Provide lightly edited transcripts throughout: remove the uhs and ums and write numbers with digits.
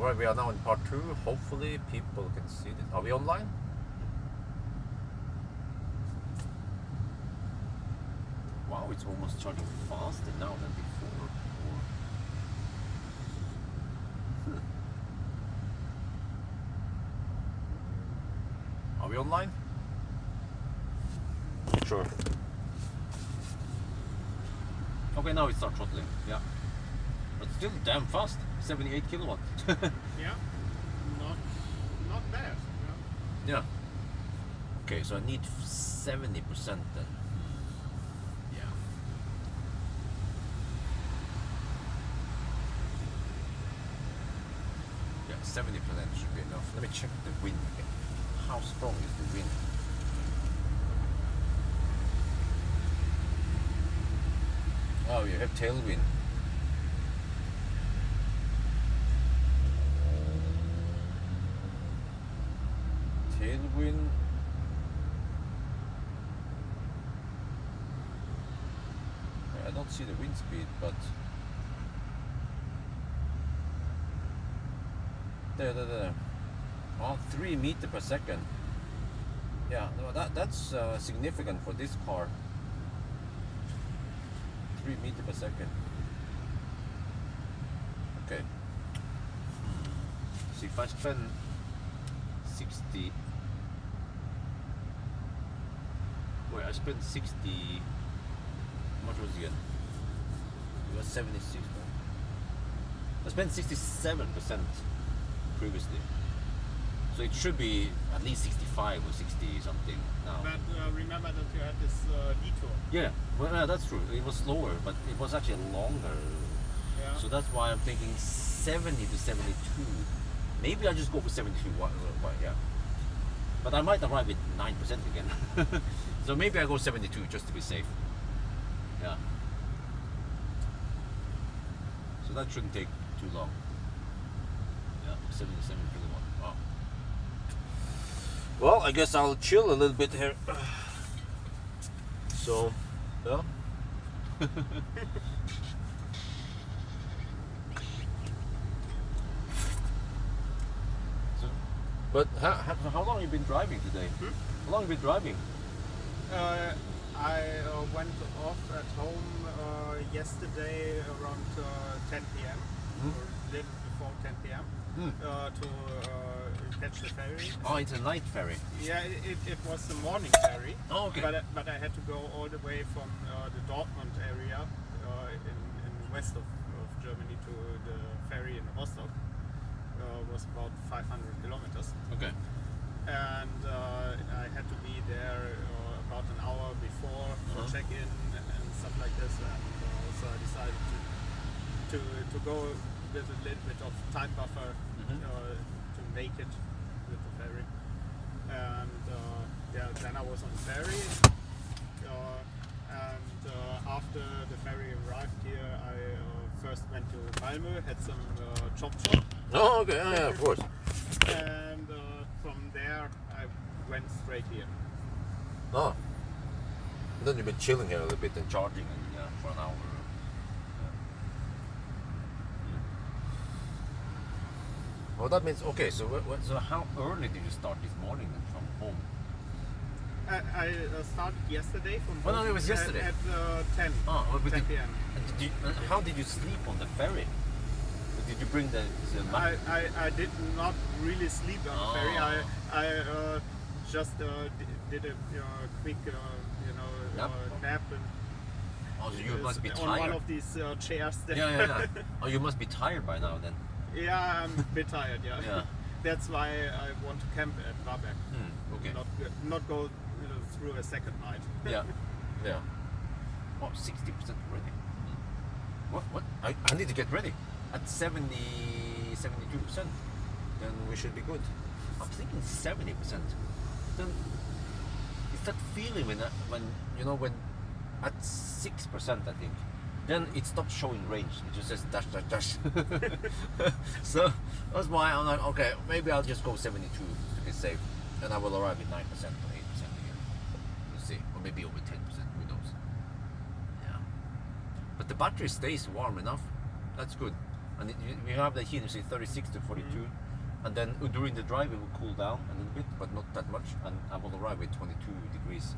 Alright, we are now in part 2. Hopefully people can see this. Are we online? Wow, it's almost charging faster now than before. Are we online? Sure. Okay, now it starts throttling, yeah. But still damn fast, 78 kilowatt. Yeah, not bad. Yeah. Okay, so I need 70% then. Yeah. Yeah, 70% should be enough. Let me check the wind again. How strong is the wind? Oh, you have tailwind. Tailwind. I don't see the wind speed, but there. Oh, 3 meters per second. Yeah, no, that's significant for this car. 3 meters per second. Okay. So if I spend 60. Wait, I spent 60. How much was it again? It was 76. Right? I spent 67% previously. So it should be at least 65 or 60 something now. But remember that you had this detour. Yeah, well, that's true. It was slower, but it was actually longer. Yeah. So that's why I'm thinking 70 to 72. Maybe I'll just go for 72. Yeah. But I might arrive at 9% again. So maybe I go 72 just to be safe. Yeah. So that shouldn't take too long. Yeah, 77 kilowatt. Wow. Well, I guess I'll chill a little bit here. So, yeah. But how long have you been driving today? How long have you been driving? I went off at home yesterday around 10 p.m. or a little before 10 p.m. To catch the ferry. Oh, it's a night ferry. Yeah, it was a morning ferry. Oh, okay. But I had to go all the way from the Dortmund area in west of Germany to the ferry in Rostock. Was about 500 kilometers. Okay. And I had to be there about an hour before for check-in and stuff like this. And so I decided to go with a little bit of time buffer to make it with the ferry. And then I was on the ferry. And after the ferry arrived here, I first went to Malmö, had some chop shop. Oh, okay, yeah, of course. And from there, I went straight here. Oh. And then you've been chilling here a little bit and charging for an hour. Well, that means, okay, so how early did you start this morning then from home? I started yesterday from home. Oh, no, it was yesterday. At 10, 10 p.m. How did you sleep on the ferry? Did you bring the map? I did not really sleep on the ferry. I just did a quick nap and so you must be tired. on one of these chairs there. Yeah. Oh, you must be tired by now then. Yeah, I'm a bit tired. Yeah. That's why I want to camp at Varberg. Okay. Not go through a second night. Yeah. Oh, 60% ready. What? I need to get ready. At 72%, then we should be good. I'm thinking 70%. Then it's that feeling when at 6%, I think, then it stops showing range. It just says dash. So that's why I'm like, okay, maybe I'll just go 72 to be safe, and I will arrive at 9% or 8% again. We'll see, or maybe over 10%. Who knows? Yeah. But the battery stays warm enough. That's good. and we have the heat, you see 36 to 42, and then during the drive it will cool down a little bit, but not that much, and I will arrive with 22 degrees.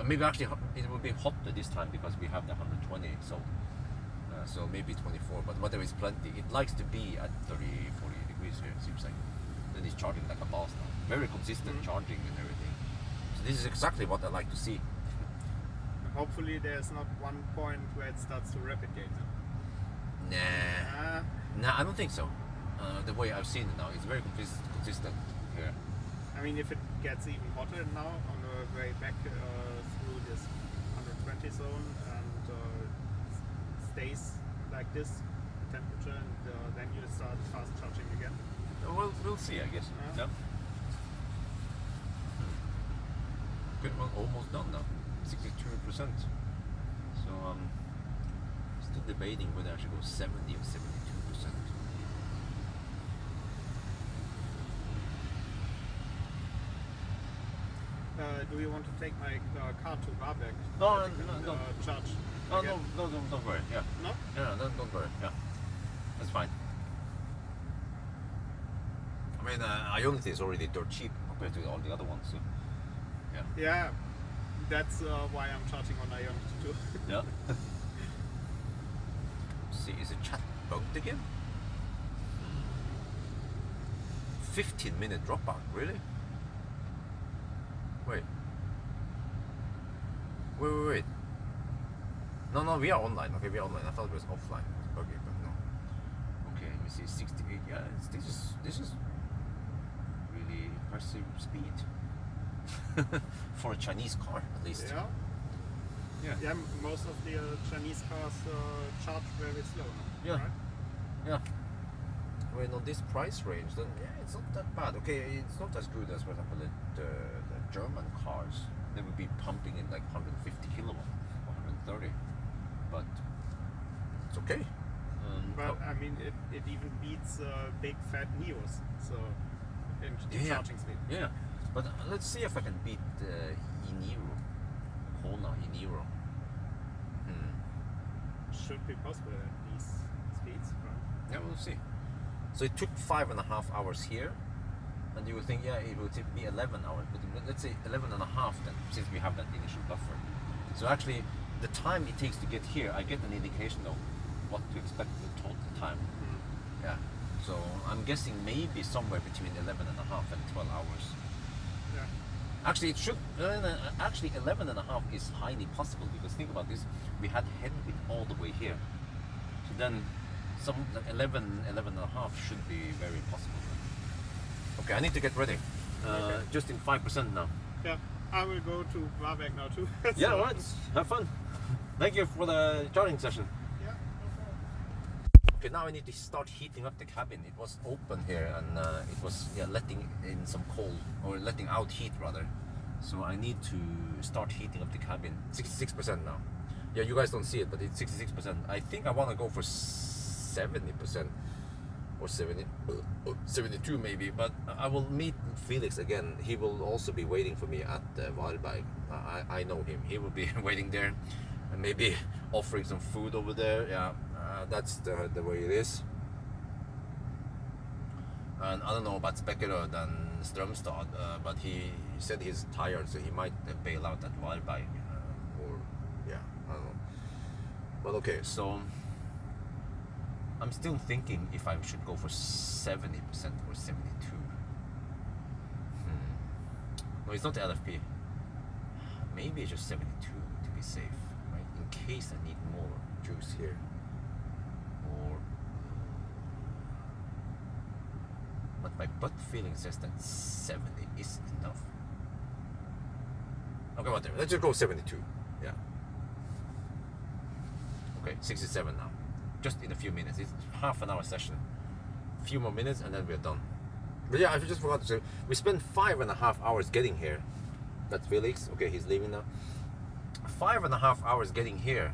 Maybe actually it will be hotter this time because we have the 120, so maybe 24, but whatever is plenty. It likes to be at 30, 40 degrees here, it seems like. Then it's charging like a boss now. Very consistent charging and everything. So this is exactly what I like to see. Hopefully there's not one point where it starts to replicate. Nah, I don't think so. The way I've seen it now, it's very consistent here. I mean, if it gets even hotter now on the way back through this 120 zone and stays like this temperature, and then you start fast charging again. Well, we'll see, I guess. Yeah. Good, well, almost done now. 62%. So still debating whether I should go 70 or 72%. Do you want to take my car to Varberg? No, charge. Oh, no, don't worry. Yeah. No? Yeah, don't worry. Yeah, that's fine. I mean, Ionity is already dirt cheap compared to all the other ones. So, yeah. Yeah, that's why I'm charging on Ionity too. Yeah. See, is the chat bugged again? 15-minute dropout, really? Wait. No, we are online. Okay, we are online. I thought it was offline. Okay, but no. Okay, let me see. 68. Yeah, this is really impressive speed for a Chinese car, at least. Yeah, most of the Chinese cars charge very slow now. Yeah. Right? Yeah. I mean, on this price range, then yeah, it's not that bad. Okay, it's not as good as, for example, the German cars. They would be pumping in like 150 kilowatt or 130, but it's okay. But I mean, it even beats big fat Neos, so in charging speed. Yeah, but let's see if I can beat Eniro, Kona Eniro. Should be possible at these speeds, right? Yeah, we'll see. So it took 5.5 hours here, and you would think, yeah, it would be 11 hours, but let's say 11.5 then, since we have that initial buffer. So actually, the time it takes to get here, I get an indication of what to expect the total time. Yeah. So I'm guessing maybe somewhere between 11.5 and 12 hours. Yeah. Actually, it should. Actually, 11.5 is highly possible because think about this: we had headwind all the way here, so then some like 11.5 should be very possible. Okay, I need to get ready. Okay. Just in 5% now. Yeah, I will go to Varberg now too. Yeah, all right. Have fun. Thank you for the charging session. Yeah, no problem. Okay, now I need to start heating up the cabin. It was open here and it was letting in some cold, or letting out heat rather. So I need to start heating up the cabin. 66% now. Yeah, you guys don't see it, but it's 66%. I think I want to go for 70% or 72 maybe, but I will meet Felix again. He will also be waiting for me at Varberg. I know him. He will be waiting there and maybe offering some food over there. Yeah, that's the way it is. And I don't know about Spekkerød and Strømstad, but he said he's tired, so he might bail out at Varberg, or yeah, I don't know. But okay, so I'm still thinking if I should go for 70% or 72. No, it's not the LFP. Maybe it's just 72 to be safe, right? In case I need more juice here. Or but my gut feeling says that 70 is enough. Okay, whatever. Let's just go 72. Yeah. Okay, 67 now. Just in a few minutes. It's half an hour session. A few more minutes and then we're done. But yeah, I just forgot to say, we spent 5.5 hours getting here. That's Felix. Okay, he's leaving now. 5.5 hours getting here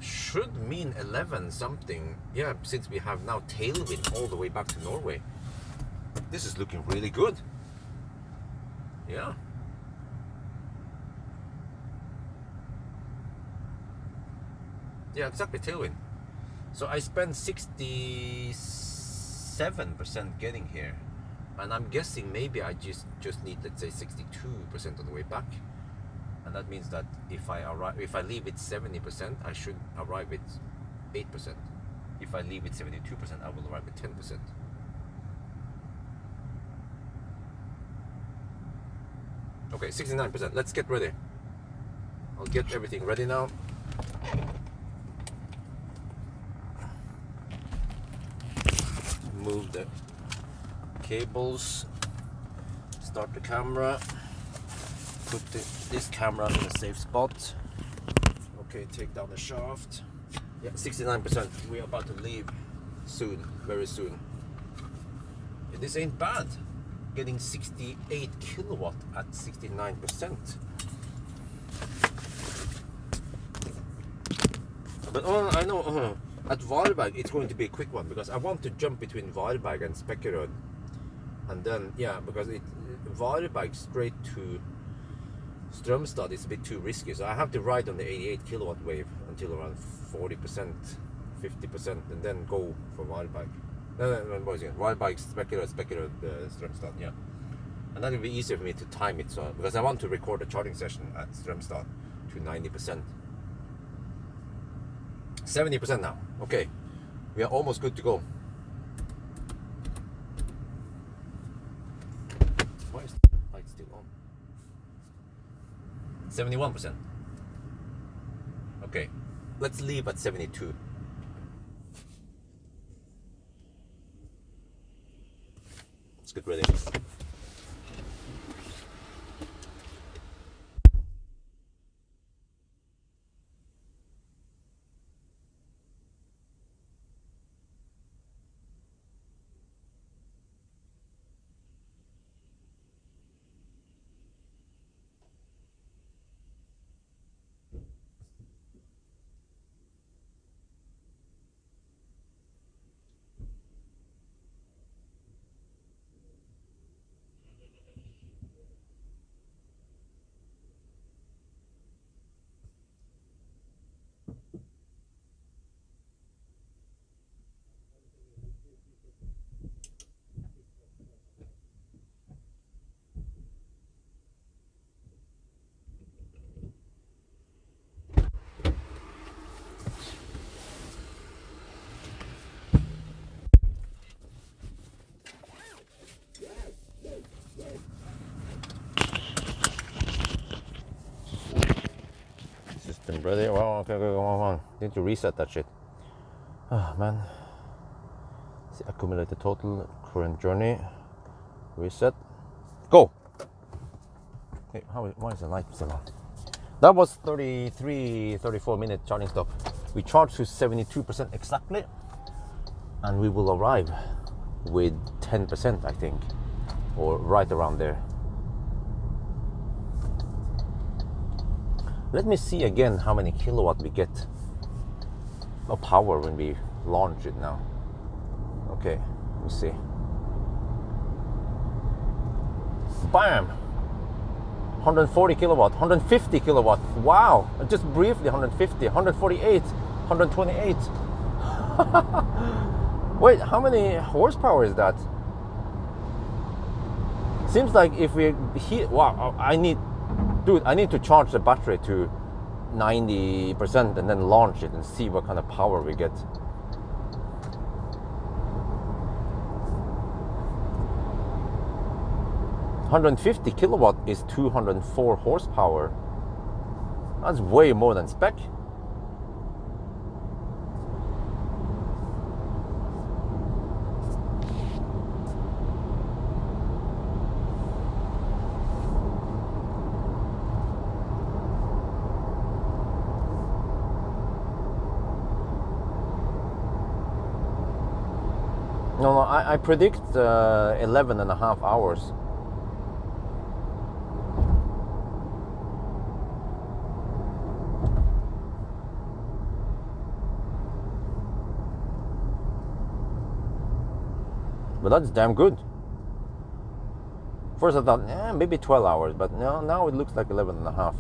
should mean 11 something. Yeah, since we have now tailwind all the way back to Norway. This is looking really good. Yeah. Yeah, exactly, tailwind. So I spent 67% getting here, and I'm guessing maybe I just need, let's say, 62% on the way back, and that means that if I leave with 70%, I should arrive with 8%. If I leave with 72%, I will arrive with 10%. Okay, 69%. Let's get ready. I'll get everything ready now. Move the cables, start the camera, put this camera in a safe spot. Okay, take down the shaft. Yeah, 69%. We're about to leave soon, very soon. This ain't bad. Getting 68 kilowatt at 69%. But I know at Varberg it's going to be a quick one, because I want to jump between Varberg and Spekkerød, and then because Varberg straight to Strømstad is a bit too risky, so I have to ride on the 88 kilowatt wave until around 40%, 50%, and then go for Varberg. What is it? Varberg, Spekkerød, Strømstad, yeah. And that will be easier for me to time it, so because I want to record a charging session at Strømstad to 90%. 70% now. Okay, we are almost good to go. Why is the light still on? 71%. Okay, let's leave at 72. Let's get ready. Ready? Well, okay, come on. Need to reset that shit. Oh man. See, accumulated total, current journey. Reset. Go! Hey, why is the light still on? That was 34 minute charging stop. We charged to 72% exactly, and we will arrive with 10%, I think, or right around there. Let me see again how many kilowatt we get of power when we launch it now. Okay, let me see. Bam! 140 kilowatt, 150 kilowatt. Wow! Just briefly 150, 148, 128. Wait, how many horsepower is that? Seems like if we hit, wow, I need to charge the battery to 90% and then launch it and see what kind of power we get. $150 kilowatt is 204 horsepower. That's way more than spec. No, I predict 11 and a half hours. But that's damn good. First I thought, maybe 12 hours, but no, now it looks like 11 and a half.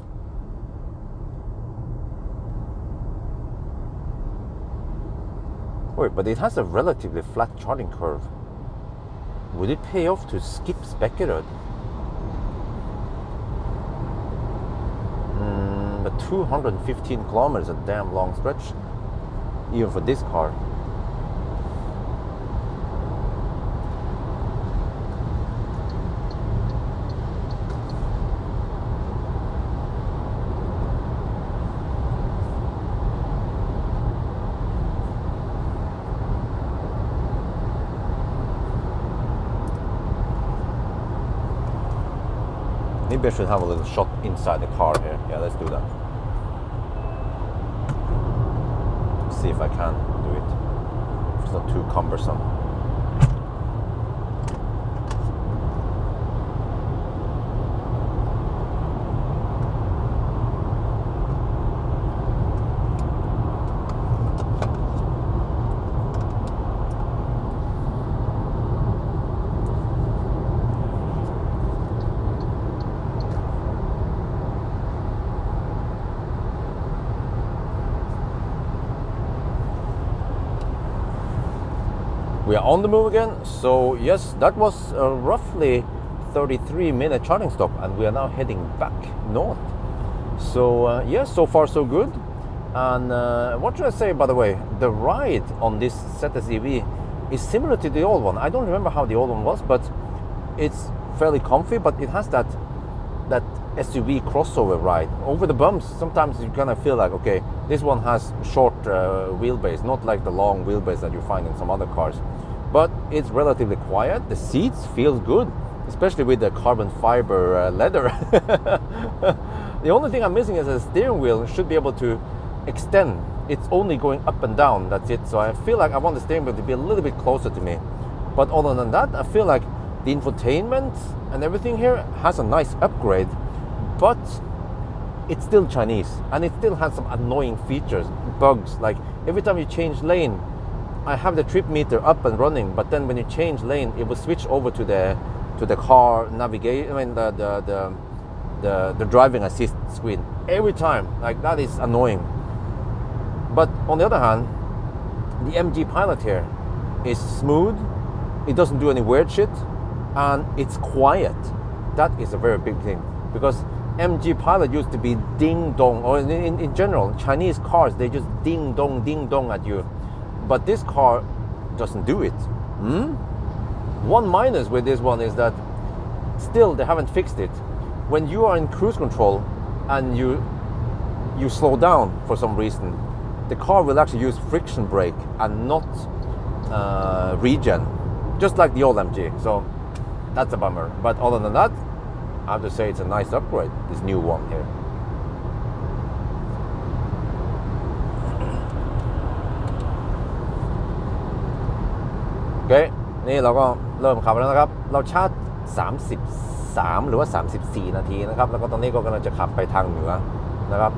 Wait, but it has a relatively flat charging curve. Would it pay off to skip Spekkerød? But 215 kilometers is a damn long stretch, even for this car. Maybe I should have a little shot inside the car here. Yeah, let's do that. See if I can do it. If it's not too cumbersome. We are on the move again, so yes, that was a roughly 33-minute charging stop, and we are now heading back north. So yes, so far so good. And what should I say, by the way, the ride on this ZSEV is similar to the old one. I don't remember how the old one was, but it's fairly comfy, but it has that SUV crossover ride. Over the bumps, sometimes you kind of feel like, okay, this one has short wheelbase, not like the long wheelbase that you find in some other cars. But it's relatively quiet. The seats feel good, especially with the carbon fiber leather. The only thing I'm missing is the steering wheel should be able to extend. It's only going up and down, that's it. So I feel like I want the steering wheel to be a little bit closer to me. But other than that, I feel like the infotainment and everything here has a nice upgrade, but it's still Chinese, and it still has some annoying features, bugs, like every time you change lane, I have the trip meter up and running, but then when you change lane, it will switch over to the car navigation, I mean the driving assist screen every time. Like, that is annoying. But on the other hand, the MG Pilot here is smooth, it doesn't do any weird shit, and it's quiet. That is a very big thing, because MG Pilot used to be ding dong, or in general, Chinese cars, they just ding dong at you. But this car doesn't do it. One minus with this one is that still they haven't fixed it. When you are in cruise control and you slow down for some reason, the car will actually use friction brake and not regen, just like the old MG. So that's a bummer. But other than that, I have to say it's a nice upgrade, this new one here.โอเคนี่เราก็เริ่มขับแล้วนะครับเราชาร์จ33หรือว่า34นาทีนะครับแล้วก็ตอนนี้ก็กำลังจะขับไปทางเหนือนะครับ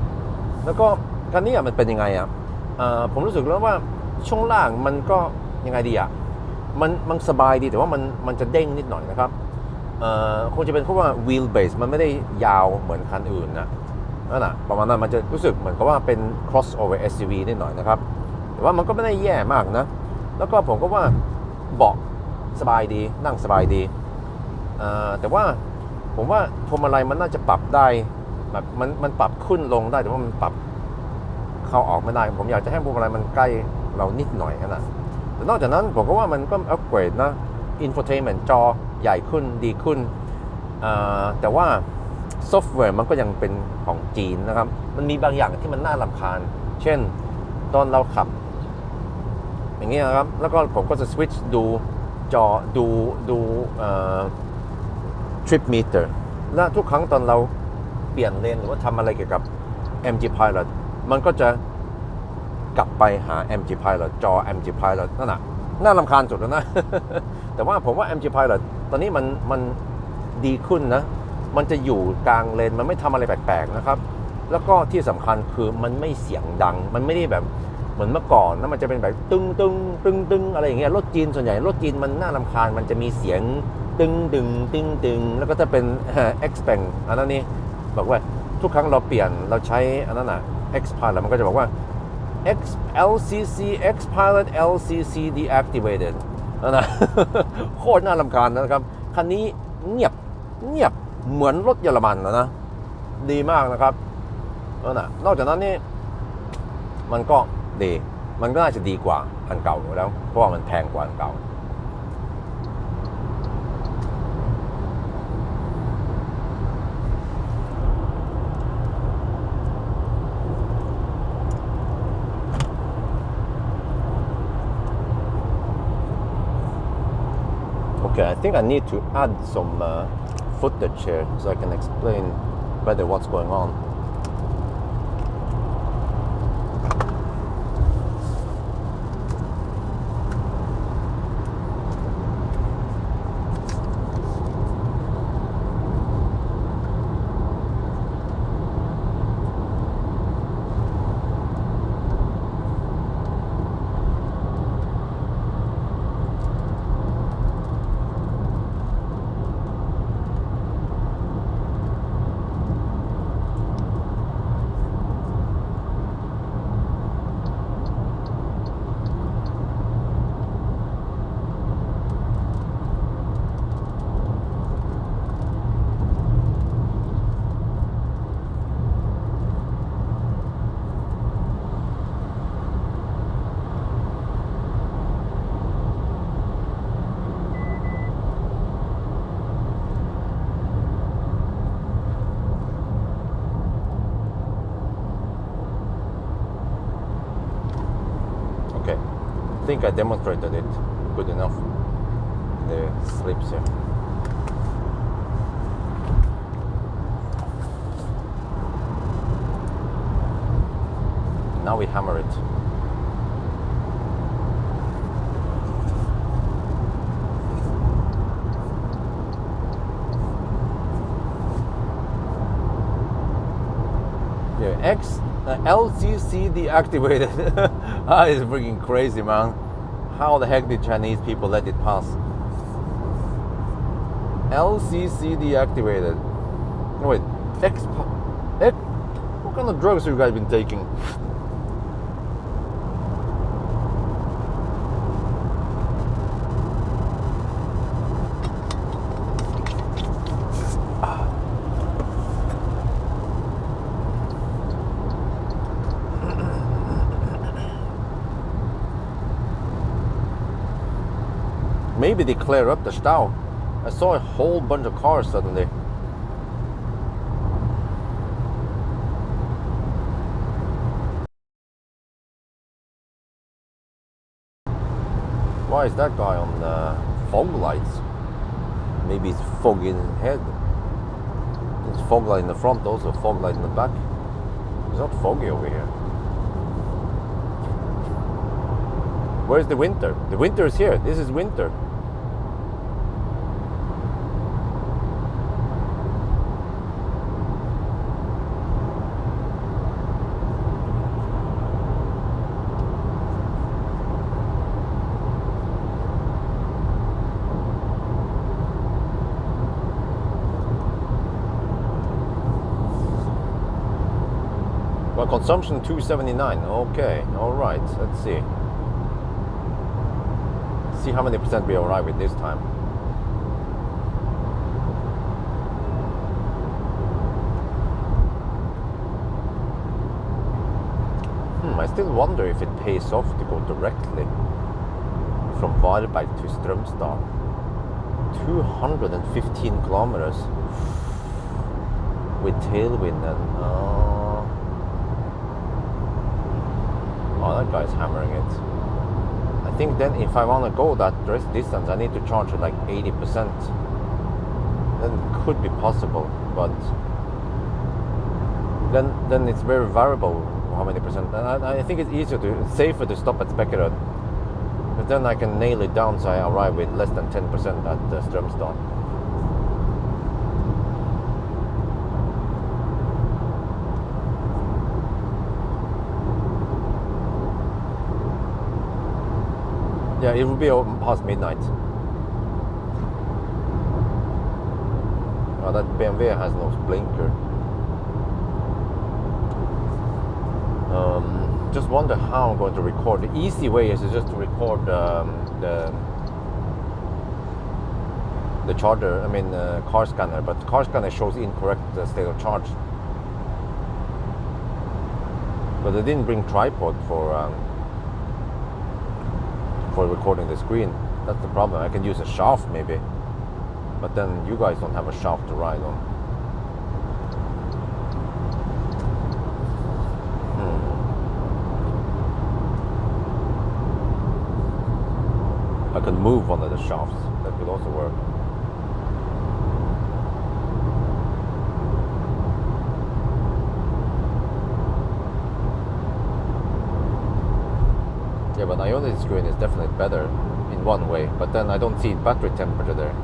แล้วก็คันนี้มันเป็นยังไงผมรู้สึกแล้วว่าช่วงล่างมันก็ยังไงดีมันสบายดีแต่ว่ามันจะเด้งนิดหน่อยนะครับคงจะเป็นเพราะว่า wheel base มันไม่ได้ยาวเหมือนคันอื่นนะนั่นน่ะประมาณนั้นมันจะรู้สึกเหมือนกับว่าเป็น crossover SUV นิดหน่อยนะครับแต่ว่ามันก็ไม่ได้แย่มากนะแล้วก็ผมก็ว่าเบาะสบายดีนั่งสบายดีแต่ว่าผมว่าพวงมาลัยมันน่าจะปรับได้แบบมันปรับขึ้นลงได้แต่ว่ามันปรับเข้าออกไม่ได้ผมอยากจะให้พวงมาลัยมันใกล้เรานิดหน่อยนะแต่นอกจากนั้นผมก็ว่ามันก็อัปเกรดนะ infotainment จอใหญ่ขึ้นดีขึ้นแต่ว่าซอฟต์แวร์มันก็ยังเป็นของจีนนะครับมันมีบางอย่างที่มันน่ารำคาญเช่นตอนเราขับอย่างเงี้ยครับแล้วก็ผมก็จะสวิตช์ดูจอดูtrip meter และทุกครั้งตอนเราเปลี่ยนเลนหรือว่าทำอะไรเกี่ยวกับ MG Pilot มันก็จะกลับไปหา MG Pilot จอ MG Pilot นั่นน่ะน่ารำคาญสุดแล้วนะ แต่ว่าผมว่า MG Pilot ตอนนี้มันดีขึ้นนะมันจะอยู่กลางเลนมันไม่ทำอะไรแปลกๆนะครับแล้วก็ที่สำคัญคือมันไม่เสียงดังมันไม่ได้แบบเหมือนเมื่อก่อนนะมันจะเป็นแบบตึงอะไรอย่างเงี้ยรถจีนส่วนใหญ่รถจีนมันน่ารำคาญมันจะมีเสียงตึงแล้วก็จะเป็น Xpeng อันนั้นนี่บอกว่าทุกครั้งเราเปลี่ยนเราใช้อันนั้นน่ะ X Pilot มันก็จะบอกว่า LCC X Pilot LCC deactivated นะ โคตรน่ารำคาญนะครับคันนี้เงียบเหมือนรถเยอรมันนะดีมากนะครับนะนอกจากนั้นนี่มันก็ดีมันก็น่าจะดีกว่าอันเก่าอยู่แล้วเพราะว่ามันแพงกว่าอันเก่าOkay, I think I need to add some footage here so I can explain better what's going on. I think I demonstrated it good enough. The slips here. Now we hammer it. Yeah, LCC deactivated. That is freaking crazy, man. How the heck did Chinese people let it pass? LCC deactivated. No, wait, what kind of drugs have you guys been taking? Maybe they clear up the stau. I saw a whole bunch of cars suddenly. Why is that guy on fog lights? Maybe it's fog in head. There's fog light in the front, also fog light in the back. It's not foggy over here. Where's the winter? The winter is here. This is winter. Well, consumption 279. Okay, all right. Let's see. See how many percent we arrive with this time. I still wonder if it pays off to go directly from Varberg to Strømstad. 215 kilometers with tailwind and oh, that guy's hammering it. I think then if I want to go that distance, I need to charge it like 80%. Then it could be possible, but then it's very variable how many percent. And I think it's safer to stop at Spekkerød. But then I can nail it down so I arrive with less than 10% at Strømstad. Yeah, it will be past midnight. Oh, that BMW has no blinker. just wonder how I'm going to record. The easy way is just to record the charger, car scanner, but car scanner shows incorrect state of charge. But I didn't bring tripod for recording the screen. That's the problem. I can use a shaft maybe, but then you guys don't have a shaft to ride on. I can move one of the shafts. That could also work. Yeah, but Ionity screen is definitely better in one way, but then I don't see battery temperature there.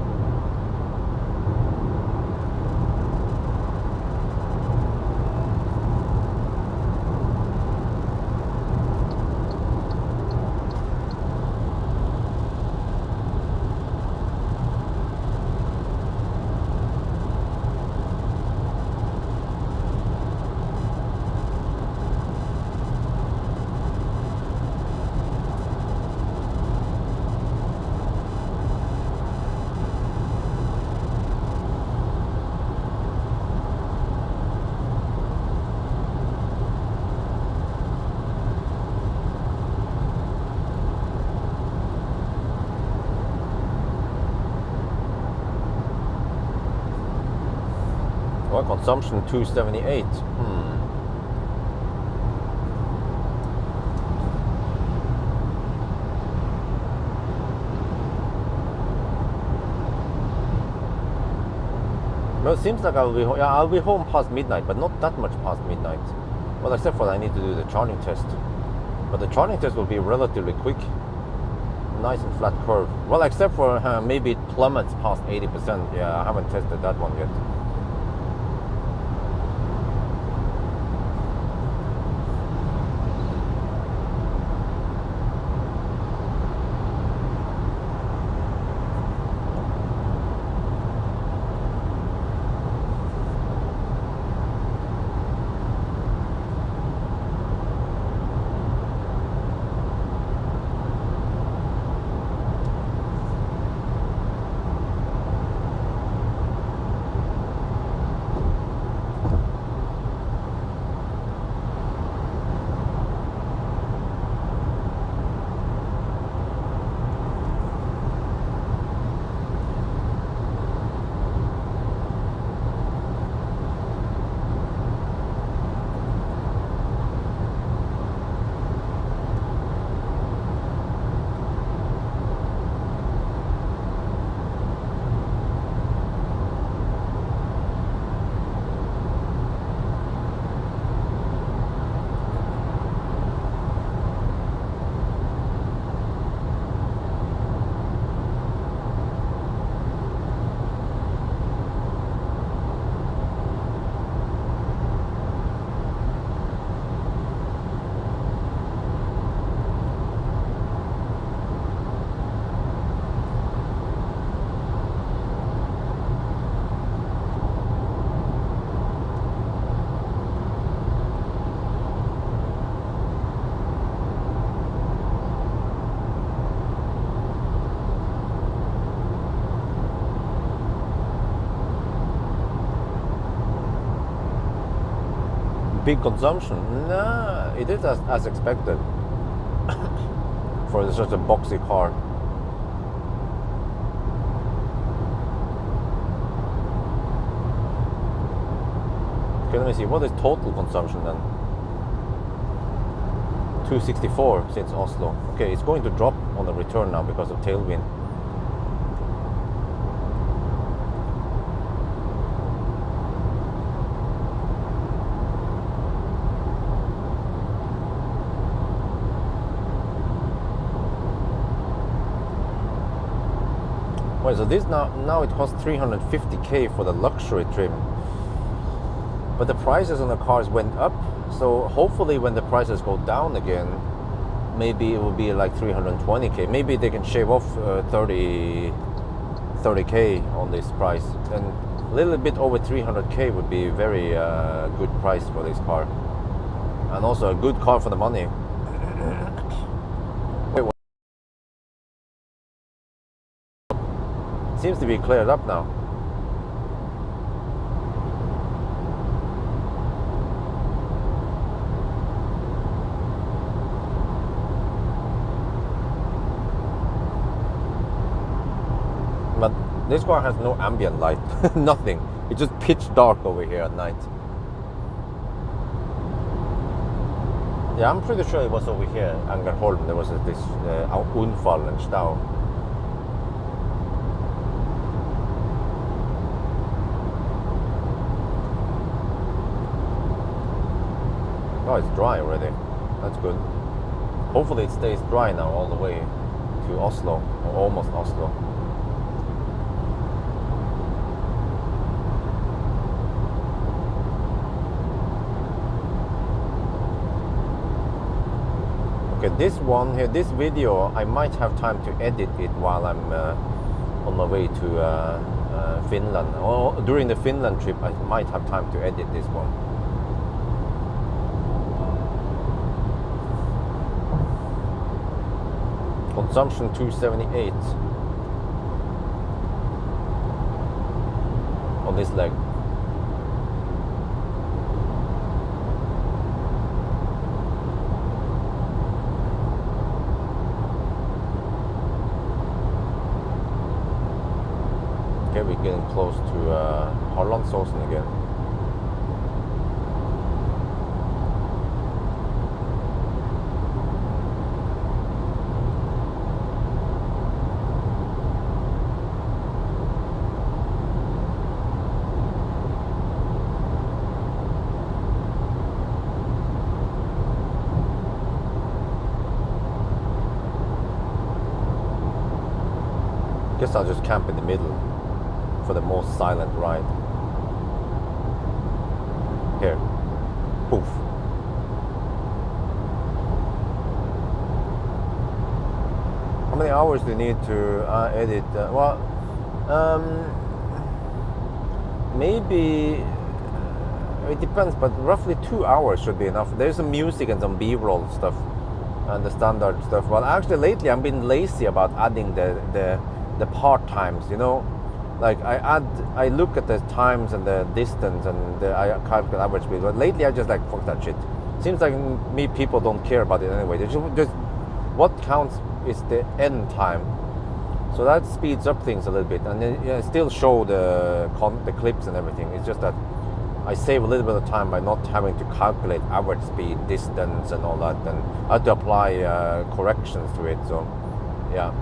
Consumption 278. No, it seems like I'll be home past midnight, but not that much past midnight. Well, except for I need to do the charging test. But the charging test will be relatively quick. Nice and flat curve. Well, except for maybe it plummets past 80%. Yeah, I haven't tested that one yet. Big consumption? Nah, it is as expected for such a boxy car. Okay, let me see, what is total consumption then? 264 since Oslo. Okay, it's going to drop on the return now because of tailwind. So this now it costs 350k for the luxury trim, but the prices on the cars went up, so hopefully when the prices go down again, maybe it will be like 320k. Maybe they can shave off 30k on this price, and a little bit over 300k would be very good price for this car. and also a good car for the money. Wait, what? Seems to be cleared up now. But this car has no ambient light, nothing. It's just pitch dark over here at night. Yeah, I'm pretty sure it was over here, Angerholm. There was this Unfall and Stau. Oh, it's dry already. That's good. Hopefully it stays dry now all the way to Oslo, or almost Oslo. Okay, this one here, this video, I might have time to edit it while I'm on my way to Finland. Or during the Finland trip, I might have time to edit this one. Consumption 278 on this leg. Okay, we're getting close to Harlandsåsen again. Guess I'll just camp in the middle for the most silent ride. Here. Poof. How many hours do you need to edit? Maybe it depends, but roughly 2 hours should be enough. There's some music and some B-roll stuff and the standard stuff. Well, actually lately I've been lazy about adding the part times, you know. Like I look at the times and the distance and I calculate average speed. But lately I just like, fuck that shit. Seems like people don't care about it anyway. They just what counts is the end time. So that speeds up things a little bit, and then still show the clips and everything. It's just that I save a little bit of time by not having to calculate average speed, distance, and all that. And I have to apply corrections to it. So yeah.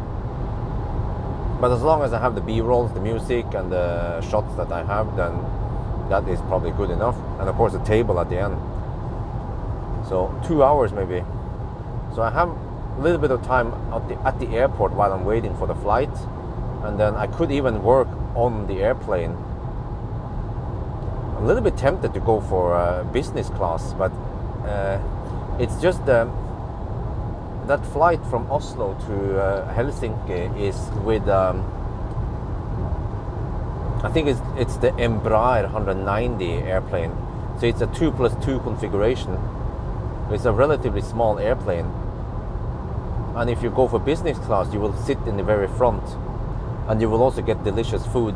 But as long as I have the B-rolls, the music, and the shots that I have, then that is probably good enough. And of course the table at the end. So 2 hours maybe. So I have a little bit of time at the airport while I'm waiting for the flight. And then I could even work on the airplane. I'm a little bit tempted to go for business class, but it's just that flight from Oslo to Helsinki is with I think it's the Embraer 190 airplane. So it's a 2+2 configuration. It's a relatively small airplane, and if you go for business class, you will sit in the very front, and you will also get delicious food,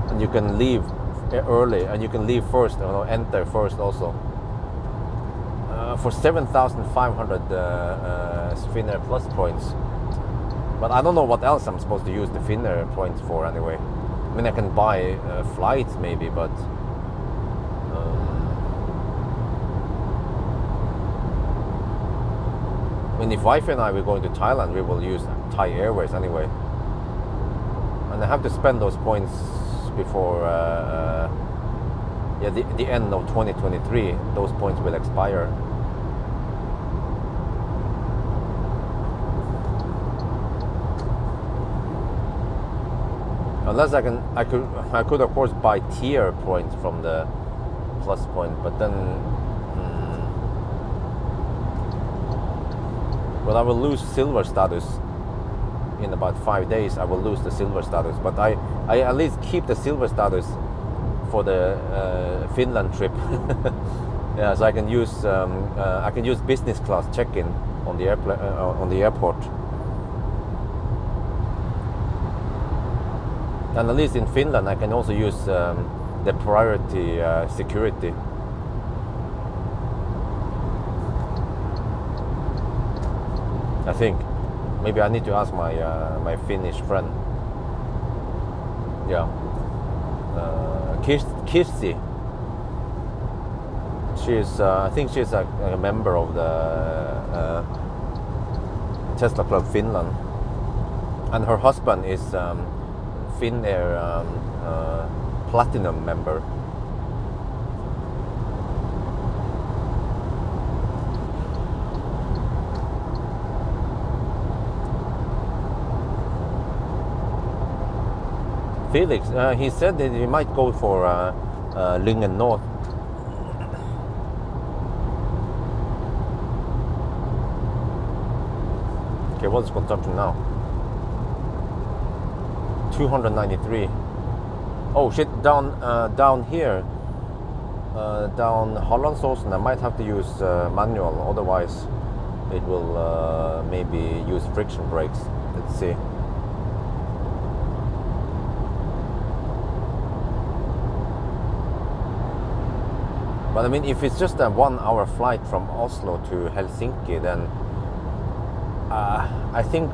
and you can leave early, and you can leave first, enter first also. For 7,500 Finnair Plus points. But I don't know what else I'm supposed to use the Finnair points for anyway. I mean, I can buy flights maybe, but I mean, if wife and I were going to Thailand, we will use Thai Airways anyway. And I have to spend those points before the end of 2023. Those points will expire. Unless I could of course buy tier points from the plus point, but then well, I will lose silver status in about 5 days. I will lose the silver status, but I at least keep the silver status for the Finland trip. Yeah, so I can use business class check-in on the on the airport. And at least in Finland, I can also use the priority security. I think. Maybe I need to ask my my Finnish friend. Yeah. Kirsi. She's, I think she's a member of the Tesla Club Finland, and her husband is Finnair Platinum member. Felix, he said that he might go for Lyngen North. Okay, what's consumption now? 293. Oh shit! Down here, down Hollandsåsen, I might have to use manual. Otherwise, it will maybe use friction brakes. Let's see. But I mean, if it's just a 1 hour flight from Oslo to Helsinki, then I think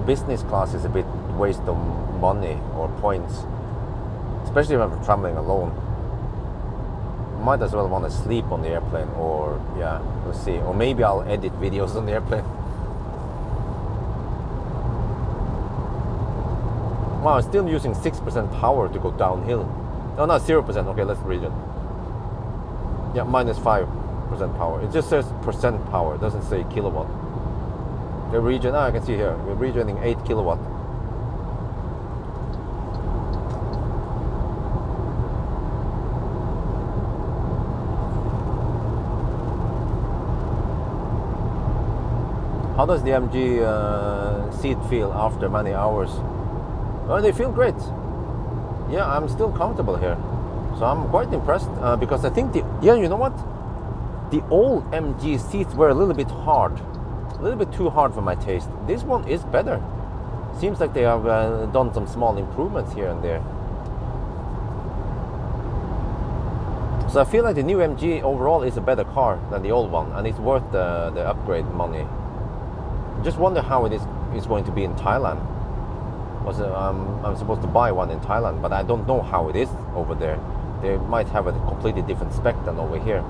business class is a bit waste of money or points, especially when I'm traveling alone. Might as well want to sleep on the airplane, or yeah, we'll see. Or maybe I'll edit videos on the airplane. Wow, I'm still using 6% power to go downhill. Oh, no, 0%. Okay, let's read it. Yeah, minus 5% power. It just says percent power. It doesn't say kilowatt. The region, I can see here, we're regenerating 8 kilowatt. How does the MG seat feel after many hours? Well, they feel great. Yeah, I'm still comfortable here. So I'm quite impressed because I think you know what? The old MG seats were a little bit hard. A little bit too hard for my taste. This one is better. Seems like they have done some small improvements here and there. So I feel like the new MG overall is a better car than the old one, and it's worth the upgrade money. Just wonder how it is going to be in Thailand. I'm supposed to buy one in Thailand, but I don't know how it is over there. They might have a completely different spec than over here.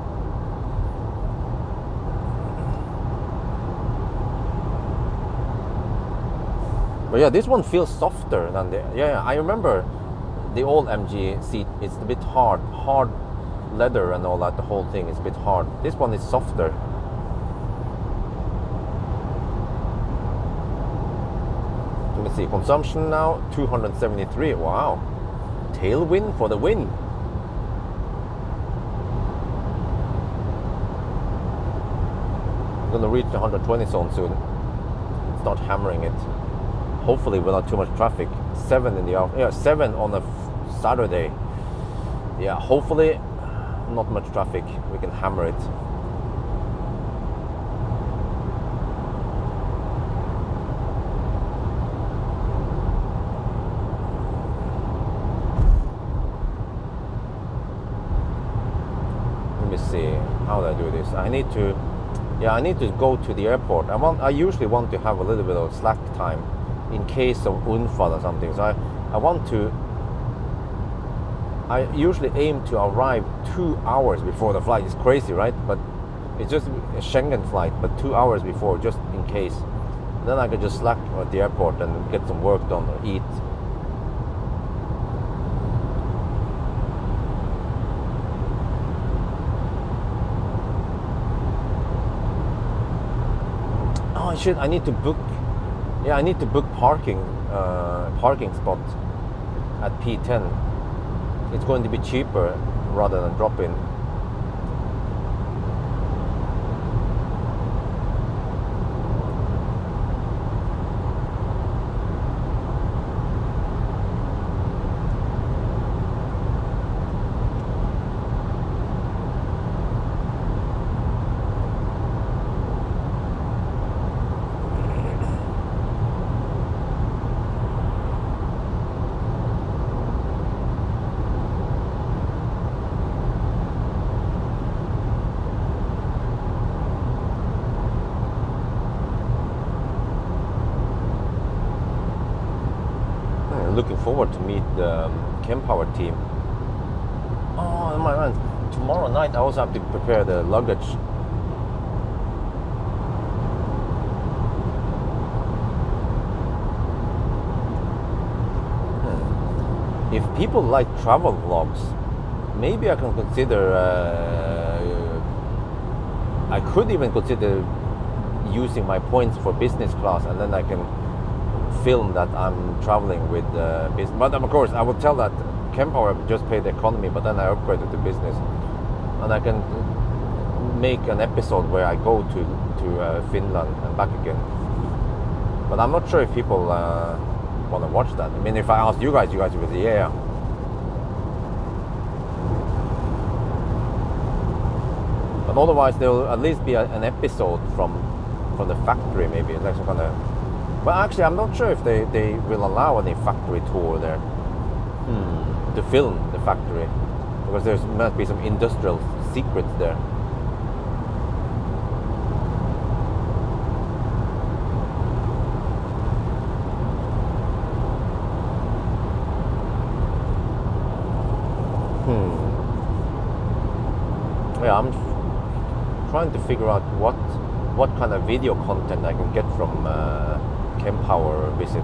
But yeah, this one feels softer than the... Yeah, I remember the old MG seat. It's a bit hard leather and all that. The whole thing is a bit hard. This one is softer. Let me see, consumption now 273. Wow, tailwind for the win. I'm gonna reach the 120 zone soon. Start hammering it. Hopefully without too much traffic. 7 in the afternoon. Yeah, 7 on a Saturday. Yeah, hopefully not much traffic. We can hammer it. Let me see how do I do this. I need to go to the airport. I usually want to have a little bit of slack time in case of unfall or something. So I usually aim to arrive 2 hours before the flight. It's crazy, right? But it's just a Schengen flight, but 2 hours before, just in case. Then I could just slack at the airport and get some work done or eat. Oh shit! I need to book. Yeah, I need to book parking spot at P10. It's going to be cheaper rather than drop in. I'm looking forward to meet the Pawel team. Oh my man! Tomorrow night I also have to prepare the luggage. If people like travel vlogs, maybe I can consider. I could even consider using my points for business class, and then I can film that I'm traveling with business. But of course, I will tell that Pawel just paid the economy, but then I upgraded to business, and I can make an episode where I go to Finland and back again. But I'm not sure if people want to watch that. I mean, if I asked you guys would say yeah. But otherwise, there will at least be an episode from the factory, maybe like some kind of. Well, actually, I'm not sure if they will allow any factory tour there to film the factory, because there must be some industrial secrets there. Yeah, I'm trying to figure out what kind of video content I can get from Pawel visit.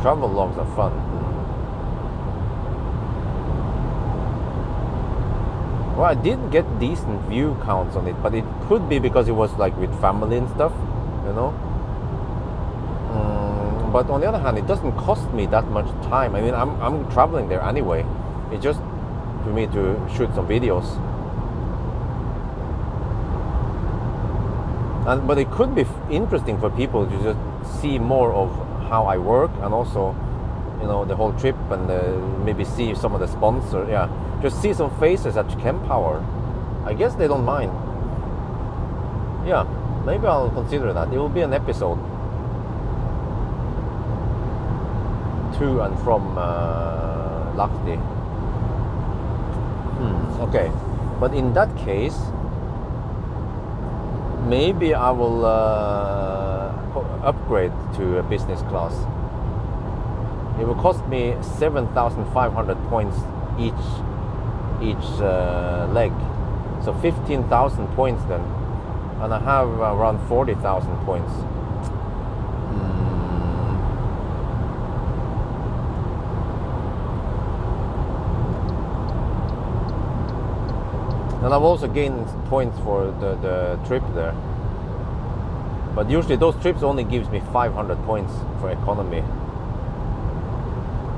Travel logs are fun. Well, I did get decent view counts on it, but it could be because it was like with family and stuff, you know. But on the other hand, it doesn't cost me that much time. I mean, I'm traveling there anyway. It's just for me to shoot some videos. But it could be interesting for people to just see more of how I work, and also, you know, the whole trip, and maybe see some of the sponsors. Yeah, just see some faces at Pawel. I guess they don't mind. Yeah, maybe I'll consider that. It will be an episode to and from Lahti. Okay, but in that case, maybe I will upgrade to a business class. It will cost me 7,500 points each leg, so 15,000 points then, and I have around 40,000 points. And I've also gained points for the trip there. But usually those trips only gives me 500 points for economy.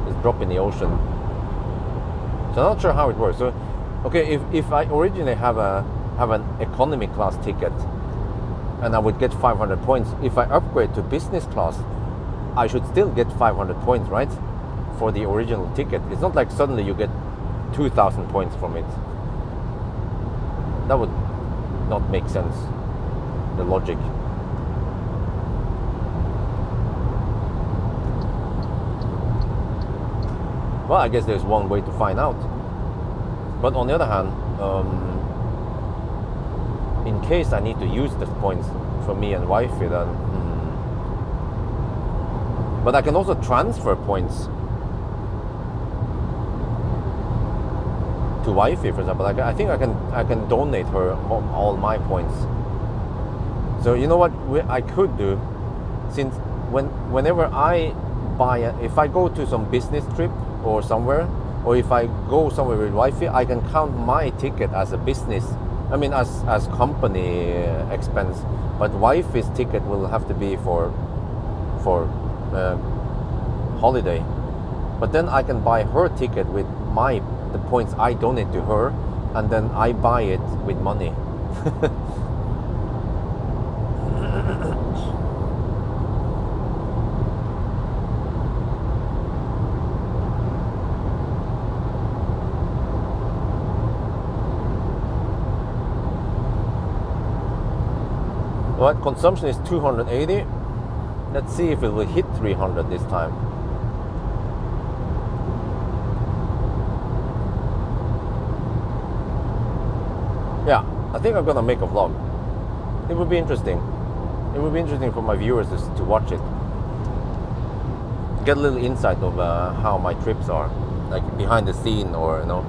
It's drop in the ocean. So I'm not sure how it works. So, okay, if I originally have an economy class ticket, and I would get 500 points, if I upgrade to business class, I should still get 500 points, right? For the original ticket. It's not like suddenly you get 2,000 points from it. That would not make sense, the logic. Well, I guess there's one way to find out. But on the other hand, in case I need to use the points for me and wifey, then but I can also transfer points to wifey, for example. I think I can donate her all my points. So you know what I could do, since whenever I buy if I go to some business trip or somewhere, or if I go somewhere with wifey, I can count my ticket as a business. I mean, as company expense. But wifey's ticket will have to be for holiday. But then I can buy her ticket with the points I donate to her, and then I buy it with money. Right, consumption is 280. Let's see if it will hit 300 this time. Yeah, I think I'm gonna make a vlog. It would be interesting. It would be interesting for my viewers to watch it. Get a little insight of how my trips are, like behind the scene, or you know.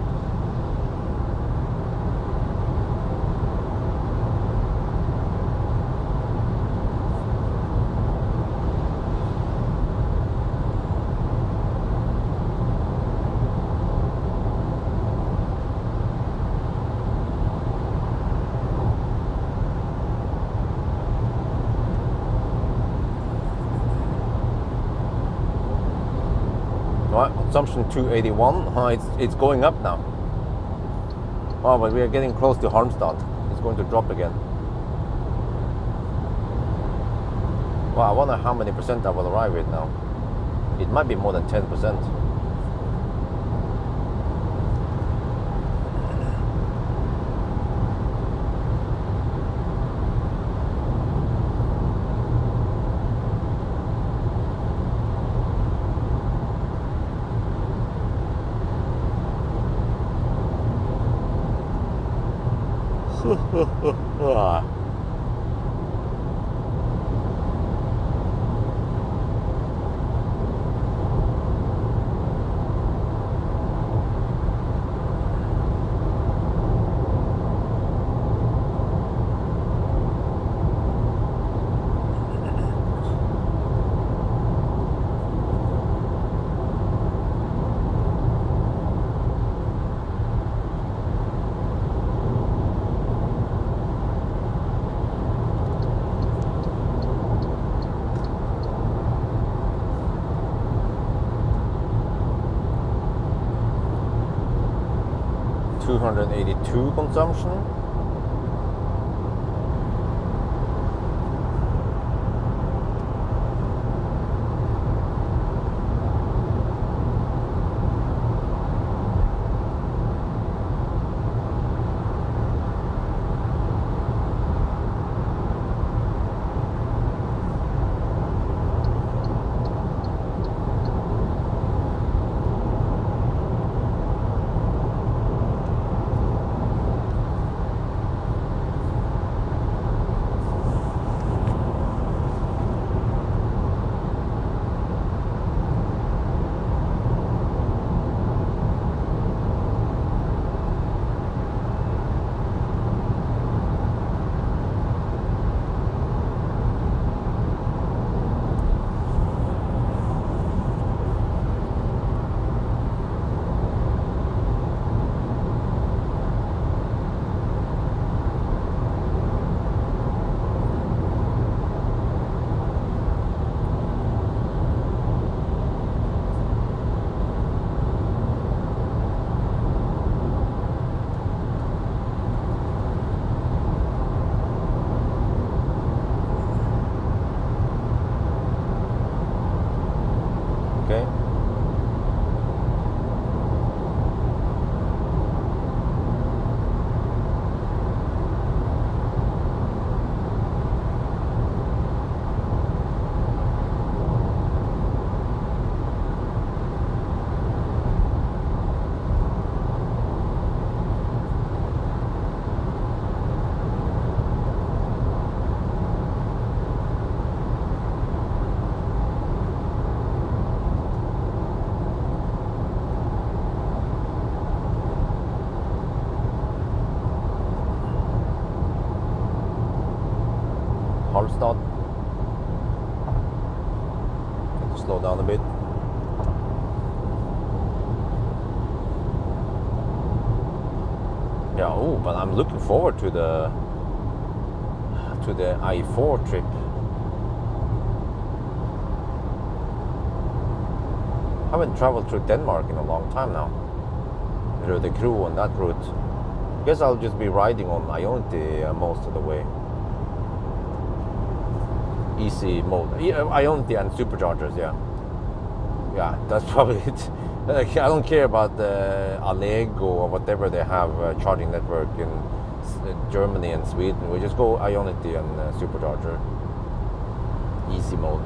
Right, consumption 281. It's going up now. Oh, but we are getting close to Halmstad. It's going to drop again. Well, I wonder how many percent I will arrive with now. It might be more than 10%. Ah. 282 consumption. Halmstad. Need to slow down a bit. Yeah, oh, but I'm looking forward to the I4 trip. I haven't traveled through Denmark in a long time now. Through the crew on that route. Guess I'll just be riding on Ionity most of the way. Easy mode. Ionity and superchargers, yeah. Yeah, that's probably it. Like, I don't care about the Allego or whatever they have charging network in Germany and Sweden. We just go Ionity and supercharger. Easy mode.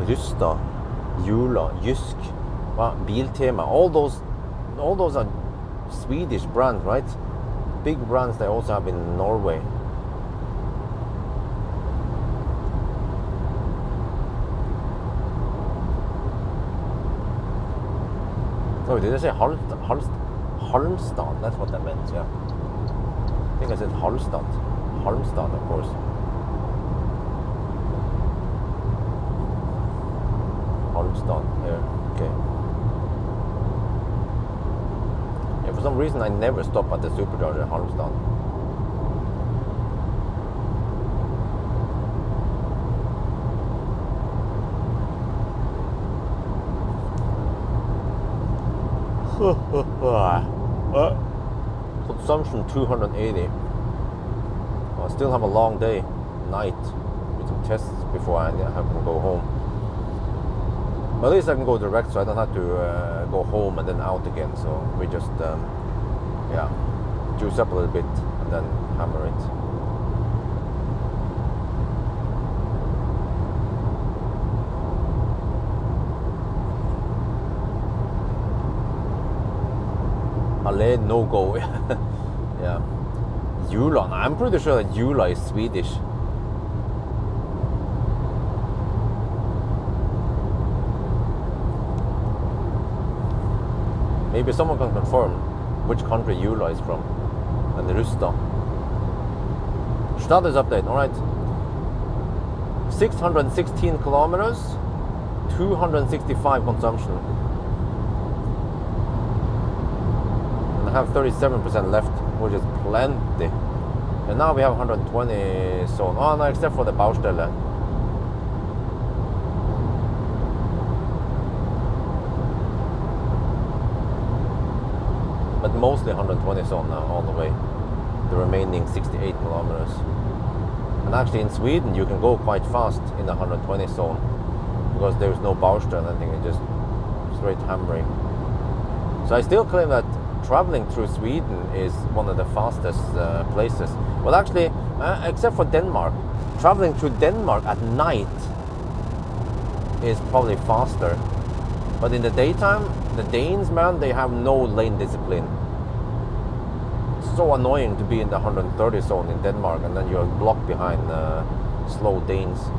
Rusta, Jula, Jysk, Biltema. All those are Swedish brands, right? Big brands they also have in Norway. Oh, did I say Halmstad? That's what I meant, yeah. I think I said Halmstad. Halmstad, of course. Halmstad, yeah, okay. Yeah, for some reason I never stop at the supercharger in Halmstad. Consumption 280. I still have a long day, night, with some tests before I have to go home. But at least I can go direct, so I don't have to go home and then out again. So we just, juice up a little bit and then hammer it. Ale, no go. Yeah. Jula. I'm pretty sure that Jula is Swedish. Maybe someone can confirm which country Jula is from. And Rusta. Status update, alright. 616 kilometers, 265 consumption. I have 37% left, which is plenty. And now we have 120 zone. Oh no, except for the Baustelle. But mostly 120 zone now, all the way. The remaining 68 kilometers. And actually in Sweden you can go quite fast in the 120 zone. Because there's no Baustelle, I think it's just straight hammering. So I still claim that traveling through Sweden is one of the fastest places. Well, actually, except for Denmark, traveling through Denmark at night is probably faster. But in the daytime, the Danes, man, they have no lane discipline. It's so annoying to be in the 130 zone in Denmark and then you're blocked behind slow Danes.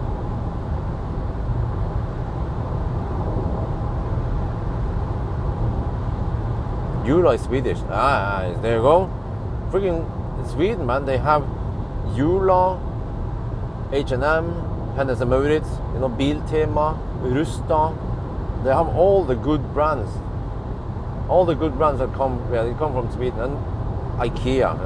Jula is Swedish. There you go. Freaking Sweden, man. They have Jula, H&M, Hennes & Mauritz, Biltema, Rusta. They have all the good brands. All the good brands that come, they come from Sweden. And IKEA,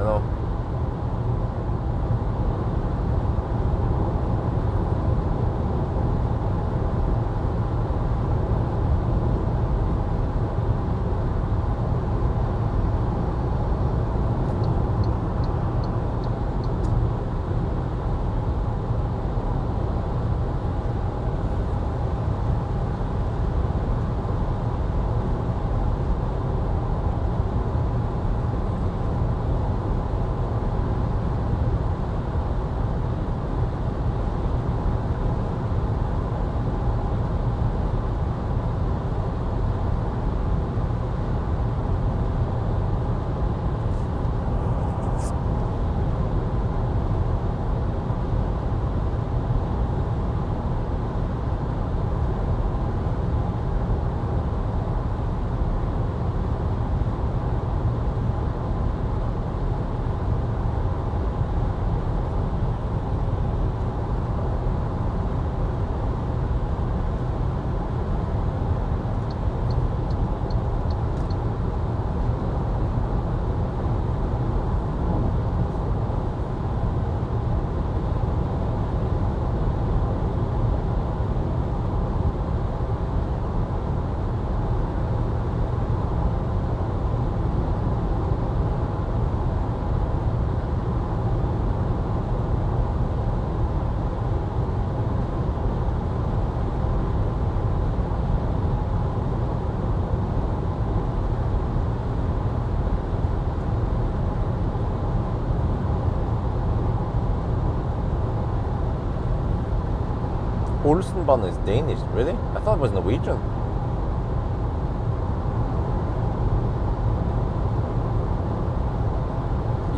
Olsenband is Danish, really? I thought it was Norwegian.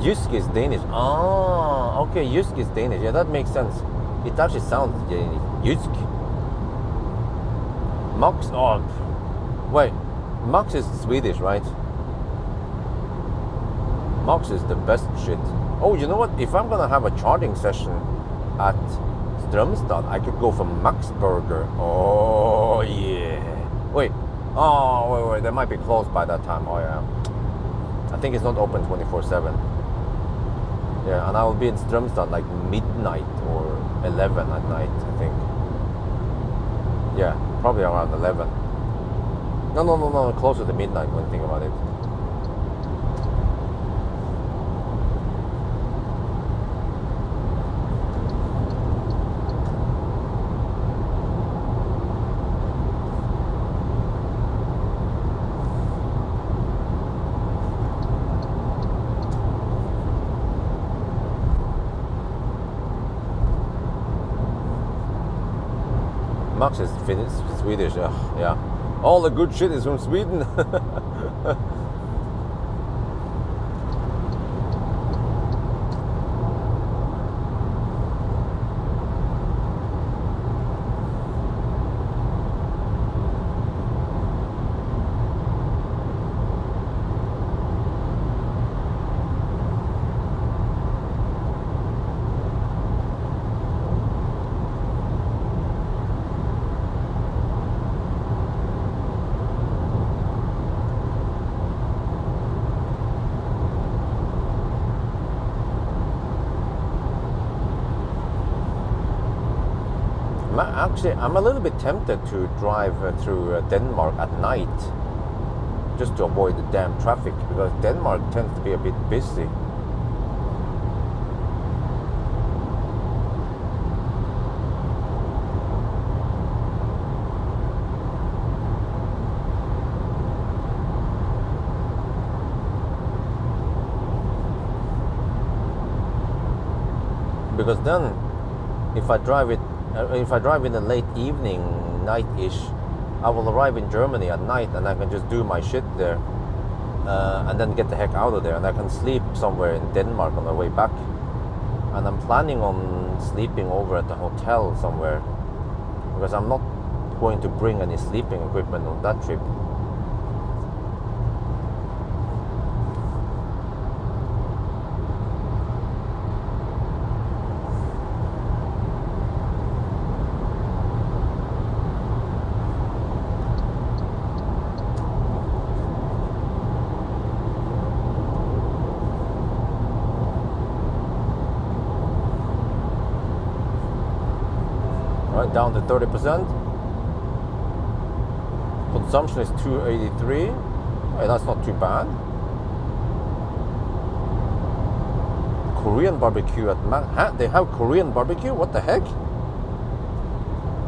Jysk is Danish. Ah, okay, Jysk is Danish. Yeah, that makes sense. It actually sounds Danish. Jysk. Max, oh, wait. Max is Swedish, right? Max is the best shit. Oh, you know what? If I'm gonna have a charging session at Strömstad, I could go for Max Burger. Oh, yeah. Wait. Oh, wait. They might be closed by that time. Oh, yeah. I think it's not open 24/7. Yeah, and I will be in Strömstad like midnight or 11 at night, I think. Yeah, probably around 11. No, closer to midnight when you think about it. Max is Finnish, Swedish, yeah. All the good shit is from Sweden. Actually, I'm a little bit tempted to drive through Denmark at night, just to avoid the damn traffic, because Denmark tends to be a bit busy. Because then, if I drive in the late evening, night-ish, I will arrive in Germany at night and I can just do my shit there and then get the heck out of there, and I can sleep somewhere in Denmark on the way back. And I'm planning on sleeping over at the hotel somewhere, because I'm not going to bring any sleeping equipment on that trip. Down to 30%. Consumption is 283. Hey, that's not too bad. Korean barbecue at they have Korean barbecue? What the heck?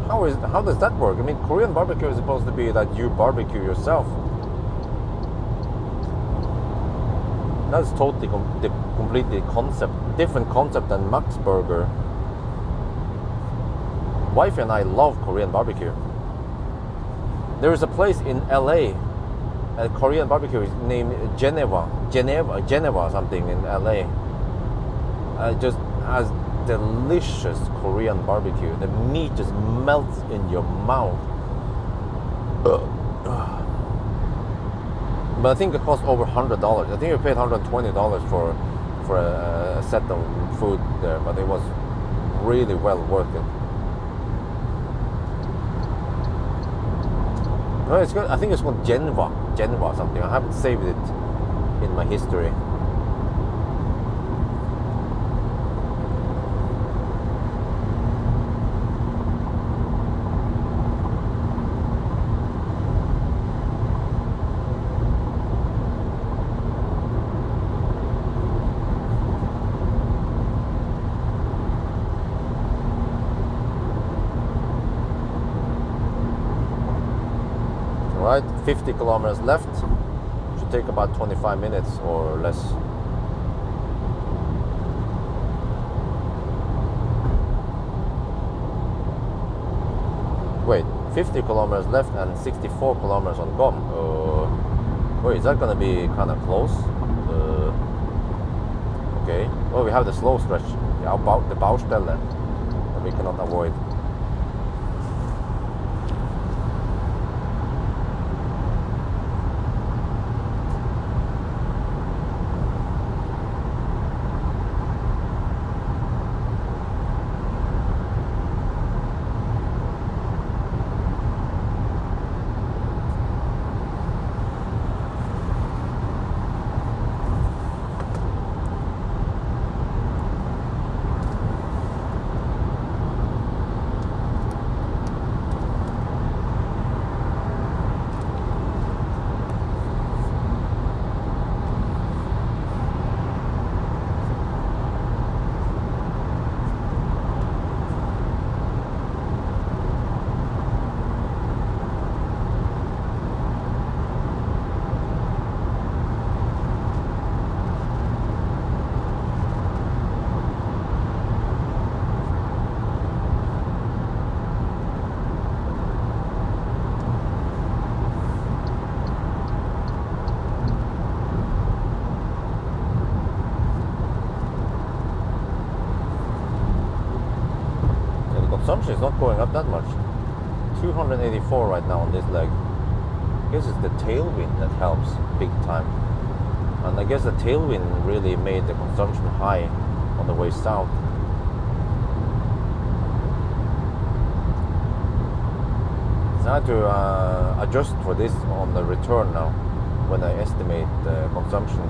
How does that work? I mean, Korean barbecue is supposed to be that you barbecue yourself. That's totally completely different concept than Max Burger. Wife and I love Korean barbecue. There is a place in LA, a Korean barbecue named Geneva something in LA. Just has delicious Korean barbecue. The meat just melts in your mouth. But I think it cost over $100. I think we paid $120 for a set of food there, but it was really well worth it. No, it's good. I think it's called Geneva something. I haven't saved it in my history. Right, 50 kilometers left. Should take about 25 minutes or less. Wait, 50 kilometers left and 64 kilometers on GOM. Wait, is that gonna be kind of close? Okay. Well, we have the slow stretch, the Baustelle, that we cannot avoid. Consumption is not going up that much. 284 right now on this leg. I guess it's the tailwind that helps big time. And I guess the tailwind really made the consumption high on the way south. So I have to adjust for this on the return now when I estimate the consumption.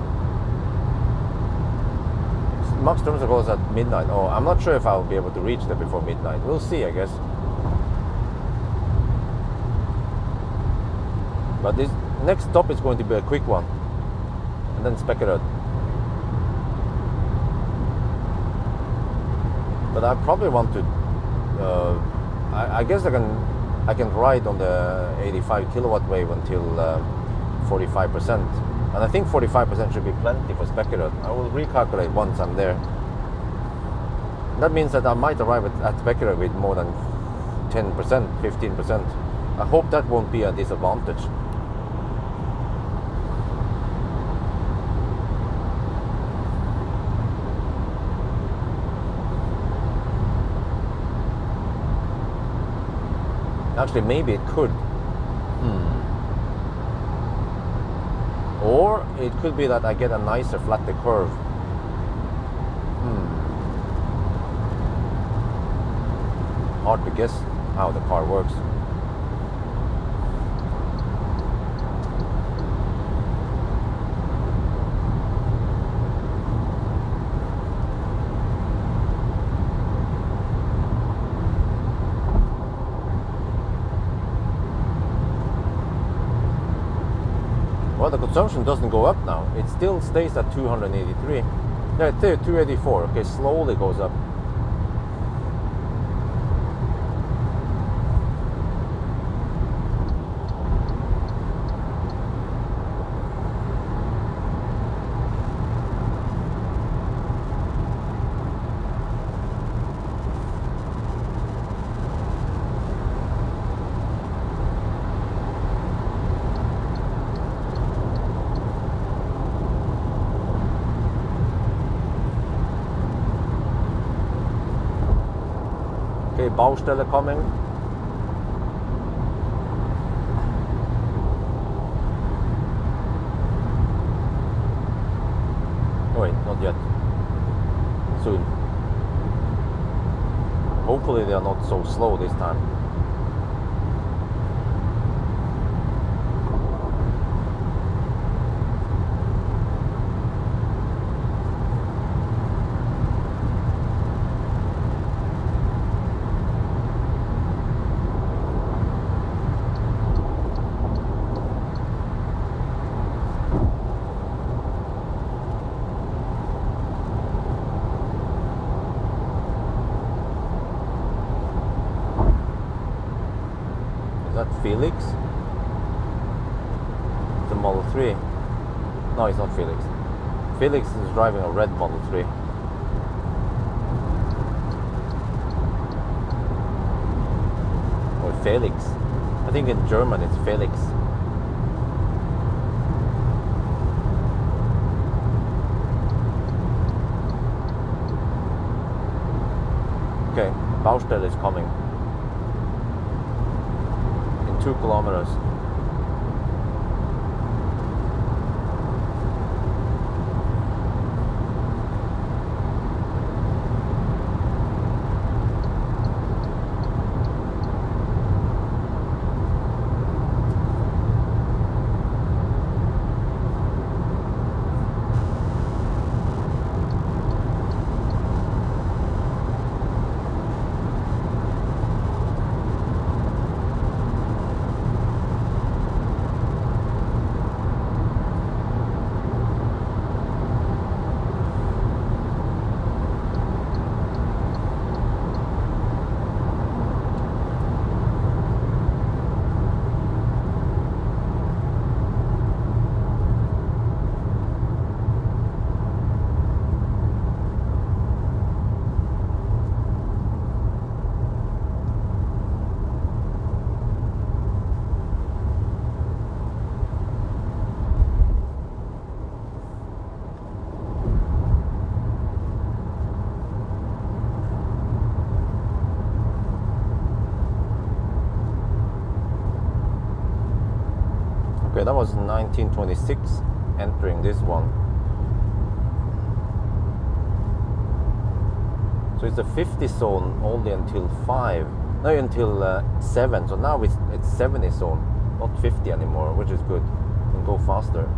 Max terms goes at midnight. Oh, I'm not sure if I'll be able to reach there before midnight. We'll see, I guess. But this next stop is going to be a quick one, and then Spekkerød. But I probably want to. I guess I can ride on the 85 kilowatt wave until 45%. And I think 45% should be plenty for Spekkerød. I will recalculate once I'm there. That means that I might arrive at Spekkerød with more than 10%, 15%. I hope that won't be a disadvantage. Actually, maybe it could. Or it could be that I get a nicer, flatter curve. Hard to guess how the car works. Well, the consumption doesn't go up now. It still stays at 283. No, 284. Okay, slowly goes up. Okay, Baustelle coming. Oh wait, not yet. Soon. Hopefully they are not so slow this time. Felix? The Model 3. No, it's not Felix. Felix is driving a red Model 3. Or Felix. I think in German it's Felix. Okay, Baustelle is coming. In 2 kilometers. Okay, that was 1926, entering this one. So it's a 50 zone only until 5, no, until 7. So now it's 70 zone, not 50 anymore, which is good. You can go faster.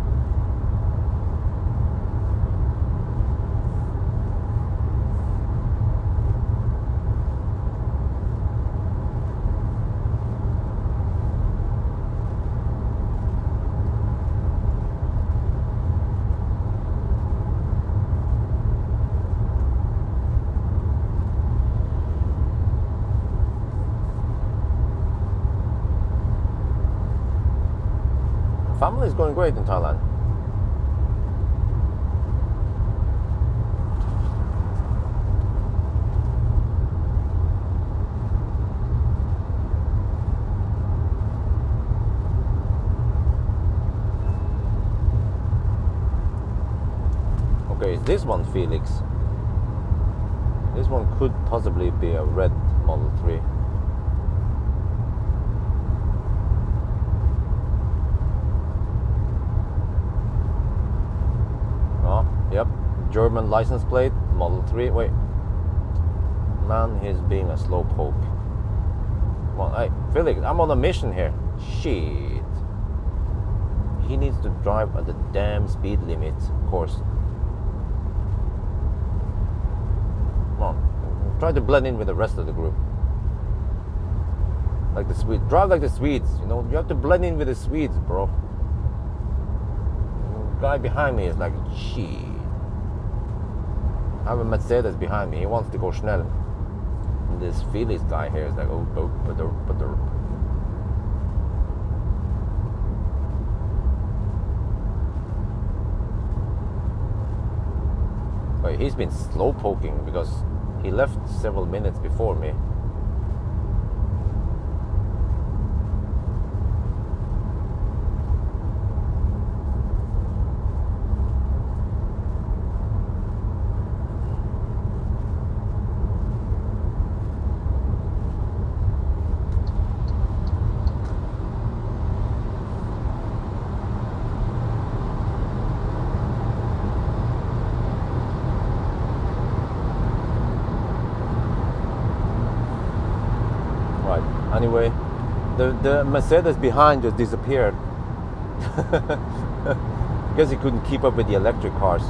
Family is going great in Thailand. Okay, is this one Felix? This one could possibly be a red Model 3. Yep, German license plate, Model 3. Wait, man, he's being a slowpoke. Come on, hey, Felix, I'm on a mission here. Shit. He needs to drive at the damn speed limit, of course. Come on, try to blend in with the rest of the group. Like the Swedes. Drive like the Swedes, you know, you have to blend in with the Swedes, bro. The guy behind me is like, shit. I have a Mercedes behind me. He wants to go schnell. And this Felix guy here is like, oh, Wait, he's been slow poking because he left several minutes before me. Anyway, the Mercedes behind just disappeared. Because he couldn't keep up with the electric cars.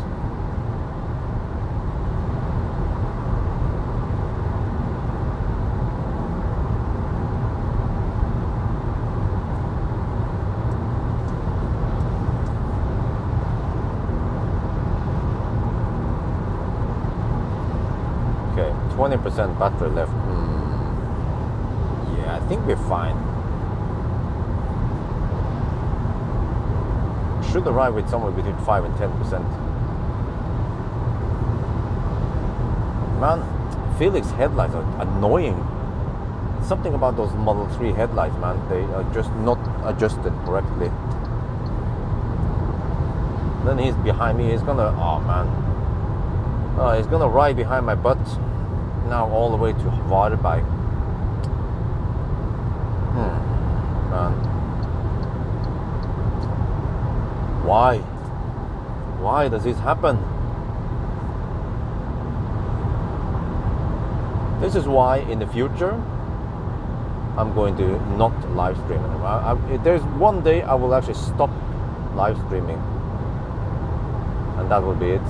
Okay, 20% battery left. I think we're fine. Should arrive with somewhere between 5 and 10%. Man, Felix headlights are annoying. It's something about those Model 3 headlights, man. They are just not adjusted correctly. Then he's behind me. He's gonna, oh man. He's gonna ride behind my butt now all the way to Varberg. Man. Why? Why does this happen? This is why in the future I'm going to not live stream anymore. There's one day I will actually stop live streaming, and that will be it.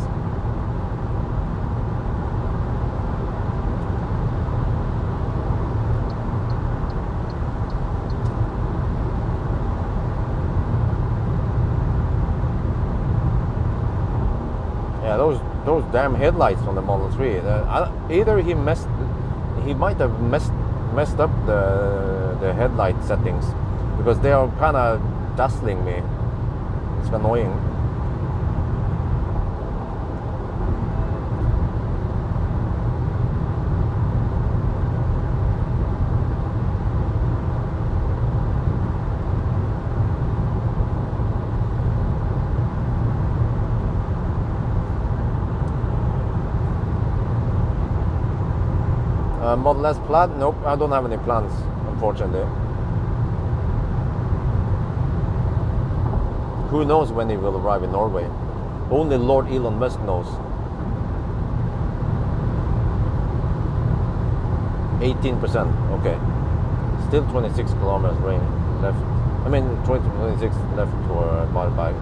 Yeah, those damn headlights on the Model 3. Either he might have messed up the headlight settings, because they are kind of dazzling me. It's annoying. Model S Plaid? Nope, I don't have any plans, unfortunately. Who knows when it will arrive in Norway? Only Lord Elon Musk knows. 18%, okay. Still 26 kilometers range left. I mean, 26 left for Varberg.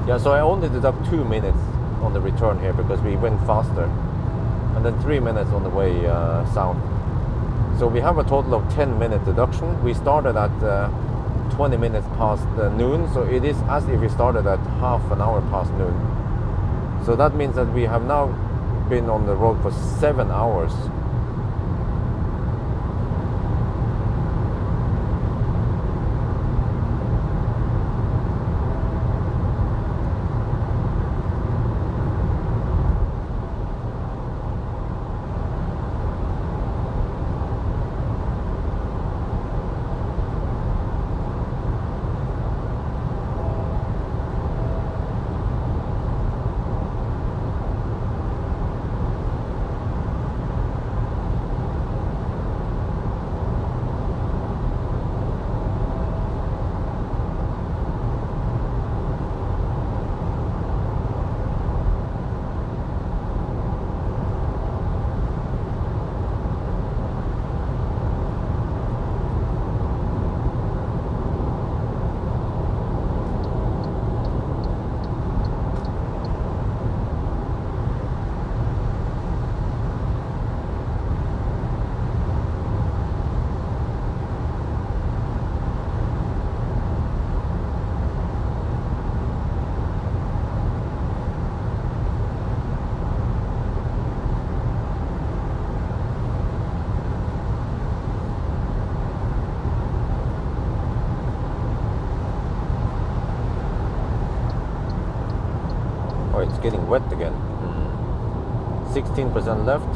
Yeah, so I only deduct 2 minutes on the return here because we went faster, and then 3 minutes on the way south. So we have a total of 10-minute deduction. We started at 20 minutes past noon, so it is as if we started at half an hour past noon. So that means that we have now been on the road for 7 hours. It's getting wet again. 16% left.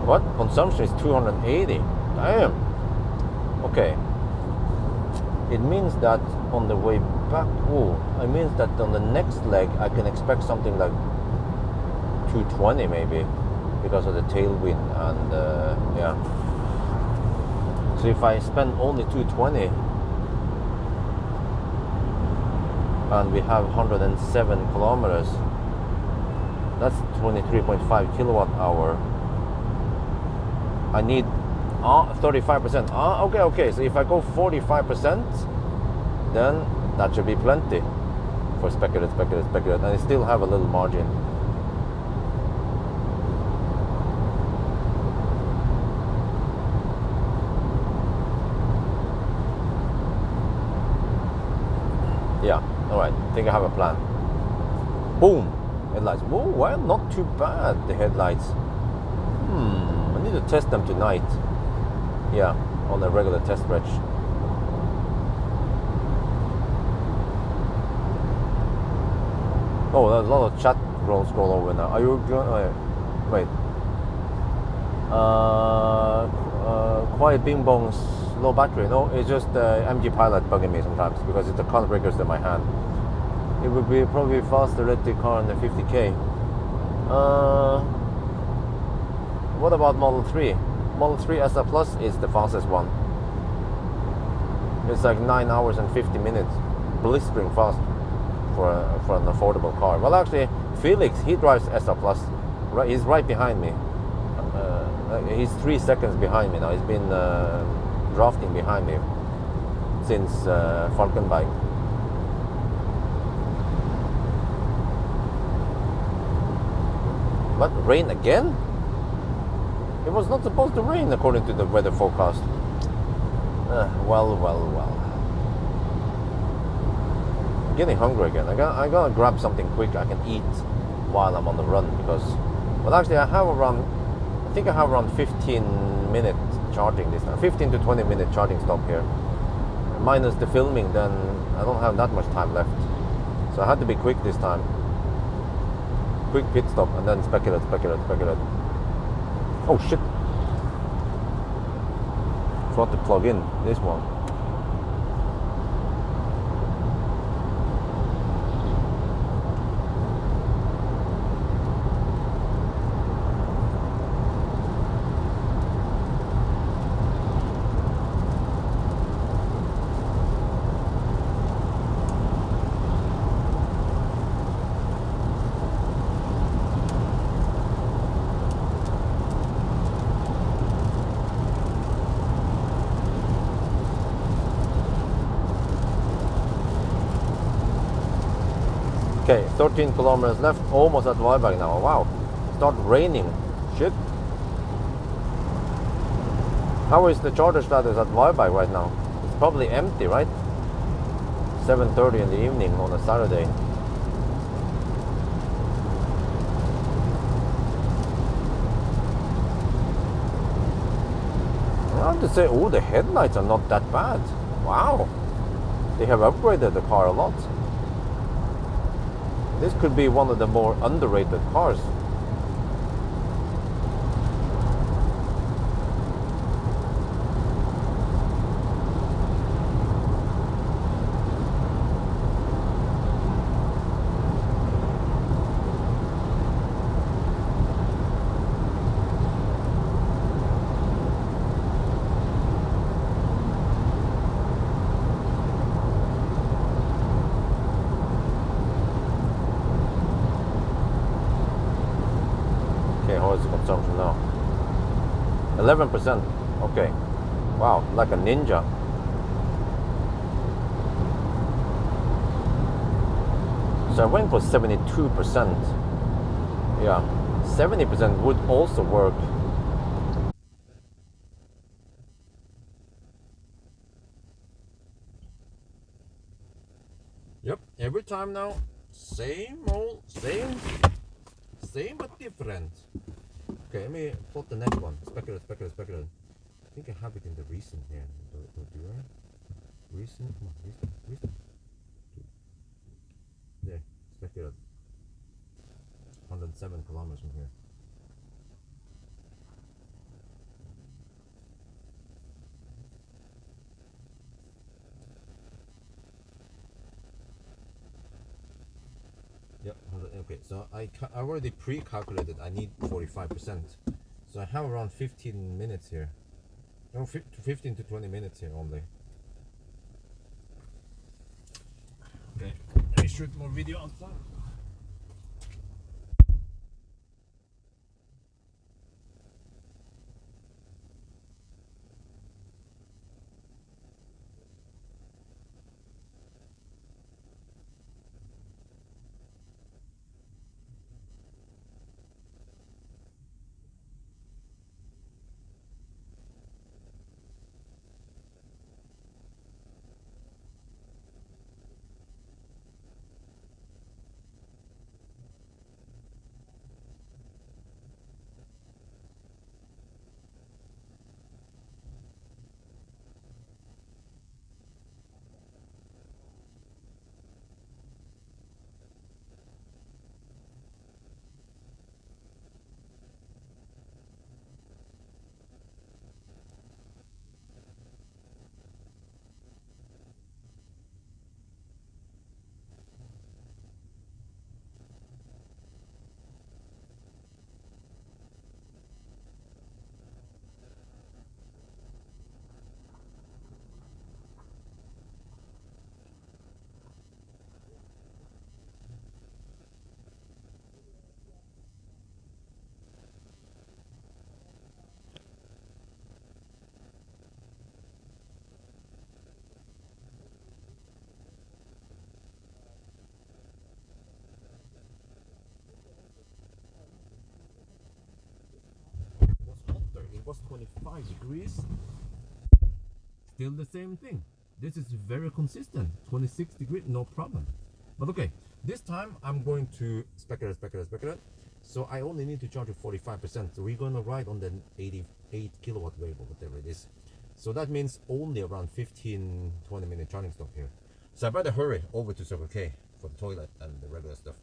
What? Consumption is 280. Damn. Okay. It means that on the way back, it means that on the next leg I can expect something like 220 maybe, because of the tailwind and yeah. So if I spend only 220 and we have 107 kilometers, that's 23.5 kilowatt hour. I need 35%. Okay. So if I go 45%, then that should be plenty for speculate, and I still have a little margin. Yeah, all right. I think I have a plan. Boom, headlights. Whoa, well, not too bad, the headlights. I need to test them tonight. Yeah, on a regular test stretch. Oh, there's a lot of chat scroll over now. Are you going? Wait. Quiet Bing Bong's low battery. No, it's just MG Pilot bugging me sometimes because it's the current breakers in my hand. It would be probably faster electric car in the 50k. What about Model 3? Model 3 SR Plus is the fastest one. It's like 9 hours and 50 minutes, blistering fast for an affordable car. Well, actually, Felix, he drives SR Plus. Right, he's right behind me. He's 3 seconds behind me now. He's been drafting behind me since Falkenberg. What, rain again? It was not supposed to rain according to the weather forecast. Well. I'm getting hungry again. I gotta grab something quick I can eat while I'm on the run because, well, actually I think I have around 15-minute charging this time. 15 to 20-minute charging stop here. Minus the filming, then I don't have that much time left. So I had to be quick this time. Quick pit stop and then speculate. Oh shit! Forgot to plug in this one. Okay, 13 kilometers left, almost at Varberg now. Wow, start raining. Shit. How is the charger status at Varberg right now? It's probably empty, right? 7:30 in the evening on a Saturday. I have to say, oh, the headlights are not that bad. Wow, they have upgraded the car a lot. This could be one of the more underrated cars. How is the consumption now? 11%. Okay. Wow, like a ninja. So I went for 72%. Yeah, 70% would also work. Yep, every time now, same old, same but different. Okay, let me plot the next one. Speculate. I think I have it in the recent here. Do I? Recent, come on, recent. There, speculate. 107 kilometers from here. Yep, okay, so I already pre-calculated I need 45%. So I have around 15 minutes here. No, 15 to 20 minutes here only. Okay, I shoot more video outside. was 25 degrees. Still the same thing. This is very consistent. 26 degrees, no problem. But okay, this time I'm going to spec it. So I only need to charge it 45%. So we're gonna ride on the 88 kilowatt wave or whatever it is. So that means only around 15-20 minute charging stop here. So I better hurry over to Circle K for the toilet and the regular stuff.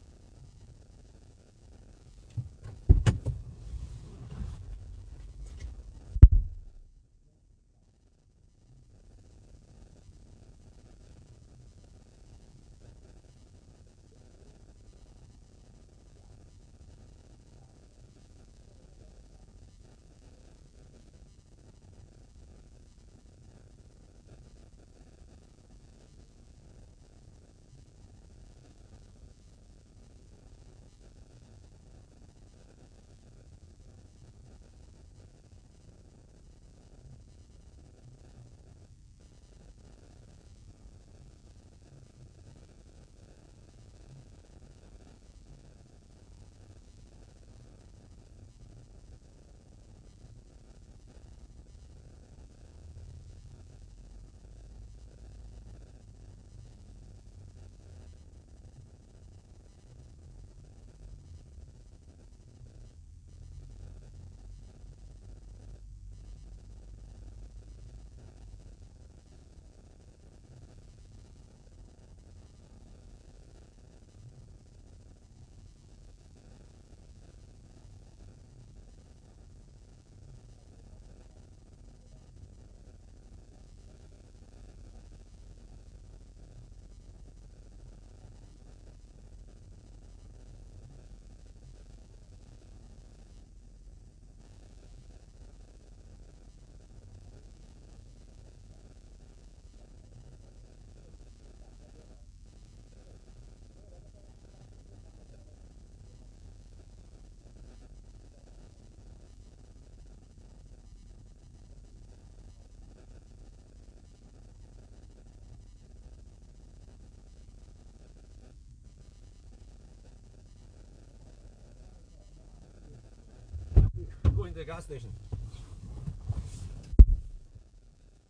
Going to the gas station.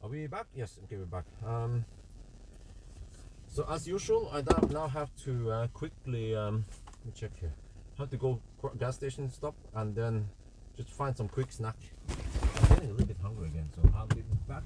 Are we back? Yes, okay, we're back. So as usual, I now have to quickly let me check here. Have to go gas station stop and then just find some quick snack. I'm getting a little bit hungry again, so I'll be back.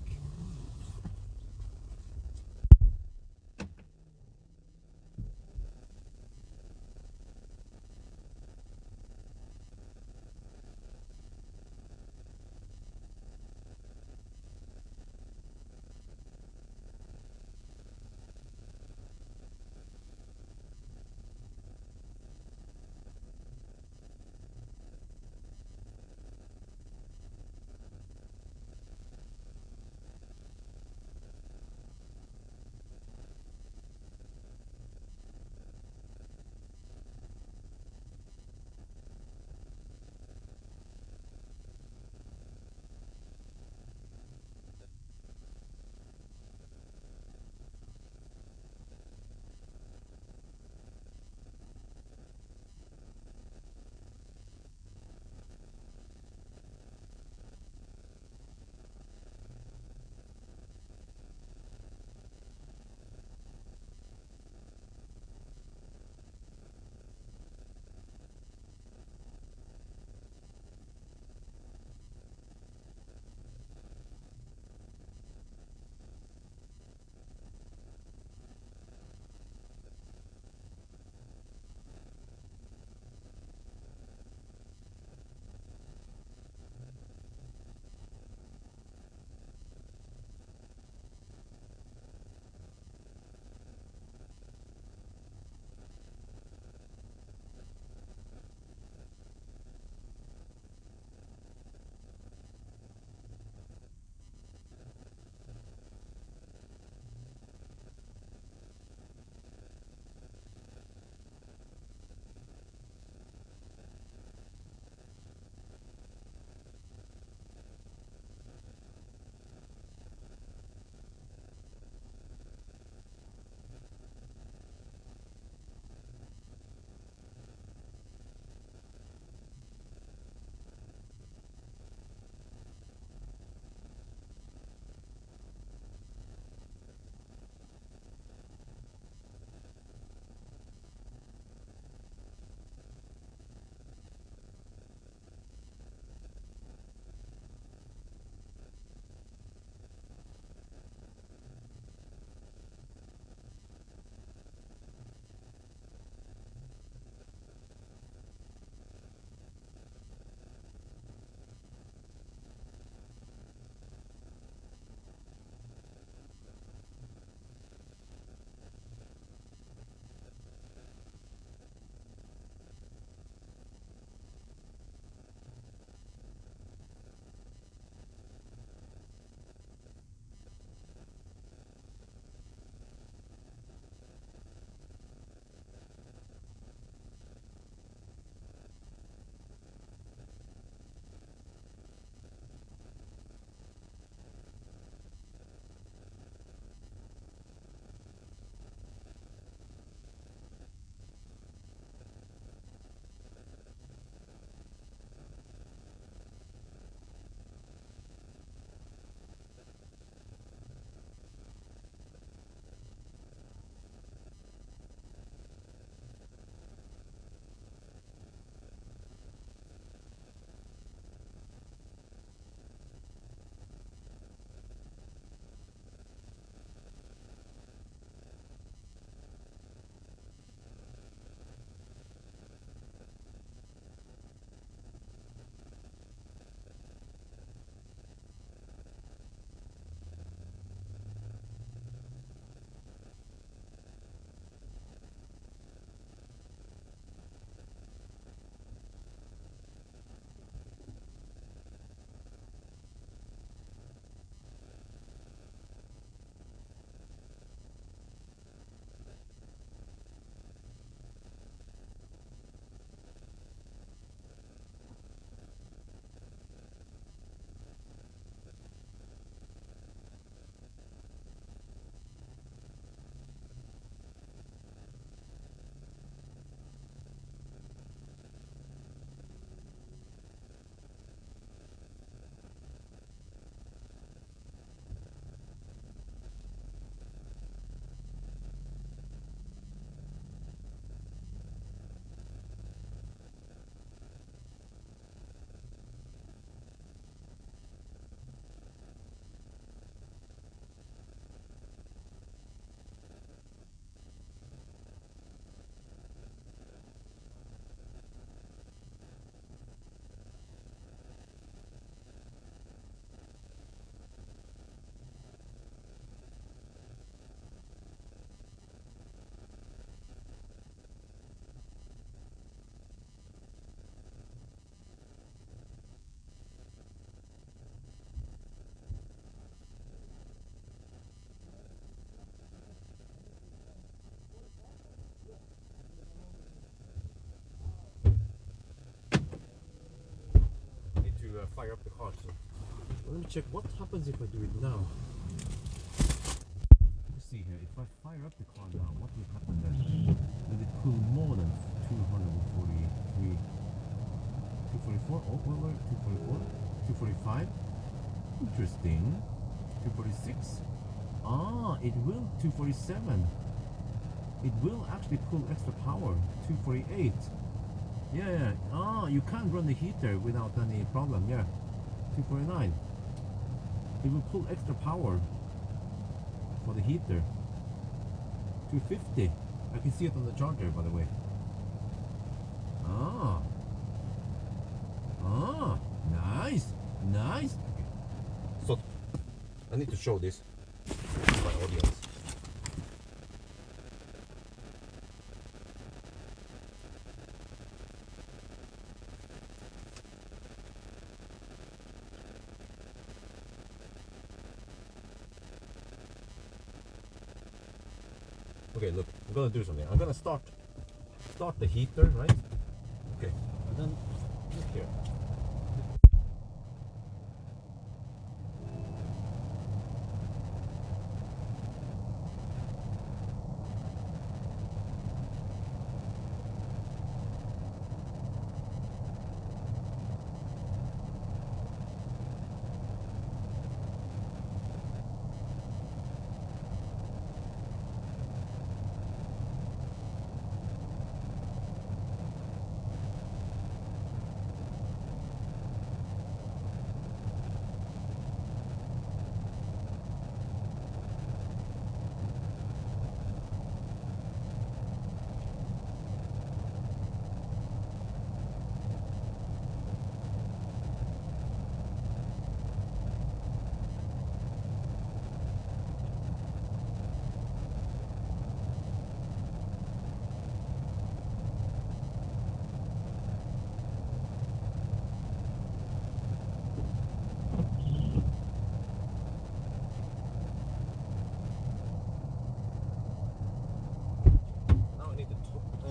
fire up the car. So let me check what happens if I do it now. Let's see here. If I fire up the car now, what will happen then? Will it cool more than 243, 244? Oh, wait, 244, 245. Interesting. 246. Ah, it will 247. It will actually pull extra power. 248. Yeah. Ah, you can't run the heater without any problem. Yeah. 249. It will pull extra power for the heater. 250. I can see it on the charger, by the way. Nice. Okay. So I need to show this to my audience. Okay, look, I'm gonna do something. I'm gonna start the heater, right? Okay, and then look here.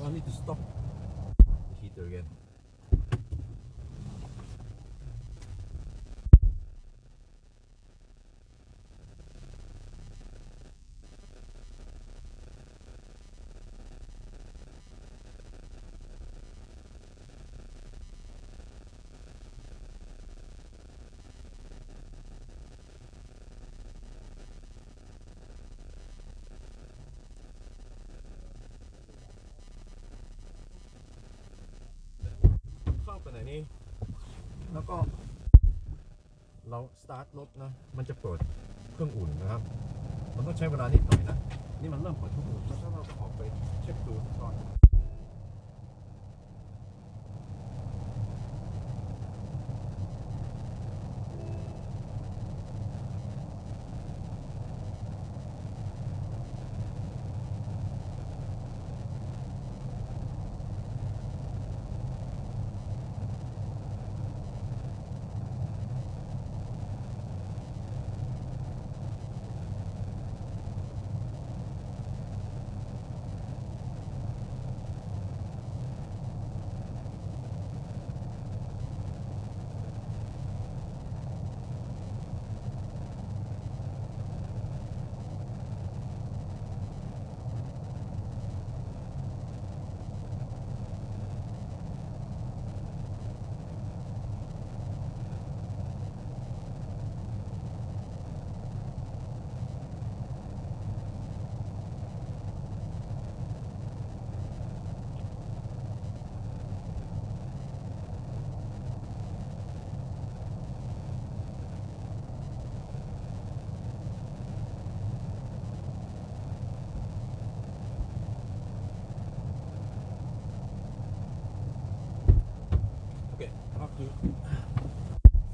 I need to stop the heater again.ไปไหนนี้แล้วก็เราสตาร์ทรถนะมันจะเปิดเครื่องอุ่นนะครับมันต้องใช้เวลานิดหน่อยนะนี่มันเริ่มเปิดเครื่องอุ่นแล้วถ้าเราออกไปเช็คดูก่อน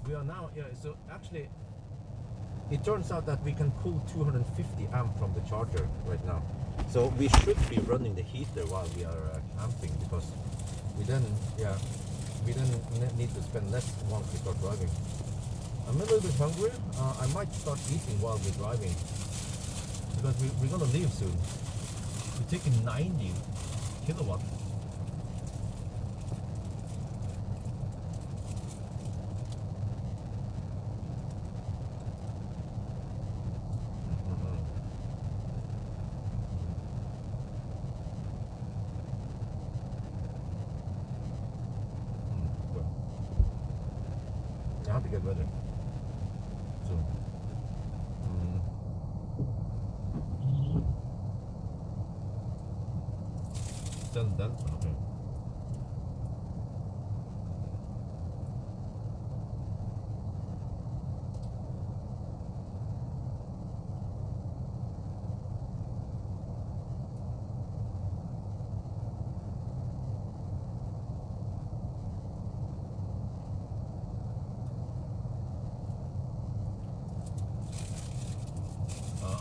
We are now, so actually it turns out that we can pull 250 amp from the charger right now. So we should be running the heater while we are camping, because we then need to spend less once we start driving. I'm a little bit hungry. I might start eating while we're driving, because we're gonna leave soon. We're taking 90 kilowatt. have to get ready. Soon. Then, okay.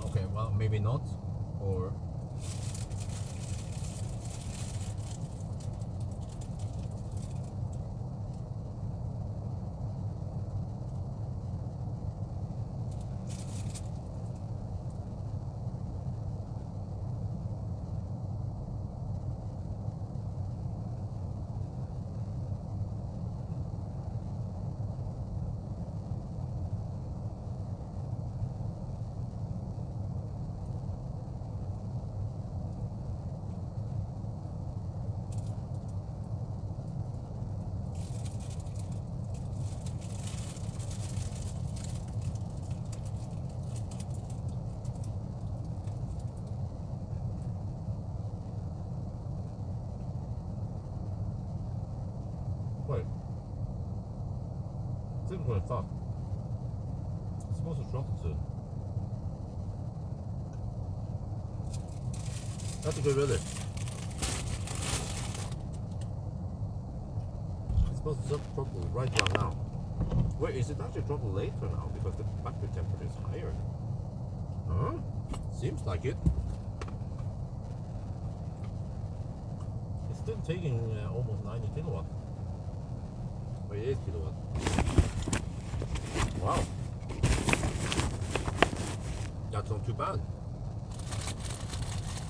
Okay, well, maybe not, or wait. It's even what I thought. It's supposed to drop it soon. That's a good weather. It's supposed to drop right down now. Wait, is it actually dropping later now because the battery temperature is higher? Huh? Seems like it. It's still taking almost 90 kilowatt. 88 kilowatt. Wow. That's not too bad.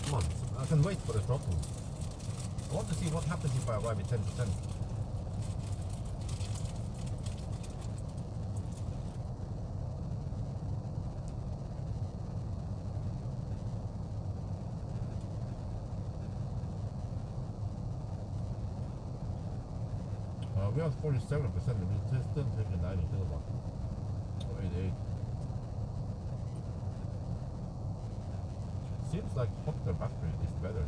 Come on, I can wait for the throttle. I want to see what happens if I arrive at 10%. We have 47%, but it's still taking 90 kilowatt. Or 88. Seems like hotter battery is better.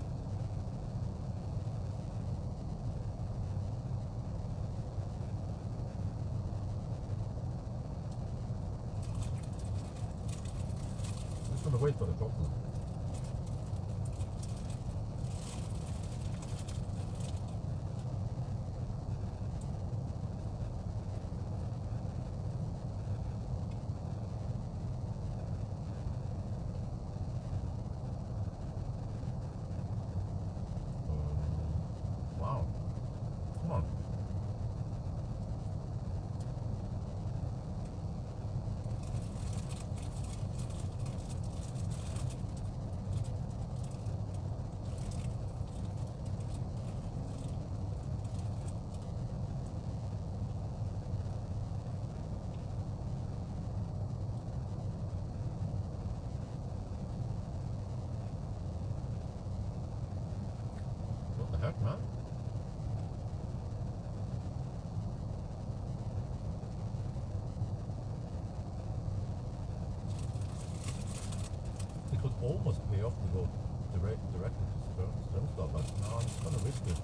Just gonna wait for the throttle. Wow. Come on. What the heck, man? It could almost pay off to go directly to Strömstad, but no, I'm just gonna risk it.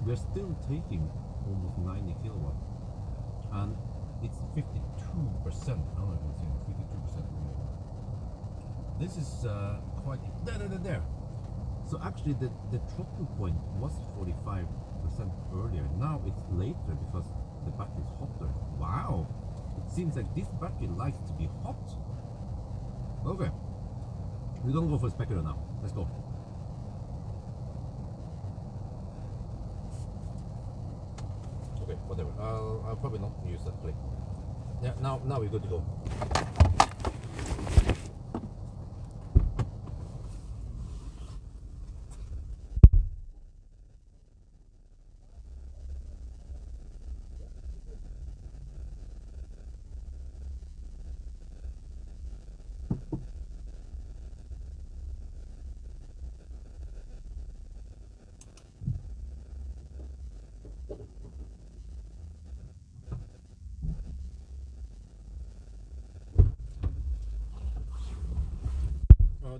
we're still taking almost 90 kilowatt, and it's 52%. Now I can see 52%. This is quite there. So actually, the throttle point was 45% earlier. Now it's later because the battery is hotter. Wow! It seems like this battery likes to be hot. Okay, we're gonna go for a specular now. Let's go. Okay, whatever. I'll probably not use that plate. Yeah, now we're good to go.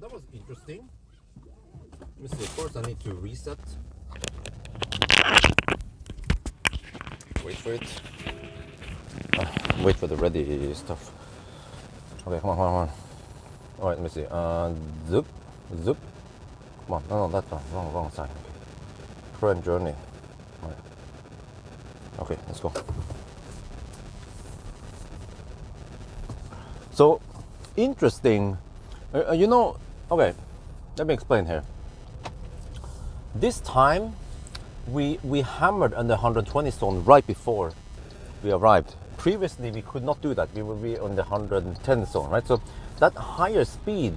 That was interesting. Let me see. First, I need to reset. Wait for it. Wait for the ready stuff. Okay, come on. All right, let me see. Zoop. Come on. No, that's wrong side. Okay. Current journey. All right. Okay, let's go. So interesting. You know. Okay, let me explain here. This time, we hammered on the 120 zone right before we arrived. Previously, we could not do that. We would be on the 110 zone, right? So that higher speed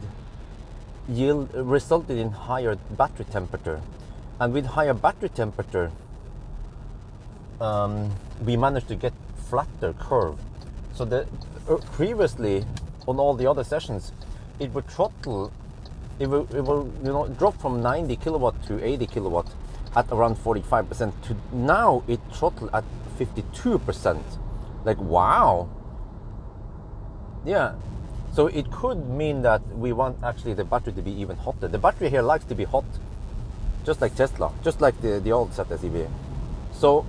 resulted in higher battery temperature, and with higher battery temperature, we managed to get flatter curve. So previously, on all the other sessions, it would throttle. It will drop from 90 kilowatt to 80 kilowatt at around 45%. To now it throttled at 52%. Like, wow. Yeah. So it could mean that we want actually the battery to be even hotter. The battery here likes to be hot, just like Tesla, just like the old ZSEV. So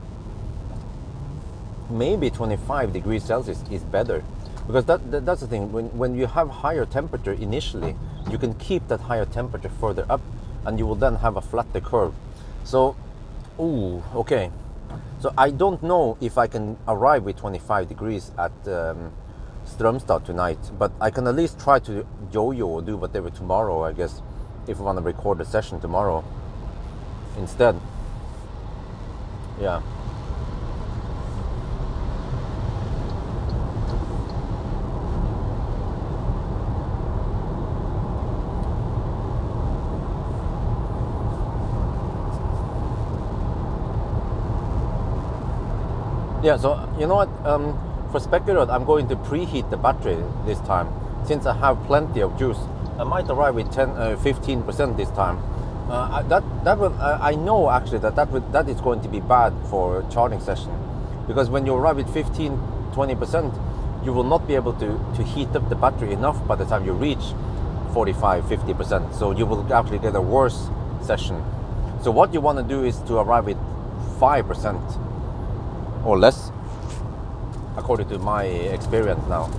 maybe 25 degrees Celsius is better. Because that's the thing, when you have higher temperature initially, you can keep that higher temperature further up, and you will then have a flatter curve. So, okay. So I don't know if I can arrive with 25 degrees at Strömstad tonight, but I can at least try to yo-yo or do whatever tomorrow, I guess, if I want to record a session tomorrow instead. Yeah. Yeah, so you know what, for Specular, I'm going to preheat the battery this time. Since I have plenty of juice, I might arrive with 15% this time. I know actually that is going to be bad for charging session, because when you arrive with 15-20%, you will not be able to heat up the battery enough by the time you reach 45-50%. So you will actually get a worse session. So what you want to do is to arrive with 5%. Or less, according to my experience now.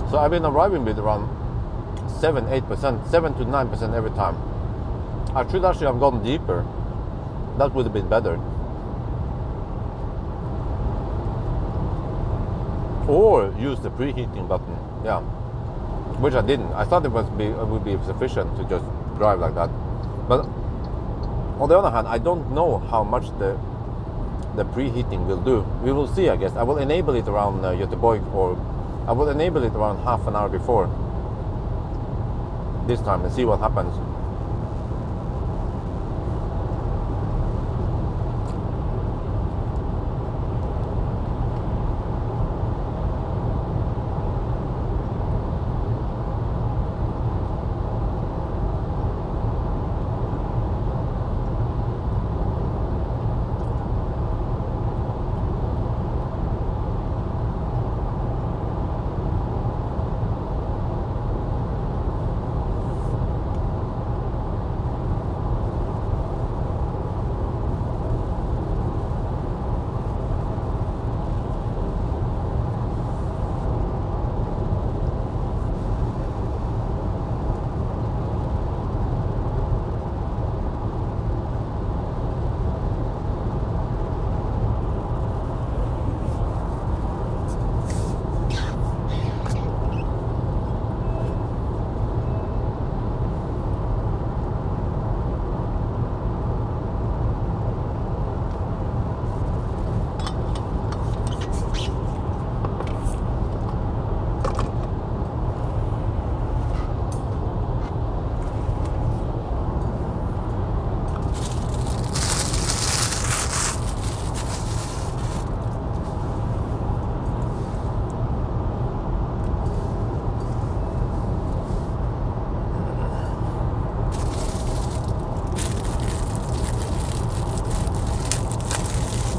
So I've been arriving with around 7-8%, 7 to 9% every time. I should actually have gone deeper. That would have been better. Or use the preheating button, yeah, which I didn't. I thought it would be sufficient to just drive like that. But on the other hand, I don't know how much the preheating will do. We will see, I guess. I will enable it around Göteborg, or I will enable it around half an hour before this time and see what happens.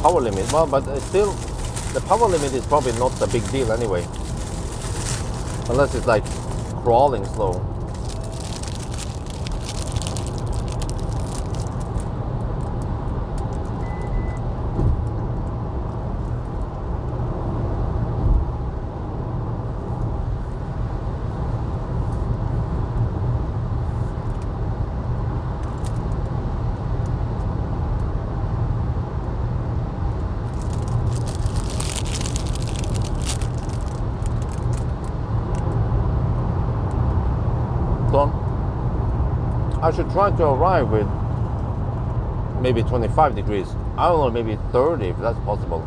power limit. Well, but still, the power limit is probably not a big deal anyway, unless it's like crawling slow. I should try to arrive with maybe 25 degrees. I don't know, maybe 30 if that's possible.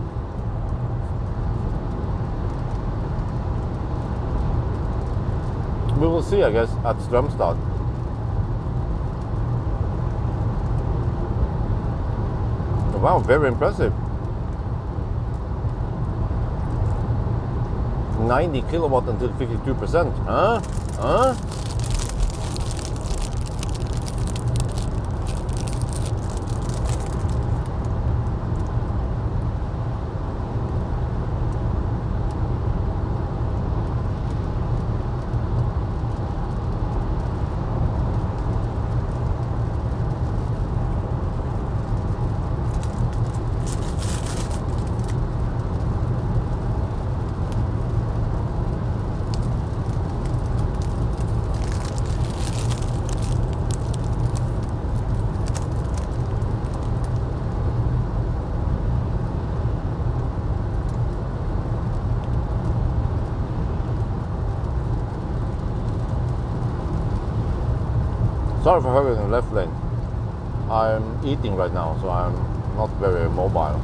We will see, I guess, at Strömstad. Wow, very impressive. 90 kilowatt until 52%. Huh? Huh? Sorry for having in the left lane. I'm eating right now, so I'm not very mobile.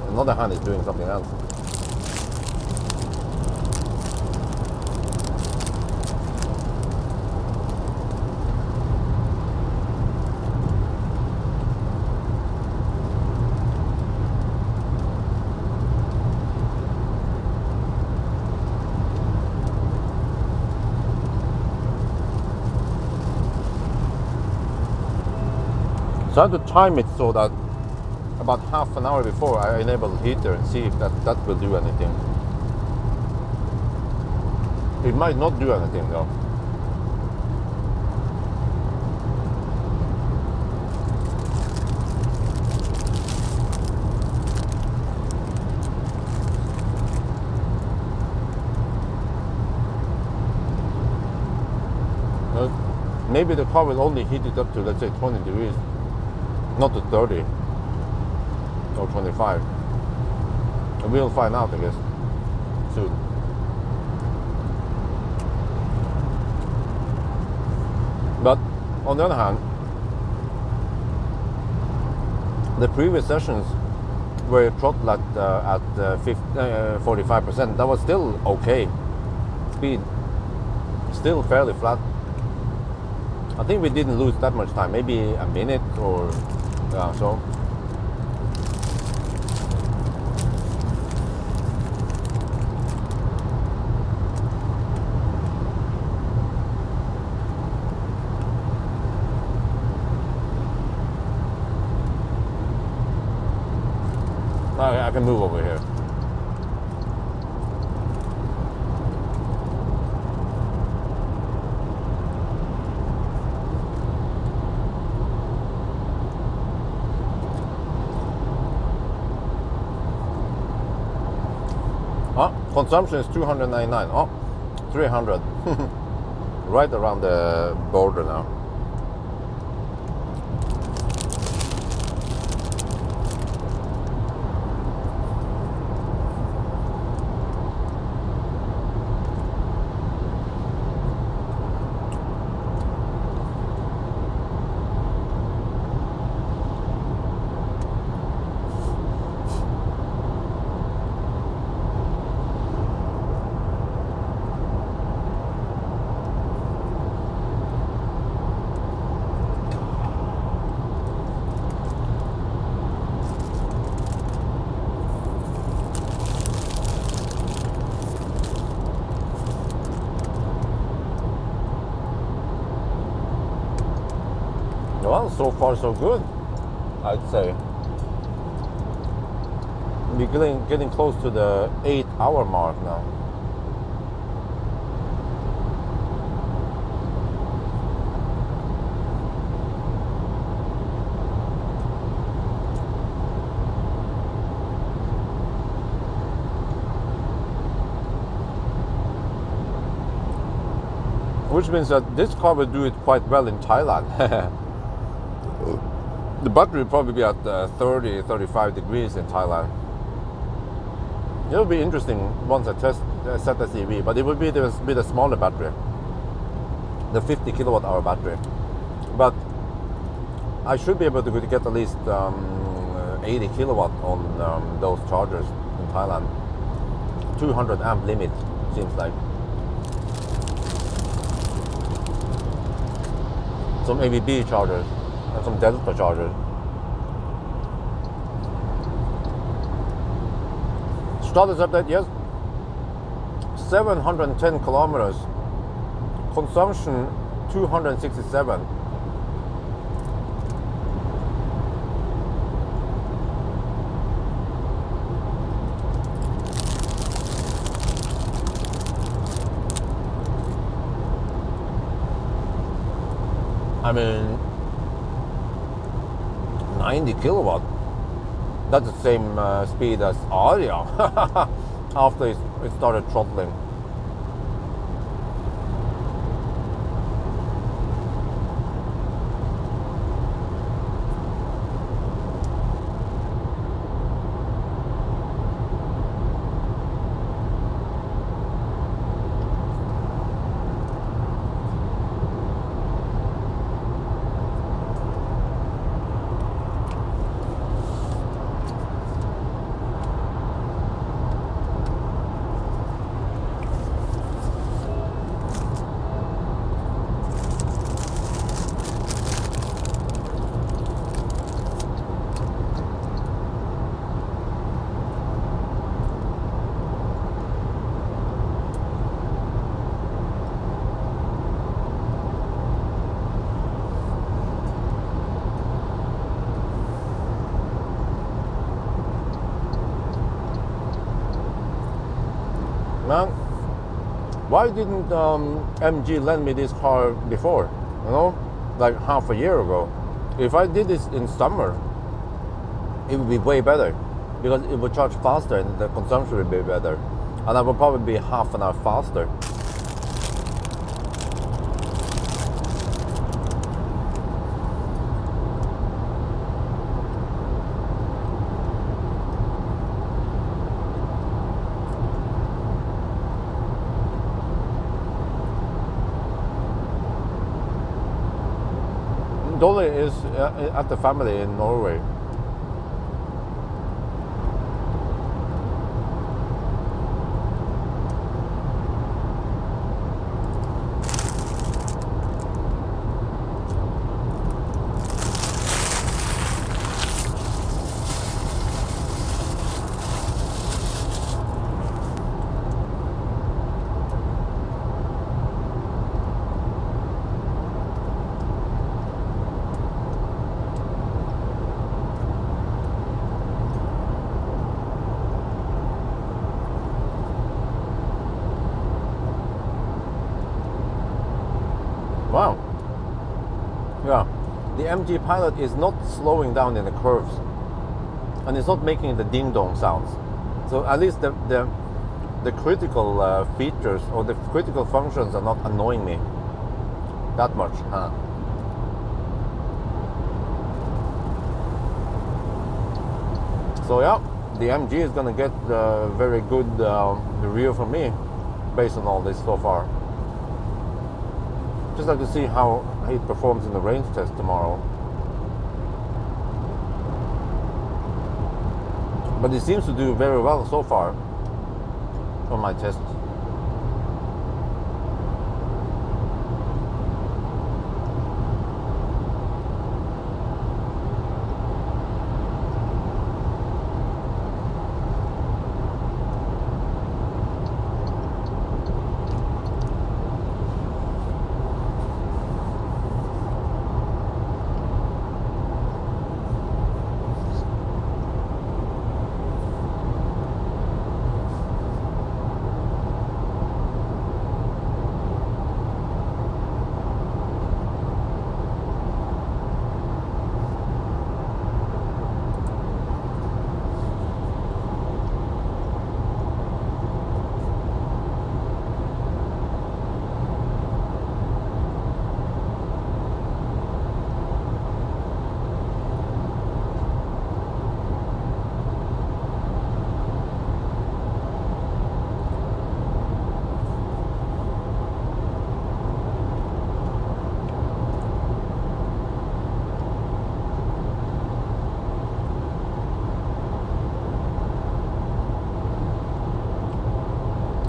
Another hand is doing something else. So I have to time it so that about half an hour before I enable the heater and see if that will do anything. It might not do anything though. Maybe the car will only heat it up to, let's say, 20 degrees. Not to 30 or 25. And we'll find out, I guess, soon. But on the other hand, the previous sessions where it throttled at 45%, that was still okay speed, still fairly flat. I think we didn't lose that much time, maybe a minute or so. I can move over here. Consumption is 299. Oh, 300. Right around the border now. Well, so far so good, I'd say. We're getting close to the 8-hour mark now. Which means that this car will do it quite well in Thailand. The battery will probably be at 30, 35 degrees in Thailand. It'll be interesting once I set the EV, but it will be the smaller battery, the 50 kilowatt hour battery. But I should be able to get at least 80 kilowatt on those chargers in Thailand. 200 amp limit seems like. Some ABB chargers and some Delta chargers. Status update, yes. 710 kilometers. Consumption 267. I mean, 90 kilowatt. That's the same speed as Aria after it started throttling. Man, why didn't MG lend me this car before? You know, like half a year ago. If I did this in summer, it would be way better because it would charge faster and the consumption would be better, and I would probably be half an hour faster. Dolly is at the family in Norway. Wow. Yeah. The MG Pilot is not slowing down in the curves. And it's not making the ding-dong sounds. So at least the critical features or the critical functions are not annoying me that much. Huh? So yeah, the MG is gonna get very good review from me based on all this so far. Just like to see how it performs in the range test tomorrow. But it seems to do very well so far on my test.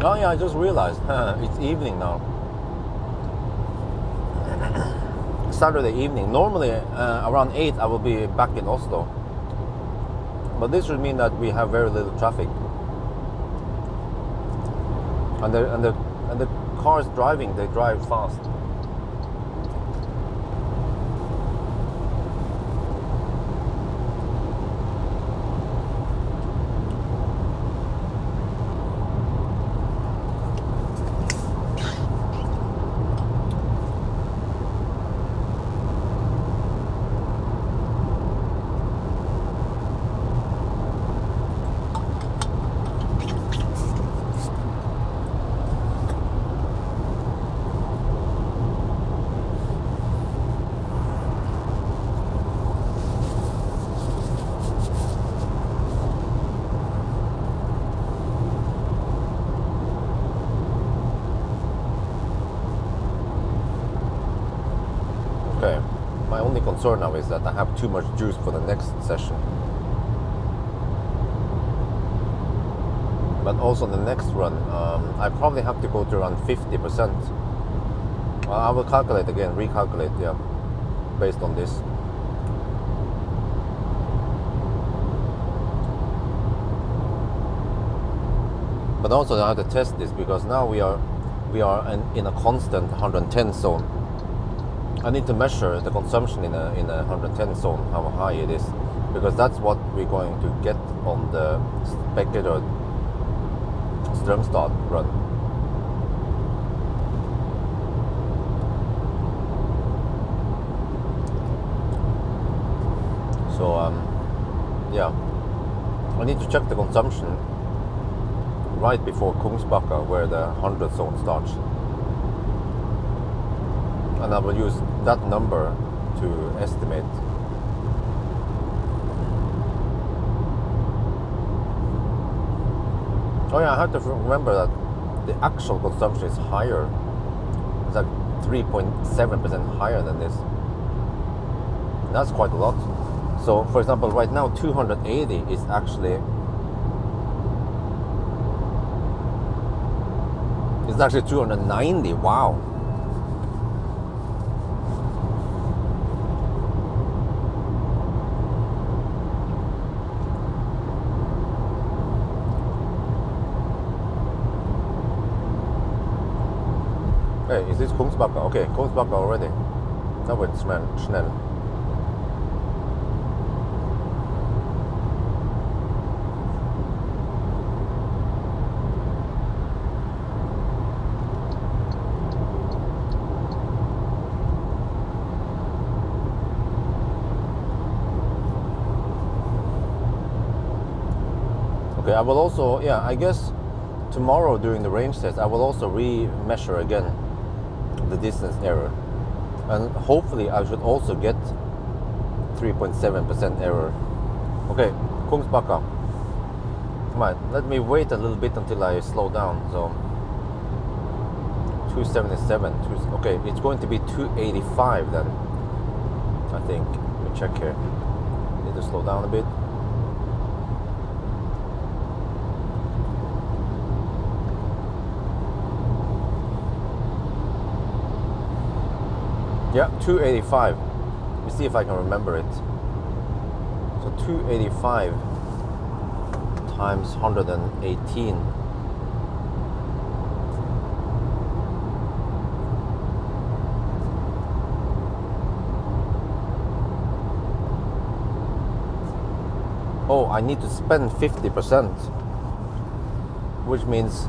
Oh yeah, I just realized it's evening now. Saturday evening. Normally around 8 I will be back in Oslo. But this would mean that we have very little traffic. And the cars driving, they drive fast. My only concern now is that I have too much juice for the next session. But also the next run, I probably have to go to around 50%. I will calculate again, recalculate, yeah, based on this. But also I have to test this because now we are in a constant 110 zone. I need to measure the consumption in a 110 zone, how high it is, because that's what we're going to get on the speculator Strömstad run. So yeah, I need to check the consumption right before Kungsbacka, where the 100 zone starts. And I will use that number to estimate. Oh yeah, I have to remember that the actual consumption is higher. It's like 3.7% higher than this. That's quite a lot. So for example, right now 280 is actually it's actually 290. Wow. Hey, is this Kungsbacka? Okay, Kungsbacka already. That went schnell. Okay, I will also, yeah, I guess tomorrow during the range test, I will also re-measure again the distance error, and hopefully I should also get 3.7% error. Okay, Kungsbacka. Come on, let me wait a little bit until I slow down. So 277. Okay, it's going to be 285 then. I think. Let me check here. Need to slow down a bit. Yeah, 285. Let me see if I can remember it. So 285 times 118. Oh, I need to spend 50%, which means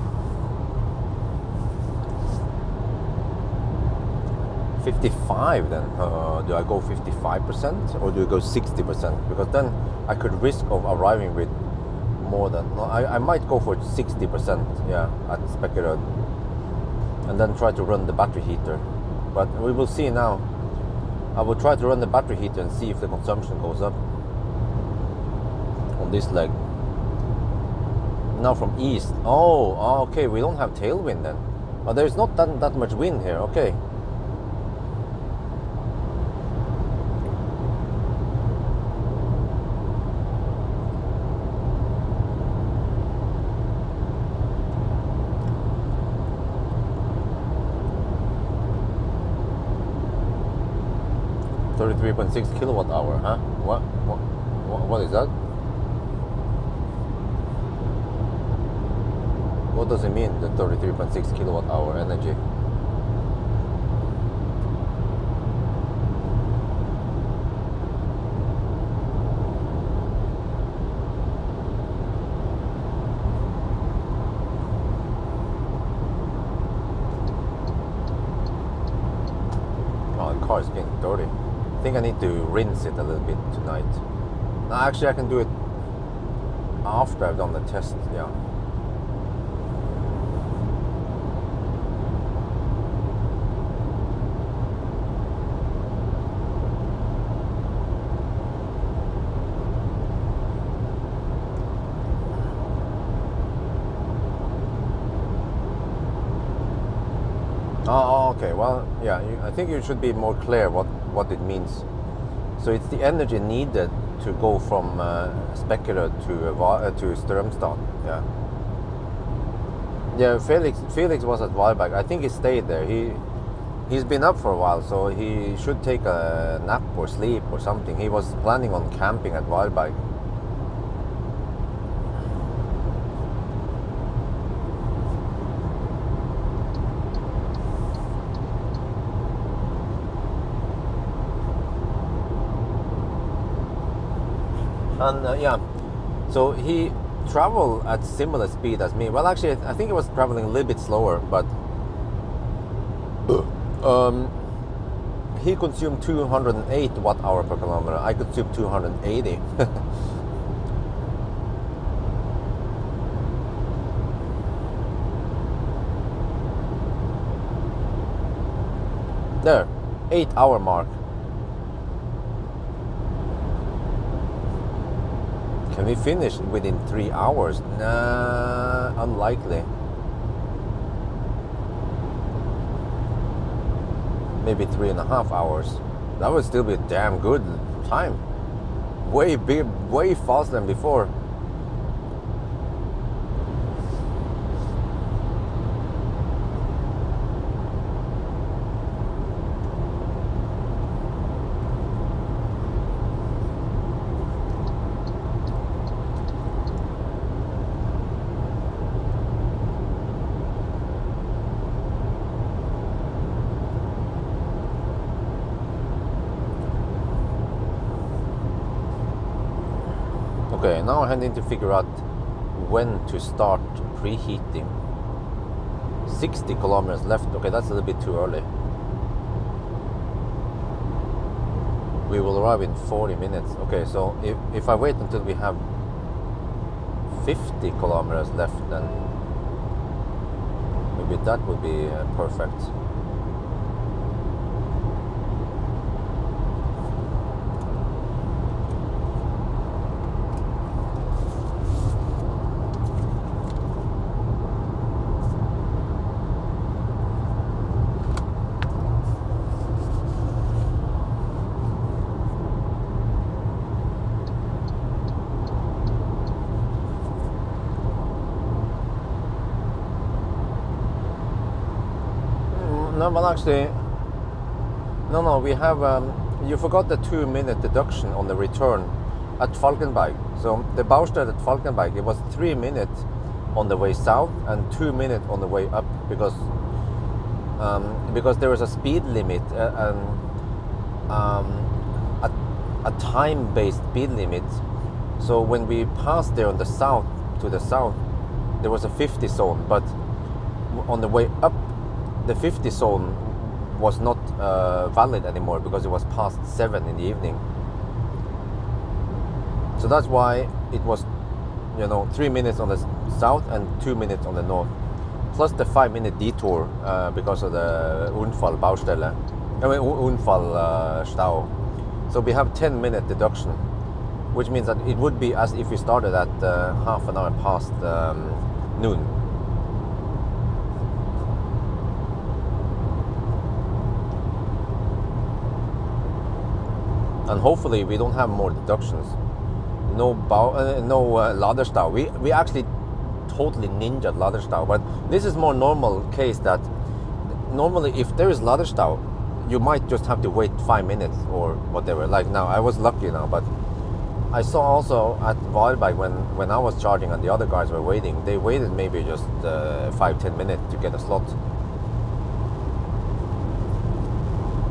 55 then. Do I go 55% or do I go 60%? Because then I could risk of arriving with more than, no, I might go for 60%, yeah, at Speculator, and then try to run the battery heater. But we will see now. I will try to run the battery heater and see if the consumption goes up on this leg. Now from east. Oh, okay, we don't have tailwind then. Oh, there's not that much wind here, okay. 33.6 kilowatt hour, huh? What is that? What does it mean, the 33.6 kilowatt hour energy? Oh, the car is getting dirty. I think I need to rinse it a little bit tonight. No, actually I can do it after I've done the test, yeah. Oh, okay. Well, yeah. I think you should be more clear what it means. So it's the energy needed to go from Spekkele to Strømstad. Yeah. Yeah. Felix was at Valberg. I think he stayed there. He's been up for a while, so he should take a nap or sleep or something. He was planning on camping at Valberg. And yeah, so he traveled at similar speed as me. Well, actually, I think he was traveling a little bit slower, but he consumed 208 watt-hour per kilometer. I consumed 280. There, 8-hour mark. Can we finish within 3 hours? Nah, unlikely. Maybe 3.5 hours. That would still be a damn good time. Way faster than before. Okay, now I need to figure out when to start preheating. 60 kilometers left. Okay, that's a little bit too early. We will arrive in 40 minutes. Okay, so if I wait until we have 50 kilometers left, then maybe that would be perfect. No, but actually, no, we have, you forgot the 2-minute deduction on the return at Falkenberg. So the Baustad at Falkenberg, it was 3 minutes on the way south and 2 minutes on the way up because there was a speed limit and a time-based speed limit. So when we passed there on the south, to the south, there was a 50 zone, but on the way up, the 50 zone was not valid anymore because it was past 7 in the evening. So that's why it was, 3 minutes on the south and 2 minutes on the north, plus the 5-minute detour because of the Unfall Stau. So we have 10-minute deduction, which means that it would be as if we started at half an hour past noon. And hopefully we don't have more deductions. No Laderstau. We actually totally ninja Laderstau, but this is more normal case that normally if there is Laderstau, you might just have to wait 5 minutes or whatever. Like now, I was lucky now, but I saw also at Pawel when I was charging and the other guys were waiting, they waited maybe just 5-10 minutes to get a slot.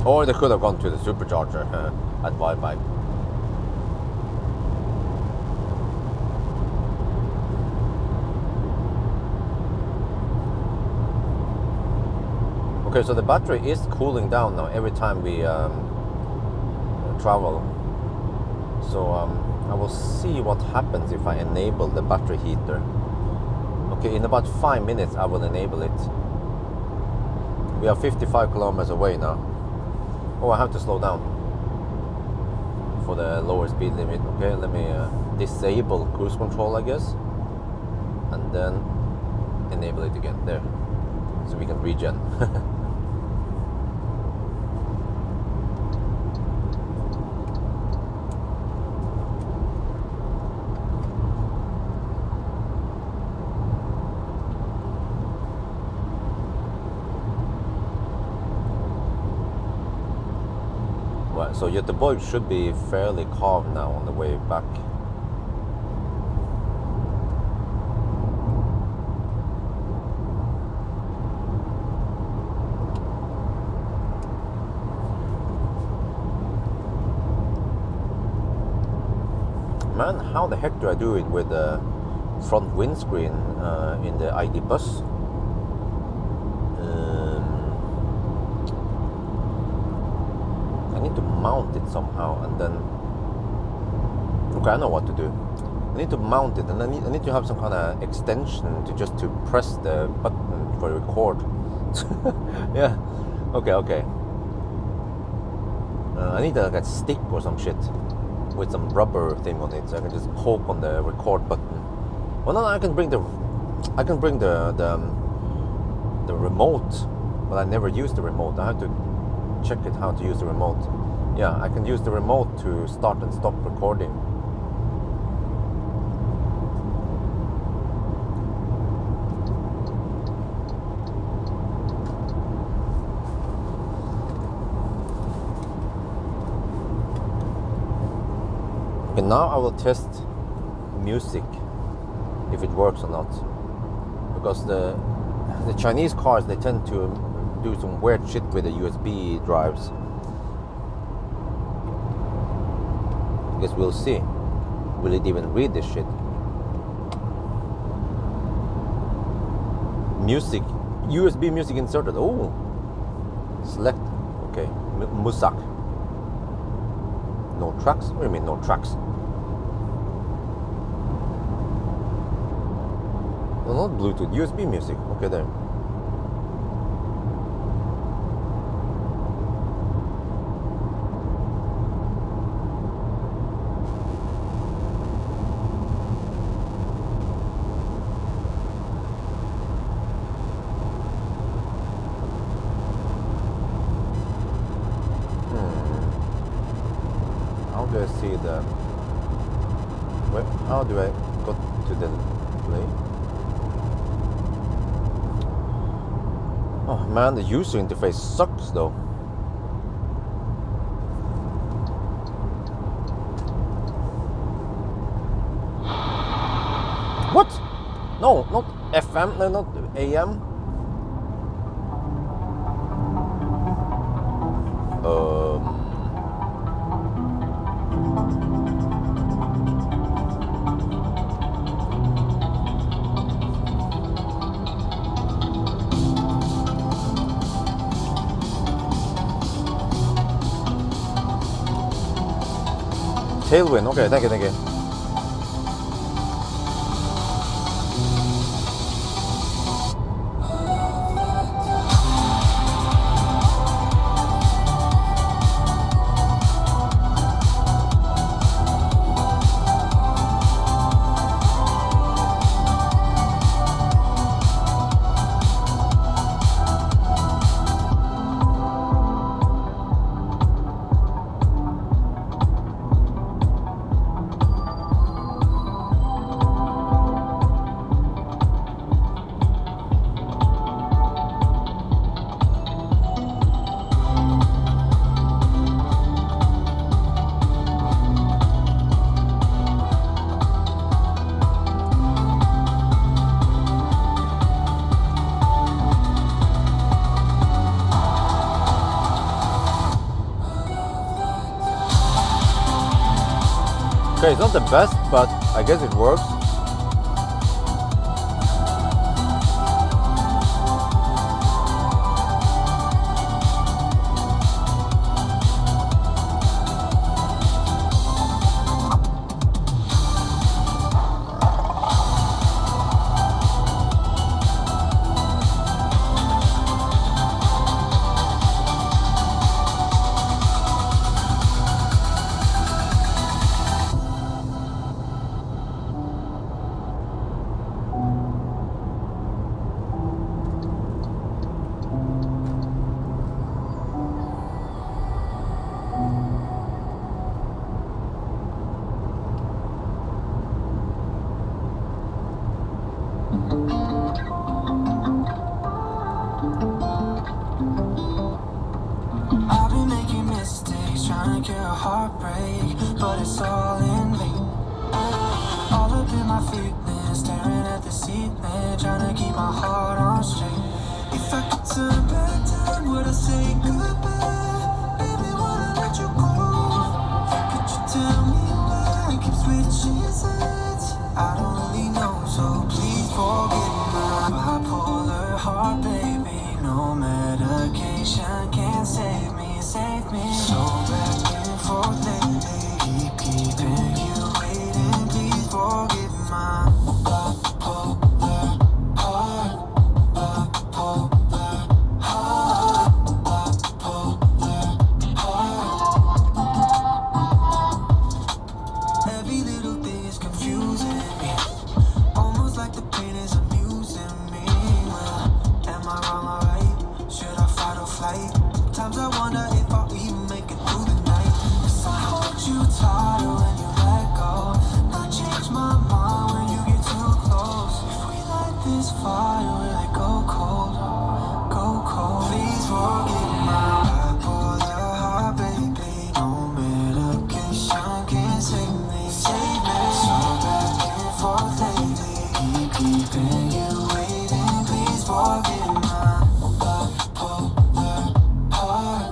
Or they could have gone to the supercharger at Pawel. Okay, so the battery is cooling down now every time we travel. So I will see what happens if I enable the battery heater. Okay, in about 5 minutes I will enable it. We are 55 kilometers away now. Oh, I have to slow down for the lower speed limit. Okay, let me disable cruise control, I guess, and then enable it again. There, so we can regen. So Göteborg should be fairly calm now on the way back. Man, how the heck do I do it with the front windscreen in the ID bus? I need to mount it somehow, and then okay, I know what to do. I need to mount it, and I need to have some kind of extension to press the button for record. Yeah, okay. I need like a stick or some shit with some rubber thing on it, so I can just poke on the record button. Well, no, I can bring the remote, but I never use the remote. I have to check it how to use the remote. Yeah, I can use the remote to start and stop recording. Okay, now I will test music, if it works or not, because the Chinese cars, they tend to do some weird shit with the USB drives. I guess we'll see. Will it even read this shit? Music, USB music inserted. Oh, select. Okay, Musak. No tracks? What do you mean no tracks? No, not Bluetooth, USB music. Okay, there. How do I go to the play? Oh man, the user interface sucks though. What? No, not FM, no, not AM. Tailwind, okay, thank you. Okay, it's not the best, but I guess it works. I've been making mistakes, trying to cure a heartbreak, but it's all in vain. All up in my feelings, staring at the ceiling, trying to keep my heart on straight. If I could turn back time, would I say goodbye? Baby, wanna let you go. Could you tell me why I keep switching sides? I don't really know, so please forgive my bipolar heart, baby. No medication can save me, save me. So back and forth lately, keeping you waiting. Please forgive my bipolar heart, bipolar heart, bipolar heart. Every little thing is confusing me, almost like the pain is amusing me. Well, am I wrong or right? Should I fight or flight? Sometimes I wonder if I'll even make it through the night. 'Cause I hold you tighter when you let go. I change my mind when you get too close. If we light this fire, will it go cold? Go cold. Please forgive my bipolar heart, baby. No medication can save me, save me. So back and forth lately, keeping you waiting. Please forgive my bipolar heart,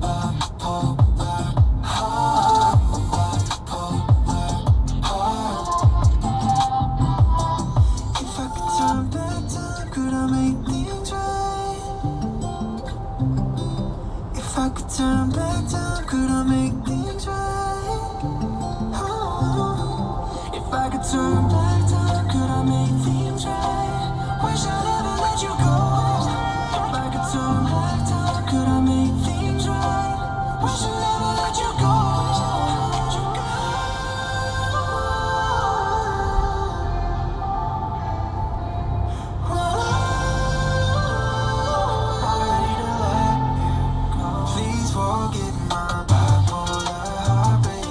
bipolar heart, bipolar heart. If I could turn back time, could I make things right? If I could turn back time, could I make things right? Oh, if I could turn back time, could I make things right? Wish I never let you go. If I could turn back time, could I make things right? Wish I never let you go. I'm ready to let you go. Please forgive my bipolar heart, baby.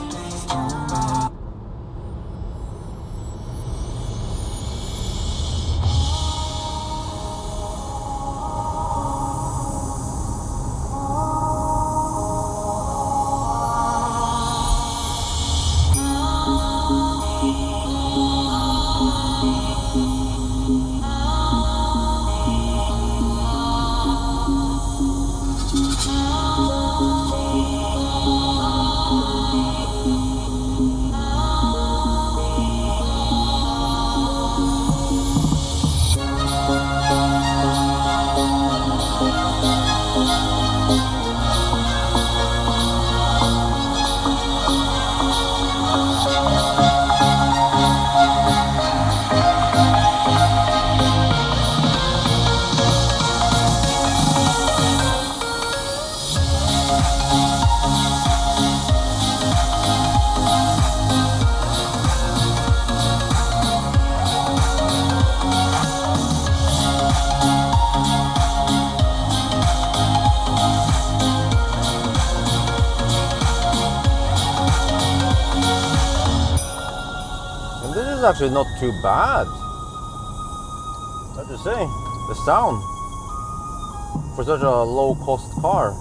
And this is actually not too bad. I have to say, the sound for such a low-cost car.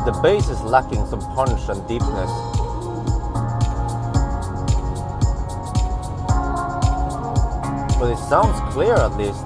The bass is lacking some punch and deepness. But it sounds clear at least.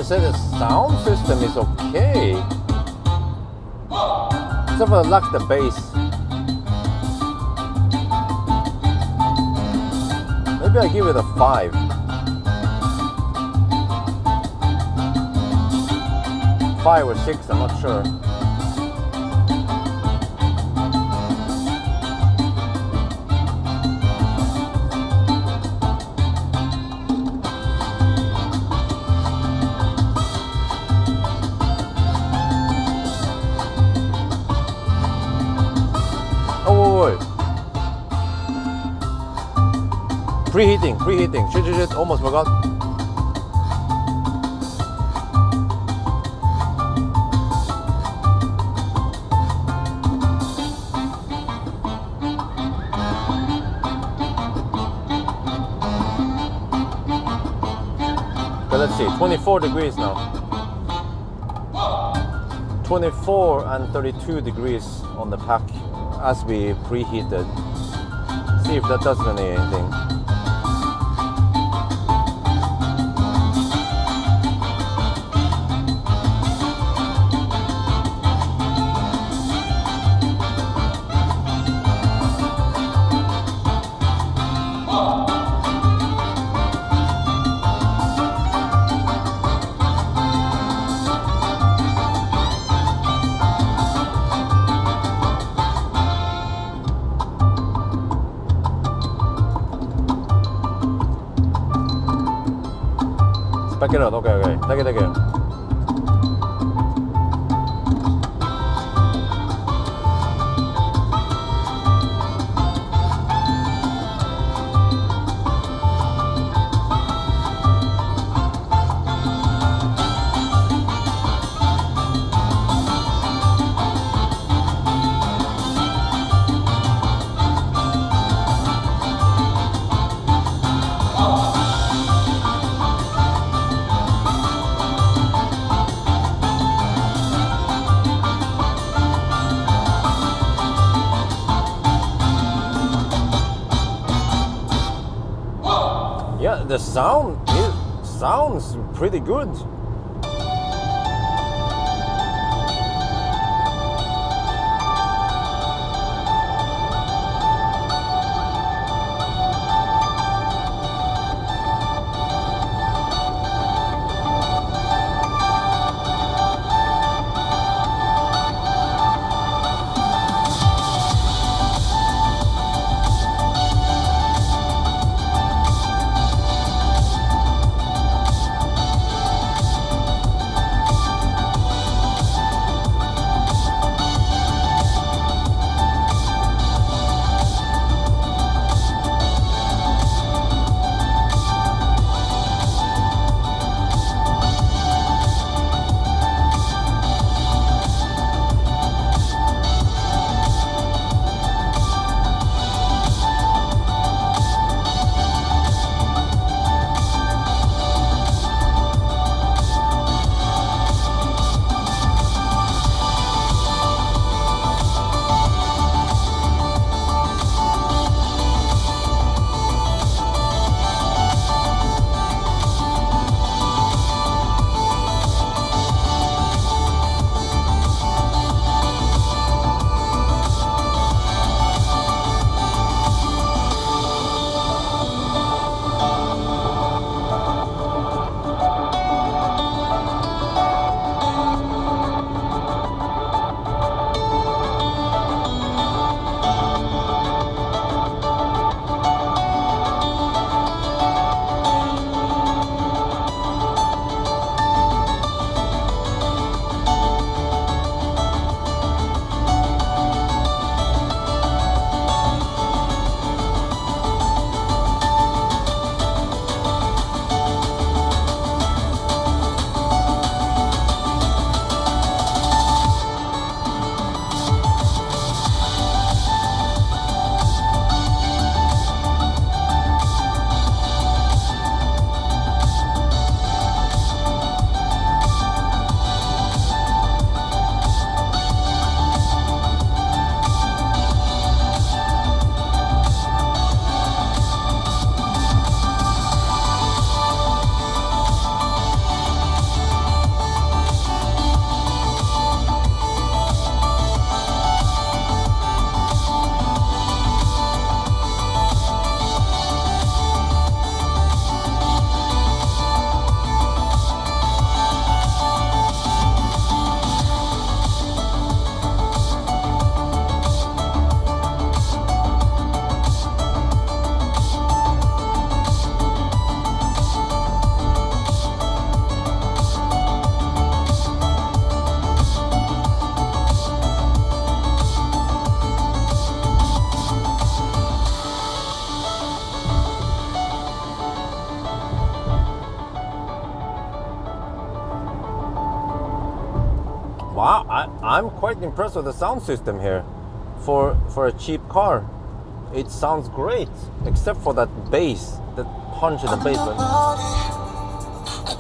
Say the sound system is okay, except for I lack the bass. Maybe I give it a 5. 5 or 6, I'm not sure. Preheating. Shit, almost forgot. Okay, let's see, 24 degrees now. 24 and 32 degrees on the pack as we preheated. See if that does anything. Back it up, okay. Take it. the sound sounds pretty good. Wow, I'm quite impressed with the sound system here. For a cheap car, it sounds great, except for that bass, that punch in the bass. I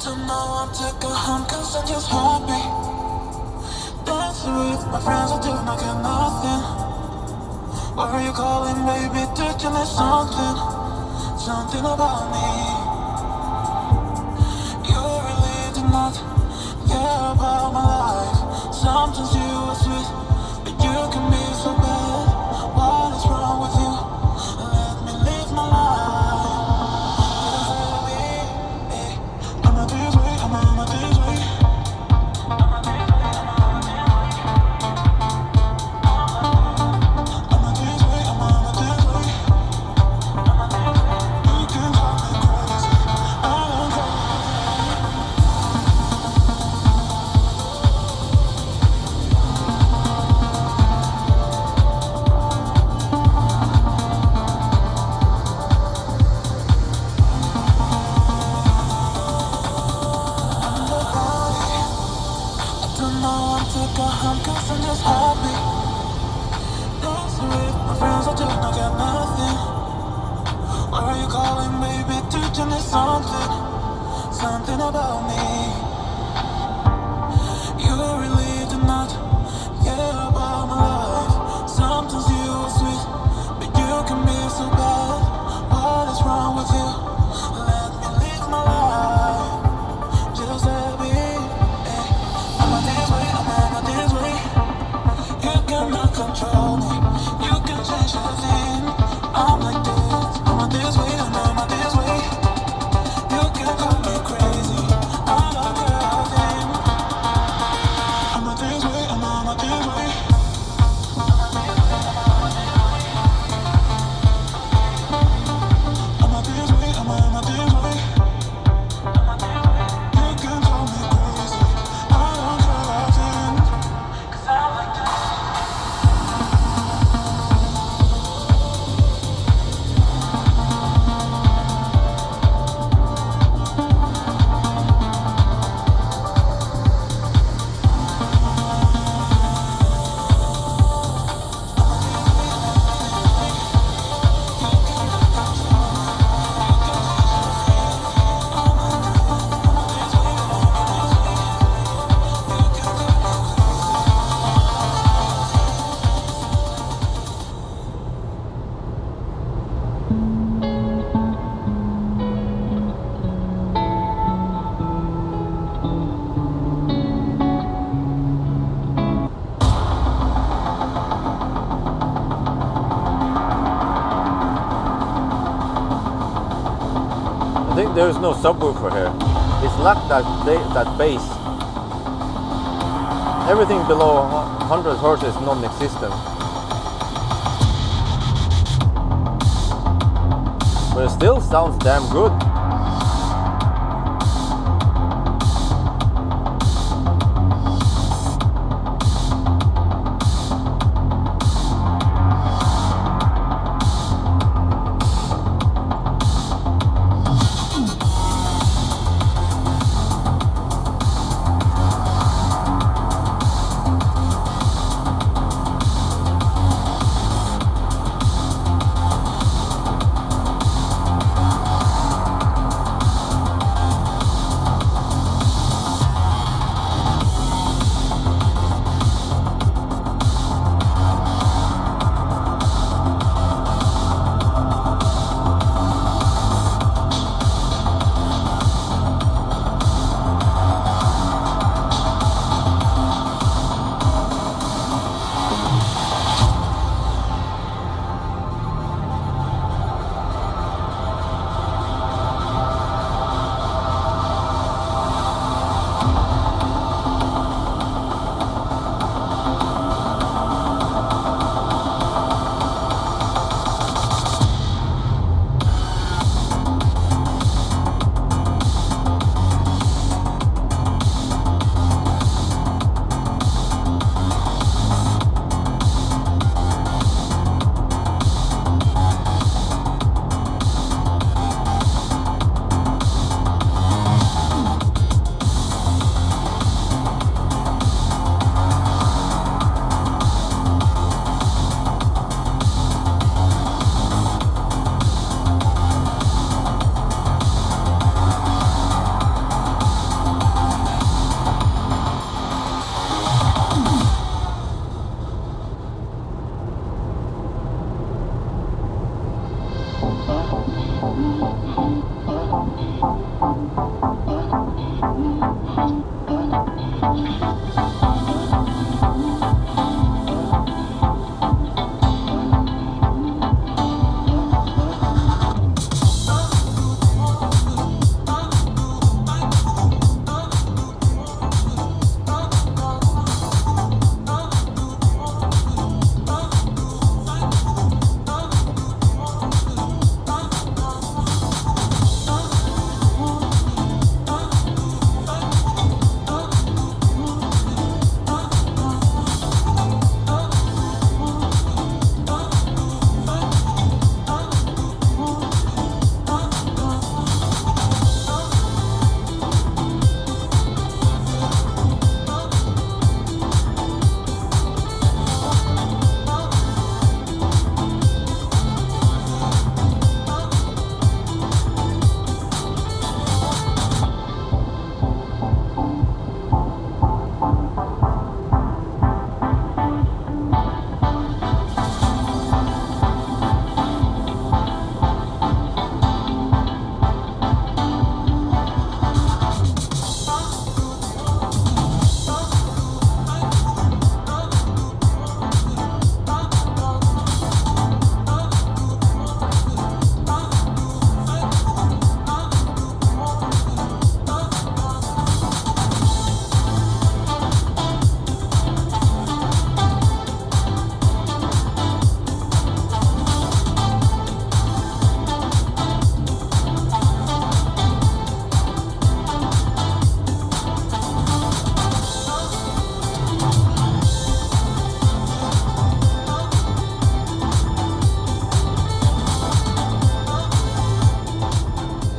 don't know, I'm taking home 'cause I'm just happy. Dancing with my friends, I do not get nothing. Why are you calling, baby? Did you miss something? Something about me. You really did not care about my life. Sometimes you are sweet, but you can be so bad. What is wrong with you? Let me live my life. I'm not this way, I'm not this way. Cause I'm just happy. Dancing with my friends, I do not get nothing. Why are you calling, baby? Did you miss something? Something about me. You really did not care about my life. Sometimes you are sweet, but you can be so bad. What is wrong with you? Let me there is no subwoofer here. It's lacked that bass. Everything below 100 Hz is non-existent. But it still sounds damn good.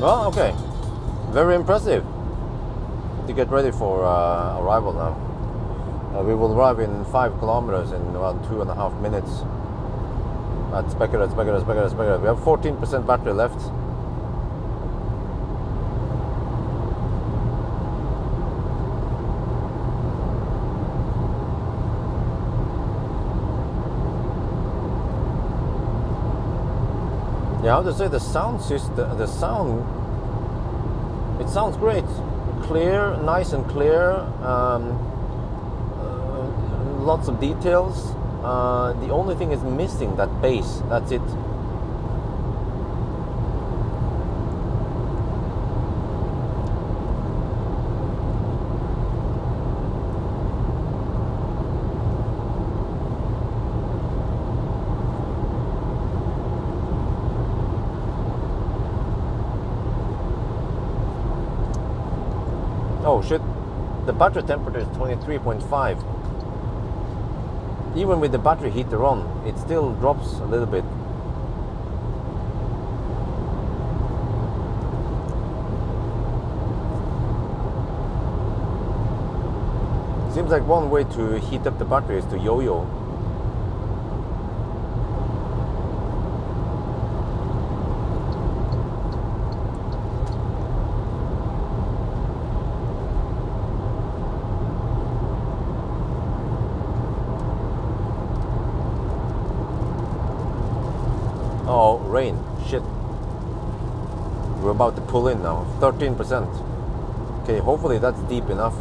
Well, okay. Very impressive. To get ready for arrival now. We will arrive in 5 kilometers in around 2.5 minutes. That's Beckered. We have 14% battery left. Yeah, how to say, the sound system, it sounds great. Clear, nice and clear. Lots of details. The only thing is missing that bass. That's it. battery temperature is 23.5. Even with the battery heater on, it still drops a little bit. Seems like one way to heat up the battery is to yo-yo. Oh, rain. Shit. We're about to pull in now. 13%. Okay, hopefully that's deep enough.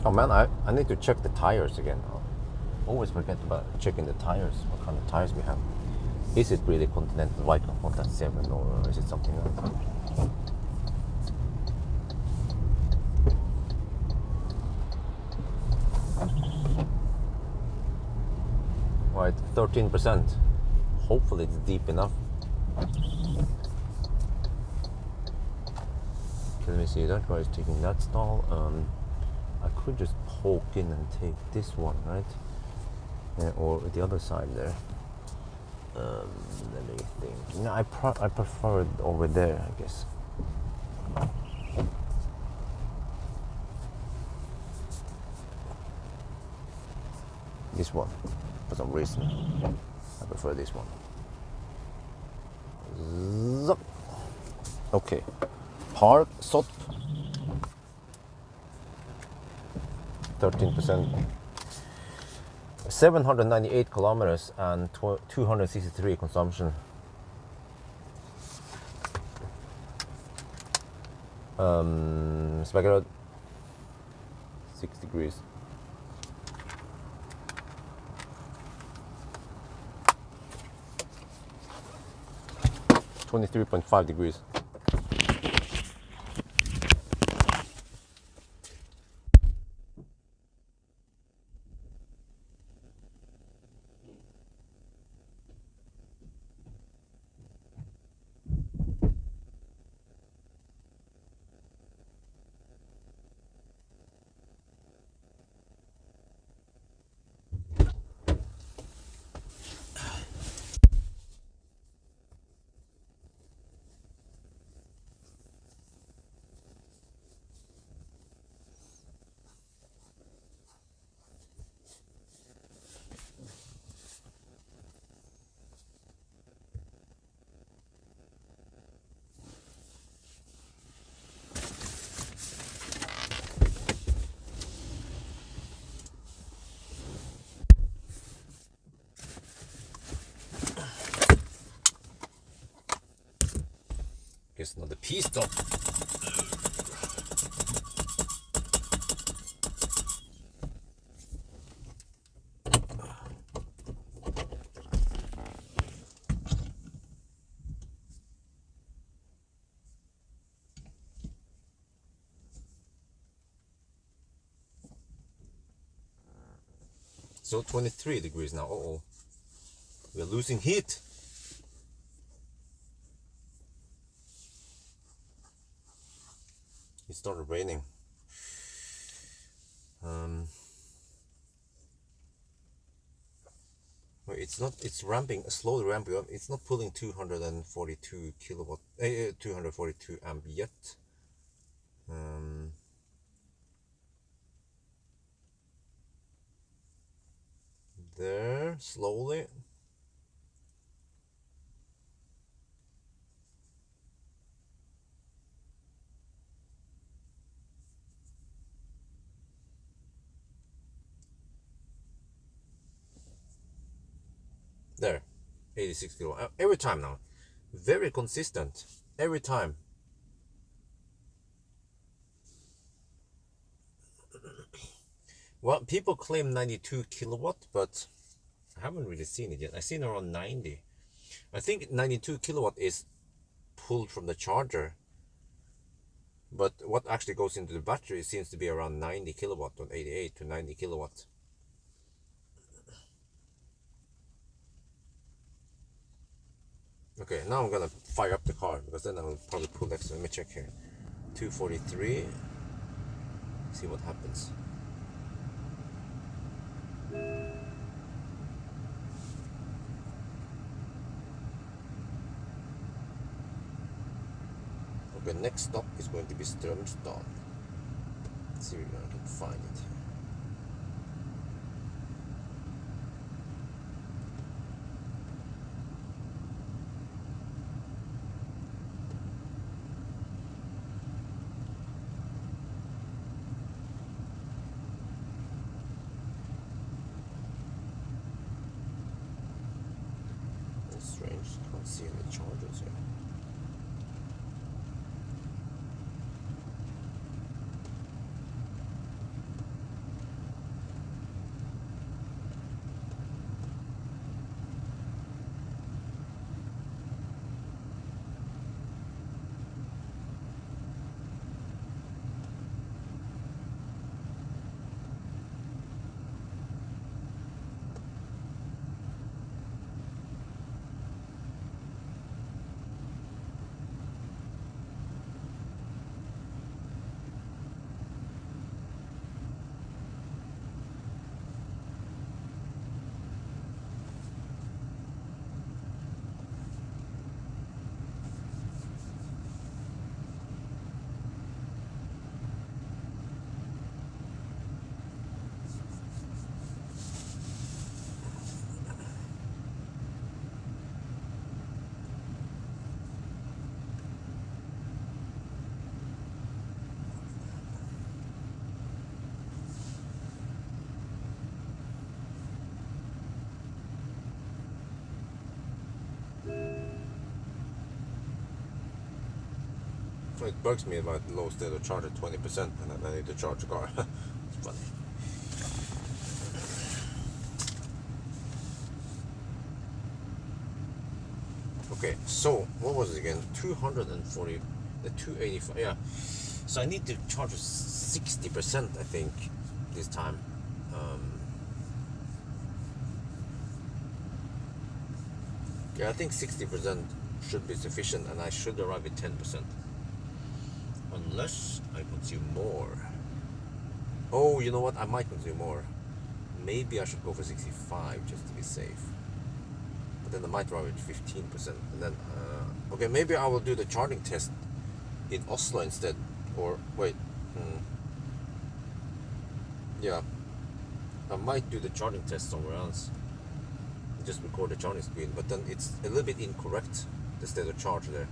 Oh man, I need to check the tires again. I always forget about checking the tires, what kind of tires we have. Is it really Continental White Honda 7 or is it something else? Right, 13%. Hopefully it's deep enough. Let me see, that guy is taking that stall. I could just poke in and take this one, right? Yeah, or the other side there. Let me think. No, I prefer it over there, I guess. This one, for some reason, I prefer this one. Zup. Okay, park, SOT. 13%. 798 kilometers and 263 consumption. Spaghetti 6 degrees. 23.5 degrees. Guess another pee stop. So 23 degrees now. Uh-oh. We're losing heat. It started raining. Well, it's not. It's ramping, slowly ramping up. It's not pulling 242 kilowatt, 242 amp yet. There, slowly. There, 86 kilowatt every time now. Very consistent every time. Well, people claim 92 kilowatt, but I haven't really seen it yet. I've seen around 90. I think 92 kilowatt is pulled from the charger, but what actually goes into the battery seems to be around 90 kilowatt, or 88 to 90 kilowatt. Okay, now I'm gonna fire up the car, because then I'll probably pull extra. Let me check here. 243. See what happens. The next stop is going to be Strömstad. Let's see if I can find it. That's strange, can't see any chargers here. It bugs me about low state of charge at 20%, and I need to charge the car. It's funny. Okay, so what was it again? 240, the 285. Yeah. So I need to charge 60%, I think, this time. Yeah, I think 60% should be sufficient, and I should arrive at 10%. Unless I consume more. Oh, you know what? I might consume more. Maybe I should go for 65 just to be safe. But then I might arrive at 15%. And then, okay, maybe I will do the charging test in Oslo instead. Or, wait. Yeah. I might do the charging test somewhere else. Just record the charging speed. But then it's a little bit incorrect, the state of charge there.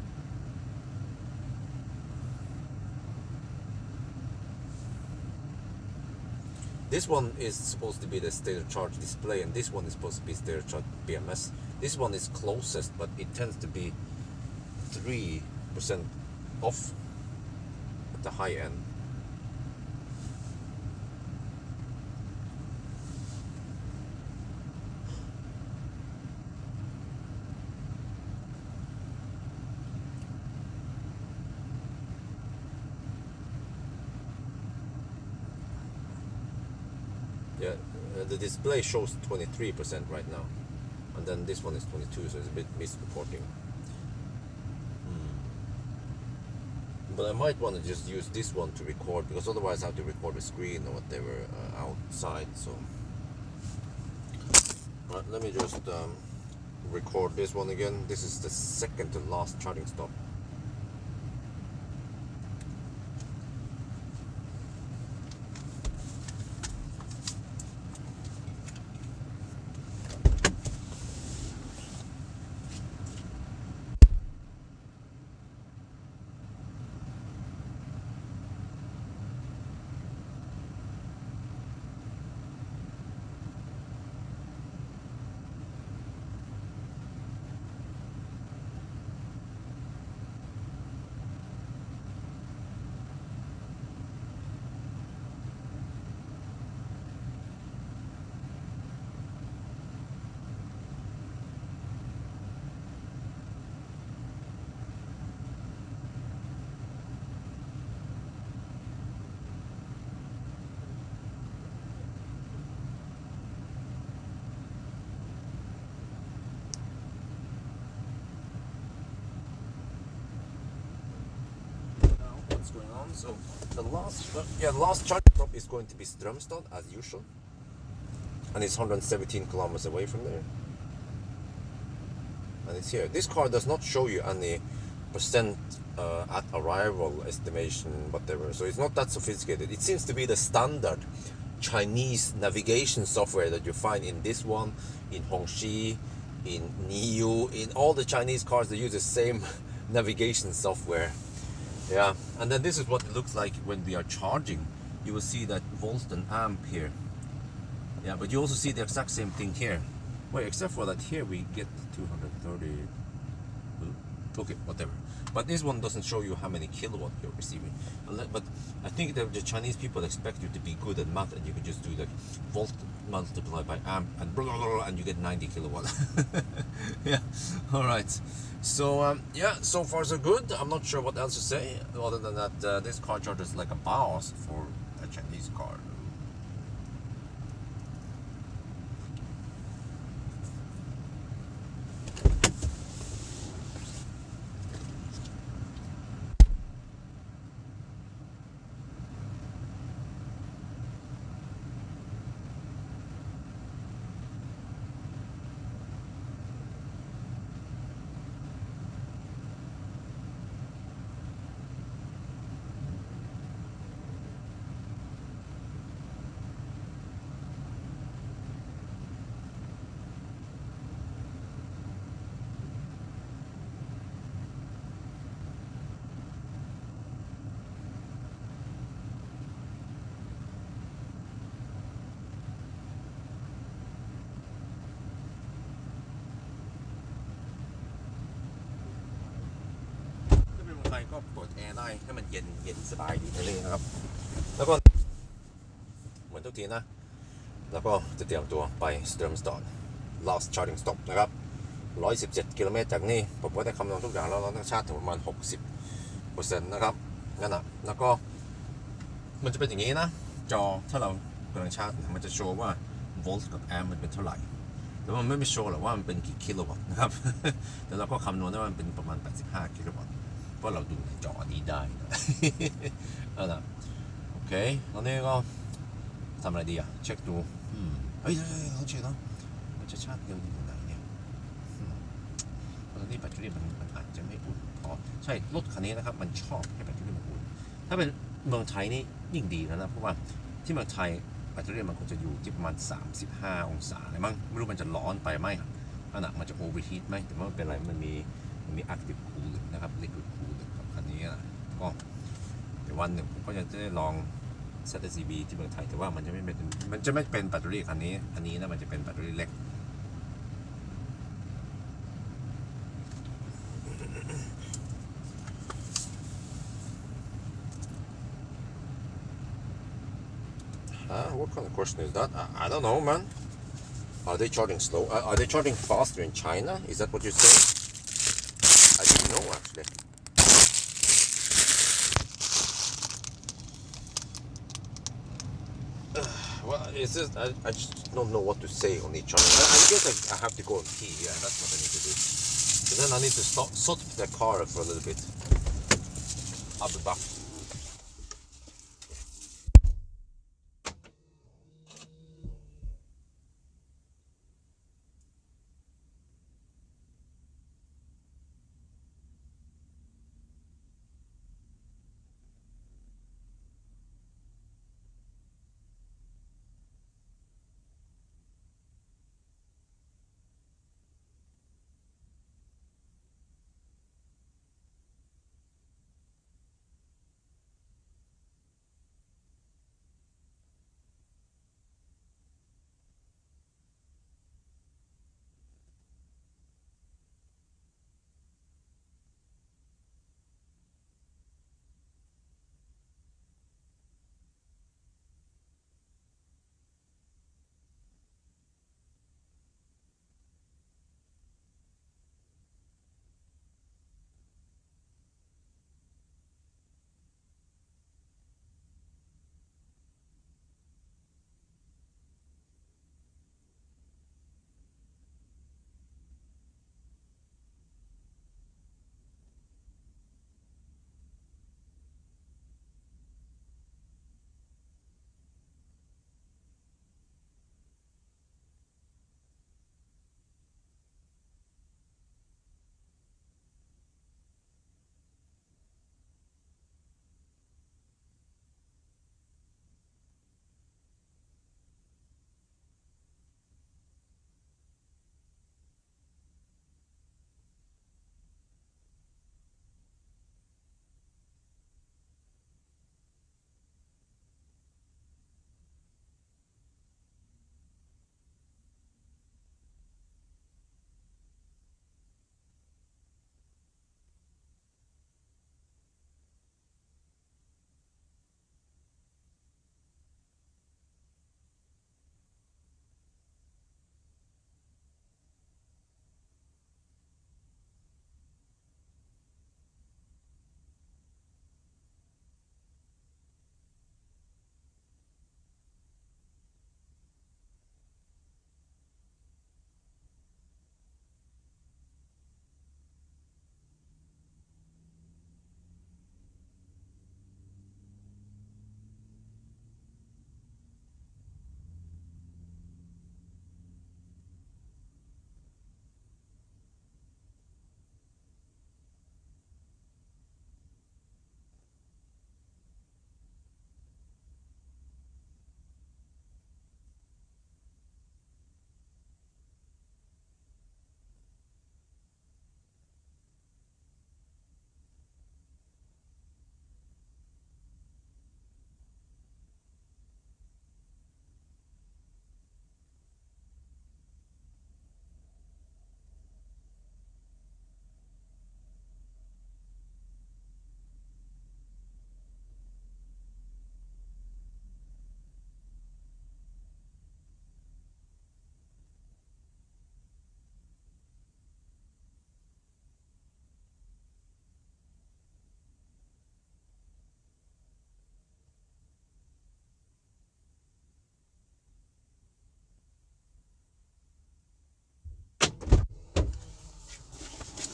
This one is supposed to be the state of charge display, and this one is supposed to be state of charge BMS. This one is closest, but it tends to be 3% off at the high end. Yeah, the display shows 23% right now, and then this one is 22, so it's a bit misreporting. But I might want to just use this one to record, because otherwise I have to record the screen or whatever outside. So right, let me just record this one again. This is the second to last charging stop. going on. So the last charging stop is going to be Strømstad as usual, and it's 117 kilometers away from there. And it's here. This car does not show you any percent at arrival estimation, whatever. So it's not that sophisticated. It seems to be the standard Chinese navigation software that you find in this one, in Hongxi, in NIO, in all the Chinese cars. They use the same navigation software. Yeah, and then this is what it looks like when we are charging. You will see that volts and amp here. Yeah, but you also see the exact same thing here. Well, except for that here we get 230. Okay, whatever. But this one doesn't show you how many kilowatt you're receiving. But I think that the Chinese people expect you to be good at math, and you can just do like volt multiplied by amp and blah, blah, blah, and you get 90 kilowatt. Yeah. All right. So yeah, so far so good. I'm not sure what else to say other than that this car charger is like a boss for a Chinese car.ก็เปิดแอร์ได้ให้มันเย็นสบายดีนั่นเองนะครับแล้วก็เหมือนทุกทีนะแล้วก็จะเตรียมตัวไป Strømstad last charging stop นะครับ117 กิโลเมตรจากนี่ผมก็ได้คำนวณทุกอย่างแล้วเราต้องชาร์จถึงประมาณ 60% นะครับงั้นนะแล้วก็มันจะเป็นอย่างนี้นะจอถ้าเรากำลังชาร์จมันจะโชว์ว่าโวลต์กับแอมป์มันเป็นเท่าไหร่แต่มันไม่โชว์หรอกว่ามันเป็นกี่กิโลวัตต์นะครับแต่เราก็คำนวณได้ว่ามันเป็นประมาณ85 กิโลวัตต์เพราะเราดูในจอนี้ได้นะนะโอเคตอนนี้ก็ทำอะไรดีอ่ะเช็คดูเฮ้ยต้องเช็คนะมันจะชาร์จเร็วอยู่ไหนเนี่ยตอนนี้แบตเตอรี่มันอาจจะไม่อุ่นพอใช่รถคันนี้นะครับมันชอบให้แบตเตอรี่มันอุ่นถ้าเป็นเมืองไทยนี่ยิ่งดีแล้วนะเพราะว่าที่เมืองไทยแบตเตอรี่มันคงจะอยู่ที่ประมาณ35 องศาเลยมั้งไม่รู้มันจะร้อนไปไหมขนาดมันจะโอเวอร์ฮีทไหมแต่ว่าไม่เป็นไรมันมีactive cooling นะครับ liquid cooling กับคันนี้นะก็เดี๋ยววันหนึ่งผมก็จะได้ลอง ZCB ที่เมืองไทยแต่ว่ามันจะไม่เป็นแบตเตอรี่คันนี้นะมันจะเป็นแบตเตอรี่เล็กWhat kind of question is that? I don't know, man. Are they charging slow? Are they charging faster in China? Is that what you're saying? I didn't know actually. Well, it's just I just don't know what to say on each other. I guess I have to go and pee. Yeah, that's what I need to do. So then I need to stop the car for a little bit. I'll be back.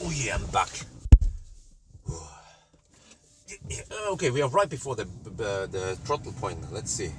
Oh yeah, I'm back. Okay, we are right before the throttle point. Let's see.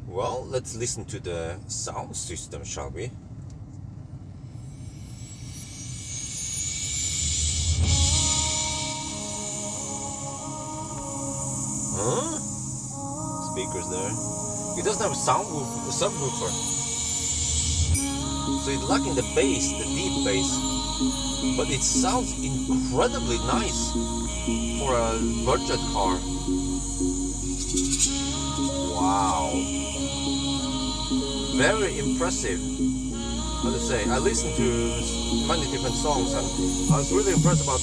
Well, let's listen to the sound system, shall we? Huh? Speakers there. It doesn't have a subwoofer. So it's lacking the bass, the deep bass. But it sounds incredibly nice for a budget car. Wow. Very impressive. How to say? I listened to many different songs and I was really impressed about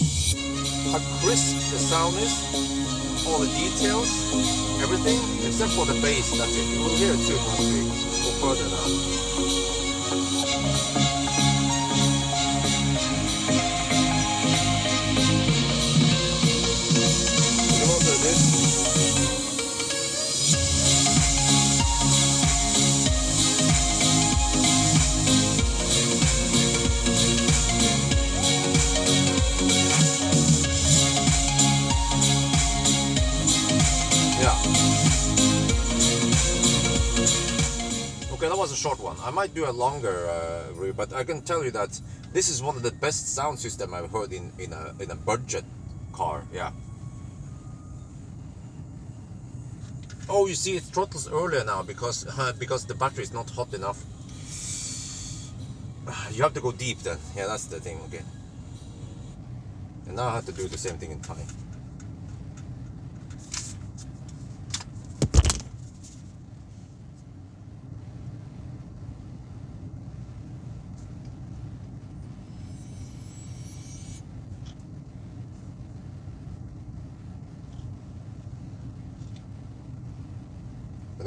how crisp the sound is, all the details, everything, except for the bass. That's it. You will hear it soon once we go further now. You can also do this. Okay, that was a short one. I might do a longer review, but I can tell you that this is one of the best sound system I've heard in a budget car. Yeah. Oh, you see, it throttles earlier now because the battery is not hot enough. You have to go deep then. Yeah, that's the thing. Okay. And now I have to do the same thing in time.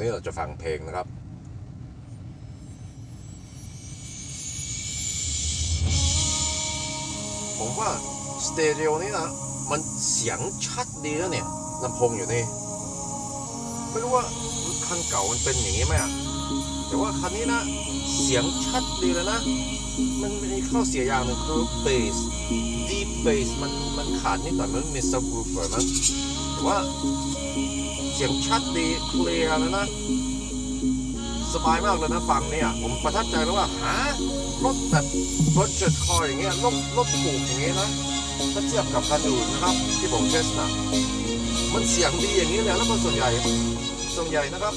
วันนี้เราจะฟังเพลงนะครับผมว่าสเตอริโอนี้นะมันเสียงชัดดีแล้วเนี่ยลำโพงอยู่นี่ไม่รู้ว่าคันเก่ามันเป็นอย่างนี้ไหมอ่ะแต่ว่าคันนี้นะเสียงชัดดีแล้วนะมันมีข้อเสียอย่างหนึ่งคือเบสดีเบสมันขาดนิดหน่อยมันมีซับวูฟเฟอร์มั้งแต่ว่าเสียงชัดดีเคลียร์แล้วนะสบายมากเลยนะฟังเนี่ยผมประทับใจแล้วว่าหารถแบบรถเจ็ดคออย่างเงี้ยรถถูกอย่างเงี้ยนะถ้าเทียบกับคันอื่นนะครับที่ผมเทสนะมันเสียงดีอย่างนี้เลยแล้วก็ส่วนใหญ่นะครับ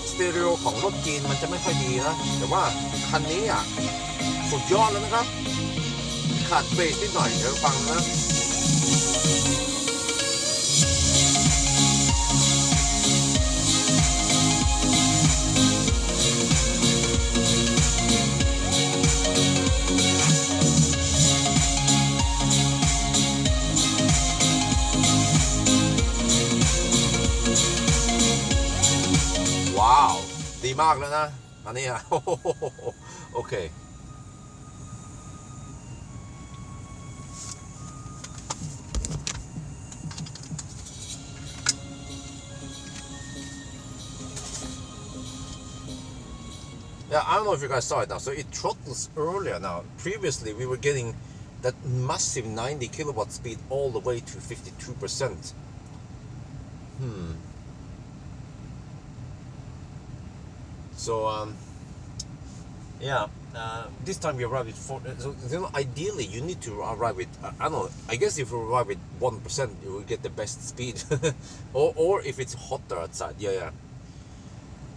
สเตอริโอของรถจีนมันจะไม่ค่อยดีนะแต่ว่าคันนี้อ่ะสุดยอดแล้วนะครับขาดเบสนิดหน่อยเดี๋ยวฟังนะว้าวดีมากแล้วนะอันนี้อ่ะโอเคYeah, I don't know if you guys saw it now. So it throttles earlier now. Previously, we were getting that massive 90 kilowatt speed all the way to 52%. So, yeah, this time we arrived with 4. So, ideally, you need to arrive with, I don't know, I guess if you arrive with 1%, you will get the best speed. or if it's hotter outside, yeah.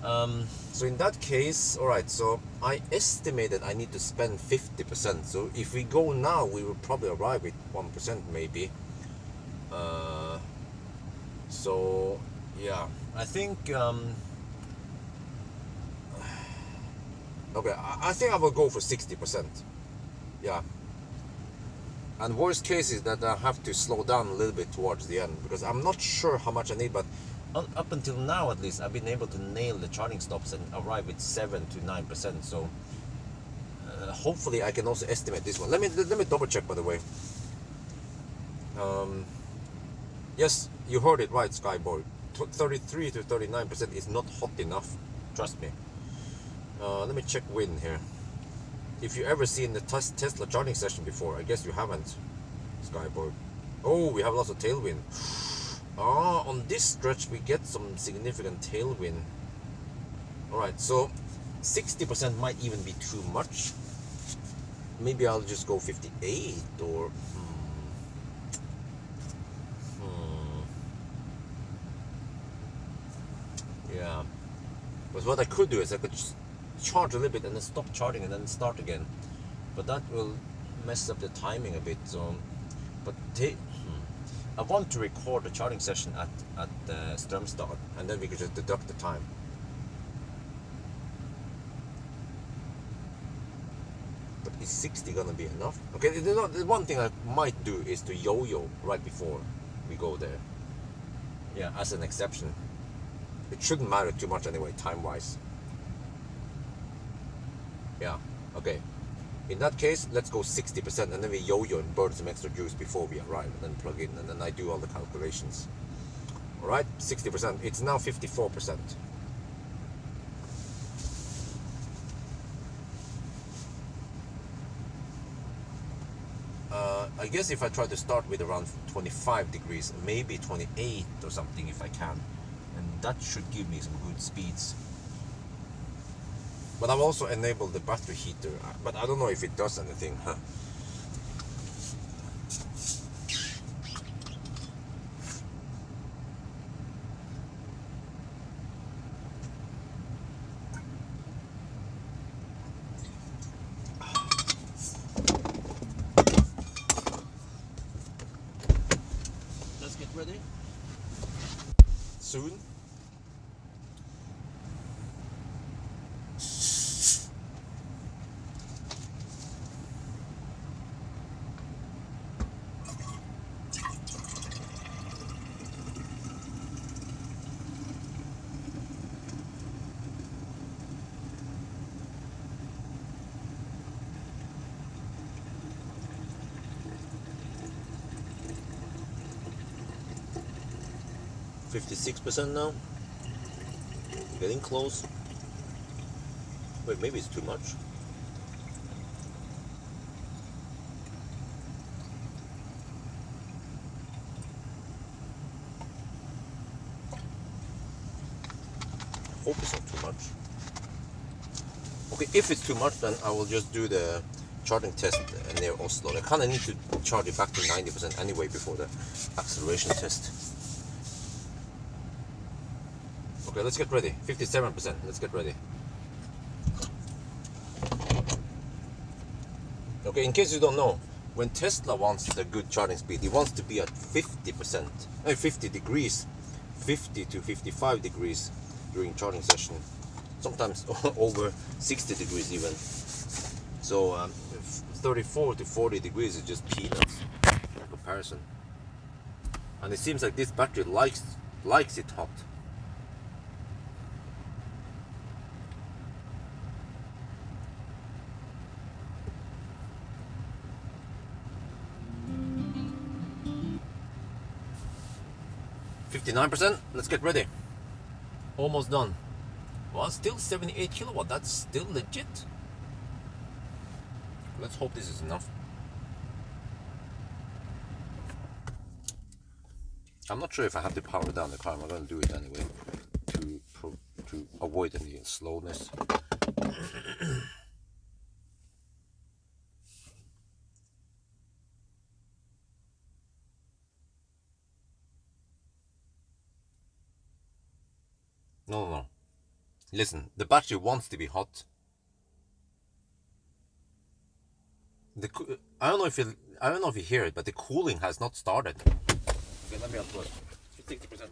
So in that case, all right, so I estimated I need to spend 50%. So if we go now, we will probably arrive at 1% maybe. So yeah, I think okay, I think I will go for 60%. Yeah. And worst case is that I have to slow down a little bit towards the end, because I'm not sure how much I need, but up until now at least I've been able to nail the charging stops and arrive with 7 to 9%. So hopefully I can also estimate this one. Let me double check, by the way. Yes, you heard it right, Skyboy. 33 to 39% is not hot enough. Trust me. Let me check wind here. If you ever seen the Tesla charging session before, I guess you haven't, Skyboy. Oh, we have lots of tailwind. On this stretch we get some significant tailwind. Alright, so 60% might even be too much. Maybe I'll just go 58 or... Yeah. But what I could do is I could just charge a little bit and then stop charging and then start again. But that will mess up the timing a bit. So, but I want to record the charging session at Strømstad, and then we could just deduct the time. But is 60 gonna be enough? Okay, the one thing I might do is to yo-yo right before we go there. Yeah, as an exception. It shouldn't matter too much anyway, time-wise. Yeah, okay. In that case, let's go 60% and then we yo-yo and burn some extra juice before we arrive, and then plug in, and then I do all the calculations. Alright, 60%. It's now 54%. I guess if I try to start with around 25 degrees, maybe 28 or something if I can, and that should give me some good speeds. But I've also enabled the battery heater, but I don't know if it does anything. Huh? Let's get ready. Soon. %, now. Getting close. Wait, maybe it's too much. Hope it's not too much. Okay, if it's too much, then I will just do the charging test near Oslo. I kind of need to charge it back to 90% anyway before the acceleration test. Okay, let's get ready. 57%. Let's get ready. Okay, in case you don't know, when Tesla wants the good charging speed, he wants to be at 50%, 50 degrees, 50 to 55 degrees during charging session. Sometimes over 60 degrees even. So 34 to 40 degrees is just peanuts in comparison. And it seems like this battery likes it hot. %. Let's get ready. Almost done. Well, still 78 kilowatt. That's still legit. Let's hope this is enough. I'm not sure if I have to power down the car. I'm going to do it anyway to avoid any slowness. No. Listen, the battery wants to be hot. I don't know if you hear it, but the cooling has not started. Okay, let me up to it. It's 60% now.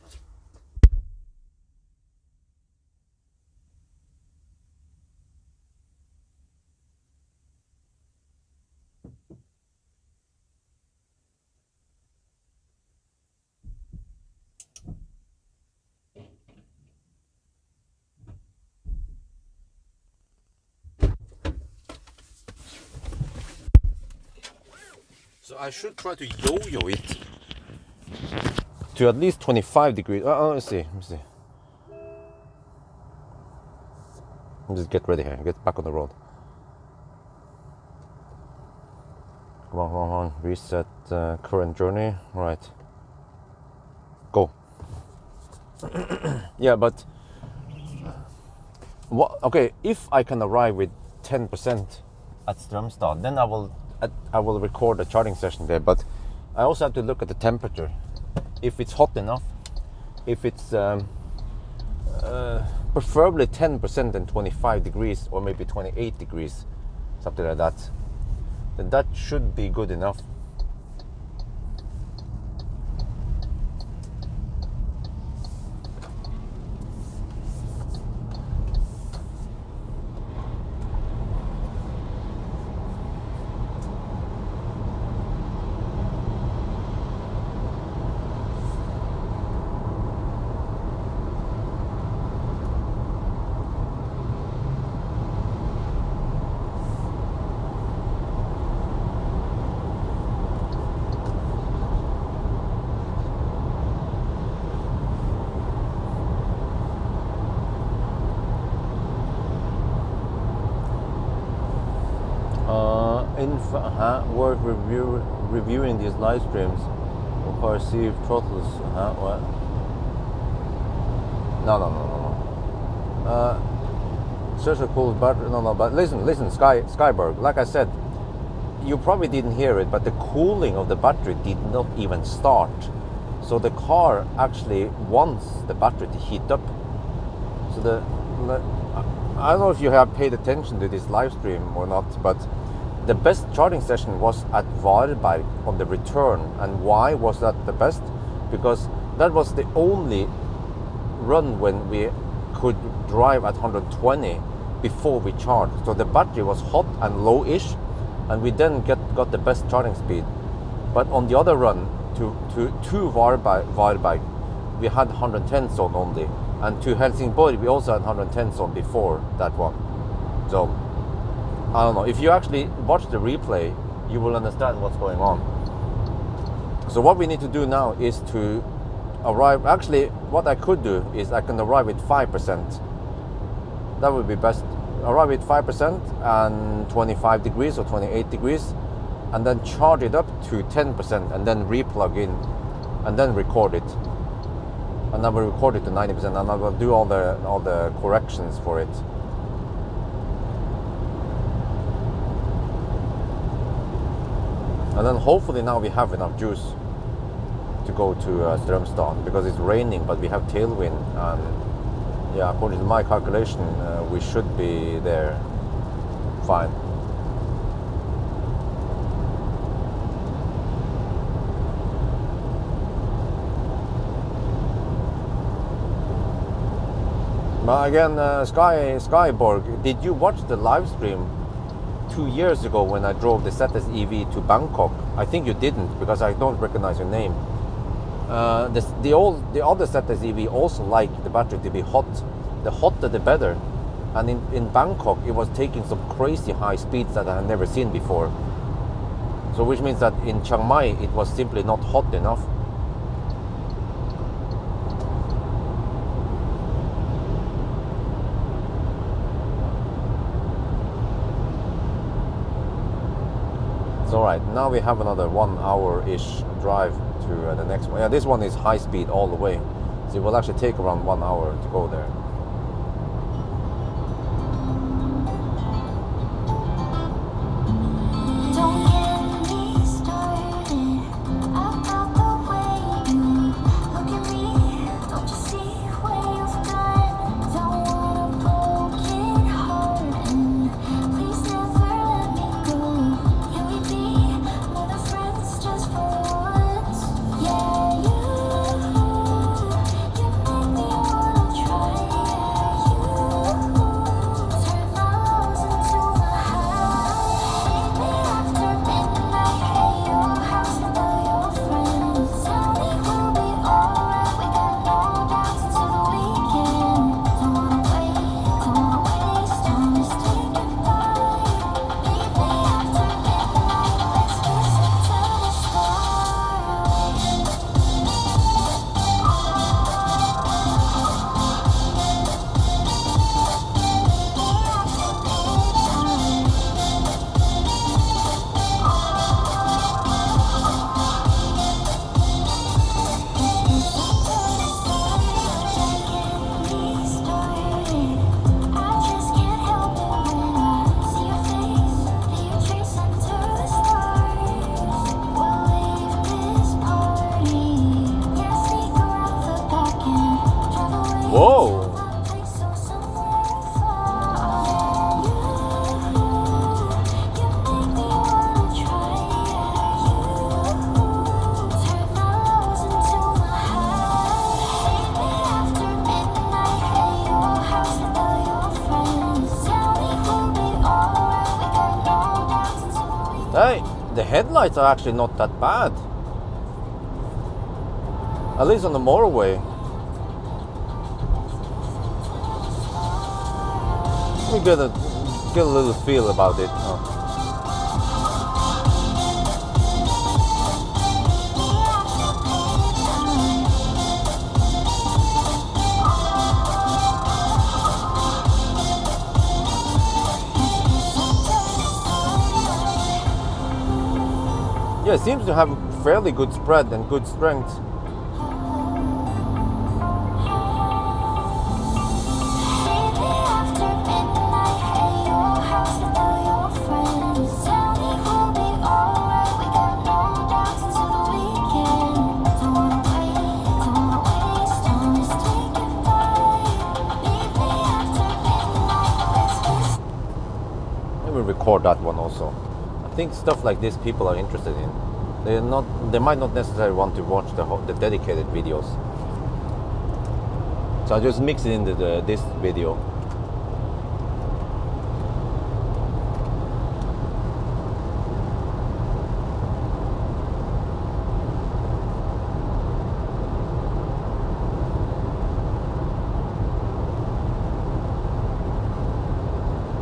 So I should try to yo-yo it to at least 25 degrees. Let's see. Just get ready here. Get back on the road. Come on. Reset current journey. Right. Go. Yeah, but okay, if I can arrive with 10% at Strømstad, then I will record a charging session there. But I also have to look at the temperature. If it's hot enough, if it's preferably 10% and 25 degrees or maybe 28 degrees, something like that, then that should be good enough. Worth reviewing these live streams or perceive throttles. What? No. Such a cool battery. No. But listen, Skyberg. Like I said, you probably didn't hear it, but the cooling of the battery did not even start. So the car actually wants the battery to heat up. So I don't know if you have paid attention to this live stream or not, but the best charging session was at Varberg on the return. And why was that the best? Because that was the only run when we could drive at 120 before we charged. So the battery was hot and low-ish, and we then got the best charging speed. But on the other run to Varberg, we had 110 zone only, and to Helsingborg we also had 110 zone before that one. So I don't know. If you actually watch the replay, you will understand what's going on. So what we need to do now is to arrive. Actually, what I could do is I can arrive with 5%. That would be best. Arrive with 5% and 25 degrees or 28 degrees, and then charge it up to 10%, and then replug in, and then record it. And I will record it to 90%, and I will do all the corrections for it. And then hopefully now we have enough juice to go to Strømstad, because it's raining, but we have tailwind, and yeah, according to my calculation, we should be there fine. But again, Skyborg, did you watch the live stream 2 years ago when I drove the ZS EV to Bangkok? I think you didn't, because I don't recognize your name. The other ZS EV also liked the battery to be hot. The hotter the better. And in Bangkok it was taking some crazy high speeds that I had never seen before. So which means that in Chiang Mai it was simply not hot enough. Alright, now we have another 1 hour-ish drive to the next one. Yeah, this one is high speed all the way, so it will actually take around 1 hour to go there. the headlights are actually not that bad. At least on the motorway. Let me get a little feel about it. Oh. Yeah, it seems to have fairly good spread and good strength. Let me record that one also. I think stuff like this people are interested in. They might not necessarily want to watch the dedicated videos. So I just mix it into this video.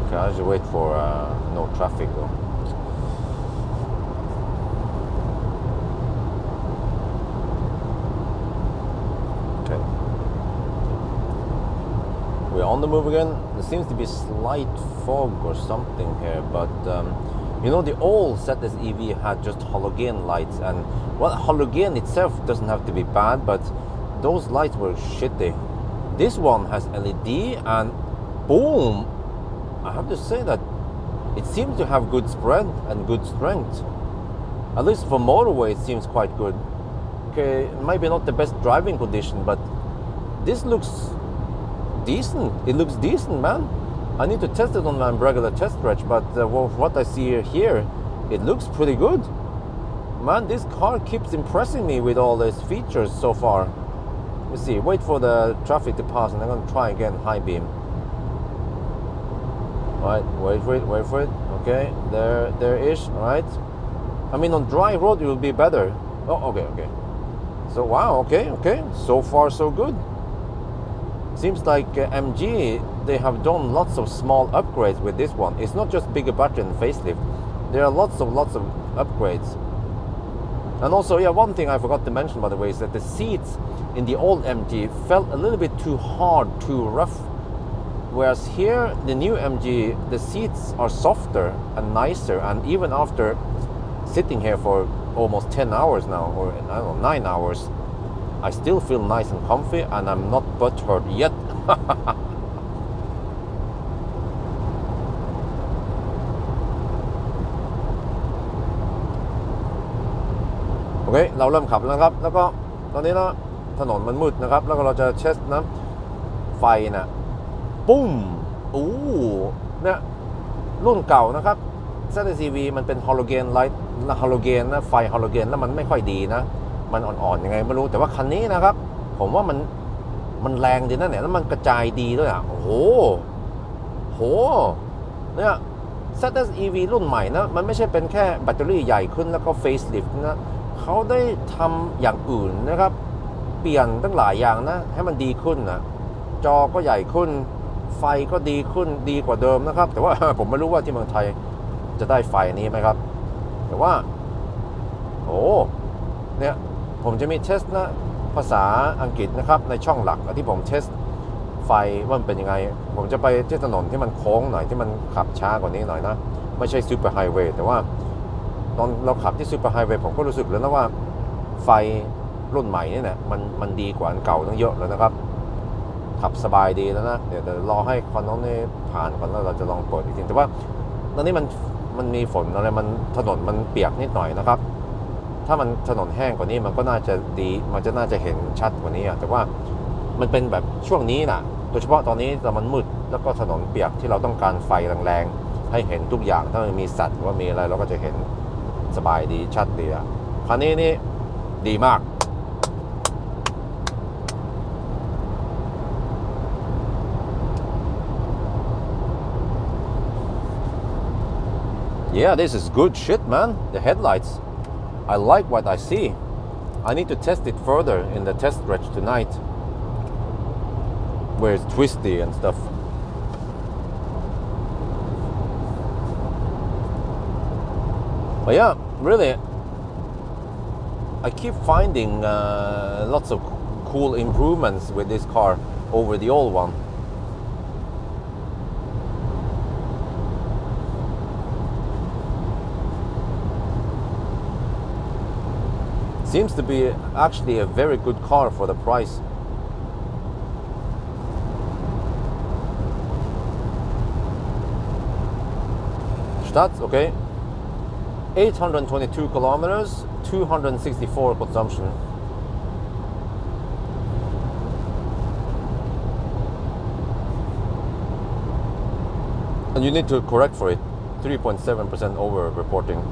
Okay, I should wait for no traffic though. We're on the move again. There seems to be slight fog or something here, but you know, the old ZS EV had just halogen lights, and well, halogen itself doesn't have to be bad, but those lights were shitty. This one has LED, and boom, I have to say that it seems to have good spread and good strength. At least for motorway, it seems quite good. Okay, maybe not the best driving condition, but this looks decent. It looks decent, man. I need to test it on my regular test stretch, but what I see here, it looks pretty good. Man, this car keeps impressing me with all these features so far. Let's see, wait for the traffic to pass, and I'm going to try again high beam. Alright, wait for it. Okay, there-ish, alright. I mean, on dry road it will be better. Oh, okay. So, wow, okay. So far, so good. Seems like MG, they have done lots of small upgrades with this one. It's not just bigger battery and facelift. There are lots of upgrades. And also, yeah, one thing I forgot to mention, by the way, is that the seats in the old MG felt a little bit too hard, too rough. Whereas here, the new MG, the seats are softer and nicer. And even after sitting here for almost 10 hours now, or I don't know, 9 hours, I still feel nice and comfy, and I'm not butthurt yet. โอเคเราเริ่มขับแล้วครับแล้วก็ตอนนี้นะถนนมันมืดนะครับแล้วก็เราจะเช็คนะไฟนะปุ้มเนี่ยรุ่นเก่านะครับ ZS-EV มันเป็นฮอโลเจนไลท์ฮอโลเจนนะไฟฮอโลเจนแล้วมันไม่ค่อยดีนะมันอ่อนๆยังไงไม่รู้แต่ว่าคันนี้นะครับผมว่ามันแรงดีนะเนี่ยแล้วมันกระจายดีด้วยอ่ะโอ้โหเนี่ย ZS-EV รุ่นใหม่นะมันไม่ใช่เป็นแค่แบตเตอรี่ใหญ่ขึ้นแล้วก็เฟซลิฟต์นะเขาได้ทำอย่างอื่นนะครับเปลี่ยนตั้งหลายอย่างนะให้มันดีขึ้นนะจอก็ใหญ่ขึ้นไฟก็ดีขึ้นดีกว่าเดิมนะครับแต่ว่าผมไม่รู้ว่าที่เมืองไทยจะได้ไฟนี้ไหมครับแต่ว่าเนี่ยผมจะมีเทสนะภาษาอังกฤษนะครับในช่องหลักที่ผมเทสไฟว่ามันเป็นยังไงผมจะไปที่ถนนที่มันโค้งหน่อยที่มันขับช้ากว่านี้หน่อยนะไม่ใช่ซูเปอร์ไฮเวย์แต่ว่าตอนเราขับที่ซูเปอร์ไฮเวย์ผมก็รู้สึกแล้วนะว่าไฟรุ่นใหม่นี่เนี่ยมันดีกว่าอันเก่าตั้งเยอะเลยนะครับขับสบายดีแล้วนะเดี๋ยวรอให้คอนโทรลนี่ผ่านก่อนแล้วเราจะลองเปิดอีกทีแต่ว่าตอนนี้มันมีฝนอะไรมันถนนมันเปียกนิดหน่อยนะครับถ้ามันถนนแห้งกว่านี้มันก็น่าจะดีมันจะน่าจะเห็นชัดกว่านี้แต่ว่ามันเป็นแบบช่วงนี้นะโดยเฉพาะตอนนี้มันมืดแล้วก็ถนนเปียกที่เราต้องการไฟแรงๆให้เห็นทุกอย่างถ้ามันมีสัตว์หรือว่ามีอะไรเราก็จะเห็นสบายดีชัดดีคันนี้นี่ดีมาก Yeah, this is good shit, man. The headlights. I like what I see. I need to test it further in the test stretch tonight, where it's twisty and stuff. But yeah, really, I keep finding lots of cool improvements with this car over the old one. Seems to be actually a very good car for the price. Stats, okay. 822 kilometers, 264 consumption. And you need to correct for it. 3.7% over reporting.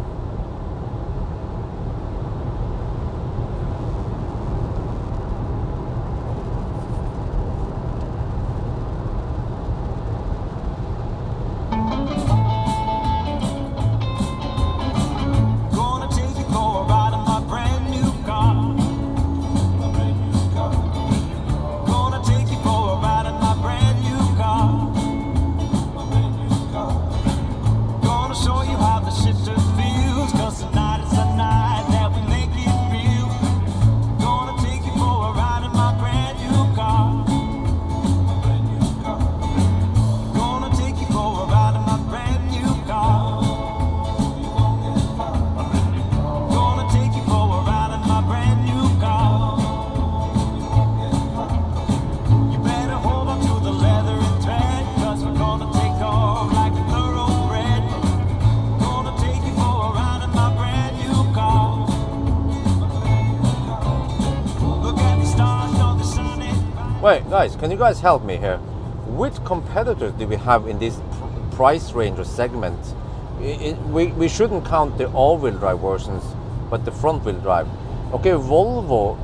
Wait, guys, can you guys help me here? Which competitors do we have in this price range or segment? We shouldn't count the all-wheel drive versions, but the front-wheel drive. Okay, Volvo,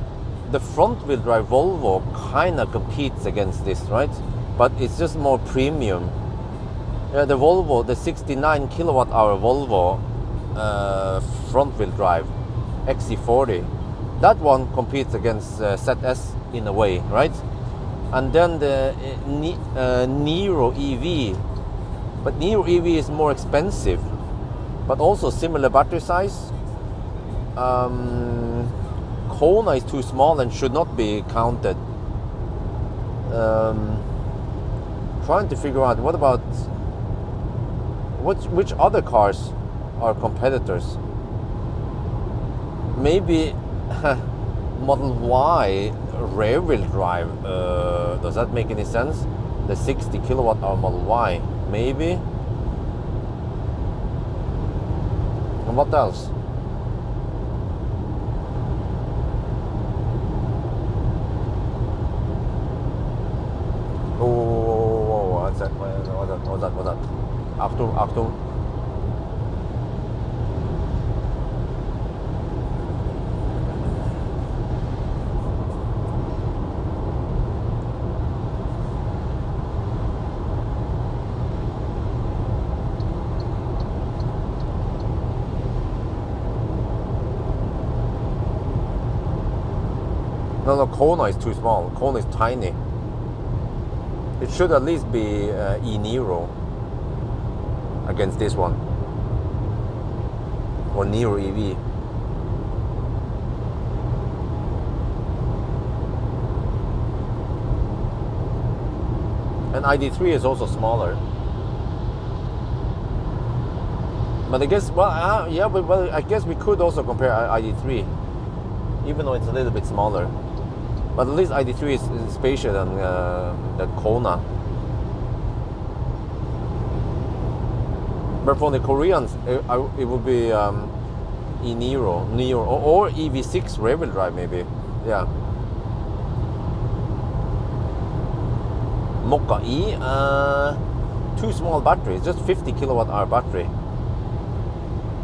the front-wheel drive Volvo kind of competes against this, right? But it's just more premium. The Volvo, the 69 kilowatt hour Volvo front-wheel drive XC40, that one competes against ZS in a way, right? And then the Niro EV, but Niro EV is more expensive, but also similar battery size. Kona is too small and should not be counted. Trying to figure out what about which other cars are competitors. Maybe Model Y rear-wheel drive. Does that make any sense? The 60 kilowatt hour Model Y, maybe. And what else? Oh, what's that? What's that? Achtung. No, Kona is too small. Kona is tiny. It should at least be e-Niro against this one. Or Niro EV. And ID3 is also smaller. But I guess, well, I guess we could also compare ID3, even though it's a little bit smaller. But at least ID3 is spacious than Kona. But for the Koreans, it would be e-Niro, or EV6 rear-wheel drive maybe. Yeah. Mokka E, too small batteries, just 50 kilowatt hour battery.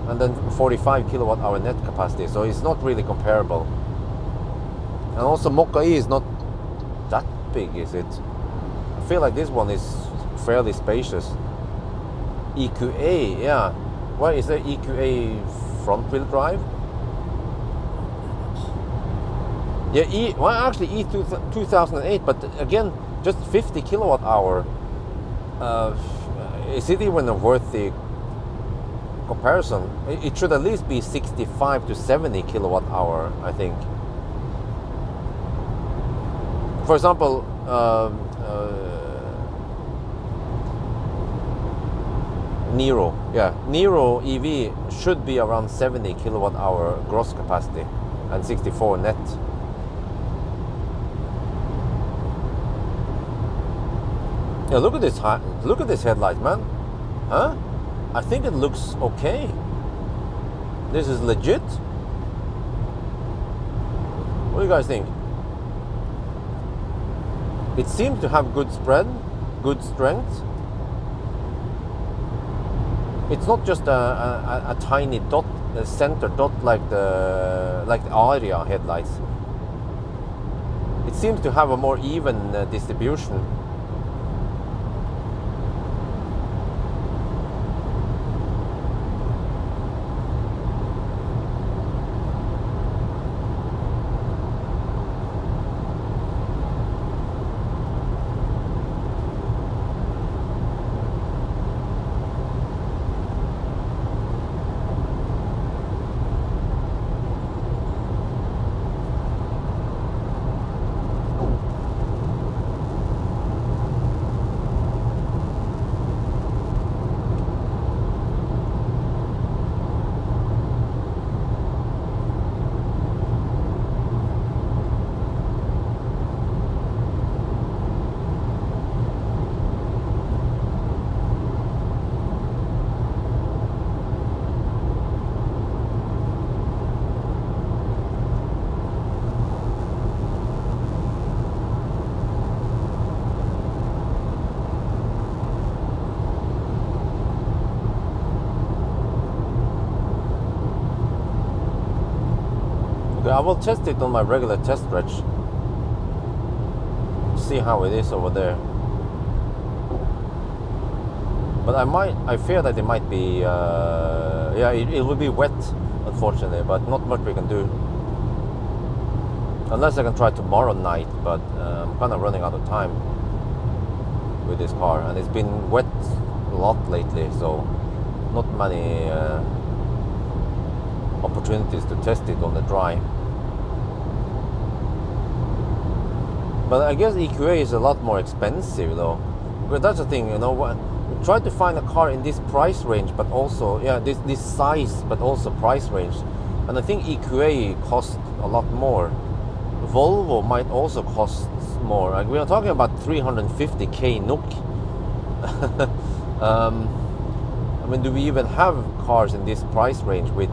And then 45 kilowatt hour net capacity, so it's not really comparable. And also Mokka E is not that big, is it? I feel like this one is fairly spacious. EQA, yeah. What is the EQA front wheel drive? Yeah, well actually E2008, but again, just 50 kilowatt hour. Is it even a worthy comparison? It should at least be 65 to 70 kilowatt hour, I think. For example, Nero, yeah, Nero EV should be around 70 kilowatt hour gross capacity and 64 net. Yeah, look at this headlight, man. Huh? I think it looks okay. This is legit. What do you guys think? It seems to have good spread, good strength. It's not just a tiny dot, a center dot like the Aria headlights. It seems to have a more even distribution. I will test it on my regular test stretch. See how it is over there. But I fear that it might be, yeah, it will be wet, unfortunately, but not much we can do. Unless I can try tomorrow night, but I'm kind of running out of time with this car. And it's been wet a lot lately, so not many opportunities to test it on the dry. But I guess EQA is a lot more expensive though. But that's the thing, you know, try to find a car in this price range, but also, yeah, this size, but also price range. And I think EQA costs a lot more. Volvo might also cost more. Like we are talking about 350k NOK. I mean, do we even have cars in this price range with,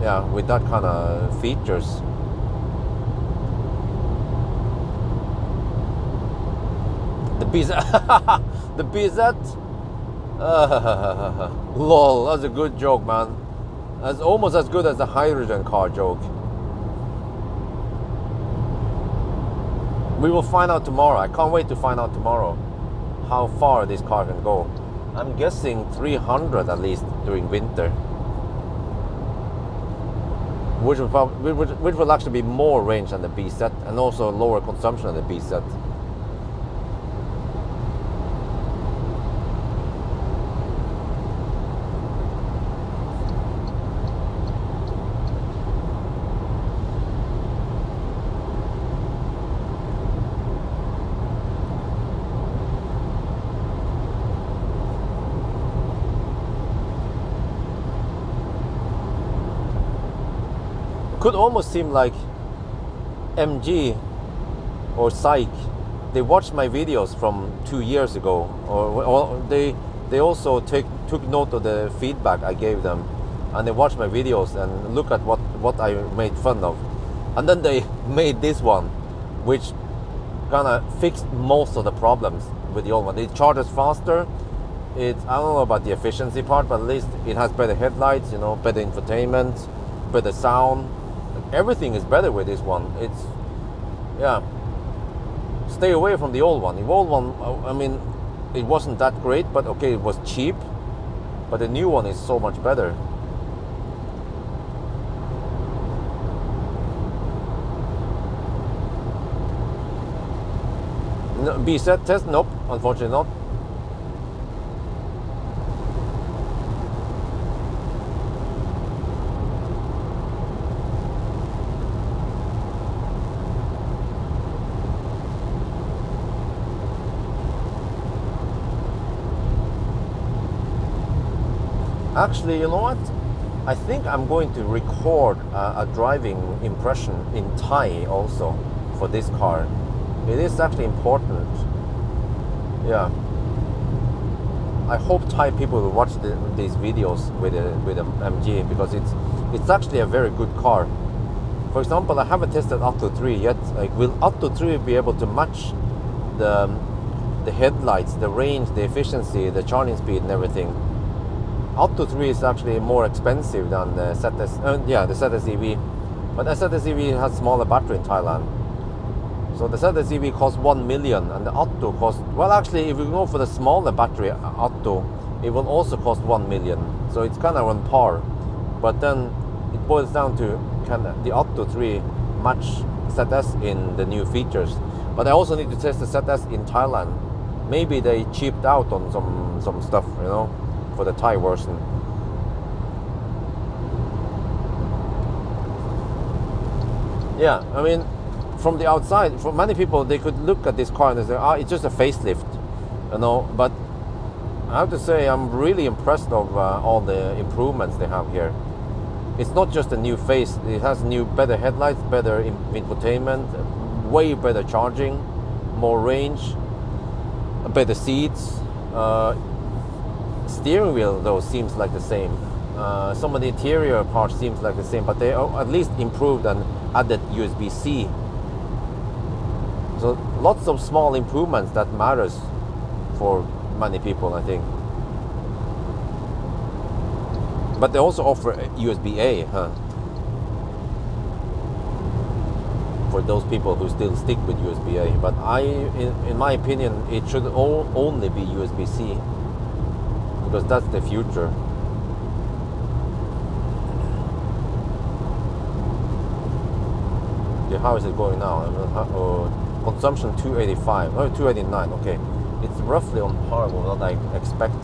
yeah, with that kind of features? The BZ, the BZ. Lol, that's a good joke, man. That's almost as good as the hydrogen car joke. We will find out tomorrow. I can't wait to find out tomorrow how far this car can go. I'm guessing 300 at least during winter, which will actually be more range than the BZ and also lower consumption than the BZ. Could almost seem like MG or Psych, they watched my videos from 2 years ago, or they also took note of the feedback I gave them, and they watched my videos and look at what I made fun of, and then they made this one, which kind of fixed most of the problems with the old one. It charges faster. I don't know about the efficiency part, but at least it has better headlights, you know, better infotainment, better sound. Everything is better with this one. It's, yeah, stay away from the old one. The old one, I mean, it wasn't that great, but okay, it was cheap. but the new one is so much better. No, B-set test? Nope, unfortunately not. Actually, you know what? I think I'm going to record a driving impression in Thai also for this car. It is actually important. Yeah. I hope Thai people will watch these videos with the MG, because it's actually a very good car. For example, I haven't tested Atto 3 yet. Like, will Atto 3 be able to match the headlights, the range, the efficiency, the charging speed, and everything? Atto 3 is actually more expensive than the the ZS EV, but the ZS EV has smaller battery in Thailand. So the ZS EV costs 1 million, and the Atto costs, well, actually, if you go for the smaller battery Atto, it will also cost 1 million. So it's kind of on par. But then it boils down to, can the Atto 3 match ZS in the new features? But I also need to test the ZS in Thailand. Maybe they cheaped out on some stuff, you know, for the Thai version. Yeah, I mean, from the outside, for many people, they could look at this car and they say, it's just a facelift, you know. But I have to say, I'm really impressed of all the improvements they have here. It's not just a new face. It has better headlights, better infotainment, way better charging, more range, better seats. Steering wheel though seems like the same. Some of the interior parts seems like the same, but they at least improved and added USB-C. So lots of small improvements that matters for many people, I think. But they also offer USB-A, for those people who still stick with USB-A. But in my opinion, it should only be USB-C, because that's the future. Okay, how is it going now? Consumption 285, 289. Okay, it's roughly on par with what I expect.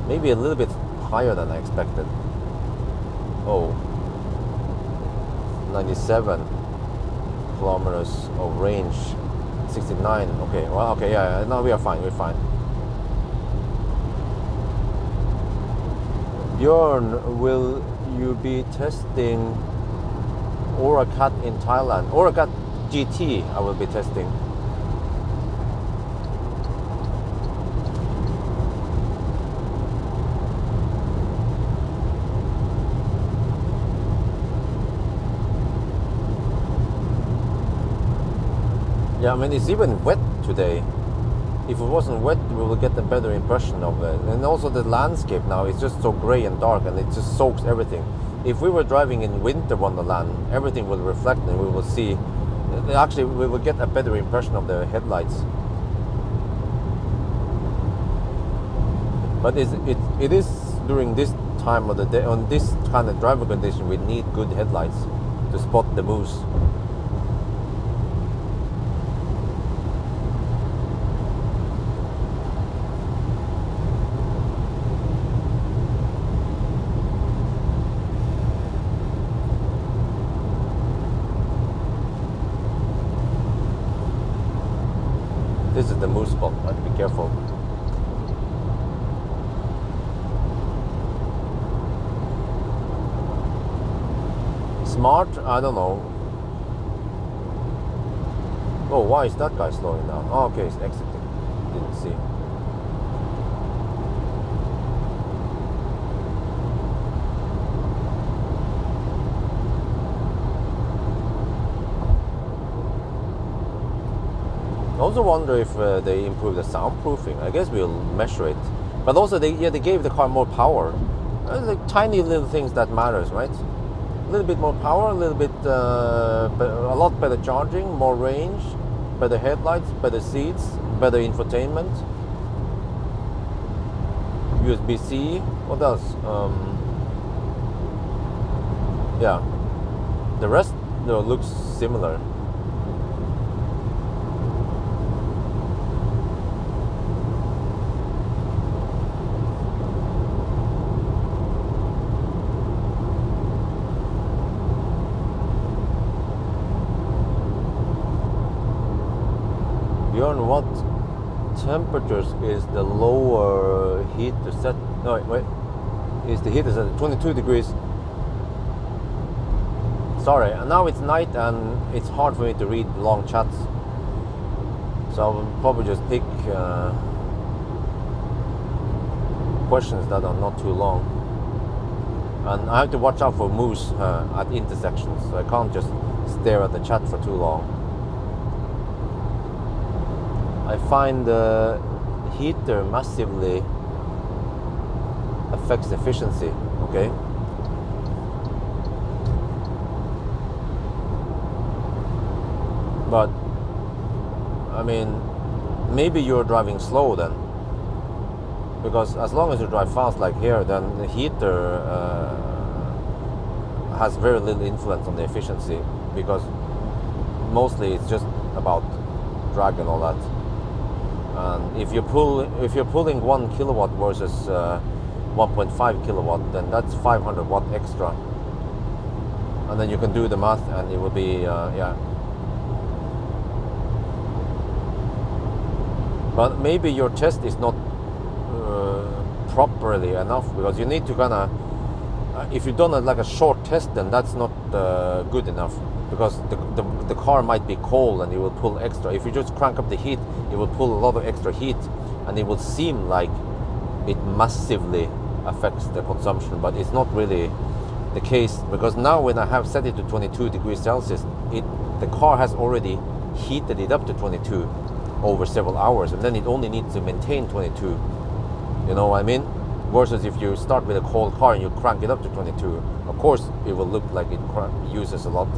Maybe a little bit higher than I expected. Oh, 97 kilometers of range, 69. Okay, well, okay, yeah, now we are fine. We're fine. Bjørn, will you be testing Oracat in Thailand? Oracat GT I will be testing. Yeah, I mean, it's even wet today. If it wasn't wet, we will get a better impression of it. And also the landscape now is just so grey and dark, and it just soaks everything. If we were driving in winter wonderland, everything will reflect and we will see. Actually, we will get a better impression of the headlights. But it is during this time of the day, on this kind of driving condition, we need good headlights to spot the moose. This is the moose spot, I have to be careful. Smart? I don't know. Oh, why is that guy slowing down? Oh, okay, he's exiting. Didn't see. I also wonder if they improve the soundproofing. I guess we'll measure it. But also, they gave the car more power. Like tiny little things that matters, right? A little bit more power, a little bit, a lot better charging, more range, better headlights, better seats, better infotainment. USB-C. What else? Yeah, the rest looks similar. Bjørn, what temperatures is the lower heater set? No, wait. Is the heater set at 22 degrees? Sorry, now it's night and it's hard for me to read long chats. So I'll probably just pick questions that are not too long. And I have to watch out for moose at intersections, so I can't just stare at the chat for too long. I find the heater massively affects efficiency, okay? But, I mean, maybe you're driving slow then. Because as long as you drive fast like here, then the heater has very little influence on the efficiency, because mostly it's just about drag and all that. And if you're pulling 1 kilowatt versus 1.5 kilowatt, then that's 500 watt extra. And then you can do the math, and it will be yeah. But maybe your test is not properly enough, because you need to kind of, if you've done like a short test, then that's not good enough, because the car might be cold and it will pull extra. If you just crank up the heat, it will pull a lot of extra heat, and it will seem like it massively affects the consumption, but it's not really the case, because now when I have set it to 22 degrees Celsius, the car has already heated it up to 22 over several hours, and then it only needs to maintain 22. You know what I mean? Versus if you start with a cold car and you crank it up to 22, of course it will look like it uses a lot.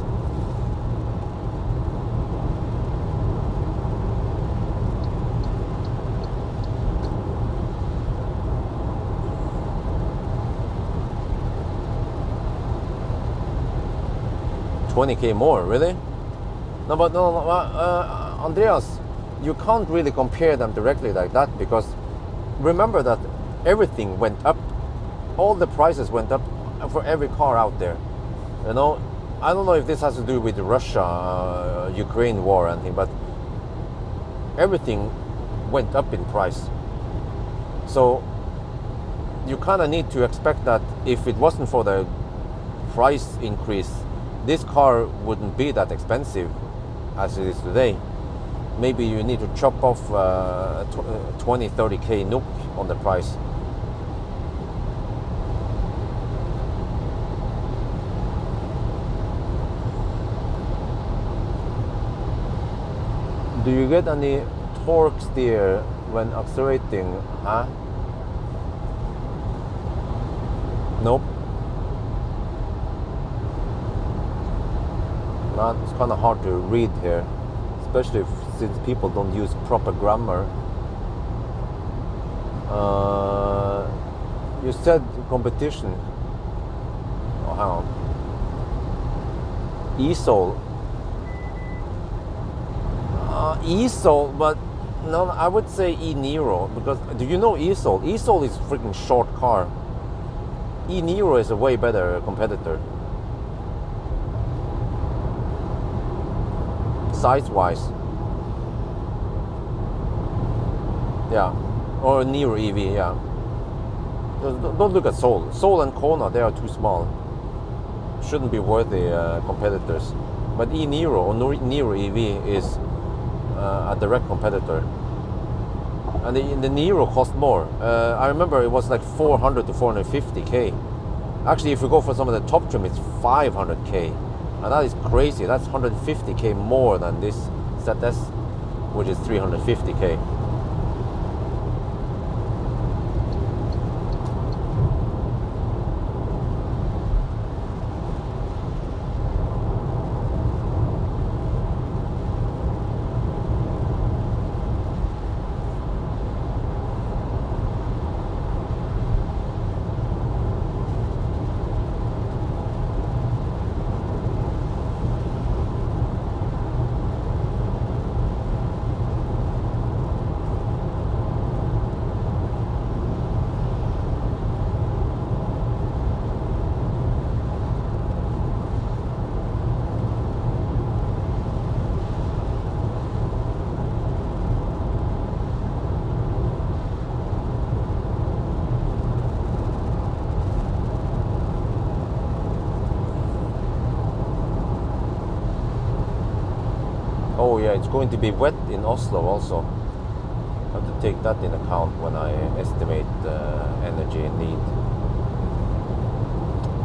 $20K more, really? No, but no, Andreas, you can't really compare them directly like that, because remember that everything went up. All the prices went up for every car out there. You know, I don't know if this has to do with the Russia, Ukraine war or anything, but everything went up in price. So you kind of need to expect that if it wasn't for the price increase, this car wouldn't be that expensive as it is today. Maybe you need to chop off 20-30K NOK on the price. Do you get any torque steer when accelerating? Huh? Nope. Man, it's kind of hard to read here, especially since people don't use proper grammar. You said competition. Oh, hang on. ESOL. ESOL, but no, I would say E-Niro, because do you know ESOL? ESOL is a freaking short car. E-Niro is a way better competitor. Size-wise. Yeah. Or Niro EV, yeah. Don't look at Soul. Soul and Kona, they are too small. Shouldn't be worthy competitors. But E-Niro or Niro EV is a direct competitor. And the Niro cost more. I remember it was like 400 to 450K. Actually, if you go for some of the top trim, it's 500K. And that is crazy. That's 150K more than this ZS, which is 350K. Oh yeah, it's going to be wet in Oslo also. I have to take that in account when I estimate energy need.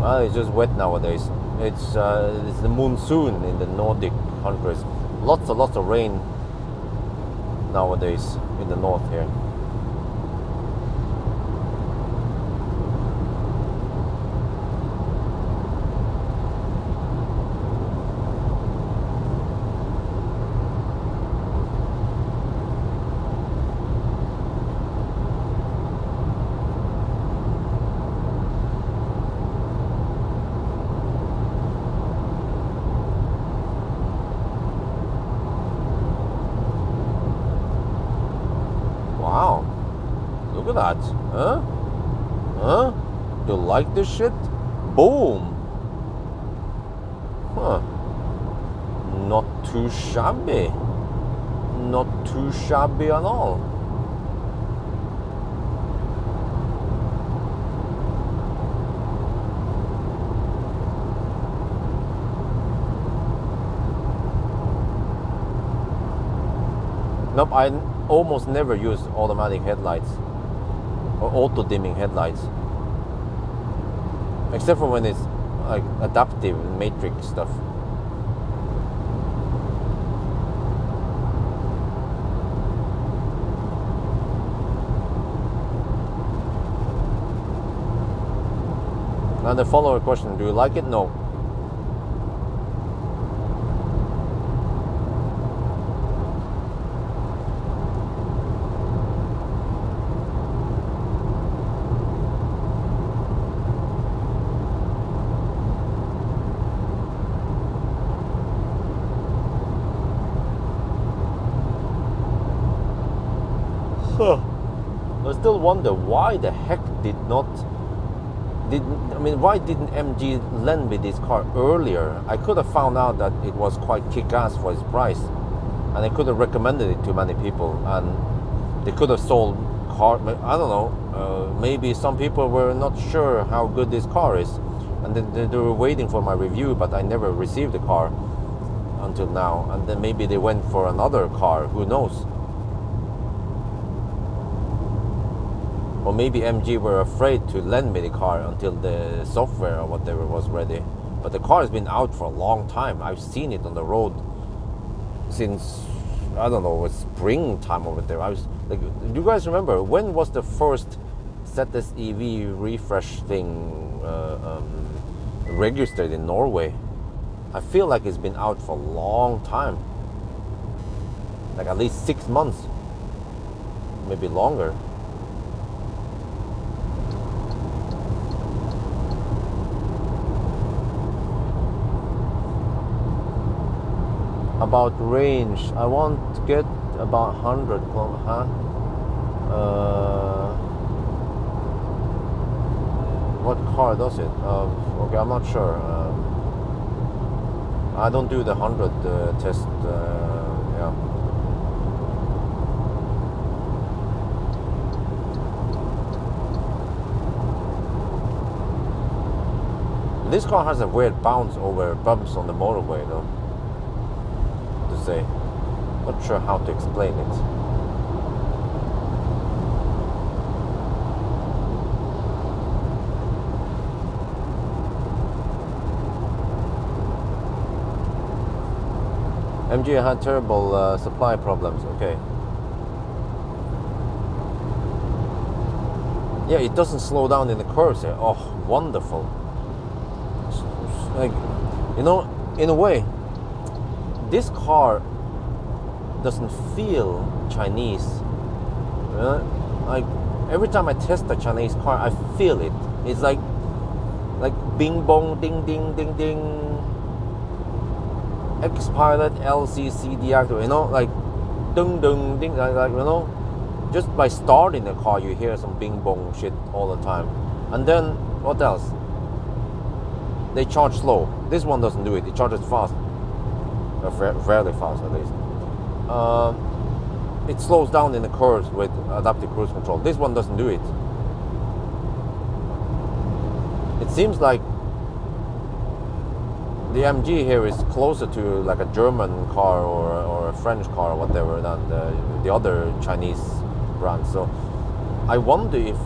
Well, it's just wet nowadays. It's the monsoon in the Nordic countries. Lots of rain nowadays in the north here. Wow, look at that, huh? Huh? You like this shit? Boom! Huh. Not too shabby. Not too shabby at all. Nope, I almost never use automatic headlights or auto dimming headlights, except for when it's like adaptive matrix stuff. And the follow-up question, do you like it? No. I still wonder why the heck why didn't MG lend me this car earlier? I could have found out that it was quite kick-ass for its price, and I could have recommended it to many people, and they could have sold car. I don't know. Maybe some people were not sure how good this car is, and they were waiting for my review, but I never received the car until now. And then maybe they went for another car. Who knows? Or maybe MG were afraid to lend me the car until the software or whatever was ready. But the car has been out for a long time. I've seen it on the road since, I don't know, it's springtime over there. I was like, do you guys remember when was the first ZSEV refresh thing registered in Norway? I feel like it's been out for a long time, like at least 6 months, maybe longer. About range, I want to get about 100 kilometers. What car does it? Okay, I'm not sure. I don't do the 100 test. Yeah. This car has a weird bounce over bumps on the motorway, though. To say, not sure how to explain it. MG had terrible supply problems. Okay. Yeah, it doesn't slow down in the curves here. Oh, wonderful. Like, you know, in a way, this car doesn't feel Chinese. Like every time I test a Chinese car, I feel it. It's like bing bong, ding ding ding ding. X-Pilot, LCC deactivator, you know, like dung dung ding, like you know, just by starting the car, you hear some bing bong shit all the time. And then what else? They charge slow. This one doesn't do it. It charges fast, fairly fast at least. It slows down in the curves with adaptive cruise control. This one doesn't do it. It seems like the MG here is closer to like a German car or a French car or whatever than the other Chinese brands. So I wonder if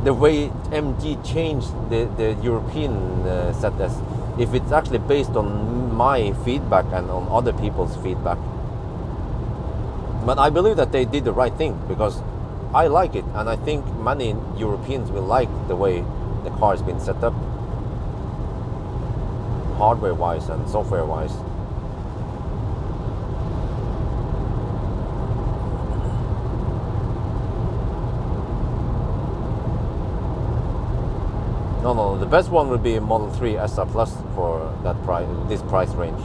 the way MG changed the European ZS, if it's actually based on my feedback and on other people's feedback. But I believe that they did the right thing, because I like it, and I think many Europeans will like the way the car has been set up, hardware-wise and software-wise. No, the best one would be a Model 3 SR Plus for that price, this price range.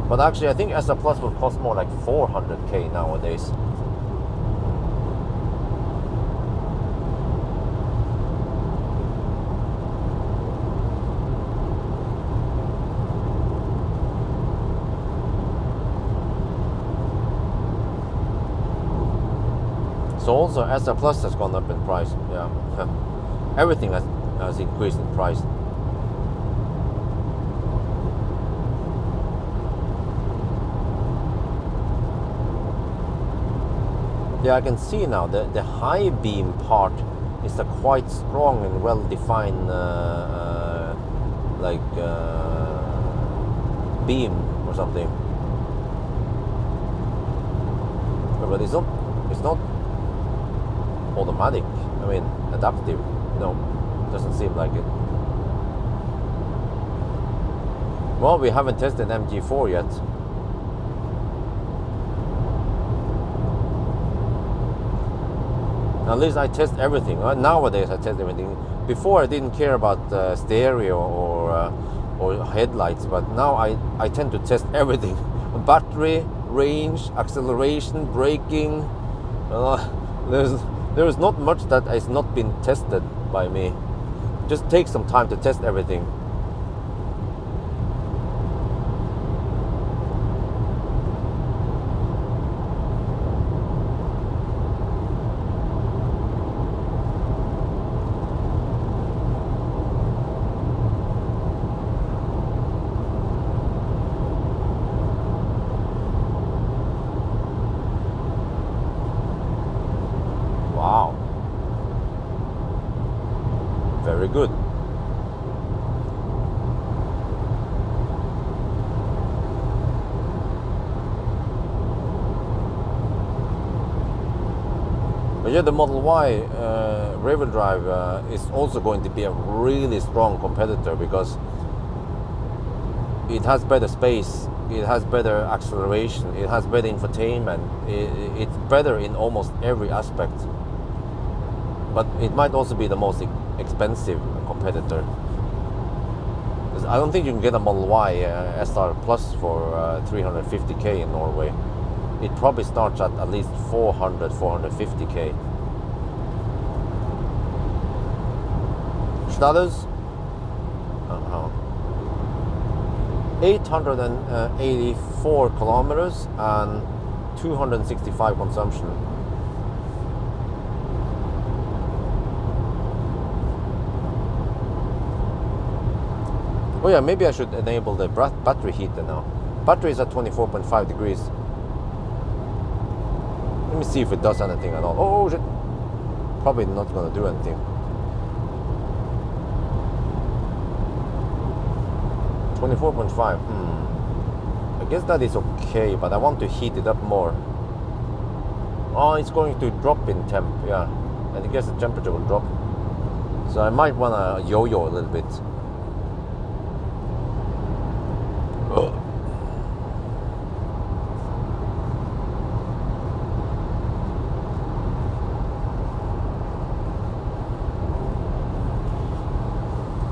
But actually, I think SR Plus will cost more like 400k nowadays. So also SR Plus has gone up in price. Yeah, everything has increased in price. Yeah, I can see now the high beam part is a quite strong and well defined beam or something. But it's not automatic. I mean, adaptive. No, doesn't seem like it. Well, we haven't tested MG4 yet. At least I test everything. Nowadays I test everything. Before I didn't care about stereo or headlights, but now I tend to test everything. Battery, range, acceleration, braking. There's not much that has not been tested by me. Just take some time to test everything. Wow. Very good. But yeah, the Model Y rear-wheel drive is also going to be a really strong competitor, because it has better space, it has better acceleration, it has better infotainment, it's better in almost every aspect. But it might also be the most expensive competitor. I don't think you can get a Model Y SR Plus for 350k in Norway. It probably starts at least 400, 450k. Status? 884 kilometers and 265 consumption. Oh yeah, maybe I should enable the battery heater now. Battery is at 24.5 degrees. Let me see if it does anything at all. Oh shit! Probably not gonna do anything. 24.5. I guess that is okay, but I want to heat it up more. Oh, it's going to drop in temp. Yeah, and I guess the temperature will drop. So I might wanna yo-yo a little bit.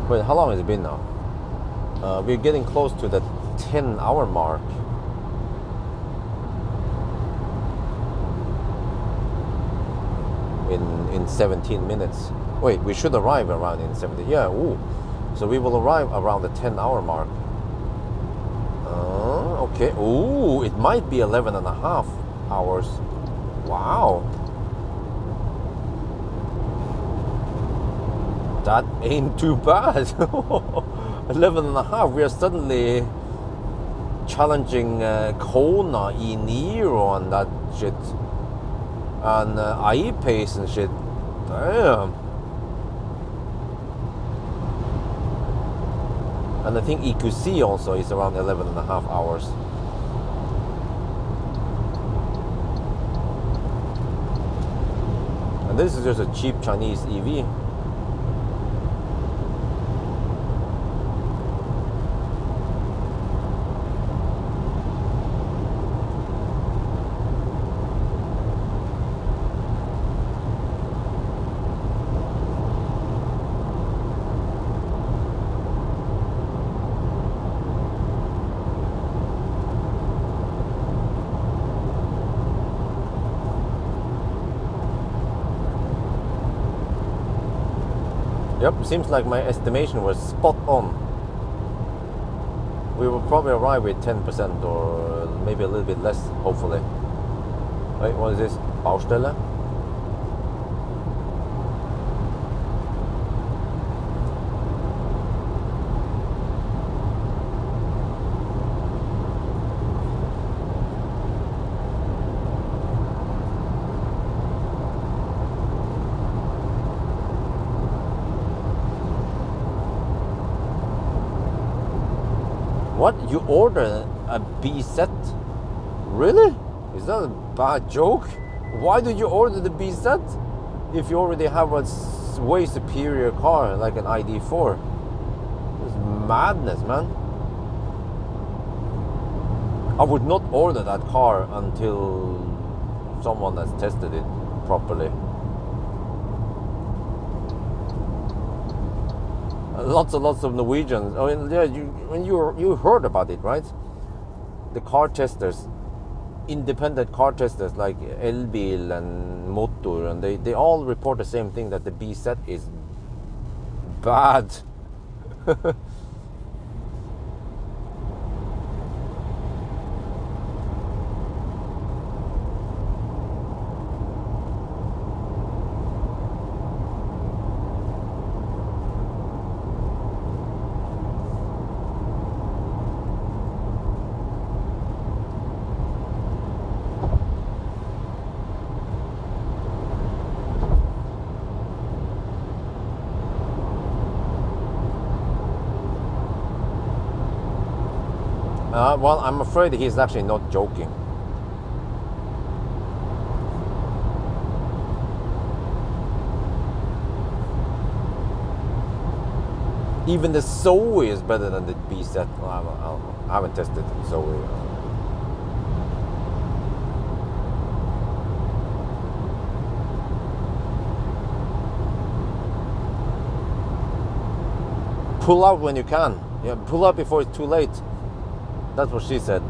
Wait, how long has it been now? We're getting close to the 10-hour mark. In 17 minutes. Wait, we should arrive around in 17. Yeah, ooh. So we will arrive around the 10-hour mark. Okay. Ooh, it might be 11 and a half hours. Wow. That ain't too bad. 11.5, we are suddenly challenging Kona, E-Nero and that shit. And I-Pace and shit. Damn. And I think EQC also is around 11.5 hours. And this is just a cheap Chinese EV. Yep, seems like my estimation was spot on. We will probably arrive with 10% or maybe a little bit less, hopefully. Wait, what is this? Baustelle? What? You order a B set? Really? Is that a bad joke? Why did you order the B set if you already have a way superior car like an ID4? It's madness, man. I would not order that car until someone has tested it properly. Lots and lots of Norwegians. I mean, yeah, you heard about it, right? The car testers, independent car testers like Elbil and Motor, and they all report the same thing, that the B set is bad. Well, I'm afraid he's actually not joking. Even the Zoe is better than the B set. Well, I haven't tested the Zoe. Pull out when you can. Yeah, pull out before it's too late. That's what she said.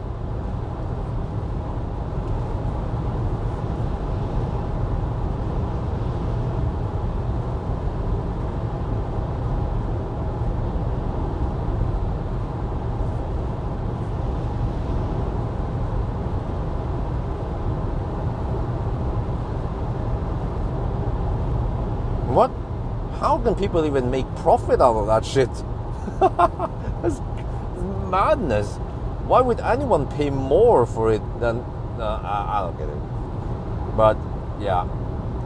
What? How can people even make profit out of that shit? That's madness. Why would anyone pay more for it than... I don't get it. But, yeah.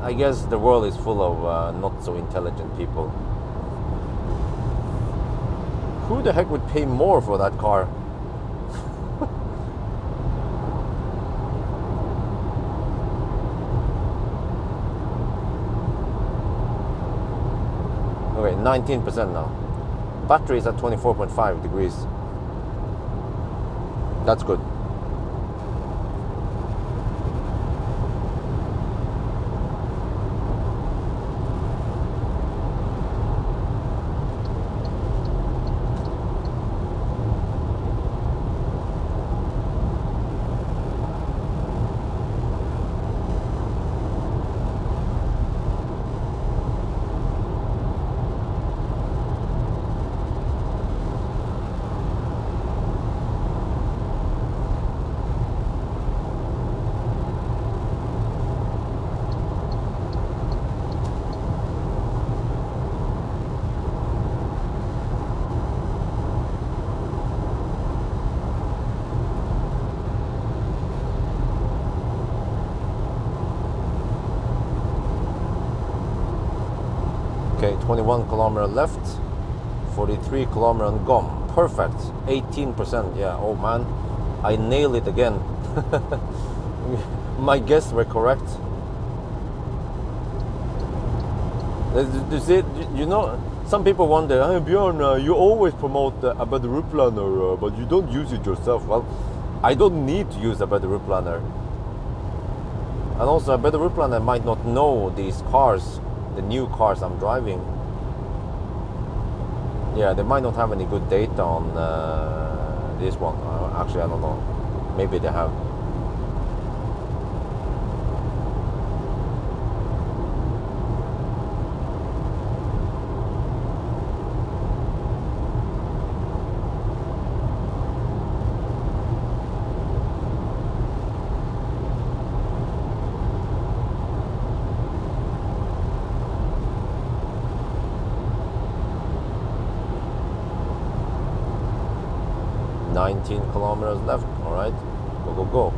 I guess the world is full of not so intelligent people. Who the heck would pay more for that car? Okay, 19% now. Battery is at 24.5 degrees. That's good. 21 kilometer left, 43 kilometer on gum. Perfect. 18%. Yeah. Oh man, I nailed it again. My guesses were correct. You know, some people wonder, hey Bjørn, you always promote a better route planner, but you don't use it yourself. Well, I don't need to use a better route planner. And also, a better route planner might not know these cars, the new cars I'm driving. Yeah, they might not have any good data on this one. Actually, I don't know. Maybe they have. Kilometers left. All right, go.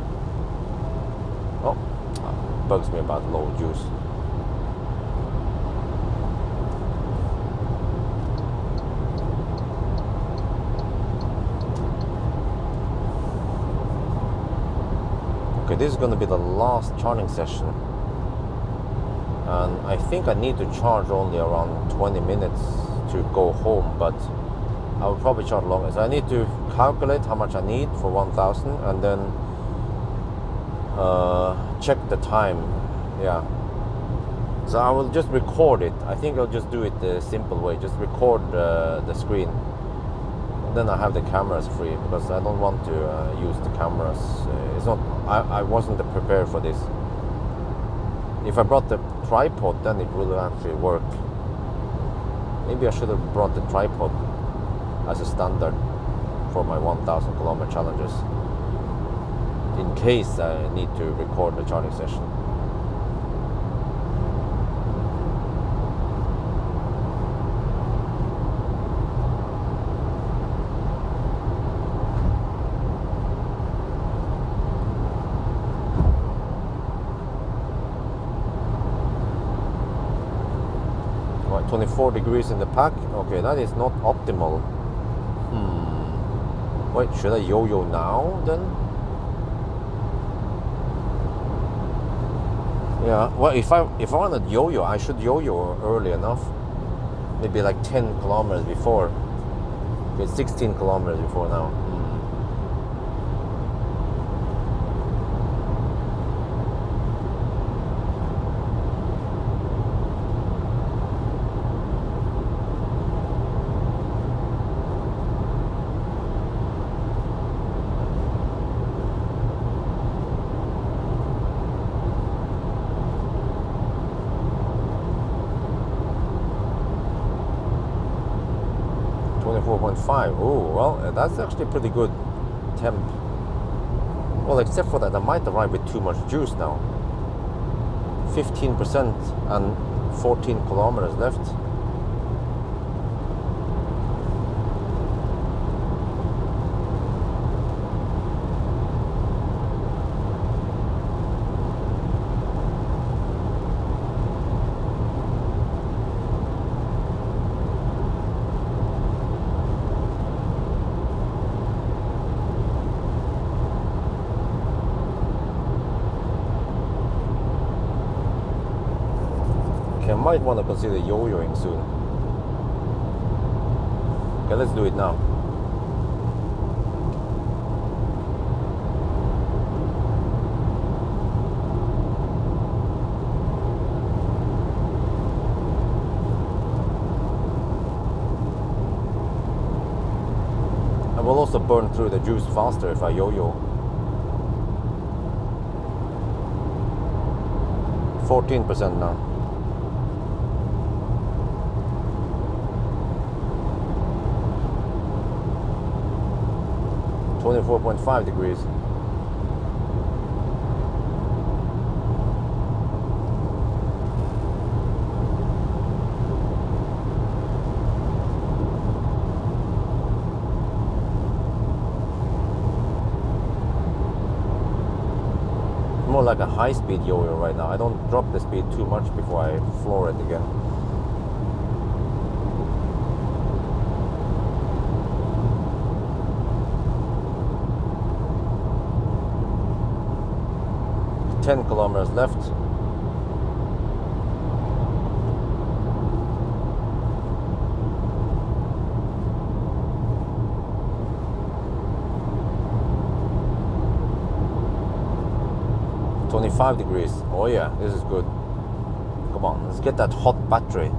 Oh, bugs me about low juice. Okay, this is going to be the last charging session, and I think I need to charge only around 20 minutes to go home, but I will probably charge longer. So I need to calculate how much I need for 1,000 and then check the time. Yeah. So I will just record it. I think I'll just do it the simple way. Just record the screen. Then I have the cameras free because I don't want to use the cameras. It's not. I wasn't prepared for this. If I brought the tripod, then it will actually work. Maybe I should have brought the tripod as a standard for my 1,000 kilometer challenges in case I need to record the charging session. Right, 24 degrees in the pack. Okay, that is not optimal. Wait, should I yo-yo now then? Yeah, well, if I want to yo-yo, I should yo-yo early enough. Maybe like 10 kilometers before. Okay, 16 kilometers before now. 4.5. Oh, well, that's actually pretty good temp. Well, except for that, I might arrive with too much juice now. 15% and 14 kilometers left. Might want to consider yo-yoing soon. Okay, let's do it now. I will also burn through the juice faster if I yo-yo. 14% now. 24.5 degrees. More like a high-speed yo-yo right now. I don't drop the speed too much before I floor it again. 10 kilometers left. $25 degrees. Oh yeah, this is good. Come on, let's get that hot battery.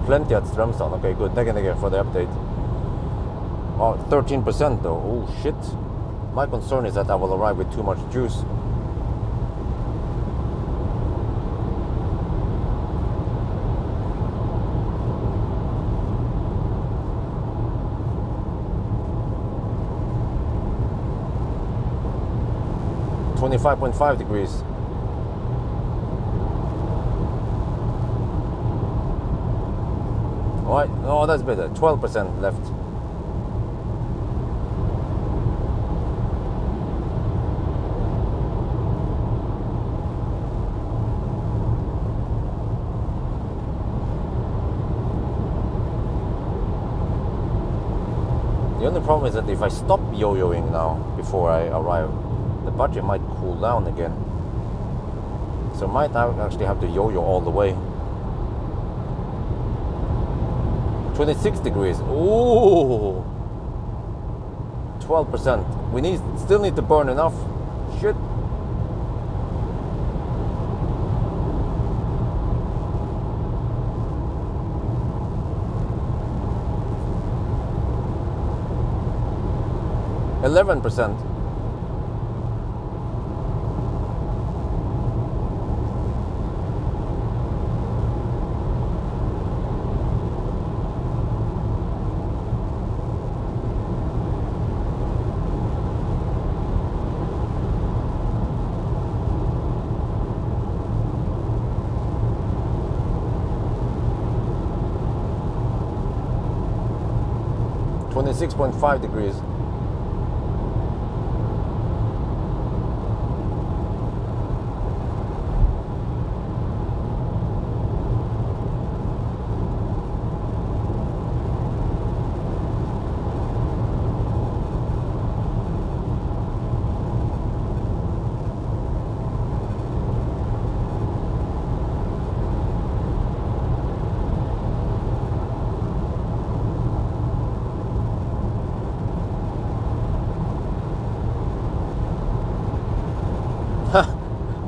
Plenty at Strömstad. Okay, good. Thank you for the update. Oh, 13% though. Oh shit. My concern is that I will arrive with too much juice. $25.5 degrees. Alright, oh that's better. 12% left. The only problem is that if I stop yo-yoing now before I arrive, the battery might cool down again. So I might actually have to yo-yo all the way. 26 degrees. Ooh. 12%. We still need to burn enough. Shit. %. 26.5 degrees.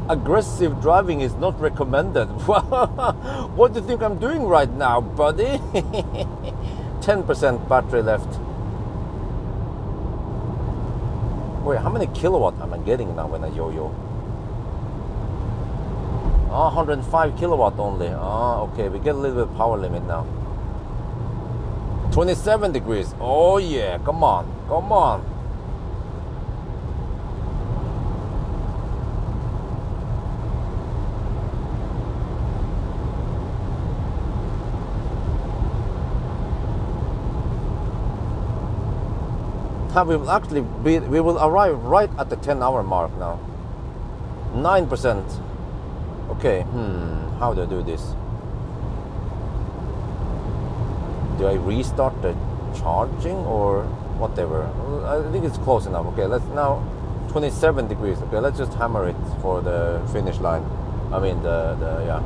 Aggressive driving is not recommended. What do you think I'm doing right now, buddy? 10% battery left. Wait, how many kilowatt am I getting now when I yo-yo? 105 kilowatt only. Okay, we get a little bit of power limit now. 27 degrees. Oh yeah, come on, come on. We will arrive right at the 10-hour mark now. 9%. Okay, how do I do this? Do I restart the charging or whatever? I think it's close enough. Okay, let's now 27 degrees. Okay, let's just hammer it for the finish line. I mean yeah.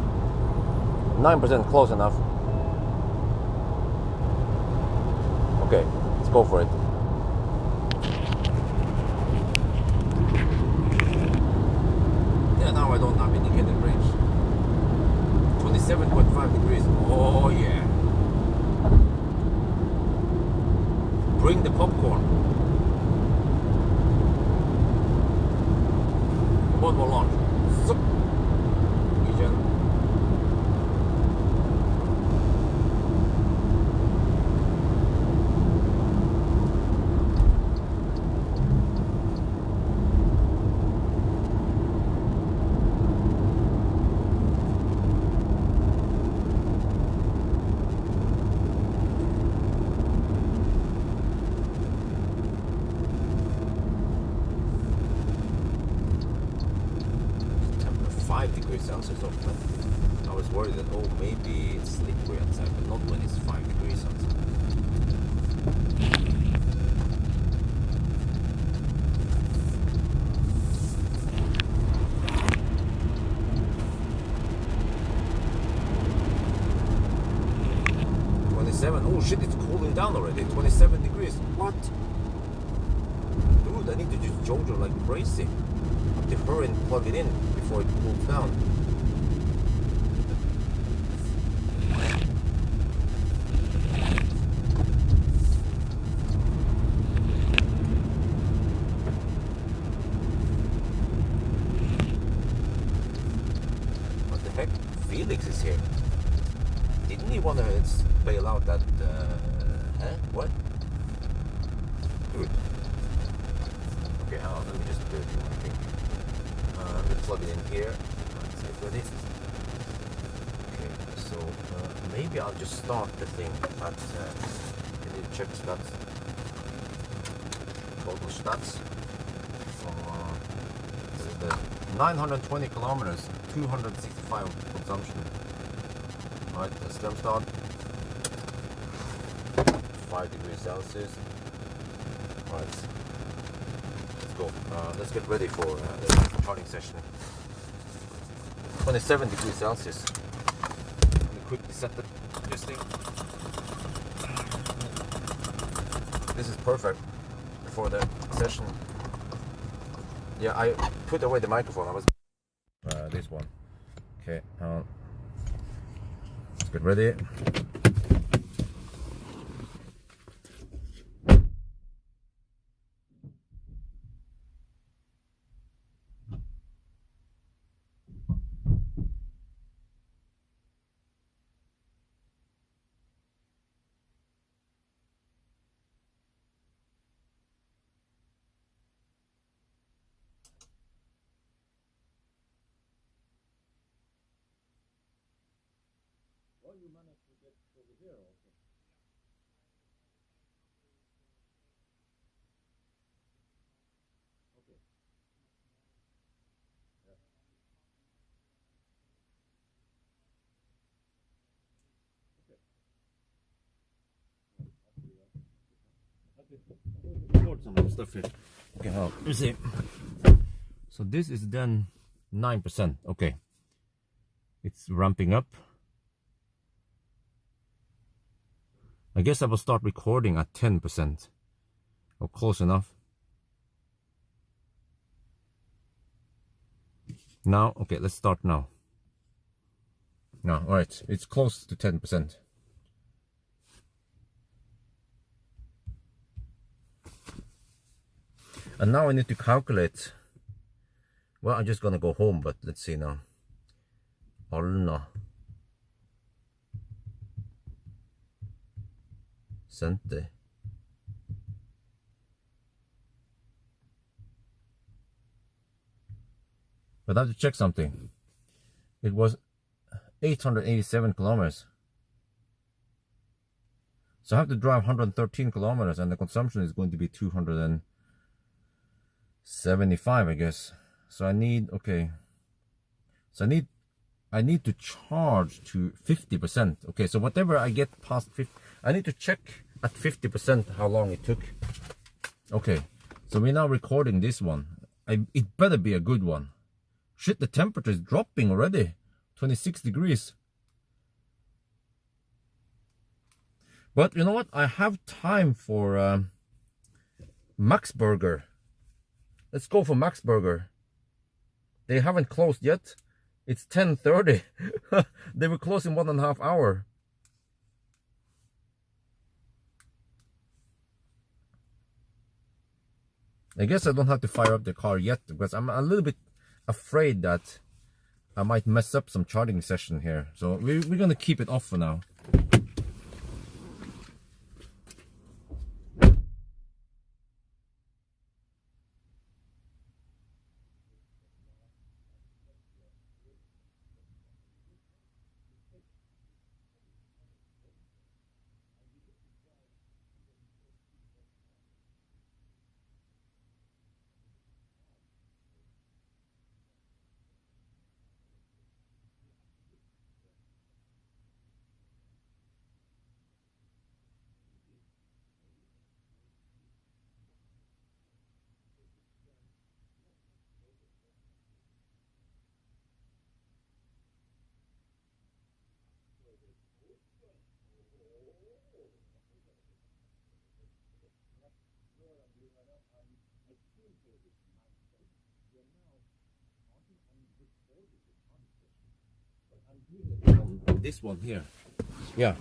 9% close enough. Okay, let's go for it. Now I don't have indicated range. 27.5 degrees. Oh yeah. Bring the popcorn. One more launch. Zup. Regen. Celsius of was worried that, oh, maybe it's slippery outside, but not when it's 5 degrees outside. Oh shit, it's cooling down already. 27 degrees. What? Dude, I need to just jojo like crazy. I have to hurry and plug it in before it cools down. What the heck? Felix is here. Didn't he want to bail out that, what? Good. Okay, let me just do it, I think. Let me plug it in here. Let's get ready. Okay, so maybe I'll just start the thing at, I need to check stats. Total stats. So, this is the 920 kilometers, 265 consumption. Right, let's jump start. 5 degrees Celsius. Right, let's go. Let's get ready for the charging session. 27 degrees Celsius. Let me quickly set this thing. This is perfect for the session. Yeah, I put away the microphone. I was this one. Okay. Let's get ready. You managed to get over here also. Okay. Yeah. Okay. Record some of the stuff here. Okay, let me see. So this is then 9%. Okay. It's ramping up. I guess I will start recording at 10%, or close enough. Now, okay, let's start now. Now, all right, it's close to 10%. And now I need to calculate. Well, I'm just gonna go home, but let's see now. Alna. Cente. But I have to check something. It was 887 kilometers. So I have to drive 113 kilometers, and the consumption is going to be 275, I guess. So I need, okay. So I need to charge to 50%. Okay, so whatever I get past 50, I need to check at 50% how long it took. Okay, so we're now recording this one. It better be a good one. Shit, the temperature is dropping already. 26 degrees. But you know what? I have time for Max Burger. Let's go for Max Burger. They haven't closed yet. It's 10:30. They were closed in 1.5 hours. I guess I don't have to fire up the car yet, because I'm a little bit afraid that I might mess up some charging session here. So we're gonna keep it off for now. this one here. Yeah,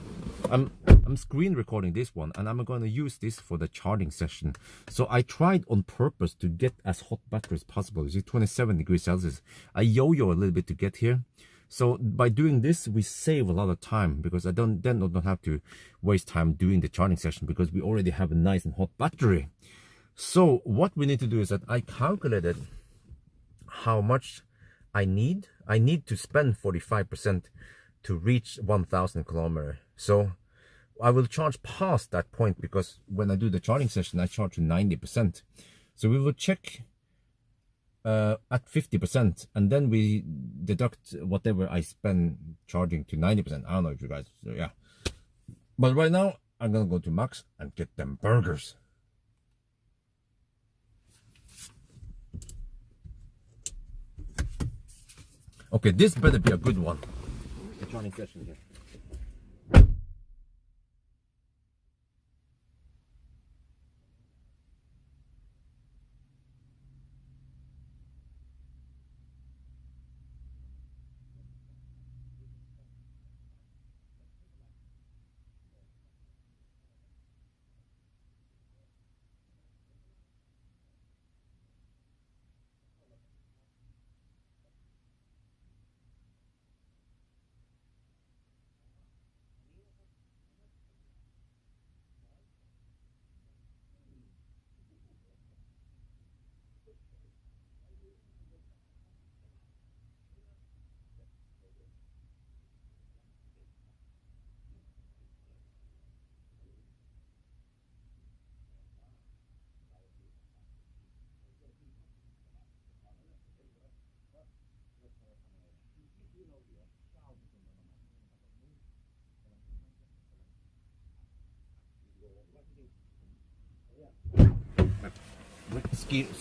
I'm screen recording this one, and I'm going to use this for the charging session. So I tried on purpose to get as hot battery as possible. You see, 27 degrees Celsius. I yo-yo a little bit to get here. So by doing this, we save a lot of time, because I don't have to waste time doing the charging session, because we already have a nice and hot battery. So what we need to do is that I calculated how much I need to spend 45% to reach 1,000 kilometers. So I will charge past that point, because when I do the charging session, I charge to 90%. So we will check at 50%, and then we deduct whatever I spend charging to 90%. I don't know if you guys, so yeah. But right now, I'm gonna go to Max and get them burgers. Okay, this better be a good one. The charging session here.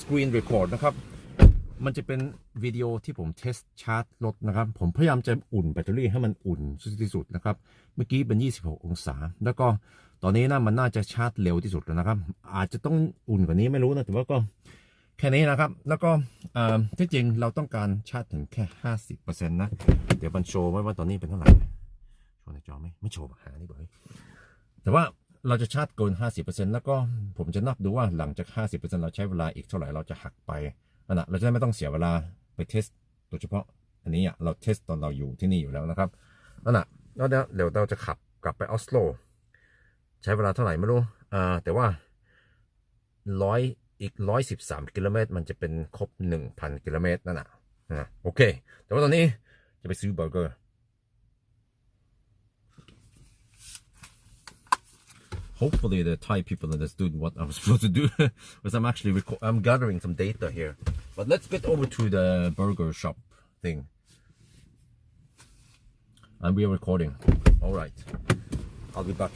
Screen record นะครับมันจะเป็นวิดีโอที่ผมเทสชาร์จรถนะครับผมพยายามจะอุ่นแบตเตอรี่ให้มันอุ่นที่สุดนะครับเมื่อกี้เป็น26องศาแล้วก็ตอนนี้นะมันน่าจะชาร์จเร็วที่สุดแล้วนะครับอาจจะต้องอุ่นกว่านี้ไม่รู้นะแต่ว่าก็แค่นี้นะครับแล้วก็ที่จริงเราต้องการชาร์จถึงแค่ 50% นะเดี๋ยวมันโชว์ไว้ว่าตอนนี้เป็นเท่าไหร่โชว์ในจอไหมไม่โชว์หานี่บ่อยแต่ว่าเราจะชาร์จเกิน 50% แล้วก็ผมจะนับดูว่าหลังจาก 50% เราใช้เวลาอีกเท่าไหร่เราจะหักไปนั่นแหละเราจะไม่ต้องเสียเวลาไปเทสโดยเฉพาะอันนี้เราเทสตอนเราอยู่ที่นี่อยู่แล้วนะครับนั่นแหละแล้วเดี๋ยวเราจะขับกลับไปออสโลใช้เวลาเท่าไหร่ไม่รู้แต่ว่าอีก113 กิโลเมตรมันจะเป็นครบ 1,000 กิโลเมตรนั่นแหละโอเคแต่ว่าตอนนี้จะไปซื้อเบอร์เกอร์Hopefully the Thai people understood what I was supposed to do, because I'm actually I'm gathering some data here. But let's get over to the burger shop thing. And we are recording. All right, I'll be back.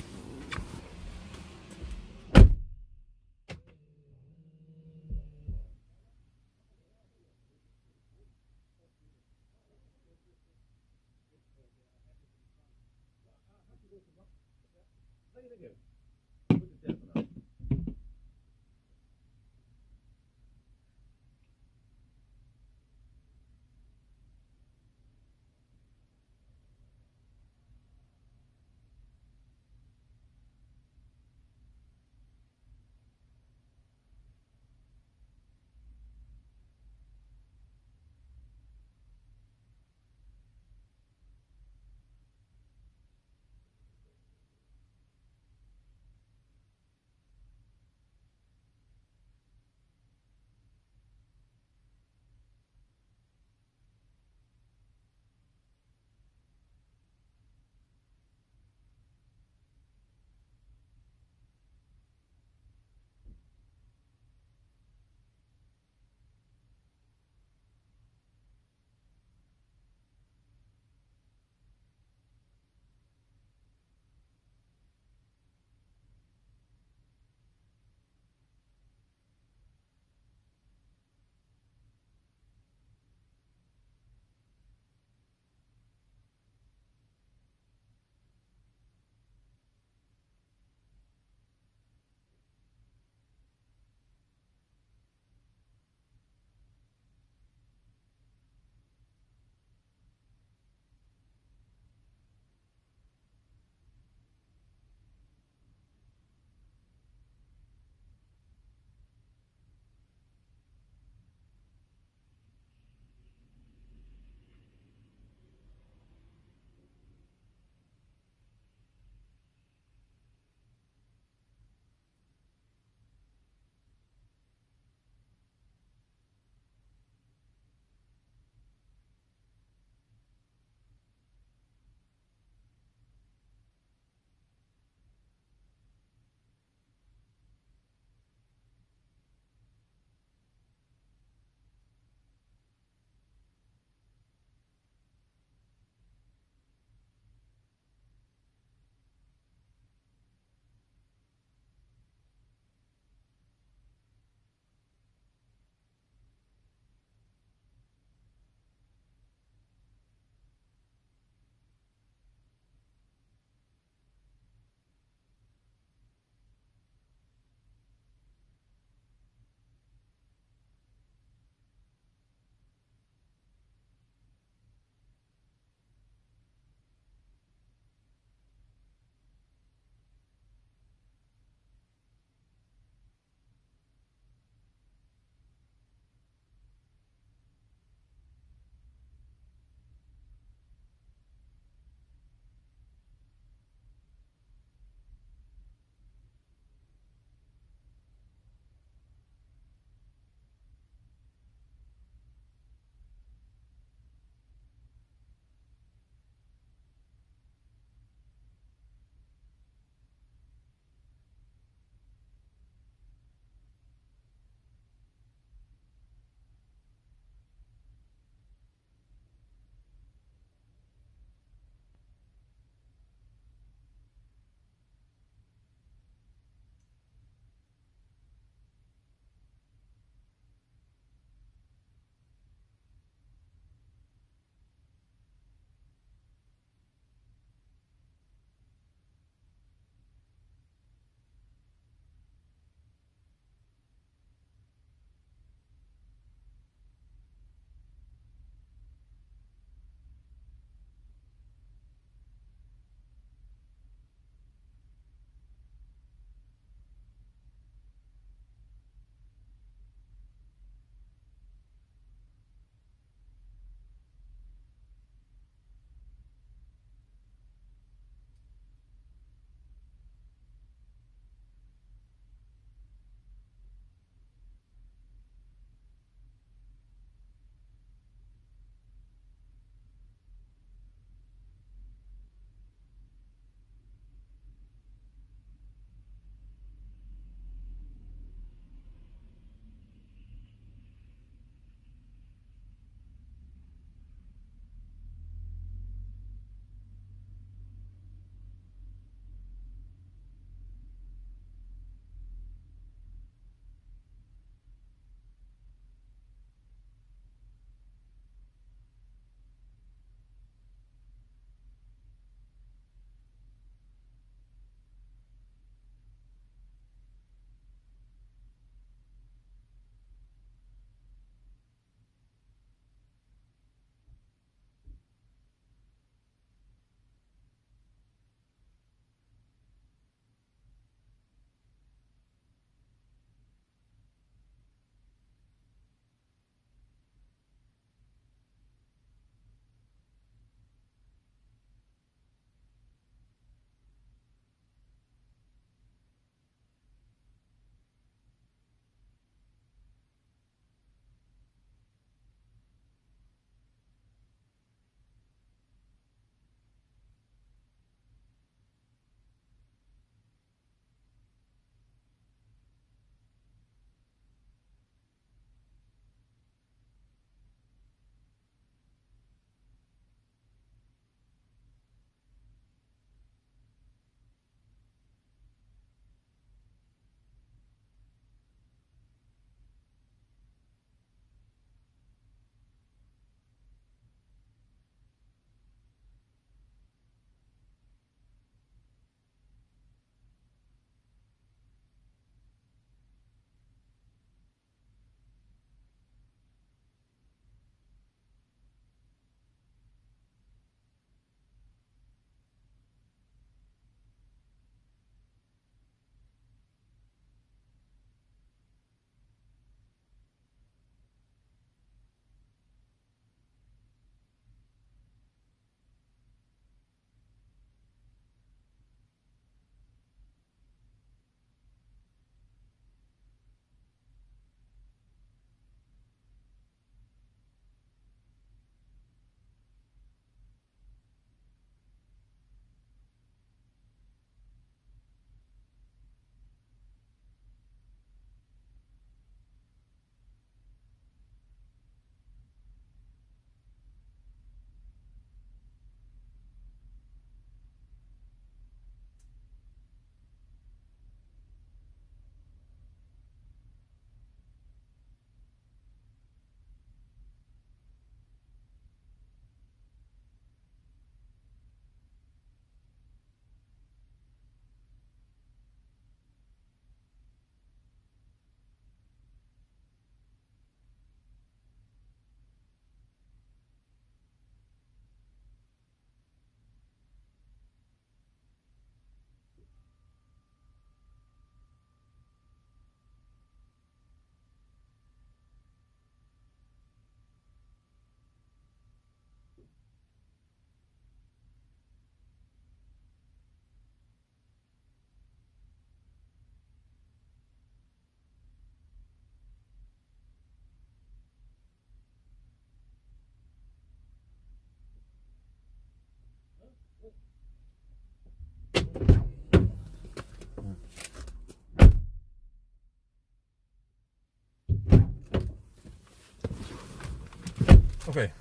Okay.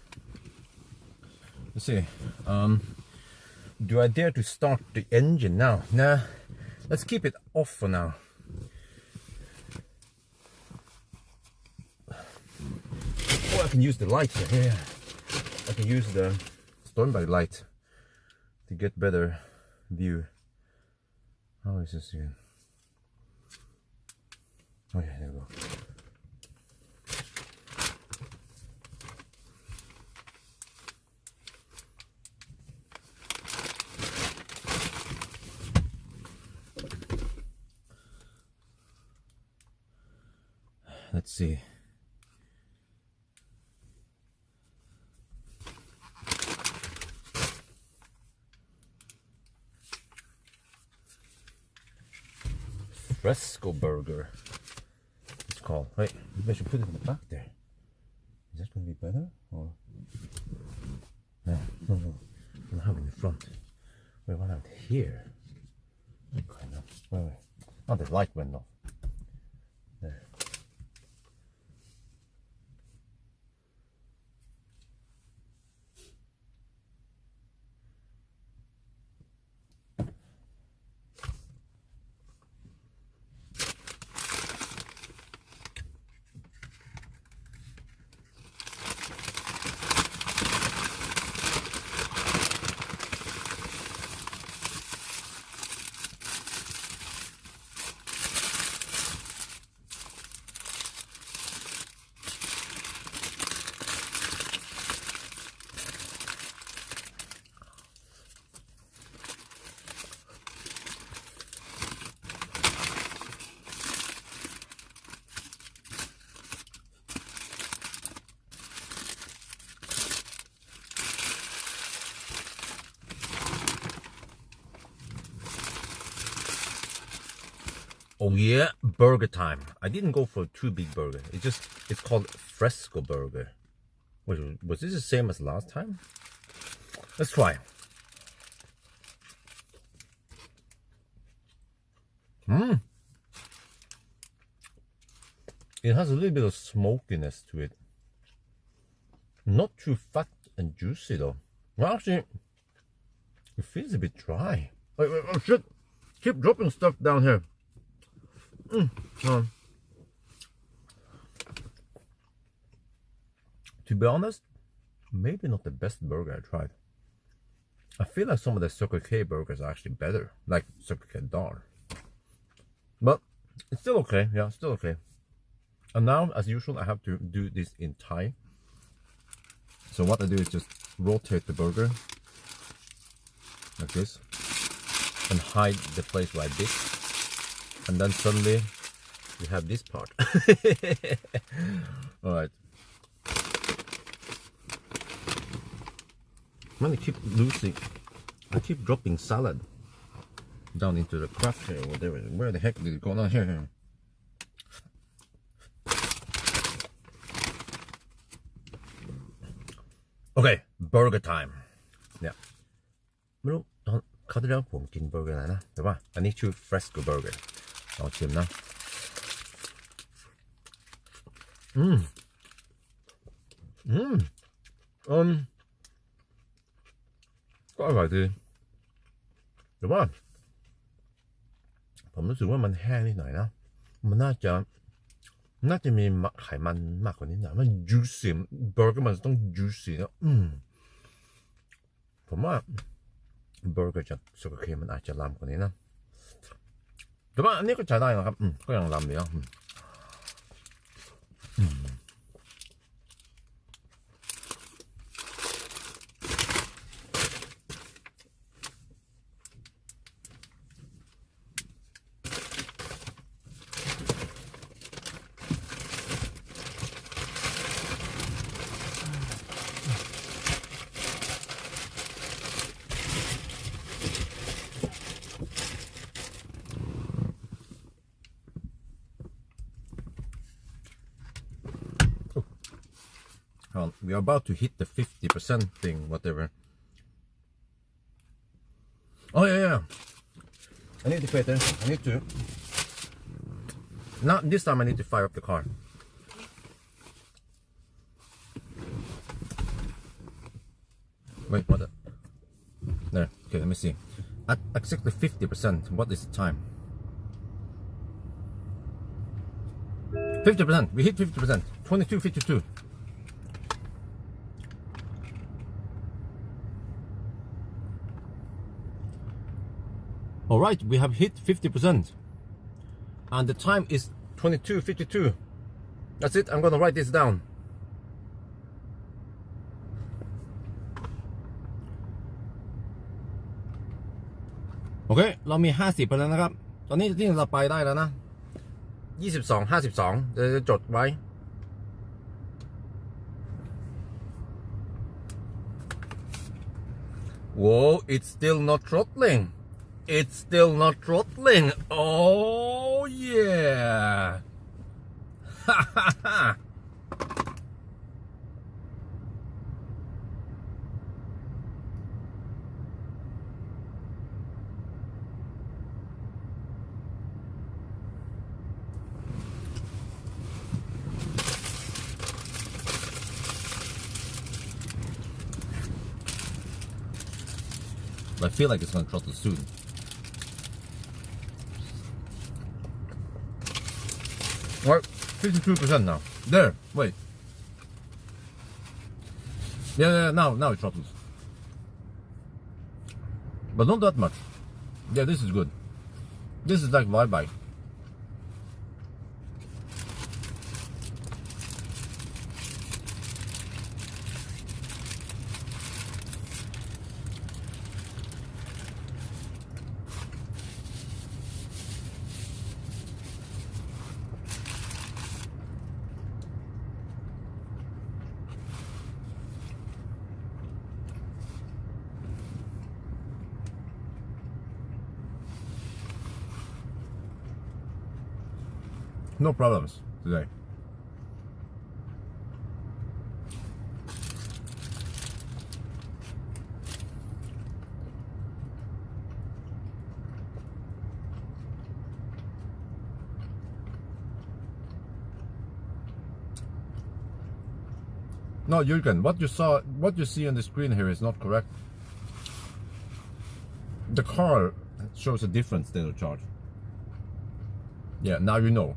Let's see. Do I dare to start the engine now? Nah. Let's keep it off for now. Oh, I can use the light here. Yeah. I can use the standby light to get better view. How is this again? Oh yeah, there we go. Let's see. Fresco burger. It's called. Wait, maybe I should put it in the back there. Is that going to be better? Or no, no, no. I don't have it in the front. Wait, what have it here? Kind of. Wait. Oh, the light went off. There. Oh yeah, burger time. I didn't go for too big burger. It's called Fresco burger. Wait, was this the same as last time? Let's try. It has a little bit of smokiness to it. Not too fat and juicy though. Well, actually, it feels a bit dry. Wait, oh shit! Keep dropping stuff down here. To be honest, maybe not the best burger I tried. I feel like some of the Circle K burgers are actually better, like Circle K Dal. But it's still okay, yeah, still okay. And now, as usual, I have to do this in Thai. So what I do is just rotate the burger like this and hide the place where I bit. And then suddenly we have this part. Alright. When I keep losing, I keep dropping salad down into the crack here or whatever. Where the heck did it go down here? Okay, burger time. Yeah. ไม่รู้เขาจะเรียกผมกินเบอร์เกอร์อะไรนะแต่ว่าอันนี้ชื่อ Fresco burger ลองชิมนะก็อร่อยดีแต่ว่าผมรู้สึกว่ามันแห้งนิดหน่อยนะมันน่าจะมีไขมันมากกว่านี้หน่อยมัน juicy เบอร์เกอร์มันต้อง juicy นะผมว่าเบอร์เกอร์จากสุกี้มันอาจจะล้ำกว่านี้นะแต่ว่าอันนี้ก็ใช้ได้นะครับก็ยังล้ำดีนะwe are about to hit the 50% thing, whatever. Oh yeah. I need to pay attention. I need to. Not this time. I need to fire up the car. Wait, what? There. Okay, let me see. At exactly 50%, what is the time? 50%. We hit 50%. 22:52. All right, we have hit 50%, and the time is 22:52. That's it. I'm gonna write this down. Okay เรามี50ไปแล้วนะครับตอนนี้ที่เราไปได้แล้วนะ22 52จะจดไว้ Whoa, it's still not throttling. It's still not throttling. Oh yeah. Ha ha ha. I feel like it's going to throttle soon. Alright, 52% now. There, wait. Yeah, now it throttles. But not that much. Yeah, this is good. This is like bye-bye. No problems today. No, Jürgen, what you see on the screen here is not correct. The car shows a different state of charge. Yeah, now you know.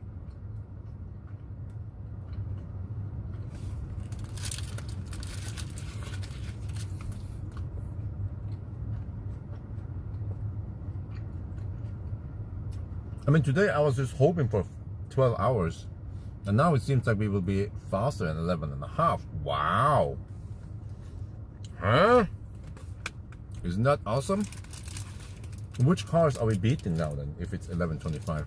I mean, today I was just hoping for 12 hours, and now it seems like we will be faster than 11 and a half. Wow. Huh? Isn't that awesome? Which cars are we beating now then, if it's 11:25?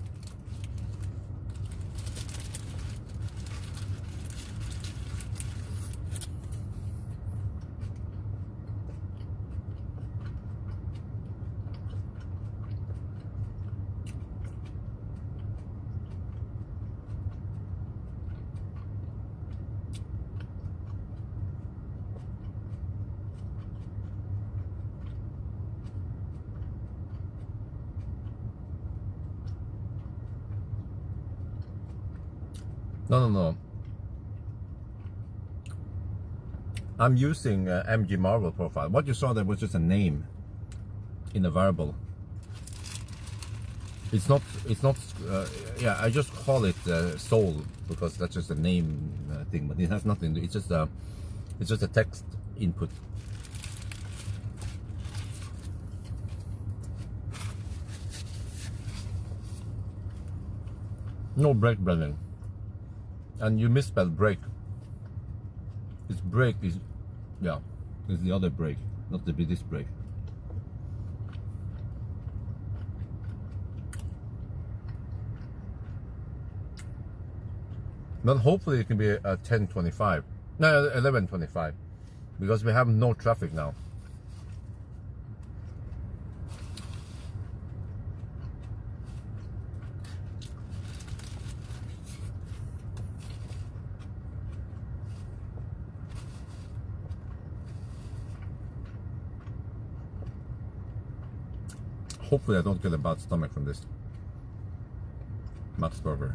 No. I'm using MG Marvel profile. What you saw there was just a name in a variable. It's not. Yeah, I just call it soul because that's just a name thing, but it has nothing. It's just a text input. No brake blending. And you misspelled brake. It's brake is, yeah, it's the other brake, not this brake. But hopefully it can be a 10:25, no, 11:25, because we have no traffic now. Hopefully I don't get a bad stomach from this Max Burger.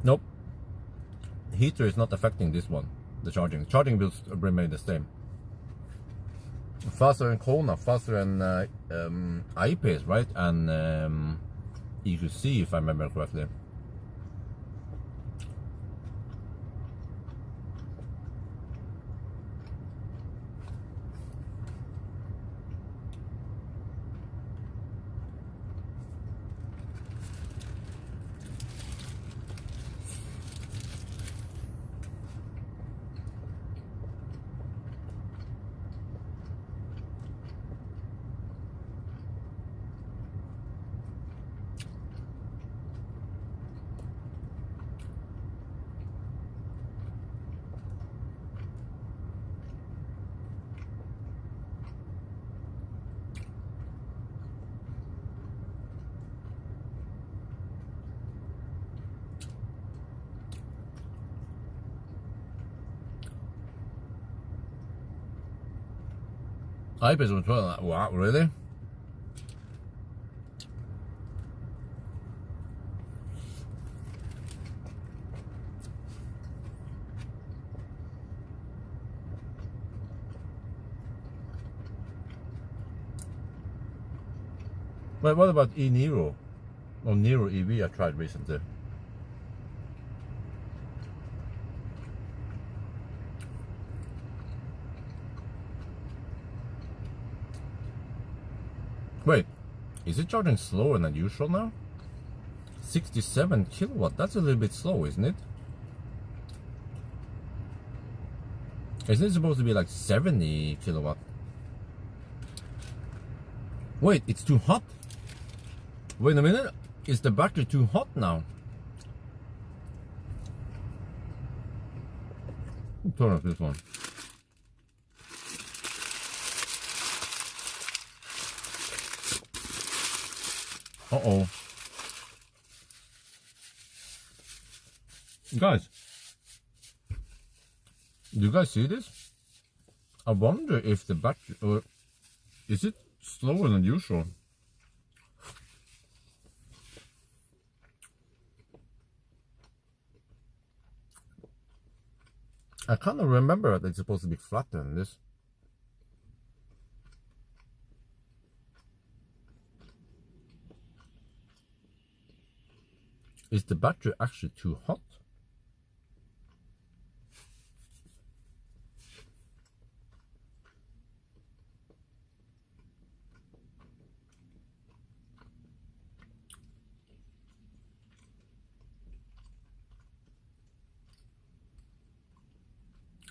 Nope. Heater is not affecting this one. The charging. Charging will remain the same. Faster than Kona, faster than iPace, right? And EQC, if I remember correctly. iPace was 12. Wow, really? But what about e-Niro? Or Niro EV I tried recently. Wait, is it charging slower than usual now? 67 kilowatt, that's a little bit slow, isn't it? Isn't it supposed to be like 70 kilowatt? Wait, it's too hot? Wait a minute, is the battery too hot now? Turn off this one. Uh-oh. Guys, do you guys see this? I wonder if the battery, or is it slower than usual? I kind of remember that it's supposed to be flatter than this. Is the battery actually too hot?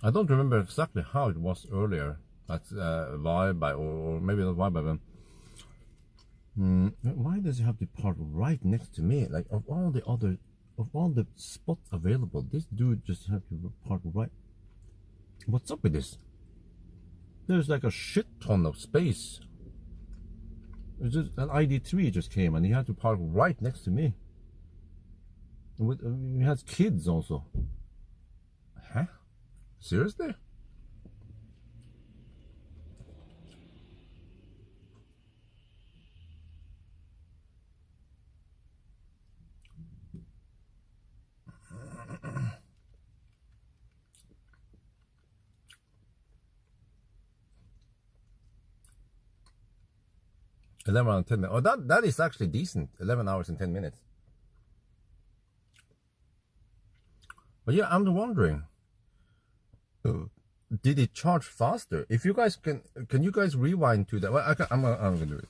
I don't remember exactly how it was earlier at Vibe, or maybe not Vibe, but why does it have to park right next to me? Like, of all the spots available, this dude just have to park right. What's up with this? There's like a shit ton of space. It's just an ID3 just came and he had to park right next to me. He has kids also. Huh? Seriously? $11 and 10 minutes. Oh, that is actually decent. 11 hours and 10 minutes. But yeah, I'm wondering, did it charge faster? If you guys can you guys rewind to that? Well, I'm gonna do it.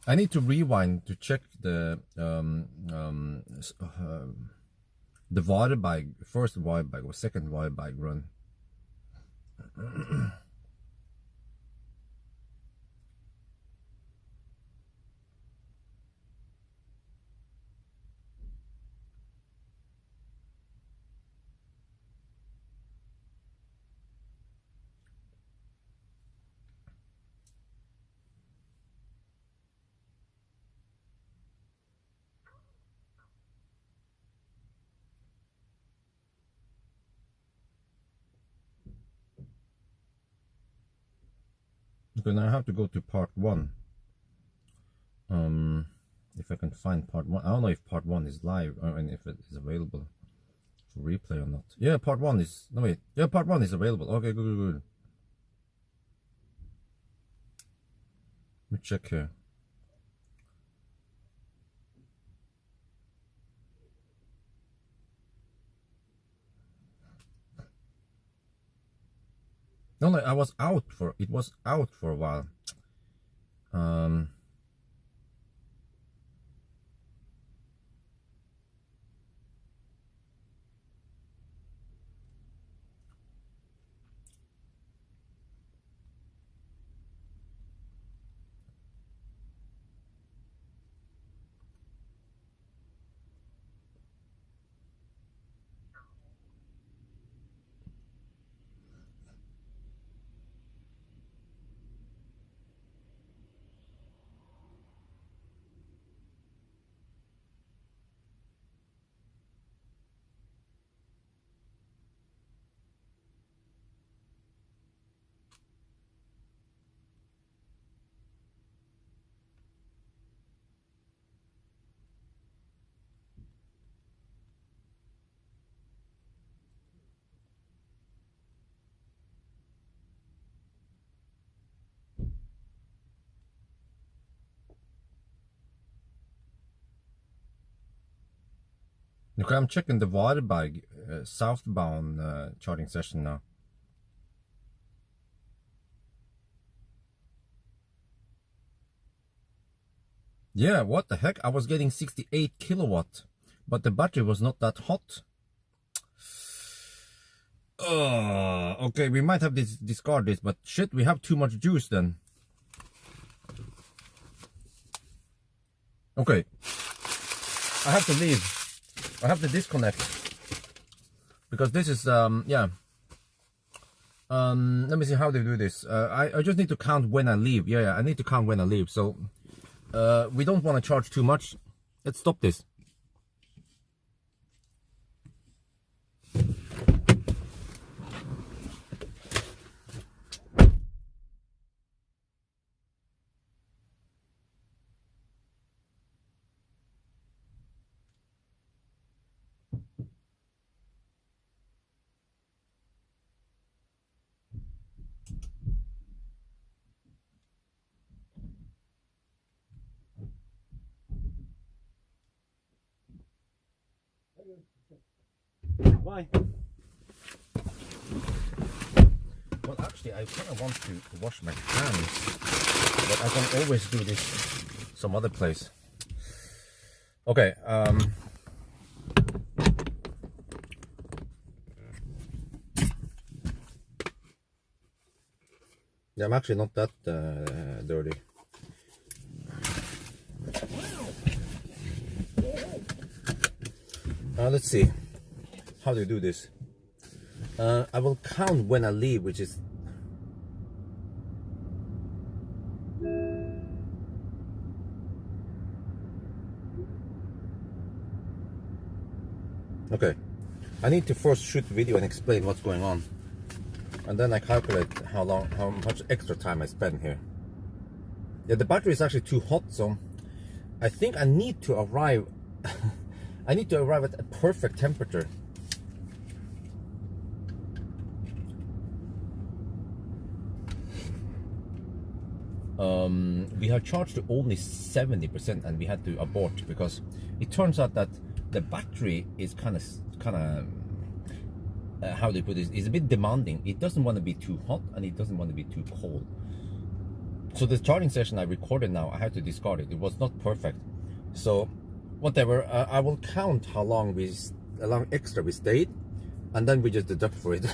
I need to rewind to check the Waterbike, first Waterbike or second Waterbike run. Because I have to go to part 1. if I can find part 1. I don't know if part 1 is live and if it is available for replay or not. Yeah, part 1 is, no wait, yeah, part 1 is available. Okay, good. Let me check here. No, it was out for a while. Okay, I'm checking the Varberg southbound charging session now. Yeah, what the heck? I was getting 68 kilowatt, but the battery was not that hot. Okay, we might have to discard this, but shit, we have too much juice then. Okay, I have to leave. I have to disconnect because this is yeah. Let me see how they do this. I just need to count when I leave. Yeah, I need to count when I leave. So we don't want to charge too much. Let's stop this. Bye. Well, actually, I kind of want to wash my hands, but I can always do this some other place. Okay. Yeah, I'm actually not that dirty. Let's see. How do you do this? I will count when I leave, which is okay. I need to first shoot the video and explain what's going on, and then I calculate how much extra time I spend here. Yeah, the battery is actually too hot, so I think I need to arrive. I need to arrive at a perfect temperature. We have charged to only 70% and we had to abort because it turns out that the battery is kind of how do you put this, is a bit demanding. It doesn't want to be too hot and it doesn't want to be too cold. So the charging session I recorded now, I had to discard it. It was not perfect. So whatever, I will count how long extra we stayed, and then we just deduct for it.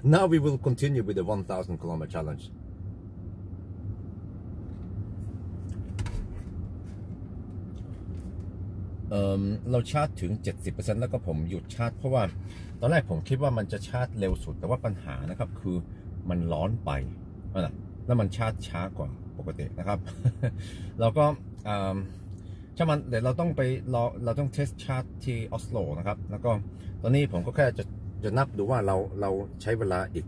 Now we will continue with the 1,000 kilometer challenge.เราชาร์จถึง 70% แล้วก็ผมหยุดชาร์จเพราะว่าตอนแรกผมคิดว่ามันจะชาร์จเร็วสุดแต่ว่าปัญหานะครับคือมันร้อนไปแล้วมันชาร์จช้ากว่าปกตินะครับแล้วก็ช่างมันเดี๋ยวเราต้องไปเราต้องเทสชาร์จที่ออสโลนะครับแล้วก็ตอนนี้ผมก็แค่จะนับดูว่าเราใช้เวลาอีก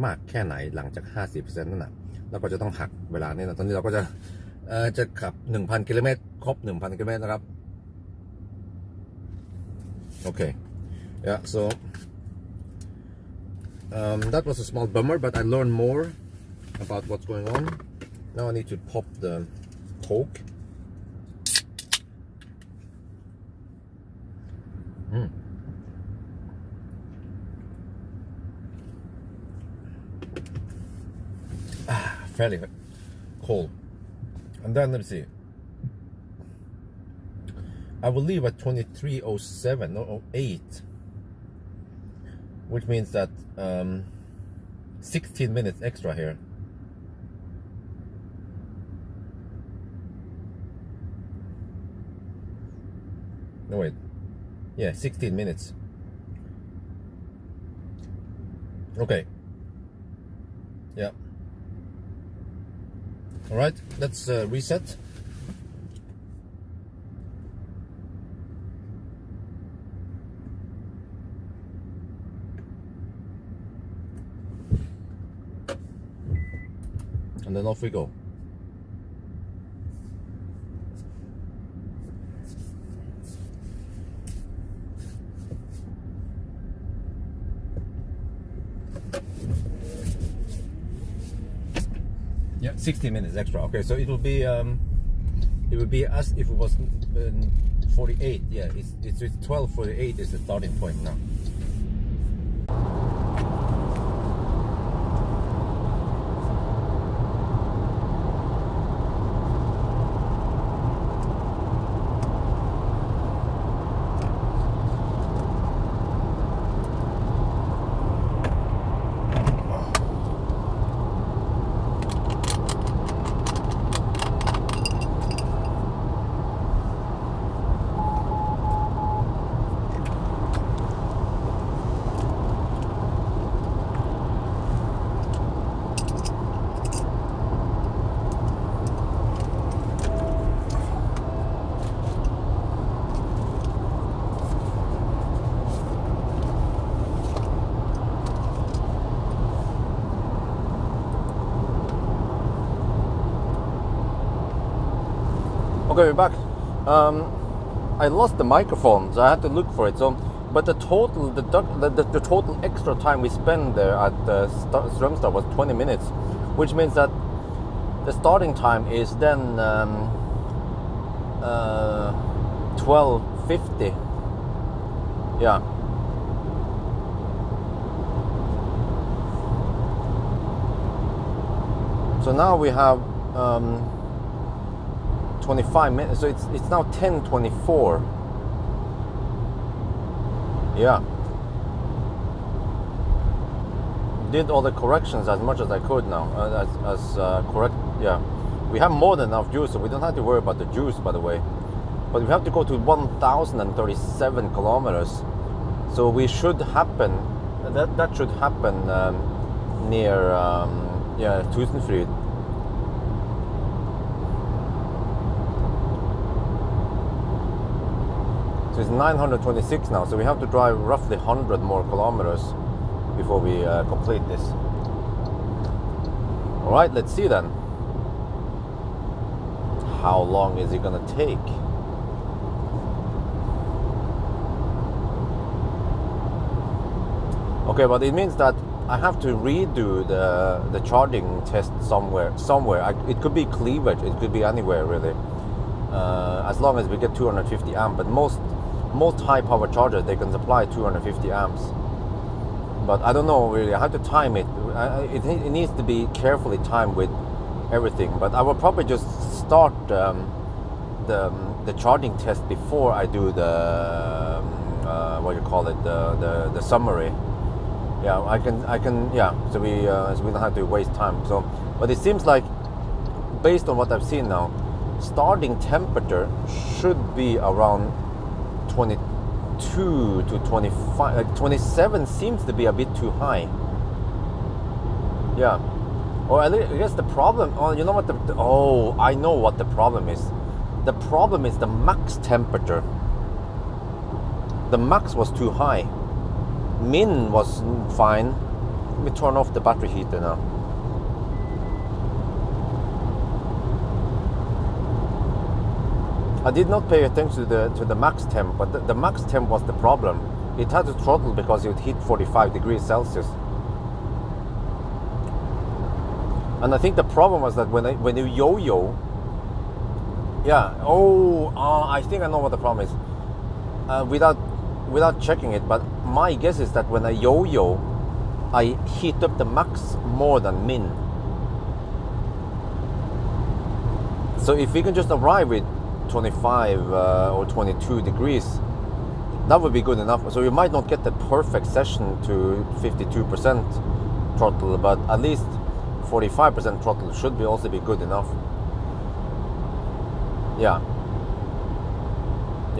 มากแค่ไหนหลังจาก 50% นั่นน่ะแล้วก็จะต้องหักเวลานี่นะตอนนี้เราก็จะ จะขับ 1,000 กิโลเมตรครบ 1,000 กิโลเมตรนะครับ Okay, yeah, so that was a small bummer, but I learned more about what's going on. Now I need to pop the Coke. Fairly cold. And then let's see. I will leave at 23:07 or 08, which means that 16 minutes extra here. No wait, yeah, 16 minutes. Okay. Yeah. All right, let's reset. And then off we go. Yeah, 16 minutes extra. Okay, so it will be as if it was 48. Yeah, it's 12:48 is the starting point now. Okay, we're back. I lost the microphone, so I had to look for it. So, but the total extra time we spent there at Strömstad was 20 minutes, which means that the starting time is then 12:50. Yeah. So now we have 25 minutes, so it's now 10:24. Yeah. Did all the corrections as much as I could now, correct. Yeah. We have more than enough juice, so we don't have to worry about the juice, by the way. But we have to go to 1,037 kilometers. So we should happen. That should happen near Tusenfryd. So it's 926 now, so we have to drive roughly 100 more kilometers before we complete this. All right, let's see then. How long is it gonna take? Okay, but it means that I have to redo the charging test somewhere. It could be cleavage, it could be anywhere really. As long as we get 250 amp, but most high power chargers, they can supply 250 amps. But I don't know really, I have to time it. It needs to be carefully timed with everything, but I will probably just start the charging test before I do the the summary. Yeah, I can yeah, so we don't have to waste time. So, but it seems like, based on what I've seen now, starting temperature should be around 22 to 25. Like 27 seems to be a bit too high. Yeah. Or I guess the problem. Oh, you know what? I know what the problem is. The problem is the max temperature. The max was too high. Min was fine. Let me turn off the battery heater now. I did not pay attention to the max temp, but the max temp was the problem. It had to throttle because it hit 45 degrees Celsius. And I think the problem was that when you yo-yo, yeah, I think I know what the problem is. Without checking it, but my guess is that when I yo-yo, I heat up the max more than min. So if we can just arrive with 25 or 22 degrees, that would be good enough. So you might not get the perfect session to 52% throttle, but at least 45% throttle should also be good enough. Yeah,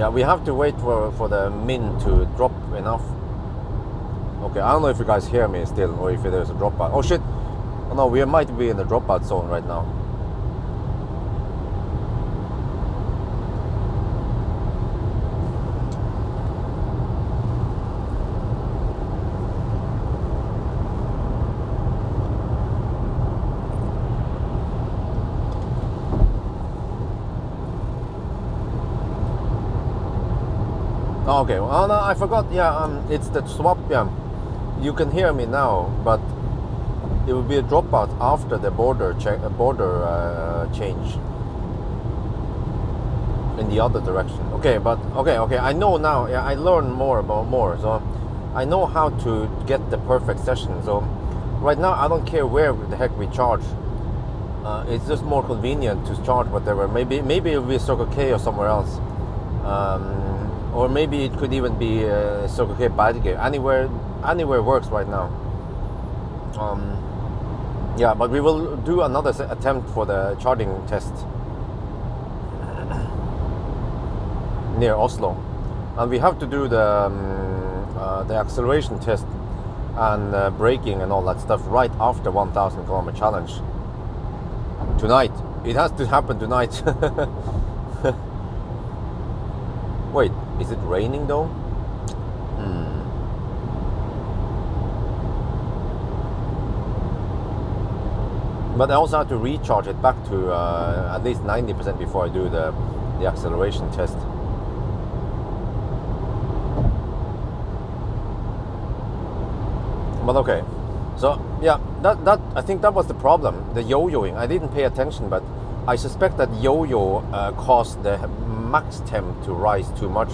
we have to wait for the min to drop enough. Okay, I don't know if you guys hear me still, or if there's a dropout. Oh shit, oh no, we might be in the dropout zone right now. Okay, well, no, I forgot. Yeah, it's the swap. Yeah, you can hear me now, but it will be a dropout after the border change in the other direction. Okay, but okay. I know now. Yeah, I learned more, so I know how to get the perfect session. So right now, I don't care where the heck we charge. It's just more convenient to charge whatever. Maybe it will be Circle K or somewhere else. Or maybe it could even be Circle K Berge. Anywhere works right now. Yeah, but we will do another attempt for the charging test near Oslo, and we have to do the acceleration test and braking and all that stuff right after 1,000 kilometer challenge tonight. It has to happen tonight. Wait, is it raining though? But I also have to recharge it back to at least 90% before I do the acceleration test. But okay, so yeah, that I think that was the problem, the yo-yoing. I didn't pay attention, but I suspect that yo-yo caused the max temp to rise too much,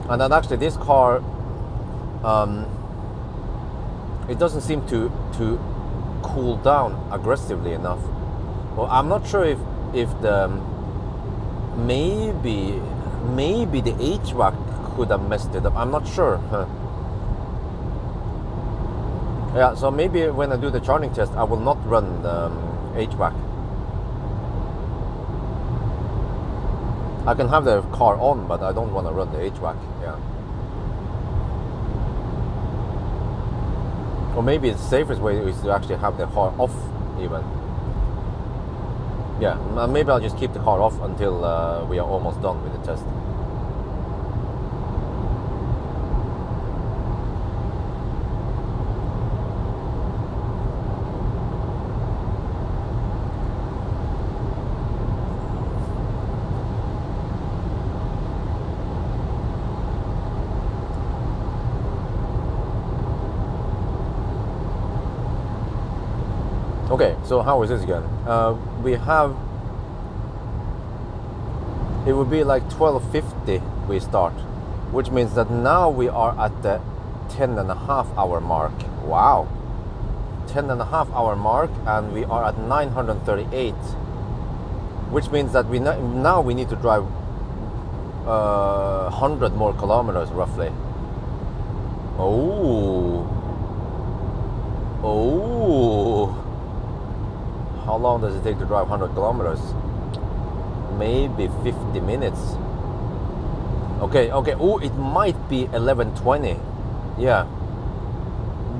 and that actually this car, it doesn't seem to cool down aggressively enough. Well, I'm not sure if the maybe the HVAC could have messed it up. I'm not sure. Yeah, so maybe when I do the charging test, I will not run the HVAC. I can have the car on, but I don't want to run the HVAC. Yeah. Or maybe the safest way is to actually have the car off even. Yeah, maybe I'll just keep the car off until we are almost done with the test. Okay, so how is this again? We have, it would be like 12:50 we start, which means that now we are at the 10.5 hour mark. Wow, 10.5 hour mark, and we are at 938, which means that now we need to drive 100 more kilometers roughly. Oh. How long does it take to drive 100 kilometers? Maybe 50 minutes. Okay. Oh, it might be 11:20. Yeah.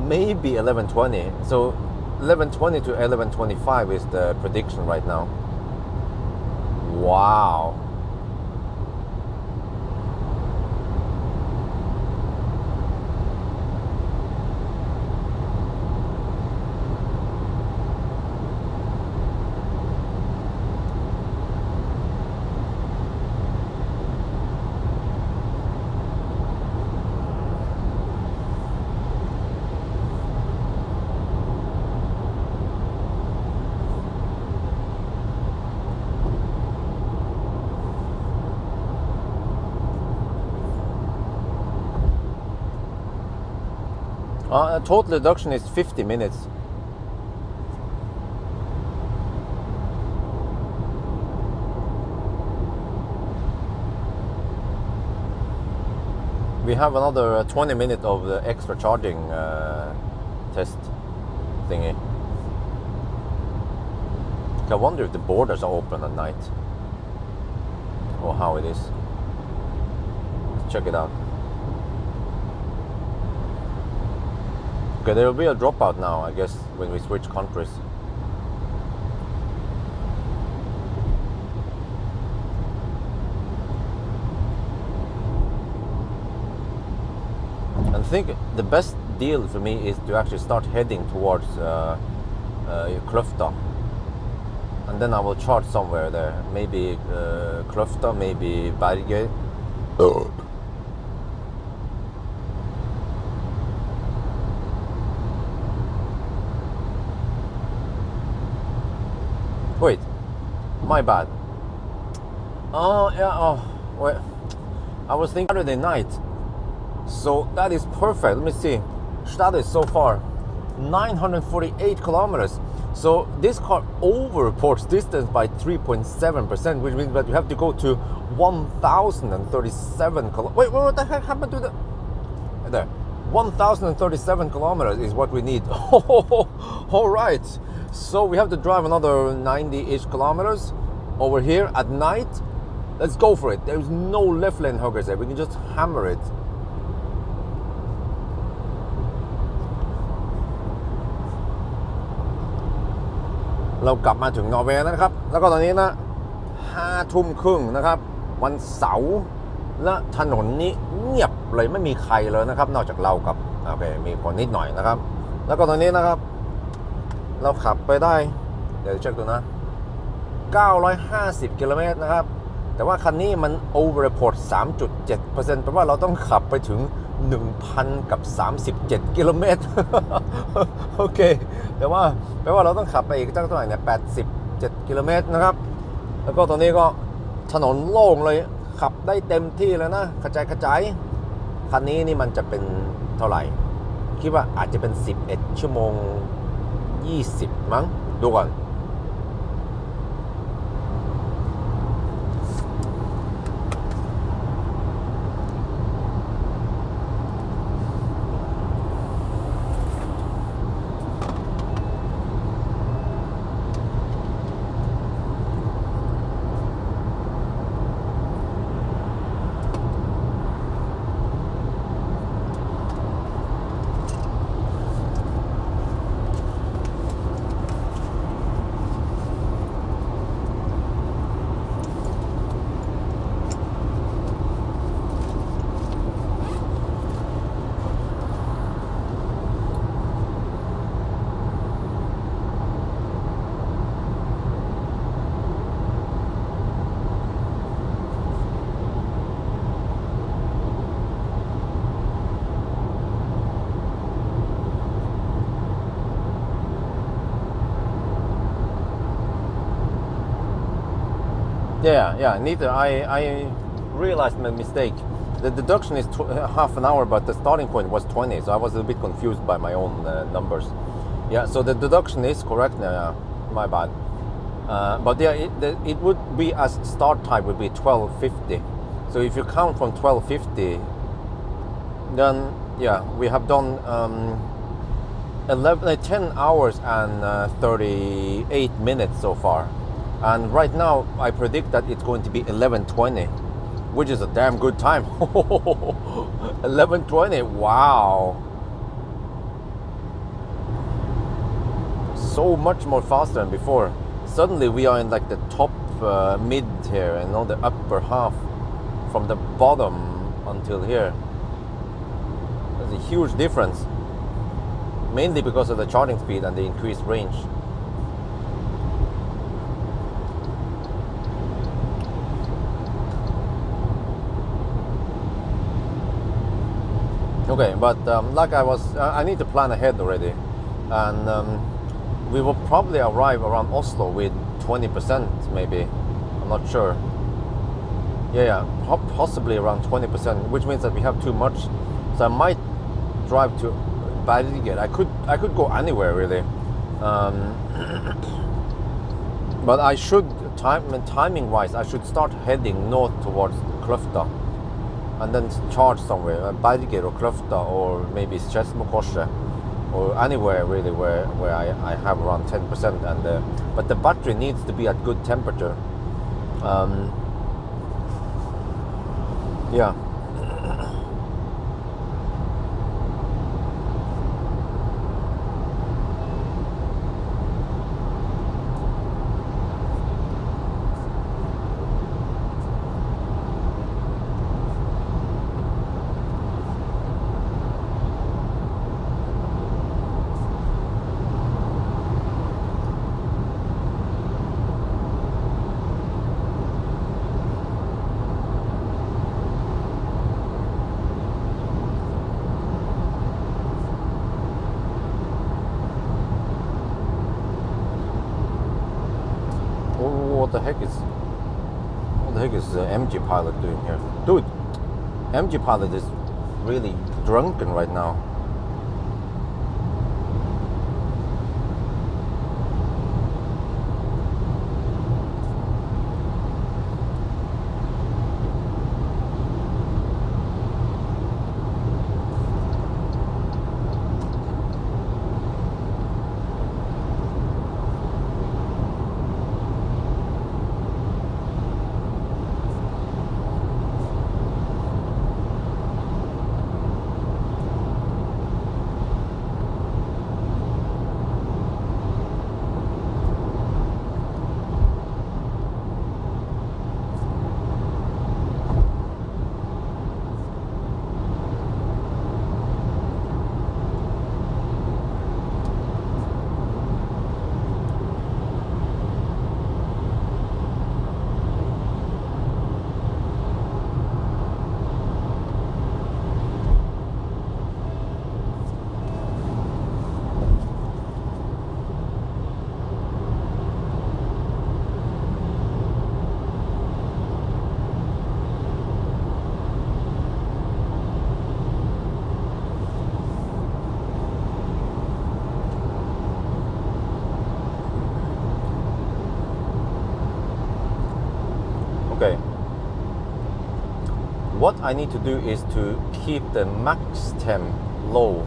Maybe 11:20. So 11:20 to 11:25 is the prediction right now. Wow. Total deduction is 50 minutes. We have another 20 minutes of the extra charging test thingy. I wonder if the borders are open at night or how it is. Let's check it out. Okay, there will be a dropout now, I guess, when we switch countries. I think the best deal for me is to actually start heading towards Kløfta, and then I will charge somewhere there. Maybe Kløfta, maybe Bergøy. Wait, my bad. Oh yeah. Oh wait, I was thinking Saturday night. So that is perfect. Let me see. Stade so far 948 kilometers. So this car overreports distance by 3.7%, which means that you have to go to 1,037 kilometers. Wait, what the heck happened to the... There. 1,037 kilometers is what we need. All right. So we have to drive another 90-ish kilometers over here at night. Let's go for it. There's no left lane huggers there. We can just hammer it.เรากลับมาถึงนอร์เวย์นะครับแล้วก็ตอนนี้นะ5 ทุ่มครึ่งนะครับวันเสาร์และถนนนี้เงียบเลยไม่มีใครเลยนะครับนอกจากเรากับโอเคมีคนนิดหน่อยนะครับแล้วก็ตอนนี้นะครับเราขับไปได้เดี๋ยวเช็คดูนะ950 กิโลเมตรนะครับแต่ว่าคันนี้มัน over report 3.7% แปลว่าเราต้องขับไปถึง 1,037 กิโลเมตร โอเคแต่ว่าแปลว่าเราต้องขับไปอีกเท่าไหร่เนี่ย87 กิโลเมตรนะครับแล้วก็ตอนนี้ก็ถนนโล่งเลยขับได้เต็มที่แล้วนะกระจายคันนี้นี่มันจะเป็นเท่าไหร่คิดว่าอาจจะเป็น11 ชั่วโมง 20 มั้งดูก่อนYeah, neither. I realized my mistake. The deduction is half an hour, but the starting point was 20, so I was a bit confused by my own numbers. Yeah, so the deduction is correct. Yeah, my bad. But yeah, it would be as start time would be 12:50. So if you count from 12:50, then yeah, we have done 10 hours and 38 minutes so far. And right now, I predict that it's going to be 11:20, which is a damn good time. 11:20, wow. So much more faster than before. Suddenly we are in like the top mid here, and on the upper half from the bottom until here. There's a huge difference. Mainly because of the charging speed and the increased range. Okay, but like I need to plan ahead already, and we will probably arrive around Oslo with 20% maybe. I'm not sure. Yeah, possibly around 20%, which means that we have too much. So I might drive to Bergen. I could go anywhere really, but I should timing wise I should start heading north towards Kløfta, and then charge somewhere, Bergen or Kløfta or maybe Skedsmokorset, or anywhere really where I have around 10%, and but the battery needs to be at good temperature. Yeah. What the heck is MG Pilot doing here? Dude, MG Pilot is really drunken right now. Okay. What I need to do is to keep the max temp low.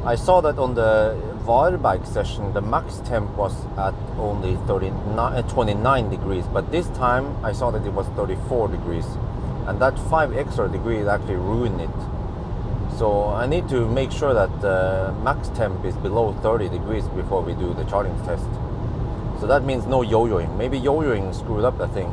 I saw that on the Varberg session, the max temp was at only 29 degrees, but this time I saw that it was 34 degrees, and that 5 extra degrees actually ruined it. So I need to make sure that the max temp is below 30 degrees before we do the charging test. So that means no yo-yoing. Maybe yo-yoing screwed up that thing.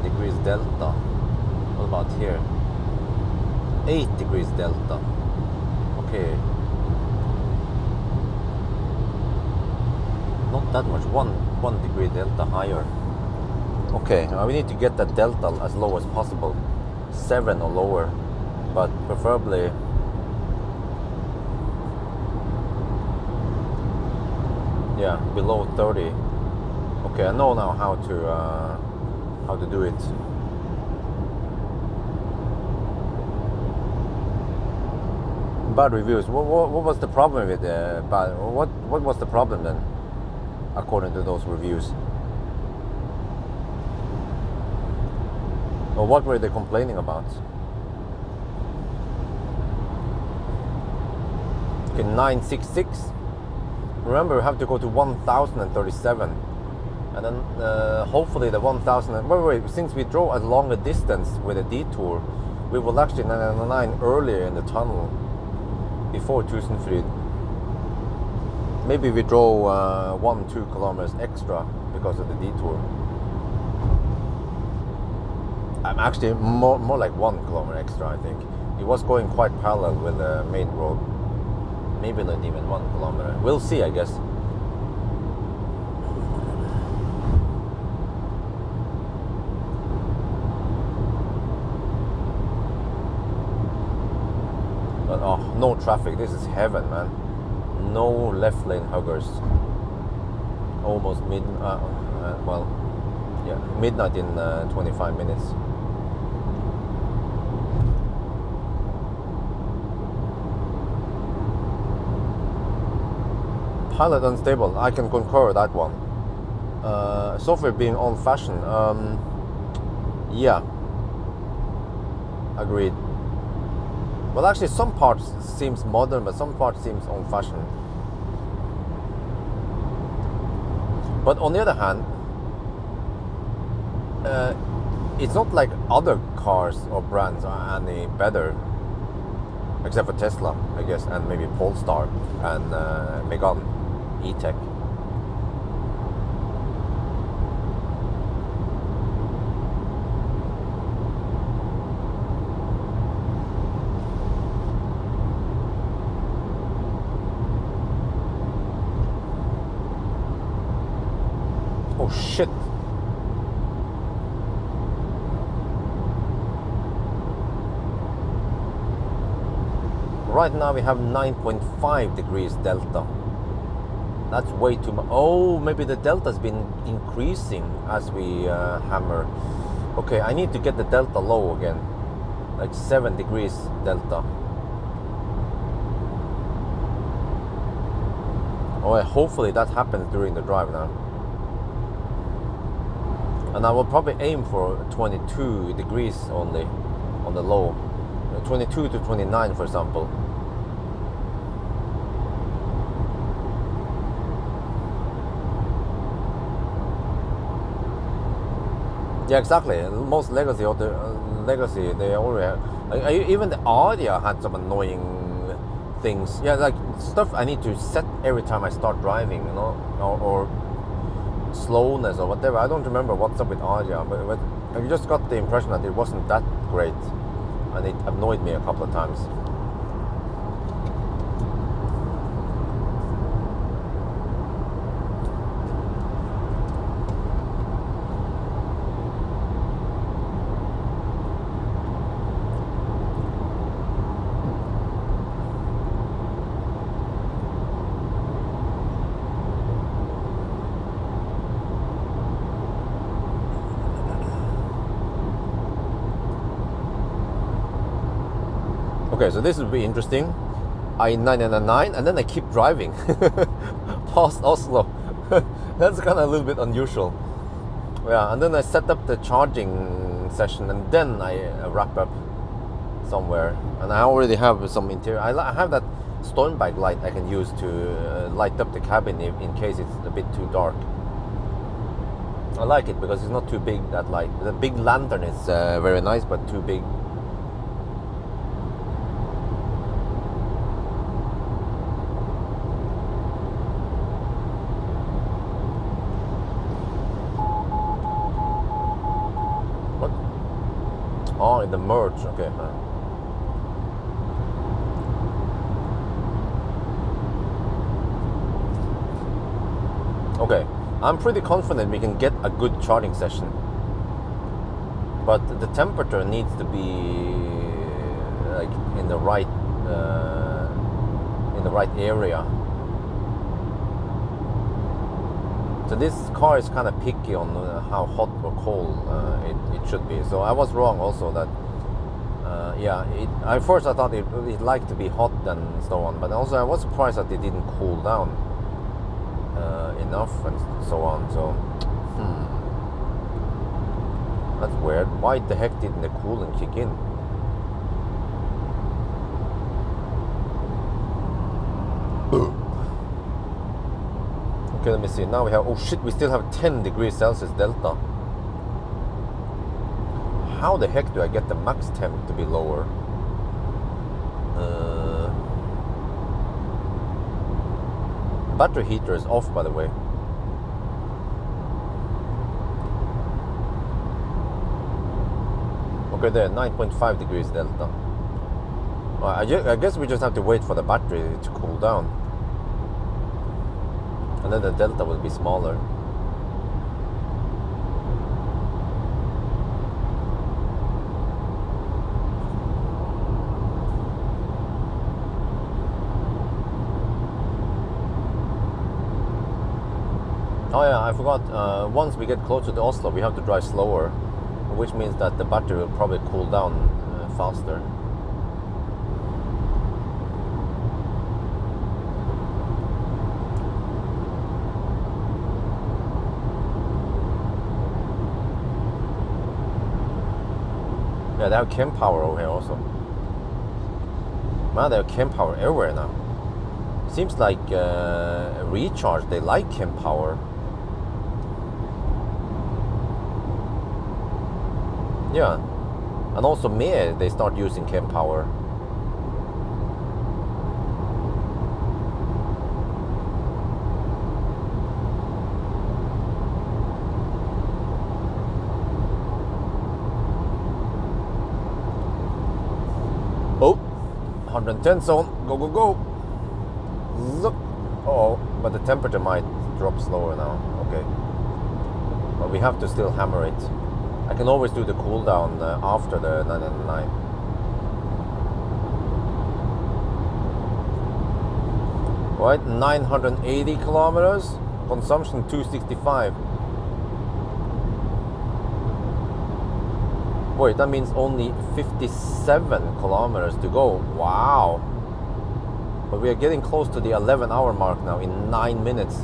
Degrees delta. What about here? 8 degrees delta. Okay. Not that much. One degree delta higher. Okay, we need to get that delta as low as possible. 7 or lower, but preferably below 30. Okay, I know now how to do it. Bad reviews. What was the problem with bad? What was the problem then, according to those reviews? Or what were they complaining about? Okay, 966. Remember, we have to go to 1037. And then hopefully the 1000. Wait, since we drove a longer distance with a detour, we will actually 999 earlier in the tunnel before Tusenfryd. Maybe we drove 1-2 kilometers extra because of the detour. I'm actually more like 1 kilometer extra, I think. It was going quite parallel with the main road. Maybe not even 1 kilometer. We'll see, I guess. no traffic. This is heaven, man. No left lane huggers. Almost midnight in 25 minutes. Pilot unstable. I can concur with that one. Software being old-fashioned. Yeah. Agreed. Well, actually, some parts seems modern, but some parts seems old-fashioned. But on the other hand, it's not like other cars or brands are any better, except for Tesla, I guess, and maybe Polestar and Megane E-Tech. Oh shit. Right now we have 9.5 degrees delta. That's way too much. Oh, maybe the delta's been increasing as we hammer. Okay, I need to get the delta low again. Like 7 degrees delta. Oh, hopefully that happens during the drive now. And I will probably aim for 22 degrees only on the low. 22 to 29, for example. Yeah, exactly. Most legacy they already have. Even the Aria had some annoying things. Yeah, like stuff I need to set every time I start driving, you know, or slowness or whatever. I don't remember what's up with Aria, but I just got the impression that it wasn't that great, and it annoyed me a couple of times. Okay, so this will be interesting. I-999, and then I keep driving past Oslo. That's kind of a little bit unusual. Yeah, and then I set up the charging session, and then I wrap up somewhere. And I already have some interior. I have that Stormbag light I can use to light up the cabin in case it's a bit too dark. I like it because it's not too big, that light. The big lantern is very nice, but too big. Oh, in the merge, okay. Okay, I'm pretty confident we can get a good charging session, but the temperature needs to be like in the right area. So this car is kind of picky on how hot or cold it should be. So I was wrong also that, at first I thought it liked to be hot and so on, but also I was surprised that it didn't cool down enough and so on. So, that's weird. Why the heck didn't the coolant kick in? Okay, let me see. Now we have, oh shit, we still have 10 degrees Celsius delta. How the heck do I get the max temp to be lower? Battery heater is off, by the way. Okay, there, 9.5 degrees delta. Well, I guess we just have to wait for the battery to cool down. And then the delta will be smaller. Oh yeah, I forgot. Once we get closer to Oslo, we have to drive slower, which means that the battery will probably cool down faster. Yeah, they have chem power over here also. Man, they have chem power everywhere now. Seems like Recharge, they like chem power. Yeah, and also Me, they start using chem power. Oh, 110 zone, go, go, go. Look. Oh, but the temperature might drop slower now. Okay. But we have to still hammer it. I can always do the cool down after the 999. Right, 980 kilometers. Consumption 265. Wait, that means only 57 kilometers to go. Wow. But we are getting close to the 11-hour mark now in 9 minutes.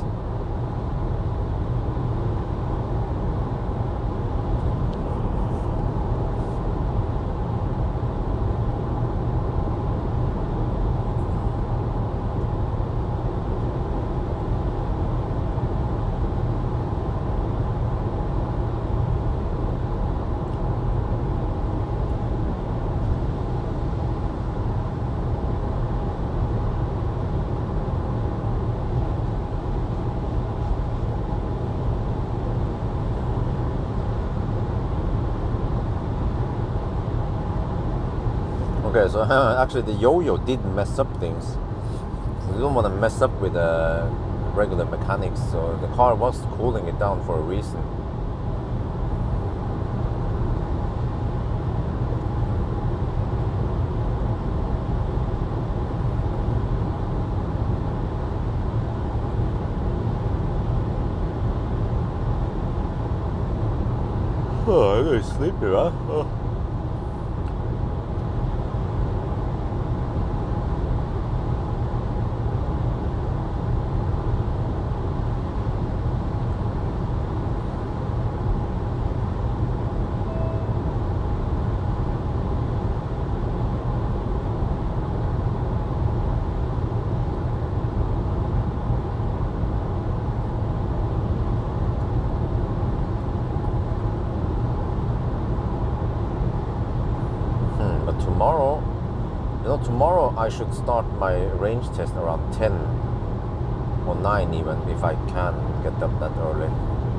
Okay, so actually the yo-yo did mess up things. We don't want to mess up with regular mechanics, so the car was cooling it down for a reason. Oh, I'm getting sleepy, man. Oh. Tomorrow I should start my range test around 10 or 9 even, if I can get up that early.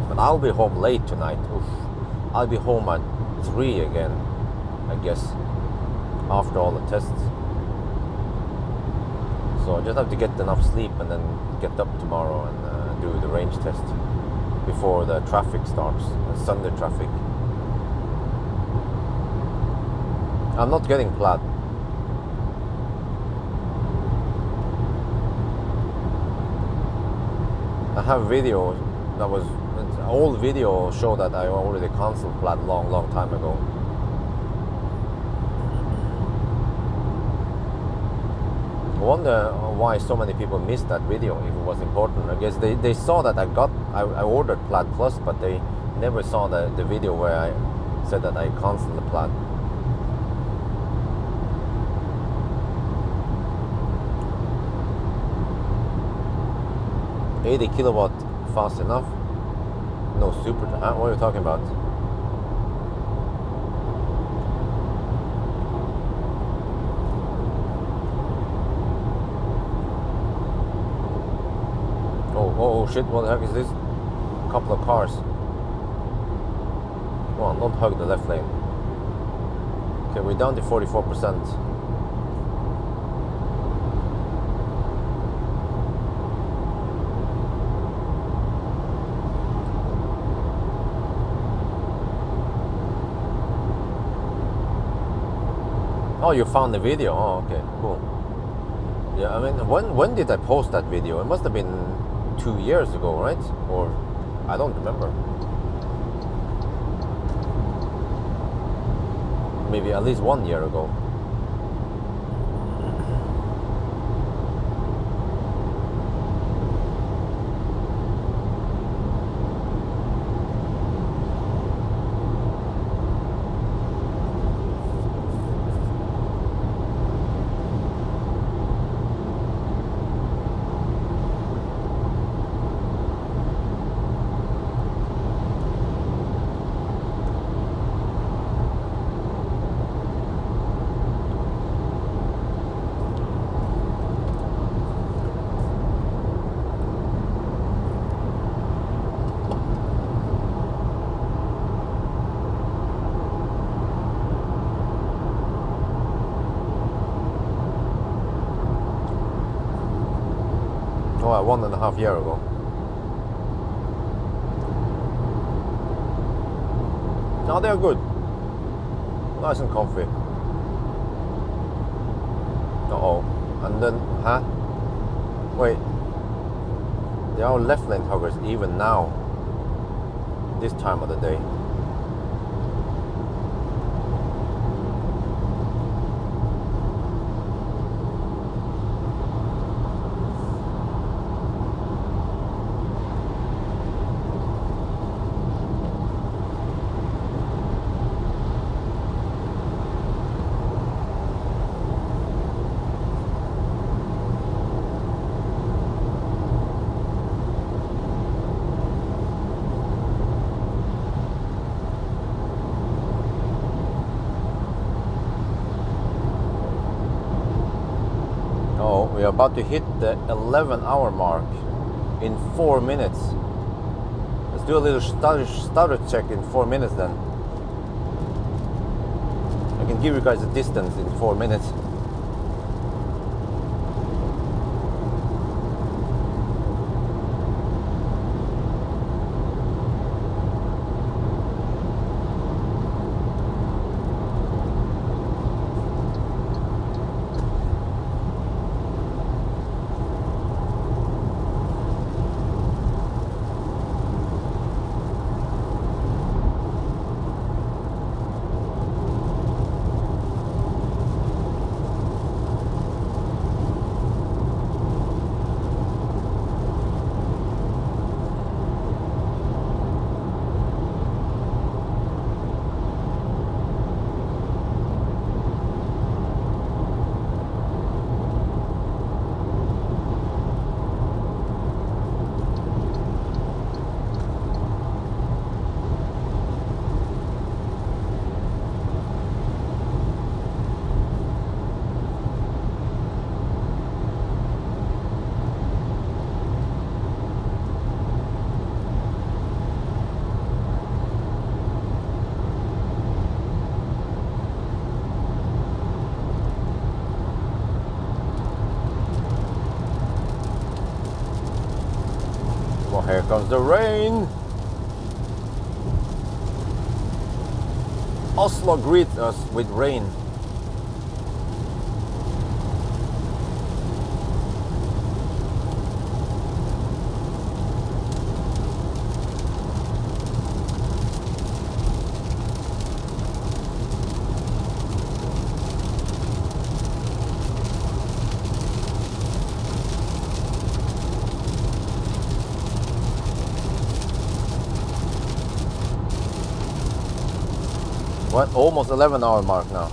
But I'll be home late tonight. Oof. I'll be home at 3 again, I guess, after all the tests. So I just have to get enough sleep and then get up tomorrow and do the range test before the traffic starts, the Sunday traffic. I'm not getting Plaid. I have video that was old video show that I already cancelled Plaid long time ago. I wonder why so many people missed that video if it was important. I guess they saw that I ordered Plaid Plus, but they never saw the video where I said that I cancelled the Plaid. $80 kilowatt fast enough? No super. What are you talking about? Oh shit! What the heck is this? A couple of cars. Come on, don't hug the left lane. Okay, we're down to 44%. Oh, you found the video? Oh, okay, cool. Yeah, I mean, when did I post that video? It must have been 2 years ago, right? Or I don't remember. Maybe at least 1 year ago. Oh, 1.5 years ago. No, they're good. Nice and comfy. Uh-oh. And then, huh? Wait. They are left lane huggers even now. This time of the day. We are about to hit the 11-hour mark in 4 minutes. Let's do a little stutter check in 4 minutes then. I can give you guys a distance in 4 minutes. Here comes the rain. Oslo greets us with rain. What? Almost 11-hour mark now.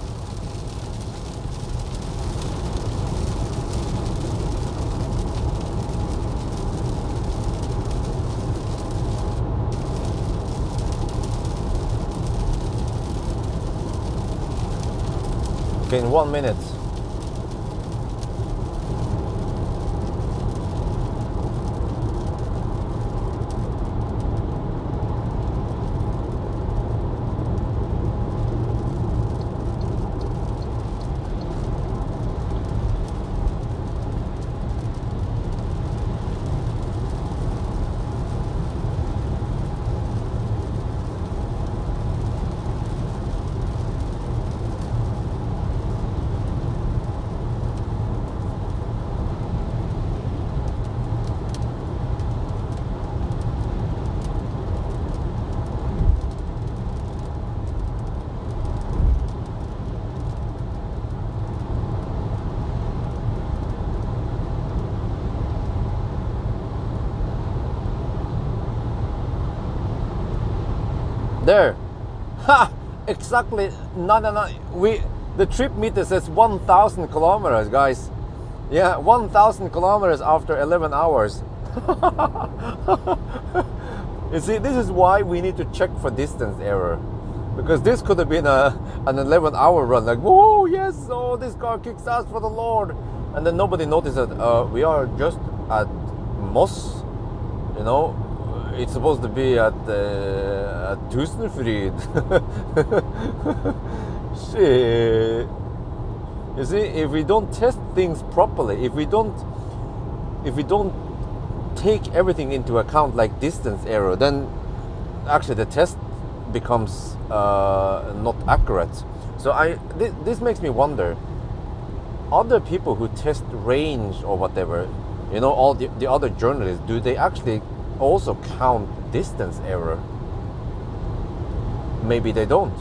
Okay, in 1 minute. There. Ha! Exactly. No. The trip meter says 1,000 kilometers, guys. Yeah, 1,000 kilometers after 11 hours. You see, this is why we need to check for distance error. Because this could have been an 11-hour run. Like, whoa, yes, oh, this car kicks ass for the Lord. And then nobody noticed that we are just at Moss. You know, it's supposed to be at Tusenfryd. Shit. You see, if we don't test things properly, if we don't take everything into account, like distance error, then actually the test becomes not accurate. So this makes me wonder, other people who test range or whatever, you know, all the other journalists, do they actually also count distance error? Maybe they don't.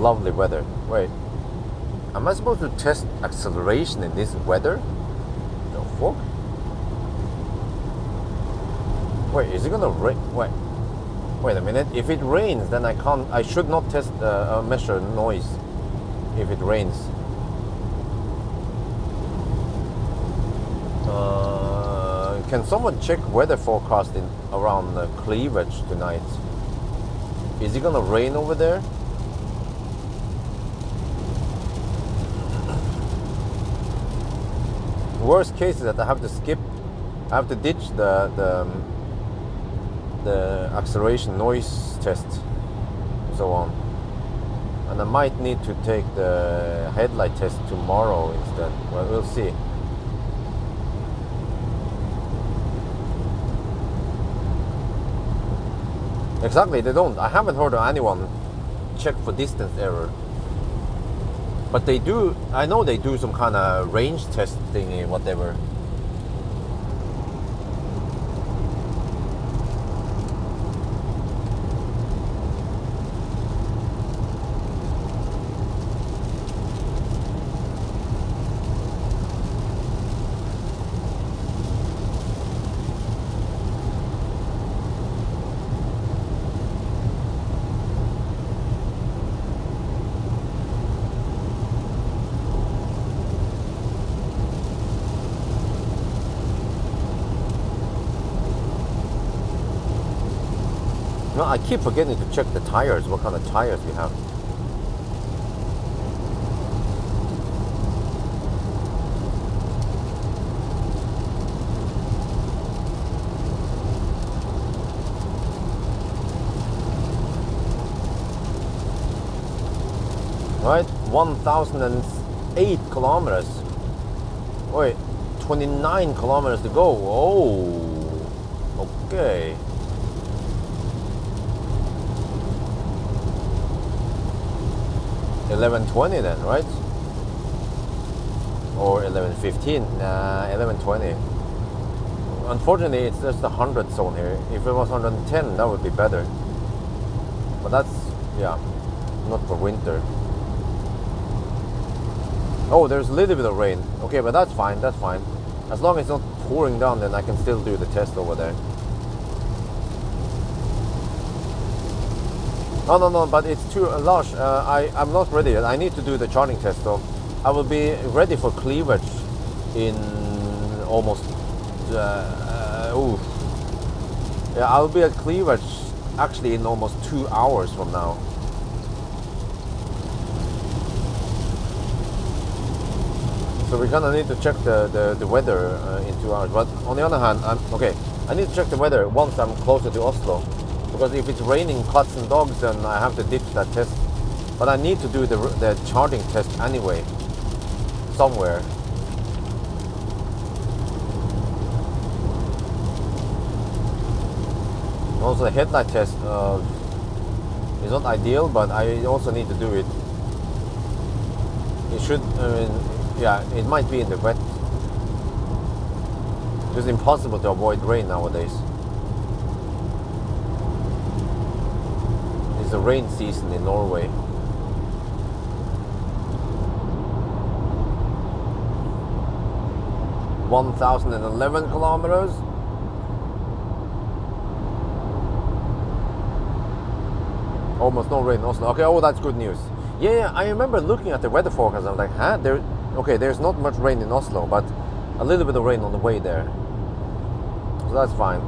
Lovely weather. Wait, am I supposed to test acceleration in this weather? The fuck? Wait, is it gonna rain? Wait a minute. If it rains, then I should not test measure noise if it rains. Can someone check weather forecasting around Cleavage tonight? Is it gonna rain over there? Worst case is that I have to ditch the acceleration noise test, so on, and I might need to take the headlight test tomorrow instead. Well, we'll see. Exactly, they don't. I haven't heard of anyone check for distance error. But they do, I know they do some kind of range test thingy, whatever. No, I keep forgetting to check the tires, what kind of tires we have. Right, 1,008 kilometers. Wait, 29 kilometers to go. Oh, okay. $11.20 then, right? Or $11.15? Nah, $11.20. Unfortunately, it's just the 100 zone here. If it was 110, that would be better. But that's, yeah, not for winter. Oh, there's a little bit of rain. Okay, but that's fine, that's fine. As long as it's not pouring down, then I can still do the test over there. No, but it's too large. I'm not ready yet. I need to do the charging test, so I will be ready for Cleavage in almost. Yeah, I'll be at Cleavage actually in almost 2 hours from now. So we're gonna need to check the weather in 2 hours. But on the other hand, I need to check the weather once I'm closer to Oslo. Because if it's raining cats and dogs, then I have to ditch that test. But I need to do the charging test anyway, somewhere. Also, the headlight test is not ideal, but I also need to do it. It should, yeah, it might be in the wet. It's impossible to avoid rain nowadays. It's the rain season in Norway. (1,011 kilometers). Almost no rain in Oslo. Okay, oh, that's good news. Yeah, I remember looking at the weather forecast. I was like, huh? There's not much rain in Oslo, but a little bit of rain on the way there. So that's fine.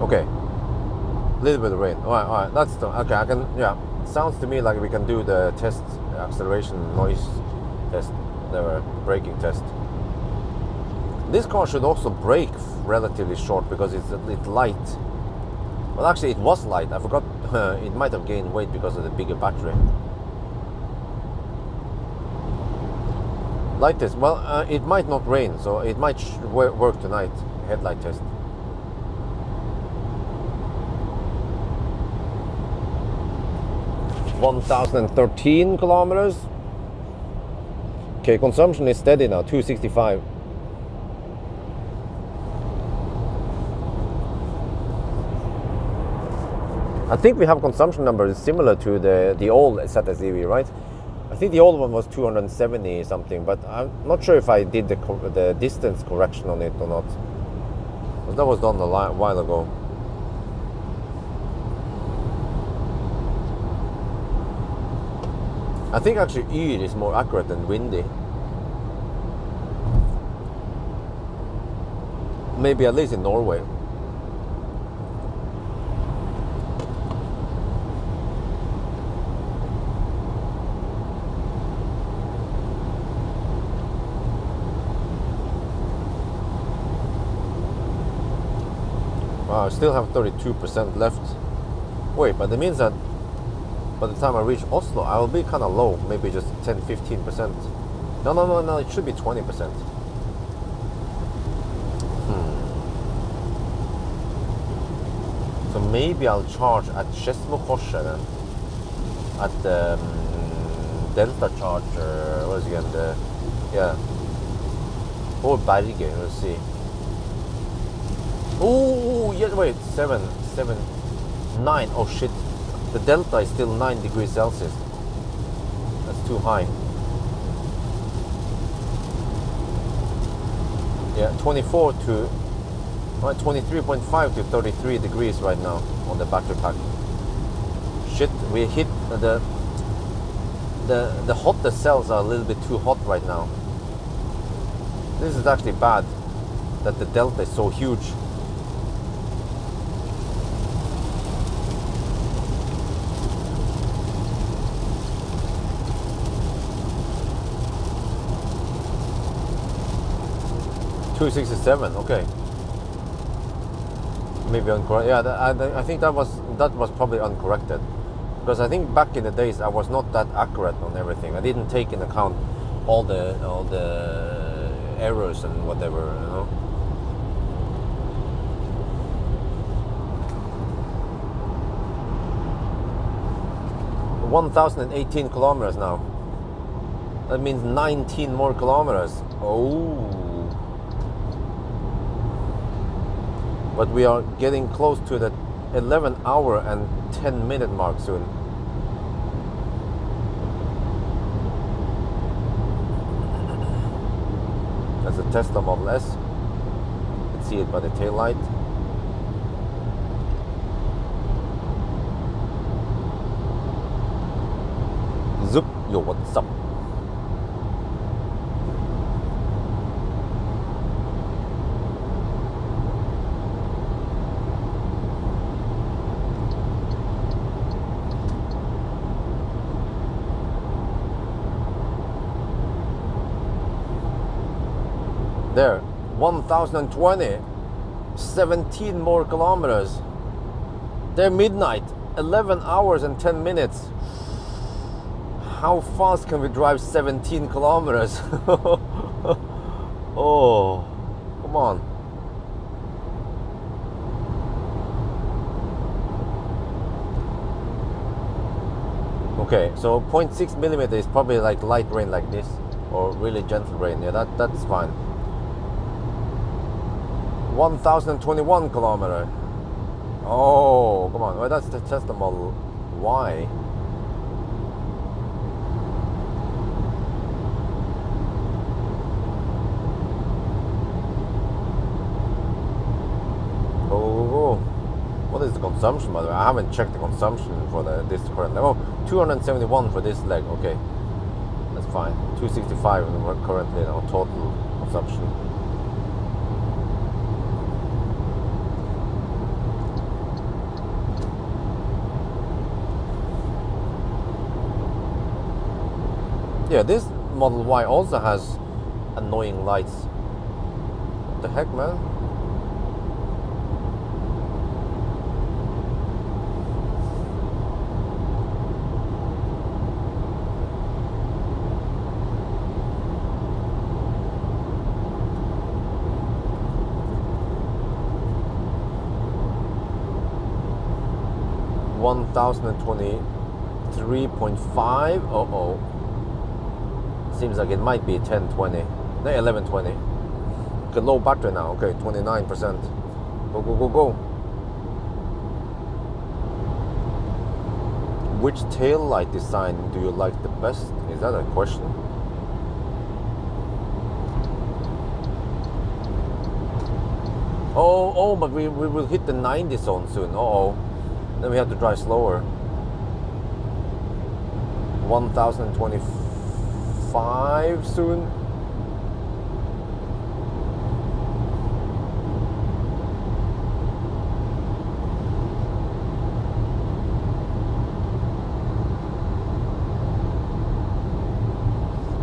Okay. A little bit of rain. All right. That's okay. I can. Yeah. Sounds to me like we can do the test, acceleration, noise test, whatever, braking test. This car should also brake relatively short because it's a bit light. Well, actually, it was light. I forgot. It might have gained weight because of the bigger battery. Light test. Well, it might not rain, so it might work tonight. Headlight test. (1,013 kilometers). Okay, consumption is steady now, 265. I think we have consumption numbers similar to the old ZSEV, right? I think the old one was 270 something, but I'm not sure if I did the distance correction on it or not. Because that was done a while ago. I think actually Yr is more accurate than windy. Maybe at least in Norway. Wow, I still have 32% left. Wait, but that means that by the time I reach Oslo, I will be kind of low, maybe just 10-15%. No, it should be 20%. So maybe I'll charge at Skedsmokorset then. At the Delta charger, what is it again? Yeah. Or Berge, let's see. Oh, yeah, wait, 9. Oh shit. The delta is still 9 degrees Celsius. That's too high. Yeah, 24 to 23.5 to 33 degrees right now on the battery pack. Shit, we hit the hottest cells are a little bit too hot right now. This is actually bad that the delta is so huge. .267, okay. Maybe uncorrected. Yeah, I think that was probably uncorrected, because I think back in the days I was not that accurate on everything. I didn't take into account all the errors and whatever, you know. (1,018 kilometers now. That means 19 more kilometers. Oh. But we are getting close to the 11-hour and 10-minute mark soon. That's a Tesla Model S. You can see it by the tail light. Zup, yo, what's up? There, 1,020. 17 more kilometers. They're midnight, 11 hours and 10 minutes. How fast can we drive 17 kilometers? Oh, come on. Okay, so 0.6 millimeter is probably like light rain like this, or really gentle rain. Yeah, that's fine. 1021 kilometer. Oh, come on. Well, that's the Tesla Model Y. Oh, what is the consumption, by the way? I haven't checked the consumption for this current level. 271 for this leg. Okay, that's fine. 265 and we're currently now total consumption. Yeah, this Model Y also has annoying lights. What the heck, man? $1,023.5. Uh-oh. Seems like it might be 1020. No, 1120. Okay, low battery now. Okay, 29%. Go, go, go, go. Which tail light design do you like the best? Is that a question? Oh, but we will hit the 90 zone soon. Uh-oh. Then we have to drive slower. 1025 soon.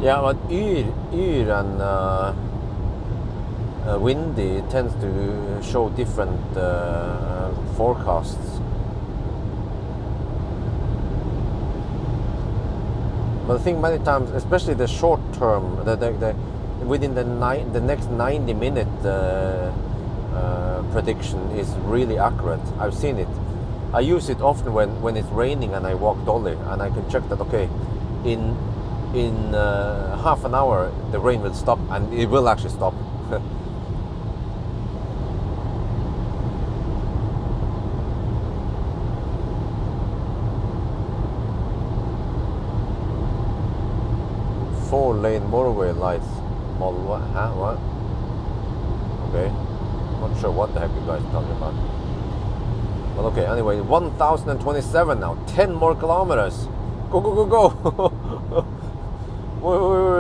Yeah, but Yr and windy tends to show different forecasts. But I think many times, especially the short term, within the next 90-minute prediction is really accurate. I've seen it. I use it often when it's raining and I walk dolly, and I can check that, okay, in half an hour the rain will stop, and it will actually stop. Four-lane motorway lights. Model what? Huh? What? Okay. Not sure what the heck you guys are talking about. Well, okay. Anyway, 1027 now. 10 more kilometers. Go, go, go, go.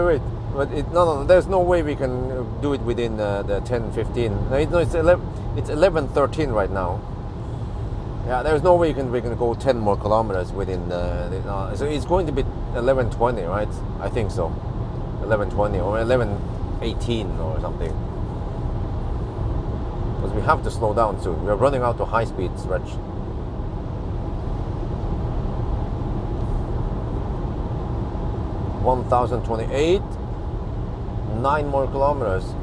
Wait. But no. There's no way we can do it within the 10:15. No, it's 11:13 right now. Yeah, there's no way we can go 10 more kilometers within so it's going to be 11:20, right? I think so. 11:20 or 11:18 or something. Because we have to slow down soon. We are running out of high-speed stretch. $1,028. 9 more kilometers.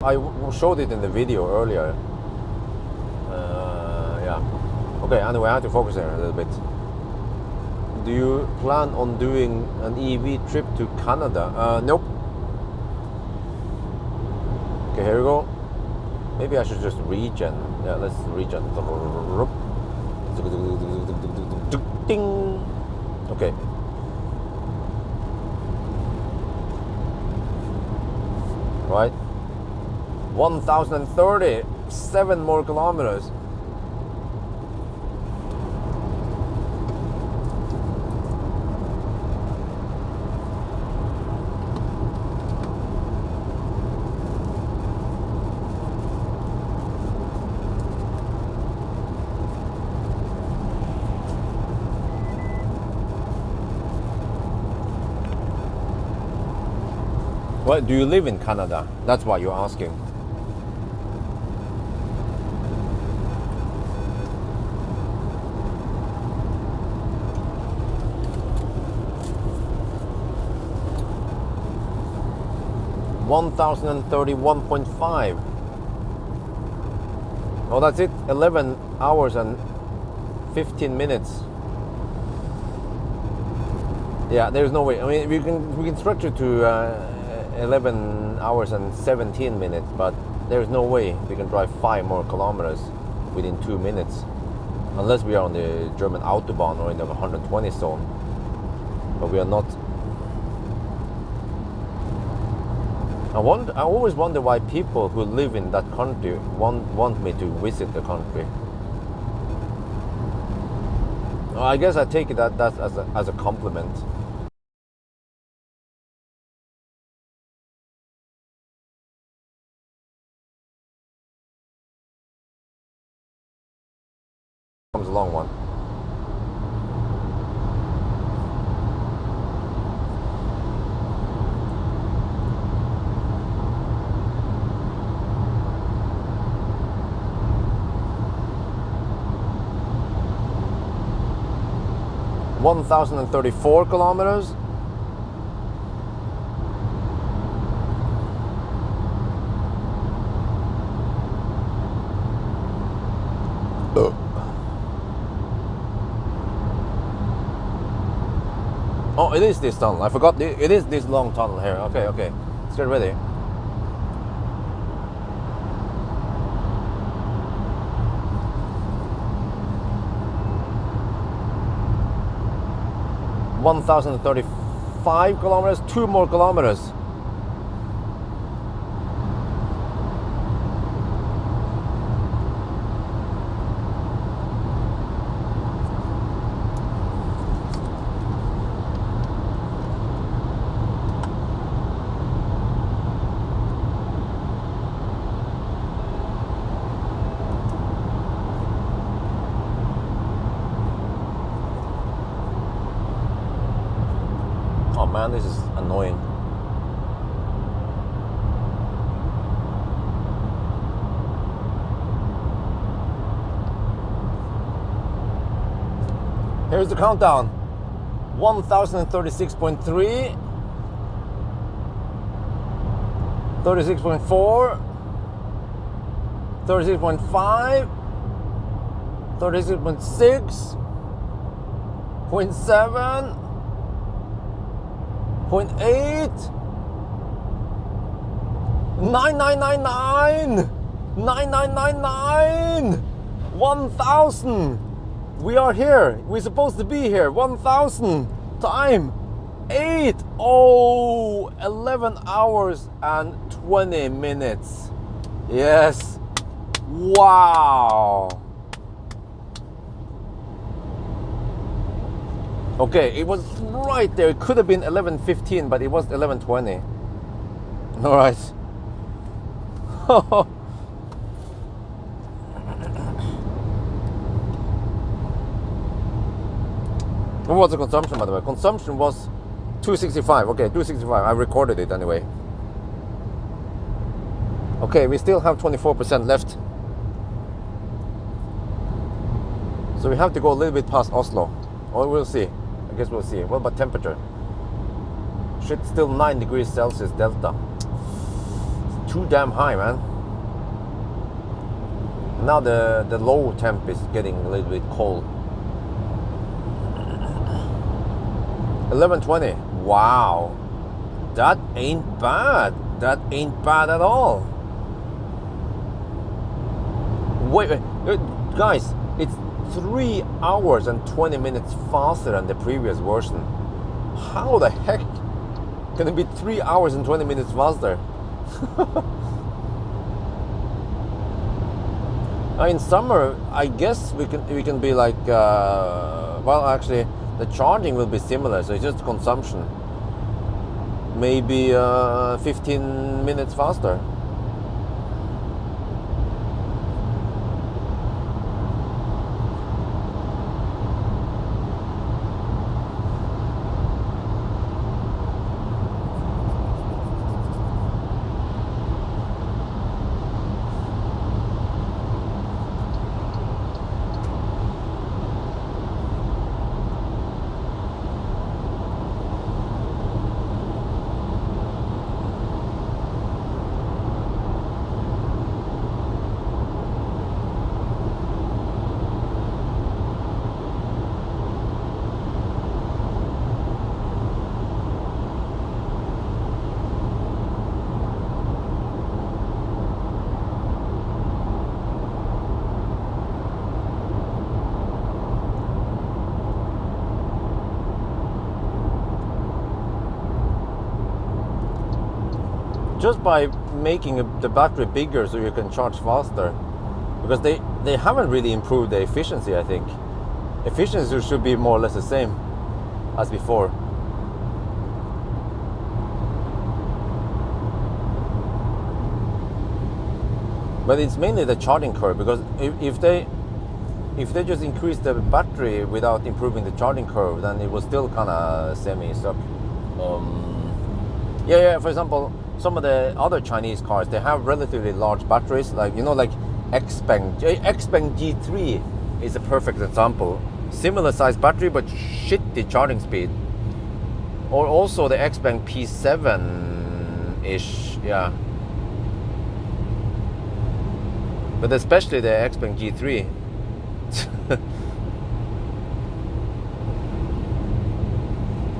I showed it in the video earlier. Yeah. Okay, anyway, I have to focus here a little bit. Do you plan on doing an EV trip to Canada? Nope. Okay, here we go. Maybe I should just regen. Yeah, let's regen. Ding. Okay. Right. 1,030. 7 more kilometers. What, do you live in Canada? That's why you're asking. $1,031.5. Oh, that's it. 11 hours and 15 minutes. Yeah, there's no way. I mean, we can stretch it to 11 hours and 17 minutes, but there's no way we can drive 5 more kilometers within 2 minutes, unless we are on the German Autobahn or in the 120 zone. But we are not. I always wonder why people who live in that country want me to visit the country. Well, I guess I take it that's as a compliment. Comes a long one. $1,034 kilometers. Oh, it is this tunnel. I forgot. It is this long tunnel here. Okay, okay. Let's get ready. $1,035 kilometers. 2 more kilometers. Oh man, this is annoying. Here's the countdown. 1,036.3, 36.4, 36.5, 36.6, 0.7, 0.8, 9999, 9999, 1,000. We are here. We're supposed to be here. 1,000. Time 8. Oh, 11 hours and 20 minutes. Yes. Wow. Okay, it was right there. It could have been 11:15, but it was 11:20. All right. What was the consumption, by the way? Consumption was 265. Okay, 265. I recorded it anyway. Okay, we still have 24% left. So we have to go a little bit past Oslo. Or we'll see. I guess we'll see. What about temperature? Shit, still 9 degrees Celsius delta. It's too damn high, man. Now the low temp is getting a little bit cold. 11:20. Wow. That ain't bad. That ain't bad at all. Wait, guys, it's 3 hours and 20 minutes faster than the previous version. How the heck can it be 3 hours and 20 minutes faster? In summer, I guess we can be like, well, actually, the charging will be similar, so it's just consumption. Maybe 15 minutes faster. just by making the battery bigger so you can charge faster, because they haven't really improved the efficiency. I think efficiency should be more or less the same as before. But it's mainly the charging curve, because if they just increase the battery without improving the charging curve, then it will still kind of semi-suck. Yeah. For example, some of the other Chinese cars, they have relatively large batteries, like like Xpeng G3 is a perfect example. Similar size battery, but shitty charging speed. Or also the Xpeng P7-ish, yeah. But especially the Xpeng G3.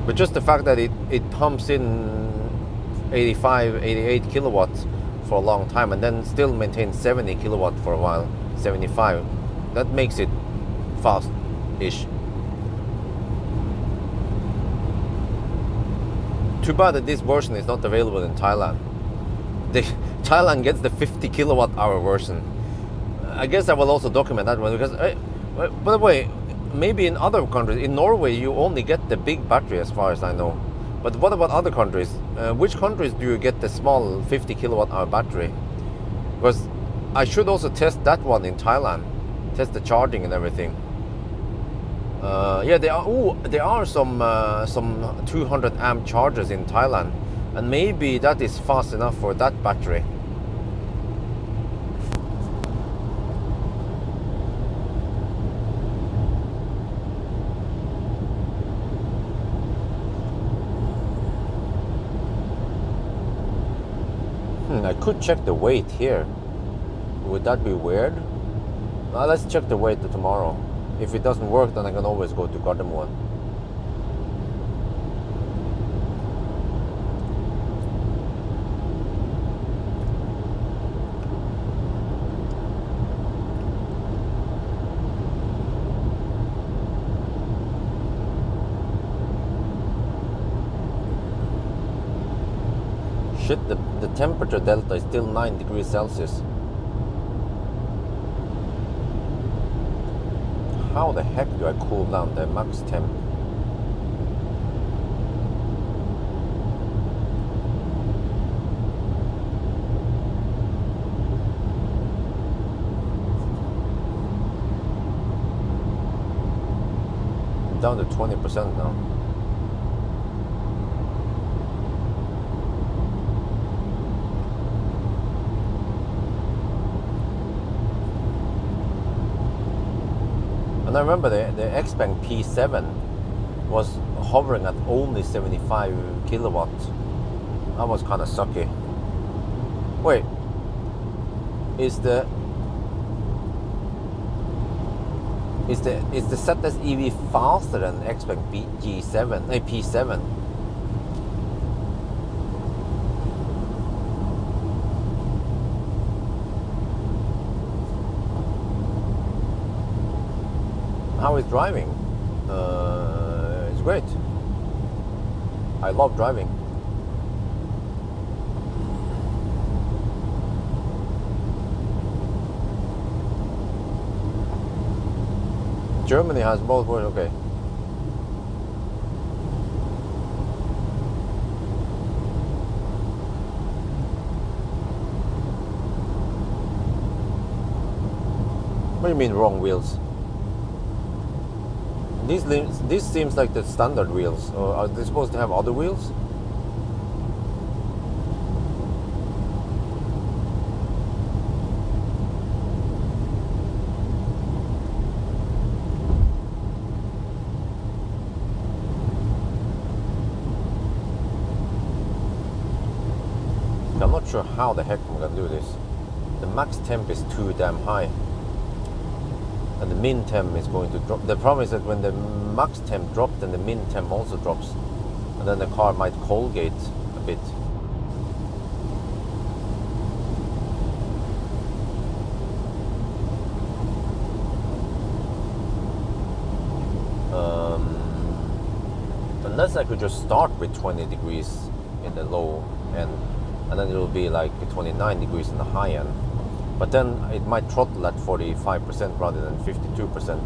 But just the fact that it pumps in 85, 88 kilowatts for a long time and then still maintains 70 kilowatt for a while, 75, that makes it fast-ish. Too bad that this version is not available in Thailand. Thailand gets the 50 kilowatt hour version. I guess I will also document that one, because by the way, maybe in other countries, in Norway you only get the big battery as far as I know. But what about other countries? Which countries do you get the small 50 kilowatt hour battery? Because I should also test that one in Thailand, test the charging and everything. Yeah, there are some 200 amp chargers in Thailand, and maybe that is fast enough for that battery. I could check the weight here. Would that be weird? Let's check the weight tomorrow. If it doesn't work, then I can always go to Gardermoen. Shit, the temperature delta is still 9 degrees Celsius. How the heck do I cool down the max temp? I'm down to 20% now. And I remember the Xpeng P7 was hovering at only 75 kilowatts. That was kind of sucky. Wait, is the ZS EV faster than Xpeng P7? How is driving? It's great. I love driving. Germany has both words, okay. What do you mean wrong wheels? This seems like the standard wheels. Or are they supposed to have other wheels? I'm not sure how the heck I'm gonna do this. The max temp is too damn high. And the min temp is going to drop. The problem is that when the max temp drops, then the min temp also drops. And then the car might colgate a bit. Unless I could just start with 20 degrees in the low end. and then it will be like 29 degrees in the high end. But then it might throttle at 45% rather than 52%.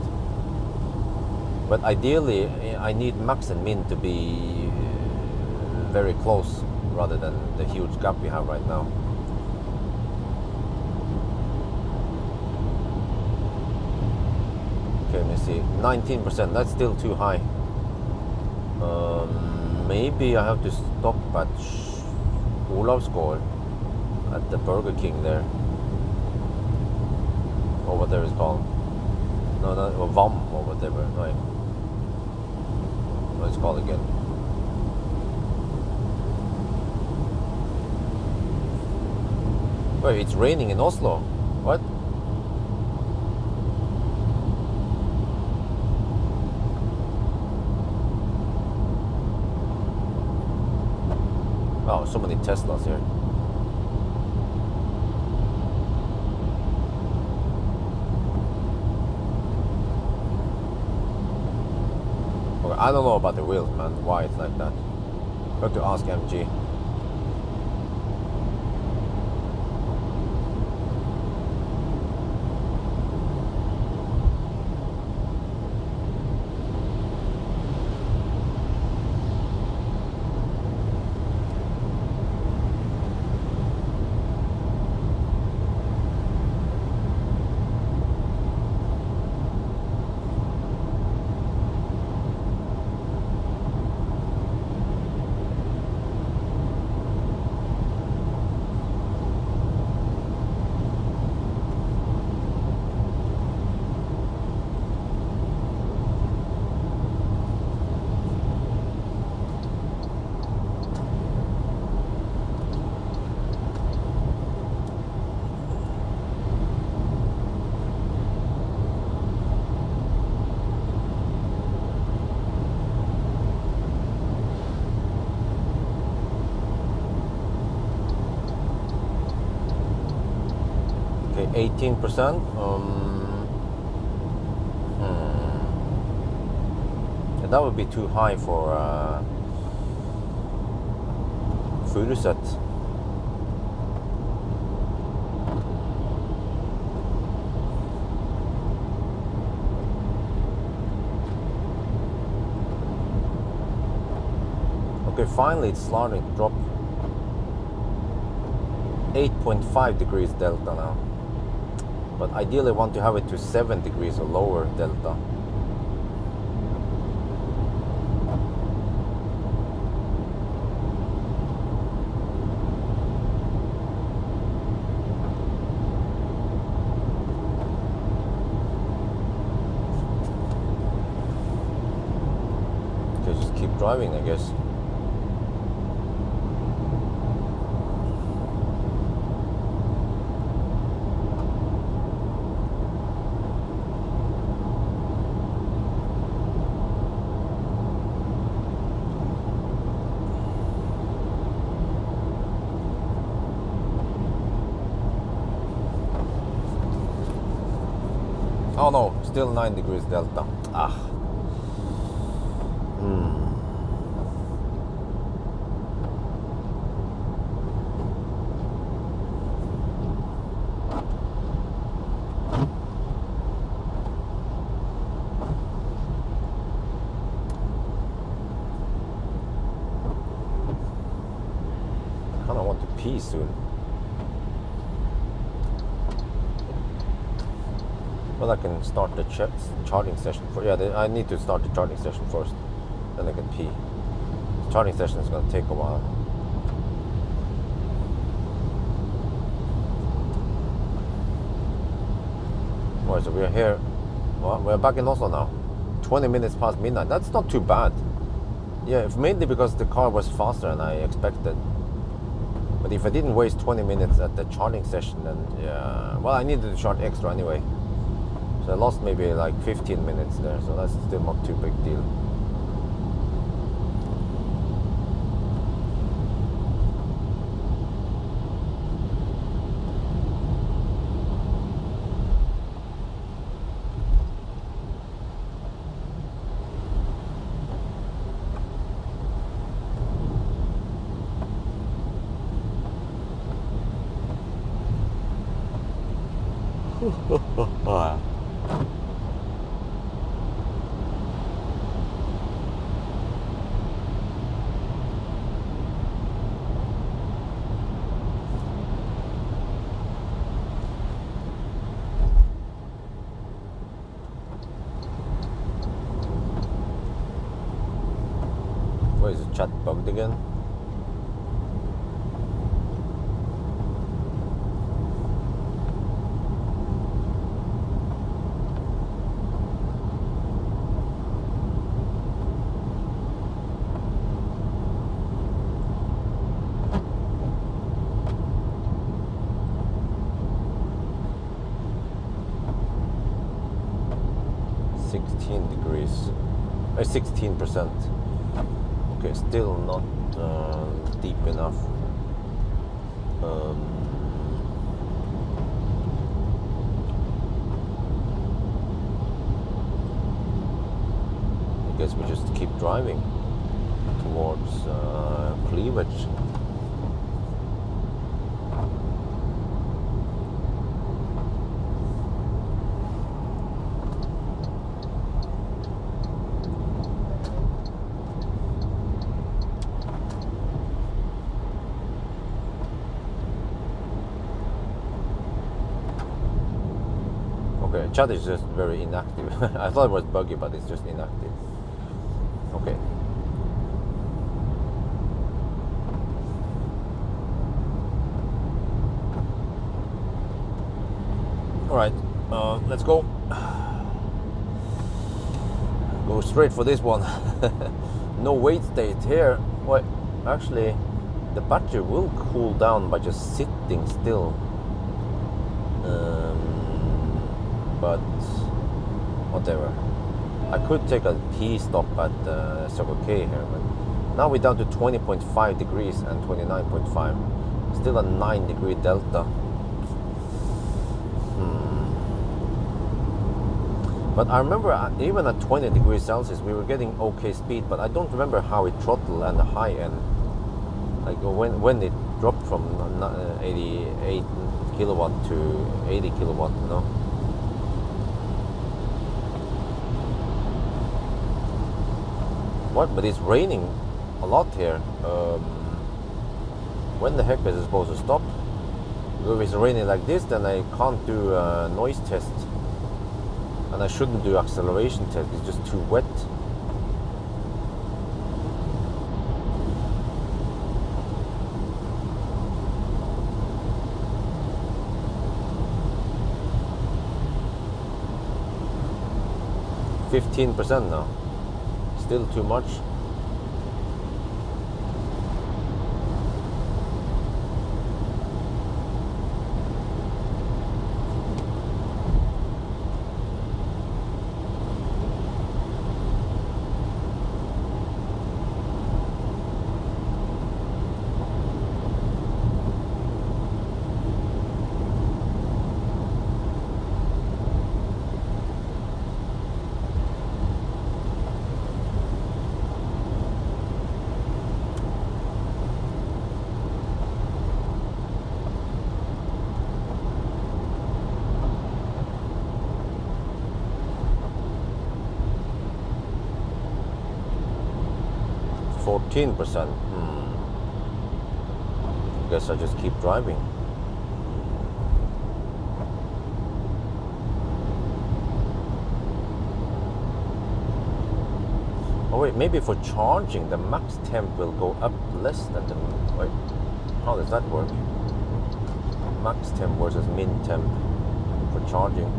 But ideally, I need max and min to be very close rather than the huge gap we have right now. Okay, let me see. 19%, that's still too high. Maybe I have to stop at Olavsgård at the Burger King there. Or whatever it's called. No, or VAM or whatever. No, what it's called again. Wait, it's raining in Oslo. What? Oh, so many Teslas here. Okay, I don't know about the wheels, man. Why it's like that? Got to ask MG. Okay, 18%. Yeah, that would be too high for Furuset. Okay, finally it's starting to drop. 8.5 degrees delta now. But ideally I want to have it to 7 degrees or lower delta. Okay, just keep driving, I guess. Oh no, still 9 degrees delta. Ah. I kinda want to pee soon. Well, I can start the charging session. I need to start the charging session first. Then I can pee. The charging session is going to take a while. Right, so we are here. Well, we're back in Oslo now. 20 minutes past midnight. That's not too bad. Yeah, mainly because the car was faster than I expected. But if I didn't waste 20 minutes at the charging session, then yeah, well, I needed to charge extra anyway. So I lost maybe like 15 minutes there, so that's still not too big deal. Where is the chat bugged again? Degrees, 16%. Okay, still not deep enough. I guess we just keep driving towards cleavage. Chat is just very inactive. I thought it was buggy, but it's just inactive. Okay. All right, let's go. Go straight for this one. No wait state here. Wait, actually, the battery will cool down by just sitting still. But whatever. I could take a pee stop at Circle K here, but now we're down to 20.5 degrees and 29.5. Still a 9-degree delta. But I remember even at 20 degrees Celsius we were getting okay speed, but I don't remember how it throttled and the high end. Like when it dropped from 88 kilowatt to 80 kilowatt, you know. What? But it's raining a lot here. When the heck is it supposed to stop? If it's raining like this, then I can't do a noise test. And I shouldn't do acceleration test, it's just too wet. %15 now. Still too much. %14. Guess I just keep driving. Oh wait, maybe for charging the max temp will go up less than the... Wait, how does that work? Max temp versus min temp for charging.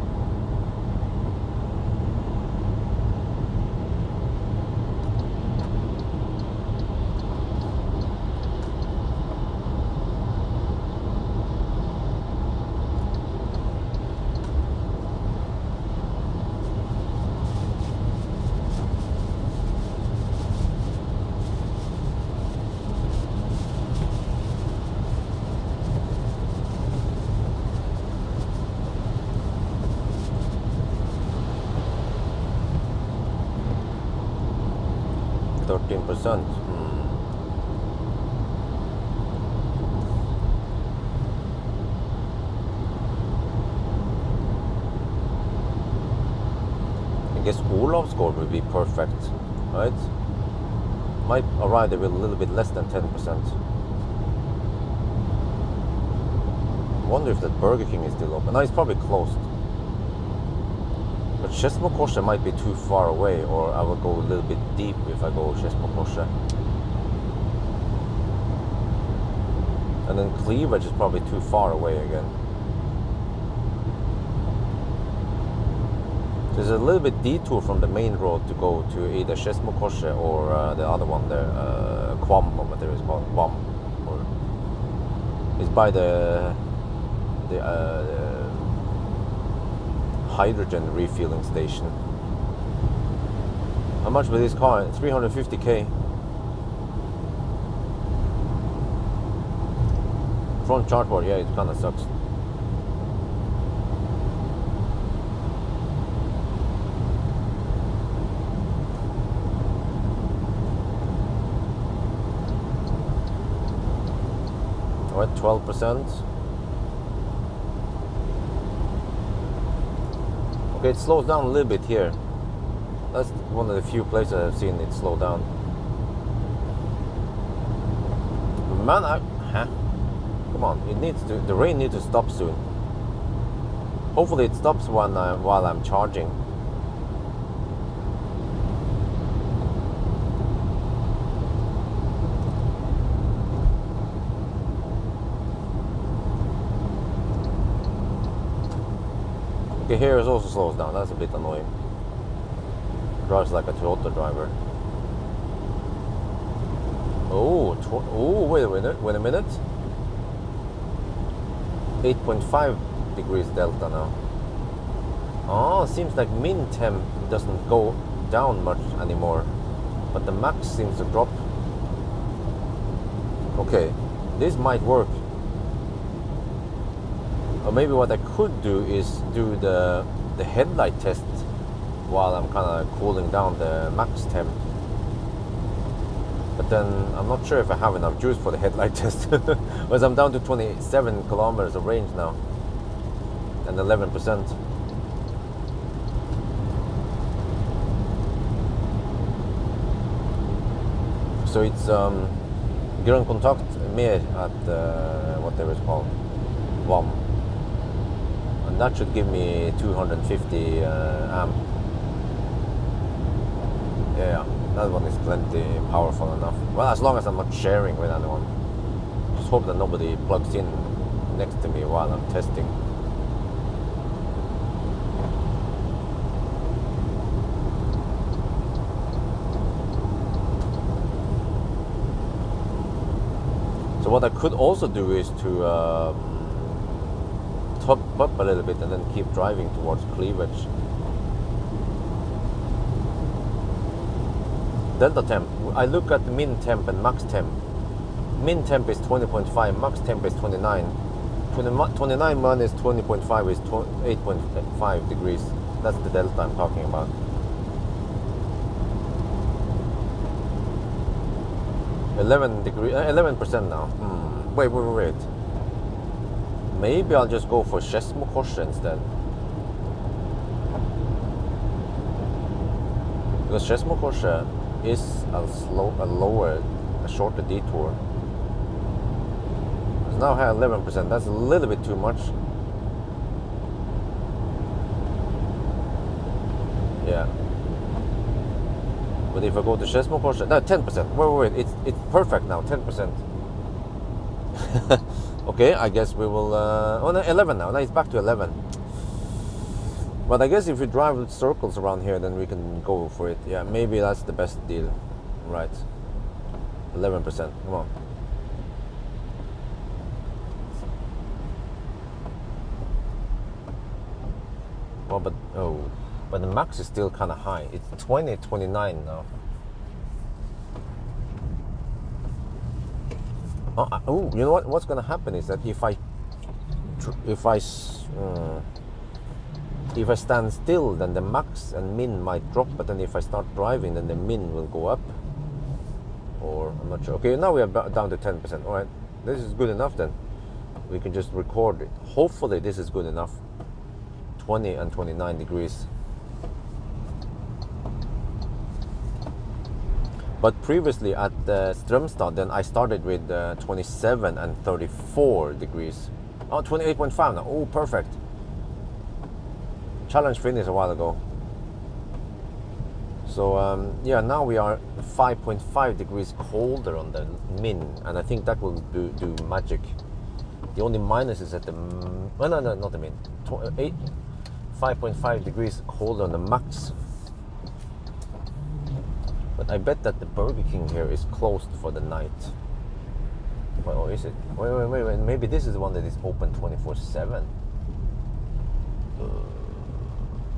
%. Olavsgård would be perfect, right? Might arrive there with a little bit less than 10%. Wonder if that Burger King is still open. No, it's probably closed. But Skedsmokorset might be too far away, or I will go a little bit deep if I go Skedsmokorset. And then Cleavage is probably too far away again. There's a little bit detour from the main road to go to either Skedsmokorset or the other one there, Kvam, or whatever it's called, Kvam. Or it's by the hydrogen refueling station. How much for this car? 350k. Front chartboard, yeah, it kind of sucks. Alright, 12%. Okay, it slows down a little bit here. That's one of the few places I've seen it slow down. Man, come on, it needs to. The rain needs to stop soon. Hopefully, it stops while I'm charging. Okay, here it also slows down. That's a bit annoying. Drives like a Toyota driver. Oh, wait a minute. 8.5 degrees delta now. Oh, seems like min temp doesn't go down much anymore, but the max seems to drop. Okay, this might work. Or maybe what I could do is do the headlight test while I'm kind of cooling down the max temp. But then I'm not sure if I have enough juice for the headlight test, because I'm down to 27 kilometers of range now and 11%. So it's grønn kontakt mer at whatever it's called, WAM. And that should give me 250 amp. Yeah, that one is plenty powerful enough. Well, as long as I'm not sharing with anyone. Just hope that nobody plugs in next to me while I'm testing. So what I could also do is to top up a little bit and then keep driving towards Cleavage. Delta temp, I look at min temp and max temp. Min temp is 20.5, max temp is 29. 29 minus 20.5 is 8.5 degrees. That's the delta I'm talking about. Degree, 11% now. Wait. Maybe I'll just go for Skedsmokorset instead. Because Skedsmokorset is a shorter detour. It's now have 11%. That's a little bit too much. Yeah. But if I go to Skedsmokorset, no, 10%. Wait, it's perfect now, 10%. Okay, I guess we will. Oh no, 11 now. Now it's back to 11. But I guess if we drive circles around here, then we can go for it. Yeah, maybe that's the best deal, right? 11%. Come on. Well, but the max is still kind of high. It's 29 now. Oh, you know what? What's going to happen is that if I stand still, then the max and min might drop. But then if I start driving, then the min will go up. Or I'm not sure. Okay, now we are down to 10%. All right, this is good enough. Then we can just record it. Hopefully, this is good enough. 20 and 29 degrees. But previously at Strömstad, then I started with 27 and 34 degrees. Oh, 28.5 now. Oh, perfect. Challenge finished a while ago. So yeah, now we are 5.5 degrees colder on the min, and I think that will do magic. The only minus is at the no, not the min. 5.5 degrees colder on the max. But I bet that the Burger King here is closed for the night. Well, is it? Wait. Maybe this is the one that is open 24/7.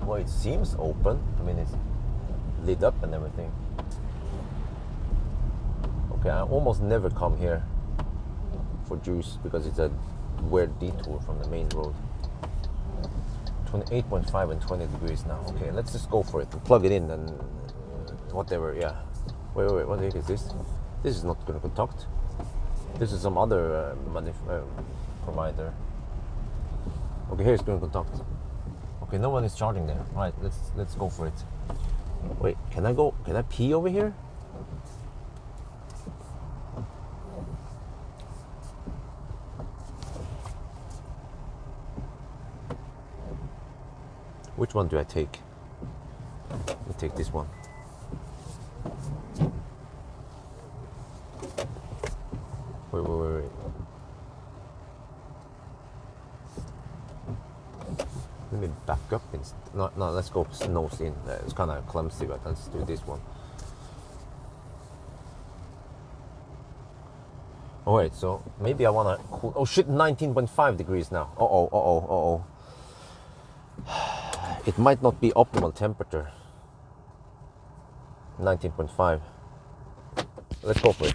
Well, it seems open. I mean, it's lit up and everything. Okay, I almost never come here for juice because it's a weird detour from the main road. 28.5 and 20 degrees now. Okay, let's just go for it and plug it in and whatever. Yeah. Wait. What the heck is this? This is not going to contact. This is some other provider. Okay, here's going to contact. Okay, no one is charging there. Right, let's go for it. Wait, can I pee over here? Which one do I take? Let me take this one. Wait. Let me back up. No, let's go nose in. It's kind of clumsy, but let's do this one. Oh wait, so maybe I want to cool. Oh shit, 19.5 degrees now. Uh-oh. It might not be optimal temperature. 19.5. Let's go for it.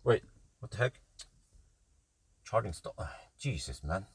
Wait, what the heck? Charging stop. Jesus, man.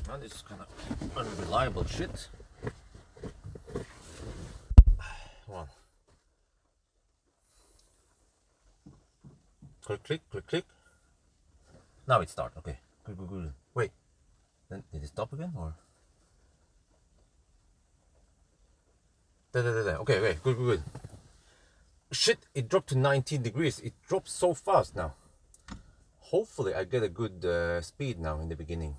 Man, this is kind of unreliable shit. Come on. Click. Now it starts. Okay. Good. Wait. Then did it stop again or? Okay. Good. Shit! It dropped to 19 degrees. It dropped so fast now. Hopefully, I get a good speed now in the beginning.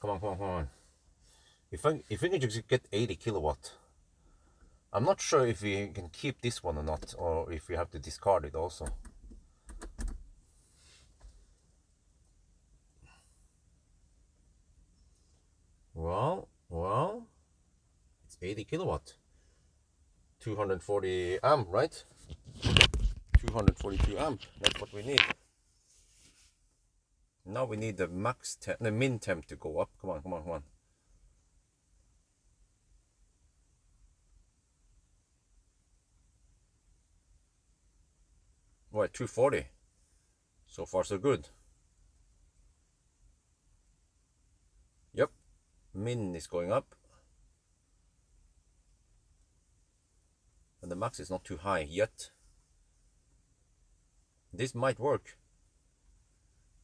Come on. If I can just get 80 kilowatt, I'm not sure if we can keep this one or not, or if we have to discard it also. Well, it's 80 kilowatt, 240 amp, right? 242 amp. That's what we need. Now we need the min temp to go up. Come on. Right, 240. So far so good. Yep, min is going up. And the max is not too high yet. This might work.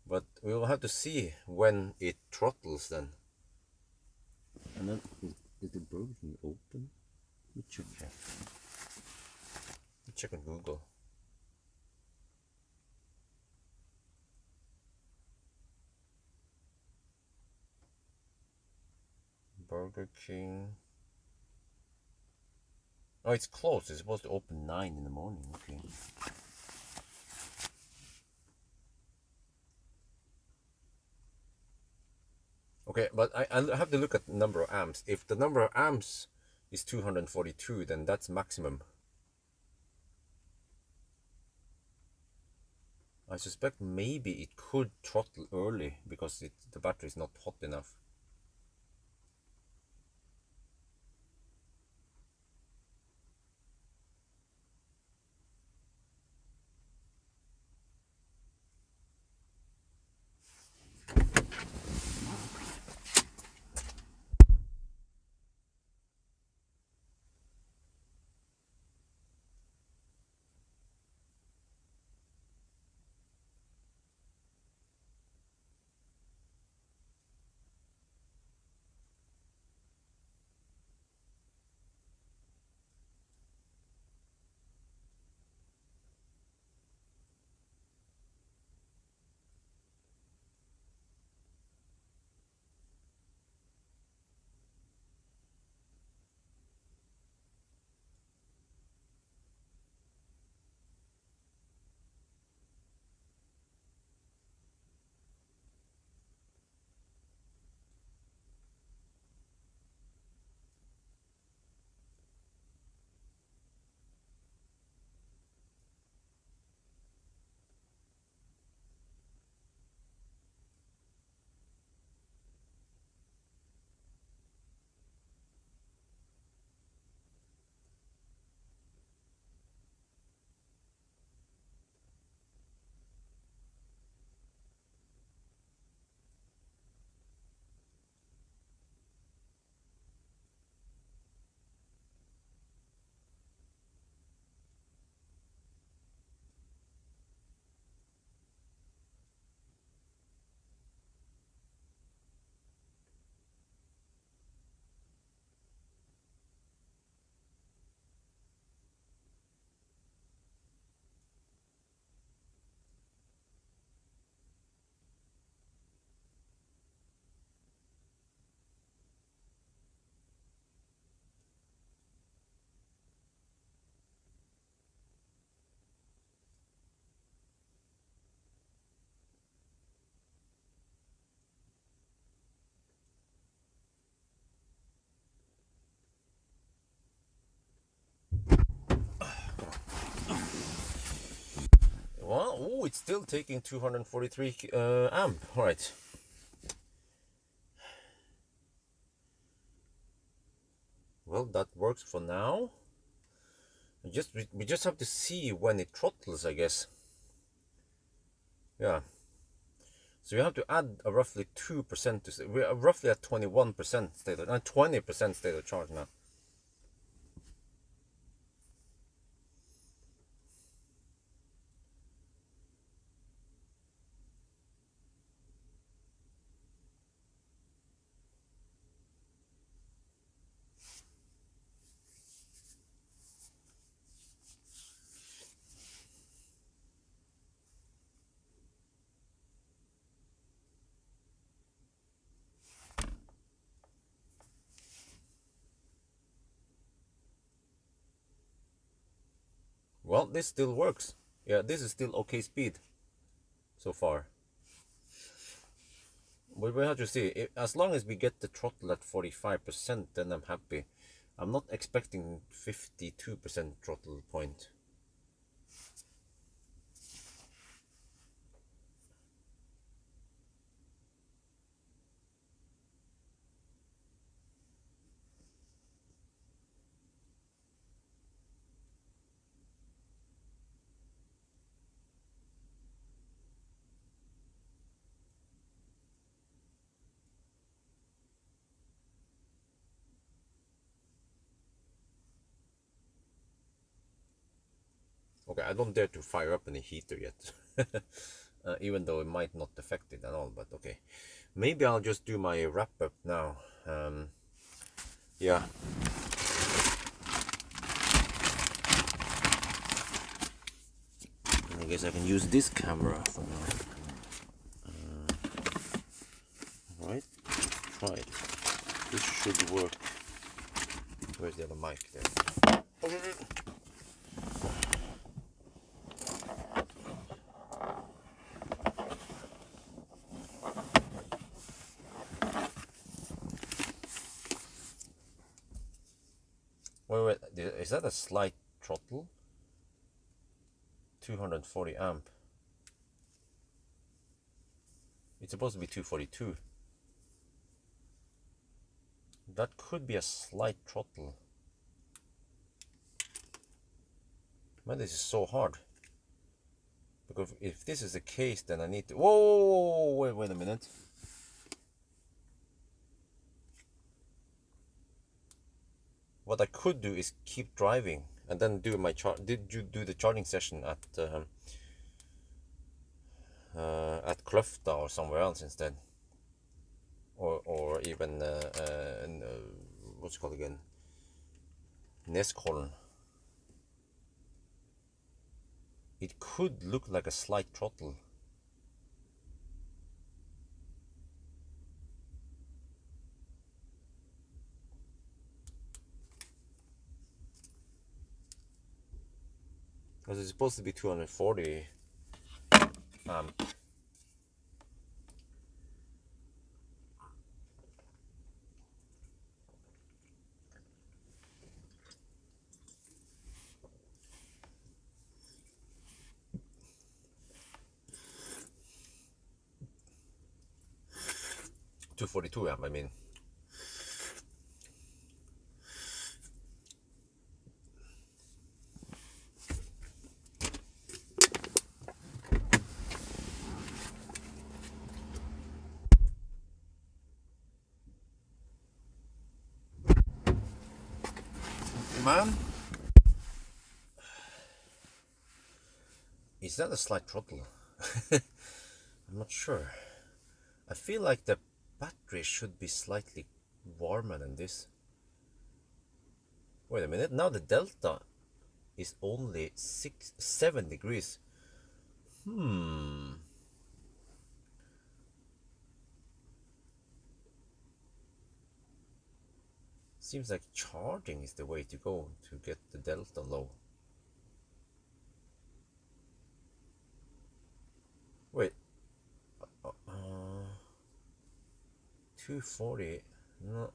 But we will have to see when it throttles then. And then, is the Burger King open? Let me check here. Let me check on Google. Burger King. Oh, it's closed. It's supposed to open 9 in the morning. Okay. Okay, but I have to look at the number of amps. If the number of amps is 242, then that's maximum. I suspect maybe it could throttle early because the battery is not hot enough. Well, oh, it's still taking 243 amp. All right. Well, that works for now. We just have to see when it throttles, I guess. Yeah. So you have to add a roughly 2% to. We are roughly at 21% state of 20% state of charge now. Well, this still works. Yeah, this is still okay speed so far. But we have to see. As long as we get the throttle at 45%, then I'm happy. I'm not expecting 52% throttle point. Okay, I don't dare to fire up any heater yet. Even though it might not affect it at all, but okay. Maybe I'll just do my wrap up now. Yeah. I guess I can use this camera for now. Right, try it. This should work. Where's the other mic there? Wait, is that a slight throttle? 240 amp. It's supposed to be 242. That could be a slight throttle. Man, this is so hard. Because if this is the case, then I need to... Whoa! Wait a minute. What I could do is keep driving and then do my do the charging session at Kløfta or somewhere else instead, or even what's it called again, Neskollen. It could look like a slight throttle. Because it's supposed to be 240 amp. .242 amp, I mean. Man, is that a slight throttle? I'm not sure. I feel like the battery should be slightly warmer than this. Wait a minute, now the delta is only 7 degrees. Seems like charging is the way to go to get the delta low. Wait, 240, no.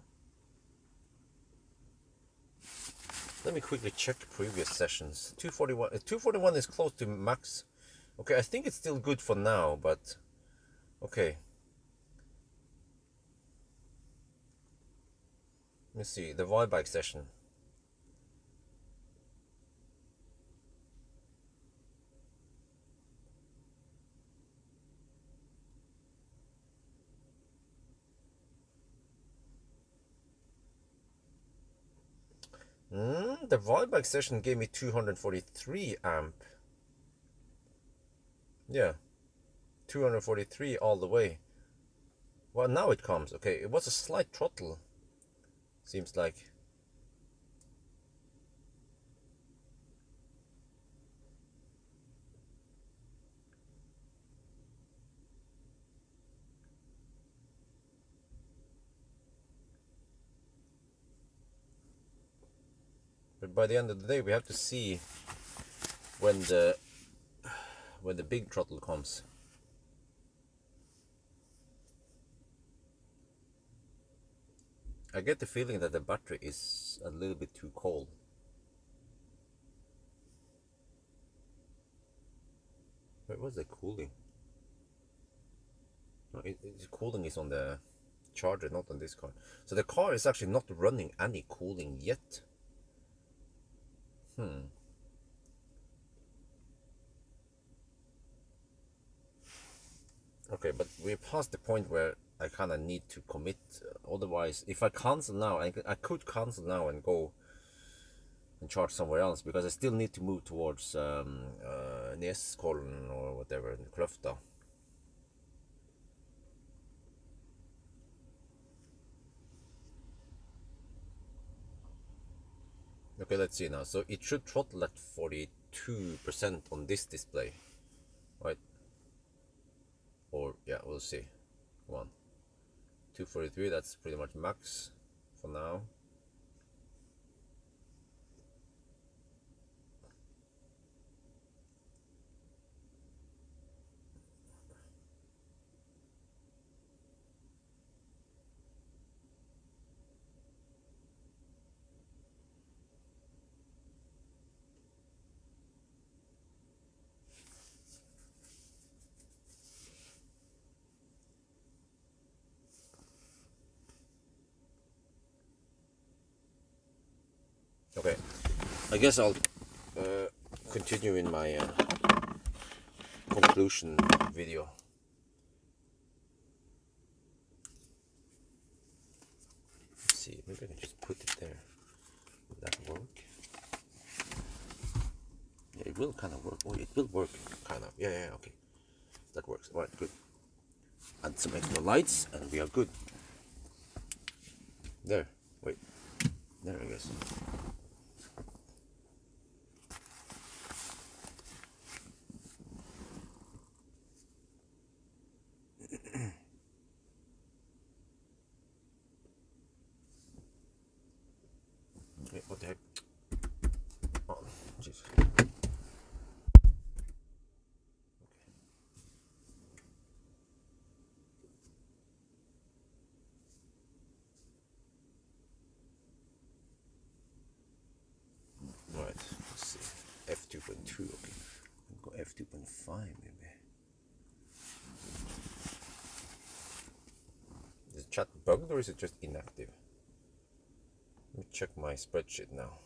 Let me quickly check previous sessions. 241 is close to max. Okay, I think it's still good for now, but okay. Let me see, the Y-bike session. The Y-bike session gave me 243 amp. Yeah, 243 all the way. Well, now it comes. Okay, it was a slight throttle. Seems like. But by the end of the day, we have to see when the big throttle comes. I get the feeling that the battery is a little bit too cold. Wait, what's the cooling? No, the cooling is on the charger, not on this car. So the car is actually not running any cooling yet. Okay, but we're past the point where I kind of need to commit. Otherwise, if I cancel now, I could cancel now and go and charge somewhere else, because I still need to move towards Neskollen or whatever, in Kløfta. Okay, let's see now. So it should throttle at 42% on this display, right? Or yeah, we'll see. Come on, 243. That's pretty much max for now. Okay, I guess I'll continue in my conclusion video. Let's see, maybe I can just put it there. Will that work? Yeah, it will kind of work. Oh, it will work, kind of. Yeah, okay. That works. All right, good. Add some extra lights and we are good. There, wait. There, I guess. What the heck? Oh, jeez. Okay. Right, let's see. F2.2, okay. I'll go F2.5 maybe. Is the chat bugged or is it just inactive? Let me check my spreadsheet now.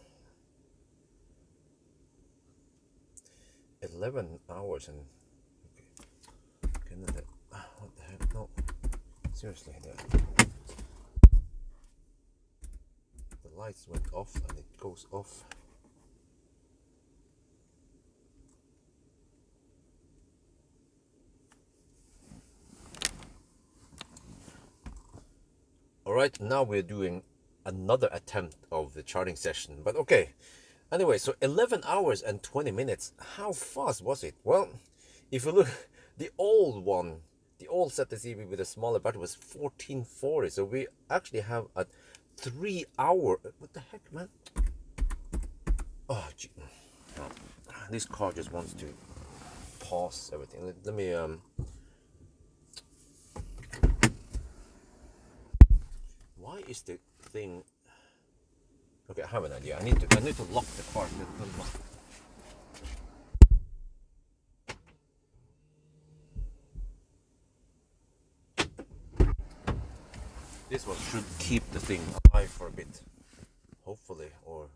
11 hours and okay. What the heck? No, seriously, the lights went off and it goes off. All right, now we're doing another attempt of the charging session, but okay. Anyway, so 11 hours and 20 minutes. How fast was it? Well, if you look, the old one, the old ZTEV with a smaller battery was 1440. So we actually have a 3 hour. What the heck, man? Oh, gee. Oh, this car just wants to pause everything. Let me why is the thing? Okay, I have an idea. I need to lock the car. This one should keep the thing alive for a bit, hopefully, or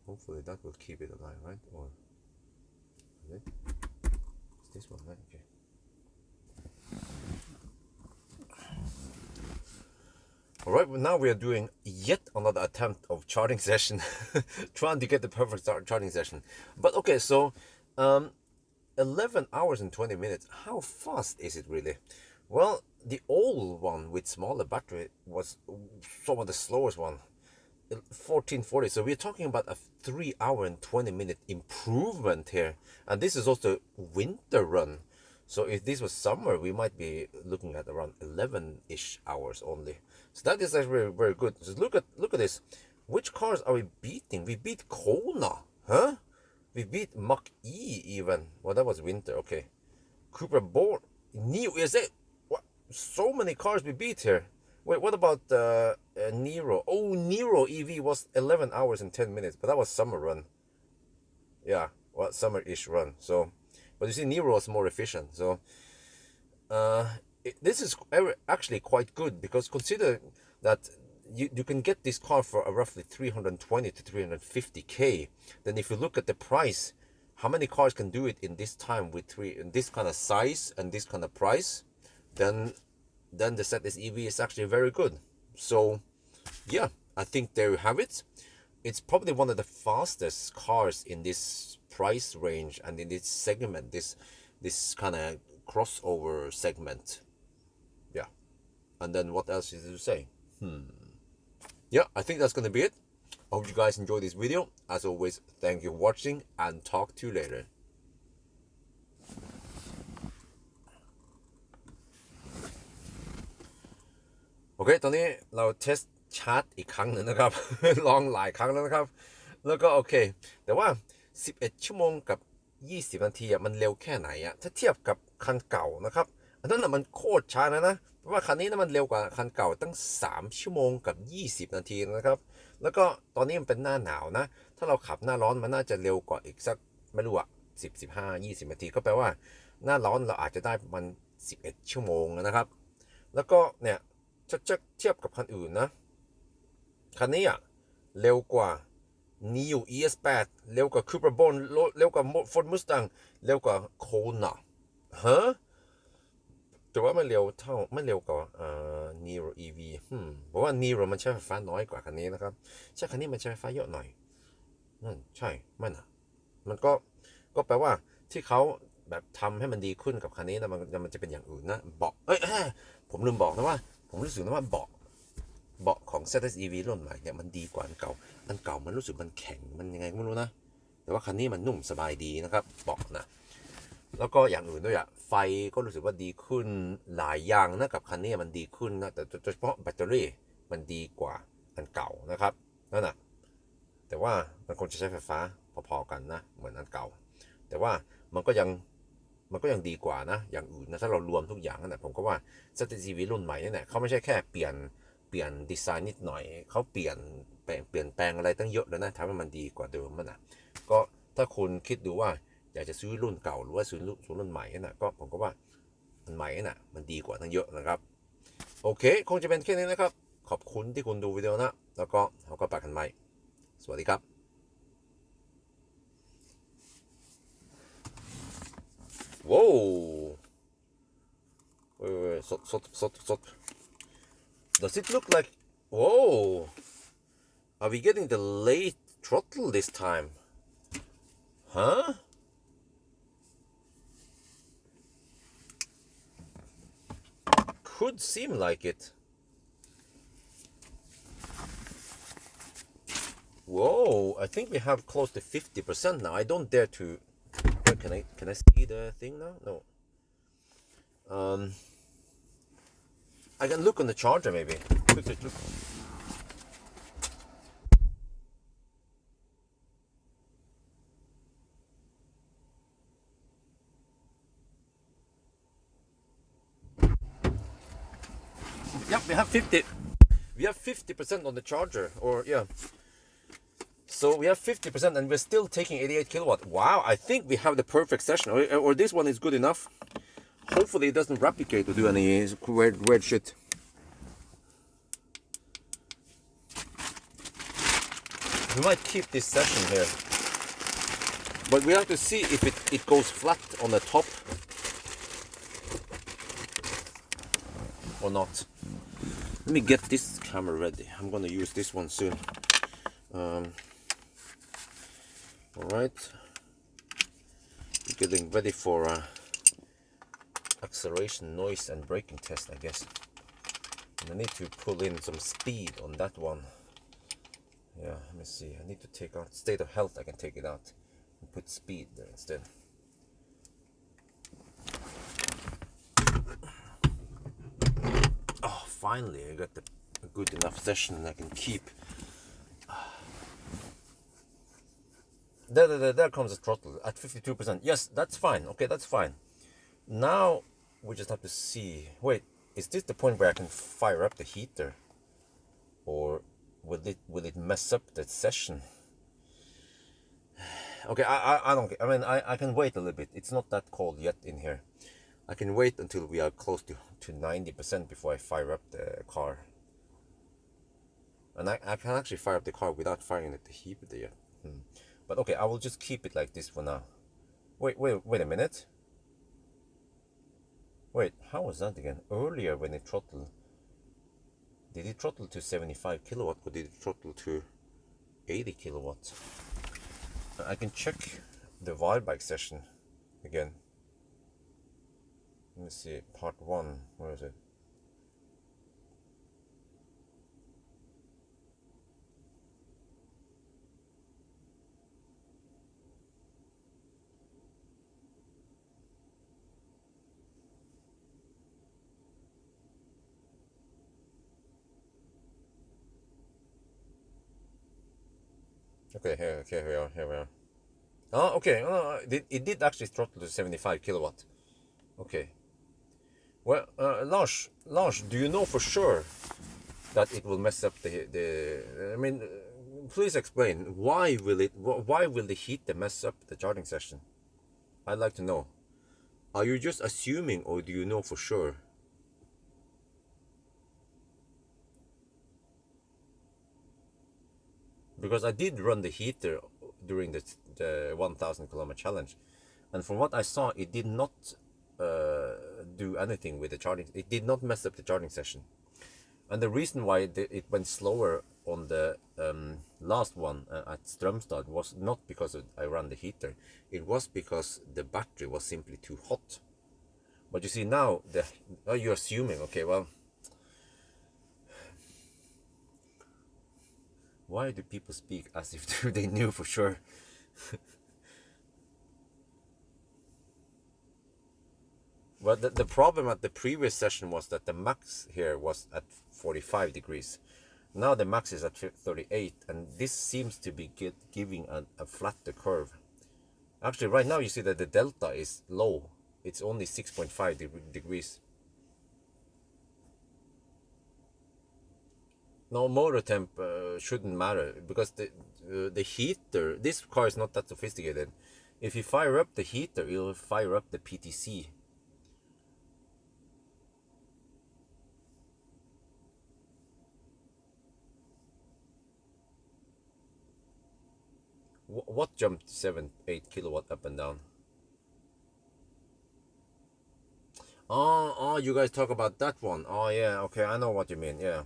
hopefully that will keep it alive, right? Or is it? It's this one, right? Okay. All right, well, now we are doing yet another attempt of charging session, trying to get the perfect charging session. But okay, so 11 hours and 20 minutes. How fast is it really? Well, the old one with smaller battery was some of the slowest one, 1440. So we're talking about a 3 hour and 20 minute improvement here. And this is also winter run. So if this was summer, we might be looking at around 11-ish hours only. So that is actually very, very good. So look at this. Which cars are we beating? We beat Kona, huh? We beat Mach-E even. Well, that was winter, okay. Cooper Board, Neo, is it? What? So many cars we beat here. Wait, what about Nero? Oh, Nero EV was 11 hours and 10 minutes, but that was summer run. Yeah, well, summer-ish run. So, but you see, Nero was more efficient. So, this is actually quite good, because consider that you can get this car for roughly 320 to 350k. Then if you look at the price, how many cars can do it in this time with in this kind of size and this kind of price? Then then the ZS EV is actually very good. So yeah, I think there you have it. It's probably one of the fastest cars in this price range and in this segment, this kind of crossover segment. Yeah. And then what else is there to say? Yeah, I think that's gonna be it. I hope you guys enjoyed this video. As always, thank you for watching and talk to you later. โอเคตอนนี้เราเทสชาร์จอีกครั้งหนึ่งนะครับ ลองหลายครั้งแล้วนะครับแล้วก็โอเคแต่ว่า11ชั่วโมงกับ20นาทีมันเร็วแค่ไหนถ้าเทียบกับคันเก่านะครับอันนั้นมันโคตรช้านะเพราะว่าคันนี้มันเร็วกว่าคันเก่าตั้ง3ชั่วโมงกับ20นาทีนะครับแล้วก็ตอนนี้มันเป็นหน้าหนาวนะถ้าเราขับหน้าร้อนมันน่าจะเร็วกว่าอีกสักไม่รู้15-20นาทีก็แปลว่าหน้าร้อนเราอาจจะได้ประมาณ11ชั่วโมงนะครับแล้วก็เนี่ยจะเทียบกับคันอื่นนะคันนี้เร็วกว่า Neo ES8 เร็วกว่า Cooper Bone เร็วกว่า Ford Mustang เร็วกว่า Kona ฮะแต่ว่าไม่เร็วกว่าNeo EV เพราะว่า Neo มันใช้ไฟฟ้าน้อยกว่าคันนี้นะครับใช่คันนี้มันใช้ไฟฟ้าเยอะหน่อยนั่นใช่มันก็แปลว่าที่เขาแบบทำให้มันดีขึ้นกับคันนี้นะมันจะเป็นอย่างอื่นนะเบาะผมลืมบอกนะว่าผมรู้สึกนะว่าเบาะของ ZS EV รุ่นใหม่เนี่ยมันดีกว่าอันเก่ามันรู้สึกมันแข็งมันยังไงก็ไม่รู้นะแต่ว่าคันนี้มันนุ่มสบายดีนะครับเบาะนะแล้วก็อย่างอื่นด้วยไฟก็รู้สึกว่าดีขึ้นหลายอย่างนะกับคันนี้มันดีขึ้นนะแต่โดยเฉพาะแบตเตอรี่มันดีกว่าอันเก่านะครับนั่นแต่ว่ามันคงจะใช้ไฟฟ้าพอๆกันนะเหมือนอันเก่าแต่ว่ามันก็ยังดีกว่านะอย่างอื่นนะถ้าเรารวมทุกอย่างนั่นแหละผมก็ว่า ZS EV รุ่นใหม่นี่แหละเขาไม่ใช่แค่เปลี่ยนดีไซน์นิดหน่อยเขาเปลี่ยนแปลงอะไรตั้งเยอะเลยนะทำให้มันดีกว่าเดิมนะก็ถ้าคุณคิดดูว่าอยากจะซื้อรุ่นเก่าหรือว่าซื้อรุ่นใหม่นะก็ผมก็ว่าอันใหม่นะมันดีกว่าตั้งเยอะนะครับโอเคคงจะเป็นแค่นี้นะครับขอบคุณที่คุณดูวิดีโอนะแล้วก็เราก็ปากกันใหม่สวัสดีครับWhoa! Wait. So. Does it look like... Whoa! Are we getting the late throttle this time? Huh? Could seem like it. Whoa! I think we have close to 50% now. I don't dare to... Can I see the thing now? No. I can look on the charger maybe. Quickly look. Yep, we have 50. We have 50% on the charger, or yeah. So we have 50% and we're still taking 88 kilowatt. Wow, I think we have the perfect session. Or this one is good enough. Hopefully it doesn't replicate or do any weird shit. We might keep this session here. But we have to see if it goes flat on the top. Or not. Let me get this camera ready. I'm gonna use this one soon. Alright, getting ready for acceleration, noise and braking test, I guess. And I need to pull in some speed on that one. Yeah, let me see. I need to take out state of health. I can take it out and put speed there instead. Oh, finally I got a good enough session I can keep. There comes the throttle at 52%. Yes, that's fine. Okay, that's fine. Now we just have to see. Wait, is this the point where I can fire up the heater, or will it mess up the session? Okay, I don't. I mean, I can wait a little bit. It's not that cold yet in here. I can wait until we are close to 90% before I fire up the car. And I can actually fire up the car without firing at the heater yet. But okay, I will just keep it like this for now. Wait a minute. Wait, how was that again? Earlier when it throttled, did it throttle to 75 kilowatt or did it throttle to 80 kilowatts? I can check the wild bike session again. Let me see, part 1, where is it? Okay, here we are. Oh, okay, it did actually throttle to 75 kilowatt. Okay. Well, Lars, do you know for sure that it will mess up I mean, please explain, why will the heater mess up the charging session? I'd like to know. Are you just assuming or do you know for sure? Because I did run the heater during the 1000 kilometer challenge, and from what I saw, it did not do anything with the charging. It did not mess up the charging session. And the reason why it went slower on the last one at Strömstad was not because I ran the heater. It was because the battery was simply too hot. But you see now, you're assuming, okay, well, why do people speak as if they knew for sure? Well, the problem at the previous session was that the max here was at 45 degrees. Now the max is at 38, and this seems to be giving a flatter curve. Actually, right now you see that the delta is low. It's only 6.5 degrees. No, motor temp shouldn't matter, because the heater, this car is not that sophisticated. If you fire up the heater, it'll fire up the PTC. What jumped 7-8 kilowatt up and down? Oh, you guys talk about that one. Oh yeah, okay, I know what you mean. Yeah,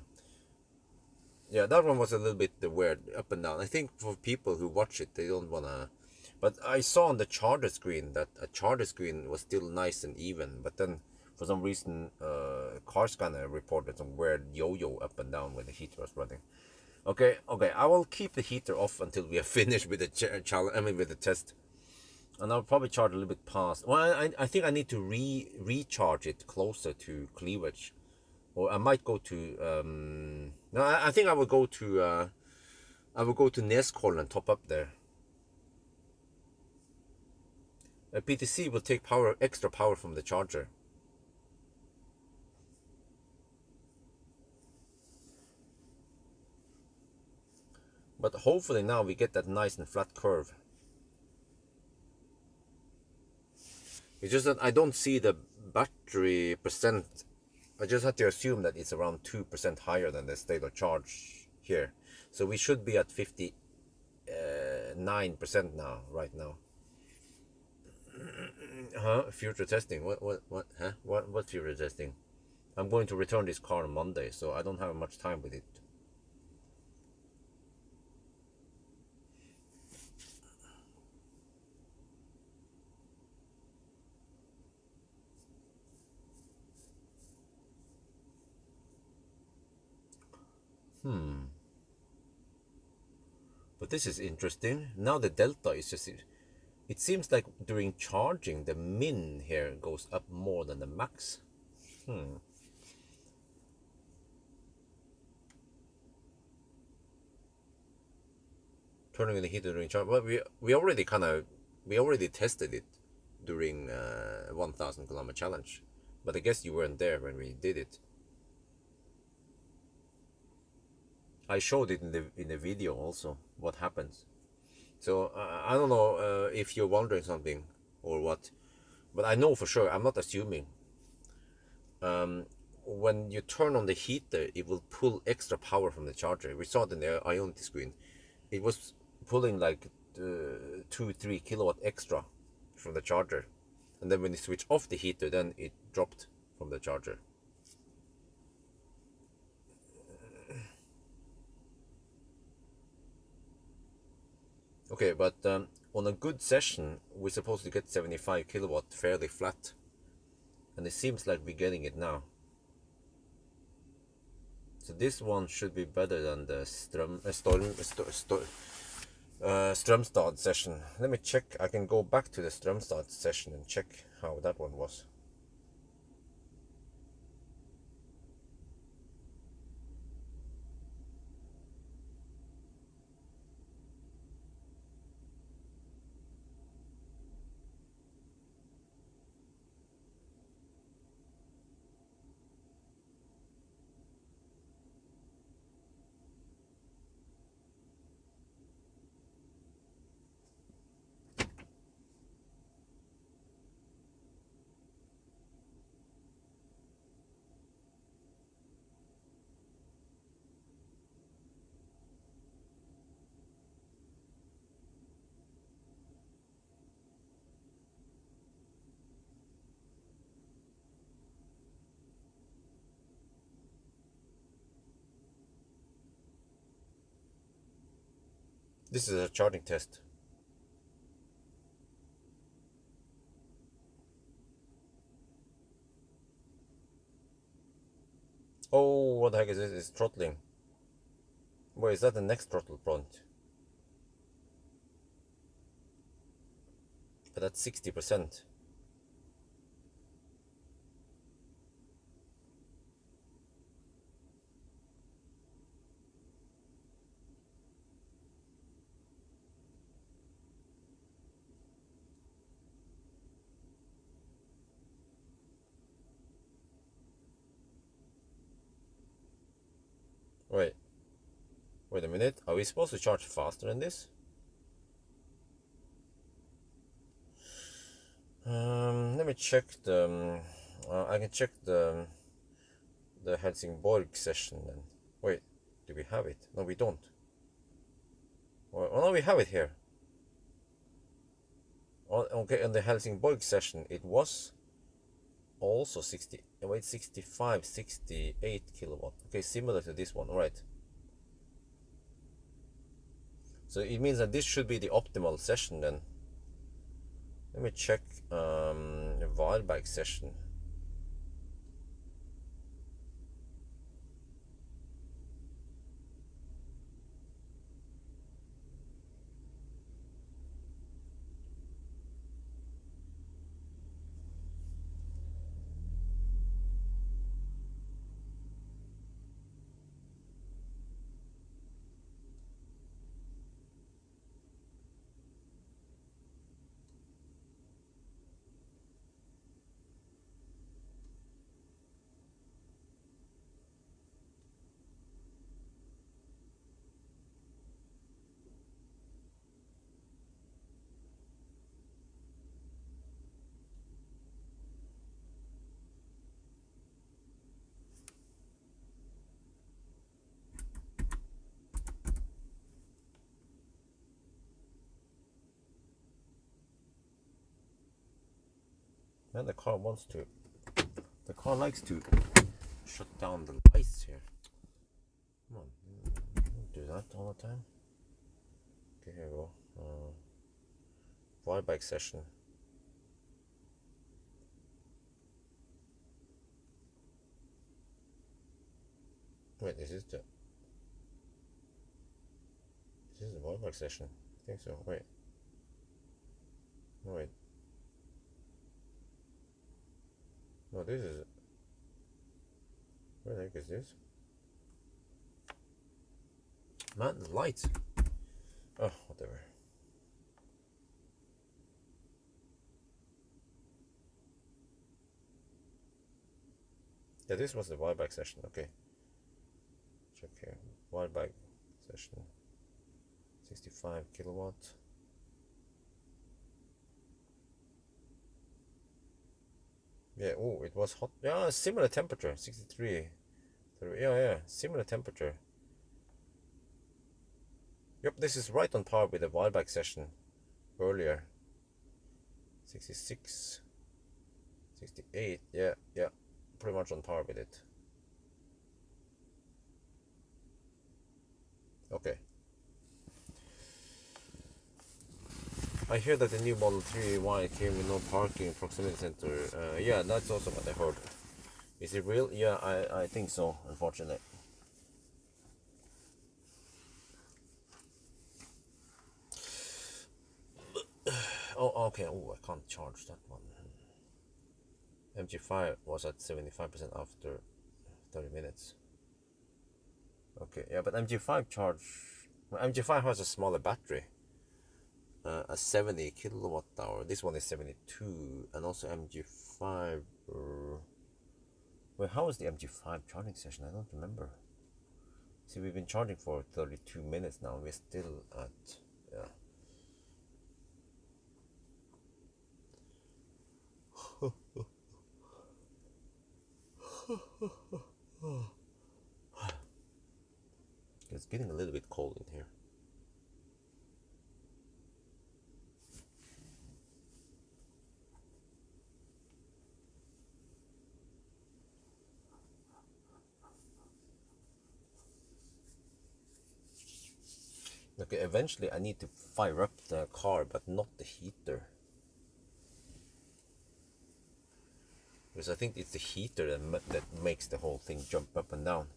that one was a little bit weird, up and down. I think for people who watch it, they don't wanna. But I saw on the charger screen that a charger screen was still nice and even, but then for some reason, car scanner reported some weird yo-yo up and down when the heater was running. Okay, I will keep the heater off until we are finished with the with the test. And I'll probably charge a little bit past. Well, I think I need to recharge it closer to cleavage. Or I might go to no, I think I will go to Neskollen and top up there. A PTC will take extra power from the charger. But hopefully now we get that nice and flat curve. It's just that I don't see the battery percent. I just have to assume that it's around 2% higher than the state of charge here. So we should be at 59% now, right now. Future testing? What future testing? I'm going to return this car on Monday, so I don't have much time with it. But this is interesting. Now the delta is just... It seems like during charging, the min here goes up more than the max. Turning on the heater during charge. Well, we already tested it during 1000 kilometer challenge. But I guess you weren't there when we did it. I showed it in the video also, what happens. So I don't know if you're wondering something or what, but I know for sure, I'm not assuming. When you turn on the heater, it will pull extra power from the charger. We saw it in the Ionity screen. It was pulling like 2-3 kilowatt extra from the charger. And then when you switch off the heater, then it dropped from the charger. Okay, but on a good session, we're supposed to get 75 kilowatt fairly flat. And it seems like we're getting it now. So this one should be better than the Strømstad session. Let me check. I can go back to the Strømstad session and check how that one was. This is a charging test. Oh, what the heck is this? It's throttling. Wait, is that the next throttle point? But that's 60%. Wait a minute. Are we supposed to charge faster than this? Let me check the. I can check the Helsingborg session then. Wait, do we have it? No, we don't. Oh no, we have it here. Okay, in the Helsingborg session, it was also 68 kilowatt. Okay, similar to this one, right? So it means that this should be the optimal session then. Let me check the Varberg session. And the car likes to shut down the lights here. Come on, don't do that all the time. Okay, here we go. Varberg session. Wait, is this the Varberg session? I think so. Wait. No, wait. No, this is. Where the heck is this? Man, the lights. Oh, whatever. Yeah, this was the Varberg session. Okay. Check here. Varberg session. 65 kilowatt. Yeah, oh, it was hot. Yeah, similar temperature, 63. Yeah, similar temperature. Yep, this is right on par with the Varberg session earlier. 66, 68, yeah. pretty much on par with it. Okay. I hear that the new Model 3Y came with no parking proximity center. Yeah, that's also what I heard. Is it real? Yeah, I think so, unfortunately. Oh, okay. Oh, I can't charge that one. MG5 was at 75% after 30 minutes. Okay, yeah, but MG5 has a smaller battery. A 70 kilowatt hour. This one is 72, and also MG5. Wait, how was the MG5 charging session? I don't remember. See, we've been charging for 32 minutes now. We're still at, yeah. It's getting a little bit cold in here. Okay, eventually I need to fire up the car, but not the heater. Because I think it's the heater that makes the whole thing jump up and down.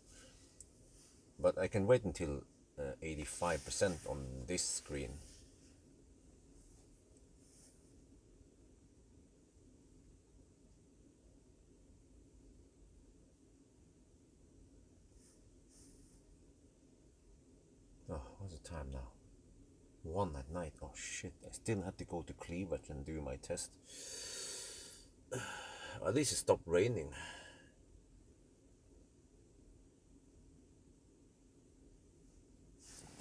But I can wait until 85% on this screen. Oh, what's the time now? 1 at night. Oh shit, I still have to go to Cleveland and do my test. At least it stopped raining.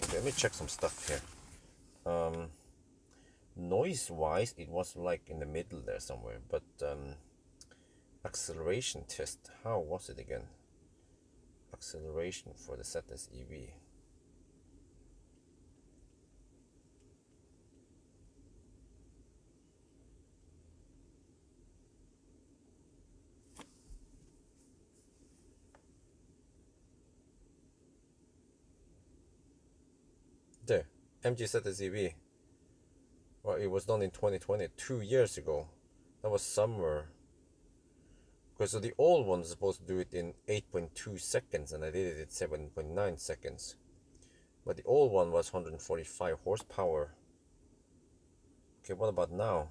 Okay, let me check some stuff here. Noise wise, it was like in the middle there somewhere, but acceleration test, how was it again? Acceleration for the ZS EV. There, MG ZS EV. Well, it was done in 2020, 2 years ago. That was summer. Because so the old one was supposed to do it in 8.2 seconds, and I did it in 7.9 seconds. But the old one was 145 horsepower. Okay, what about now?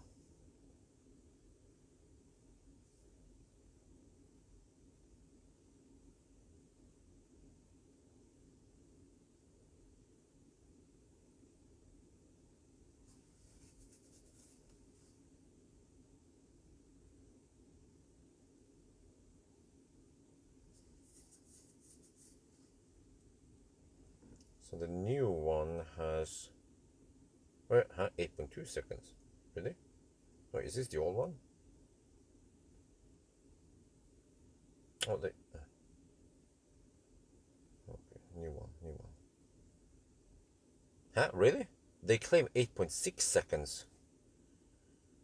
So the new one has, wait, 8.2 seconds. Really? Oh, is this the old one? Oh, okay, new one. Huh, really? They claim 8.6 seconds,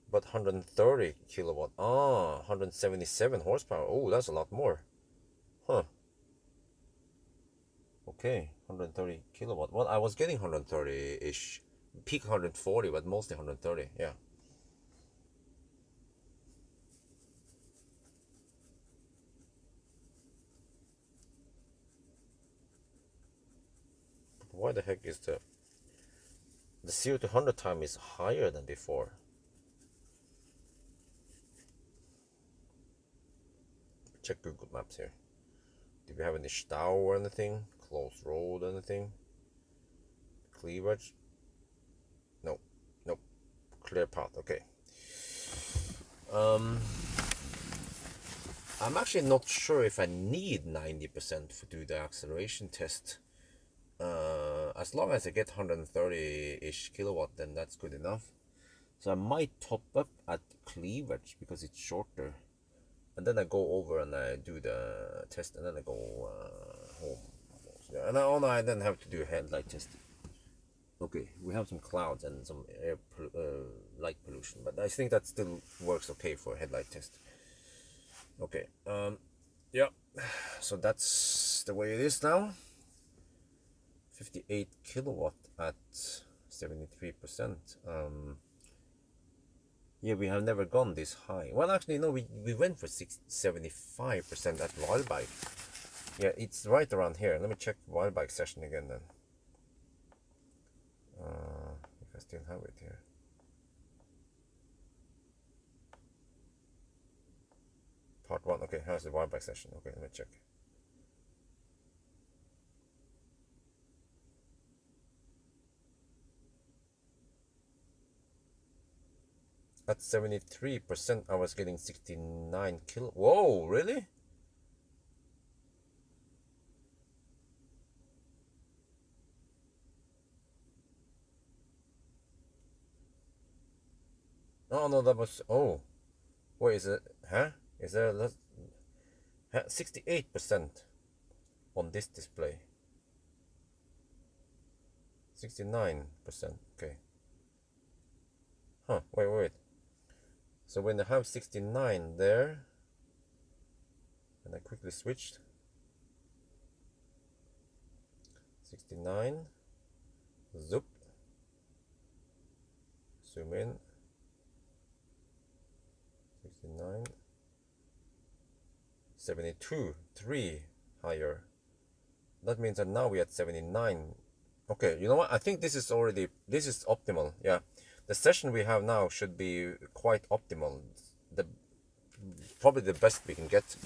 but 130 kilowatt. 177 horsepower. Oh, that's a lot more. Huh. Okay, 130 kilowatt. Well, I was getting 130-ish. Peak 140, but mostly 130, yeah. Why the heck is the 0 to 100 time is higher than before? Check Google Maps here. Do we have any stau or anything? Closed road, anything? Cleavage? No. Nope. Clear path, okay. I'm actually not sure if I need 90% to do the acceleration test. As long as I get 130-ish kilowatt, then that's good enough. So I might top up at Cleavage because it's shorter. And then I go over and I do the test, and then I go home. Yeah, and I then have to do a headlight test. Okay, we have some clouds and some light pollution, but I think that still works okay for a headlight test. Okay, Yeah, so that's the way it is now. 58 kilowatt at 73%. Yeah, we have never gone this high. Well, actually, no, we went for 75% at wild bike. Yeah, it's right around here. Let me check wild bike session again then. If I still have it here. Part 1. Okay, here's the wild bike session. Okay, let me check. At 73%, I was getting 69 kilo. Whoa, really? Oh no, that was. Oh, wait, is it? Huh? Is there 68% on this display? 69%. Okay. Huh? Wait. So when I have 69 there, and I quickly switched 69, zoop, zoom in, 69, 72, 3 higher. That means that now we're at 79. Okay, you know what? I think this is optimal. Yeah, the session we have now should be quite optimal. Probably the best we can get.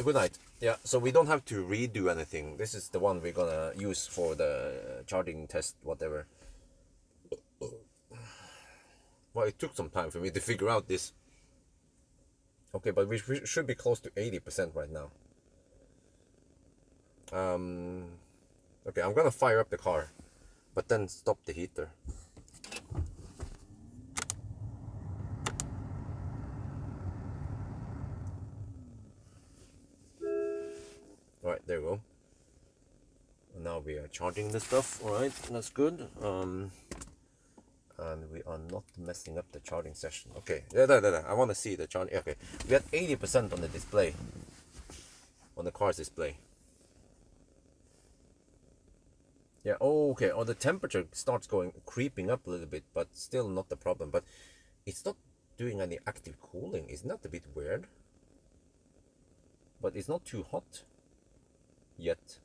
Good night. Yeah, so we don't have to redo anything. This is the one we're gonna use for the charging test, whatever. Well, it took some time for me to figure out this. Okay, but we should be close to 80% right now. Okay, I'm gonna fire up the car, but then stop the heater. Alright, there we go. And now we are charging the stuff. Alright, that's good. And we are not messing up the charging session. Okay, there. I want to see the charging. Okay, we had 80% on the display, on the car's display. Yeah, okay. Oh, the temperature starts creeping up a little bit, but still not the problem. But it's not doing any active cooling. Isn't that a bit weird? But it's not too hot yet.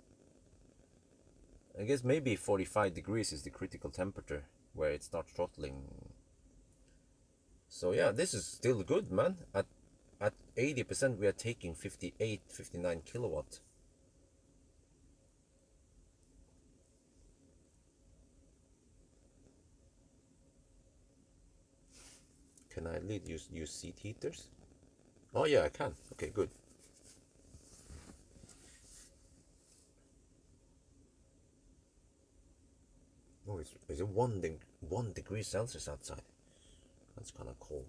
I guess maybe 45 degrees is the critical temperature where it starts throttling. So yeah, this is still good, man. At 80% we are taking 59 kilowatt. Can I use seat heaters? Oh yeah, I can. Okay, good. Oh, is it 1 degree Celsius outside? That's kind of cold.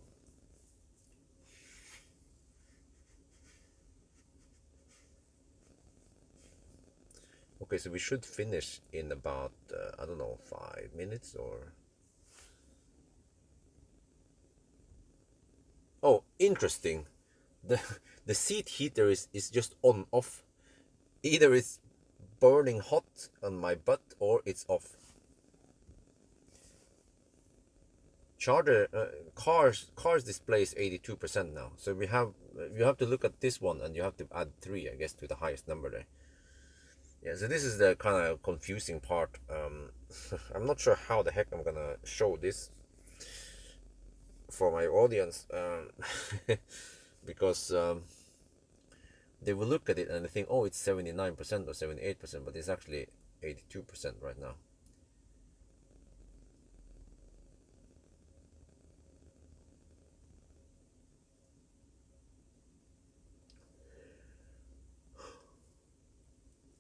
Okay, so we should finish in about I don't know, 5 minutes or. Oh, interesting. The seat heater is just on off. Either it's burning hot on my butt or it's off. Charger cars displays 82% now. So you have to look at this one and you have to add 3, I guess, to the highest number there. Yeah, so this is the kind of confusing part. I'm not sure how the heck I'm gonna show this for my audience, because they will look at it and they think, oh, it's 79% or 78%, but it's actually 82% right now.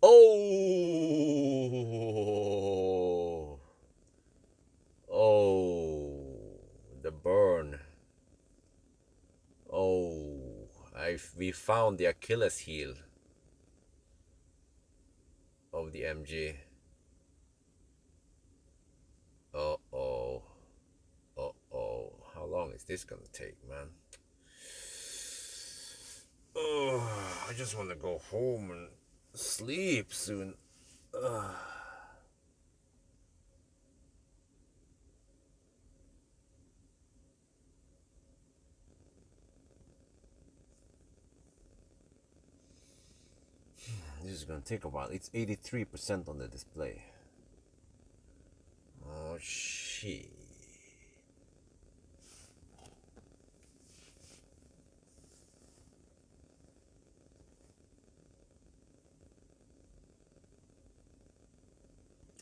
Oh, the burn. Oh, we found the Achilles heel of the MG. Uh-oh. How long is this gonna take, man? Oh, just want to go home and sleep soon. This is gonna take a while. It's 83% on the display. Oh shit.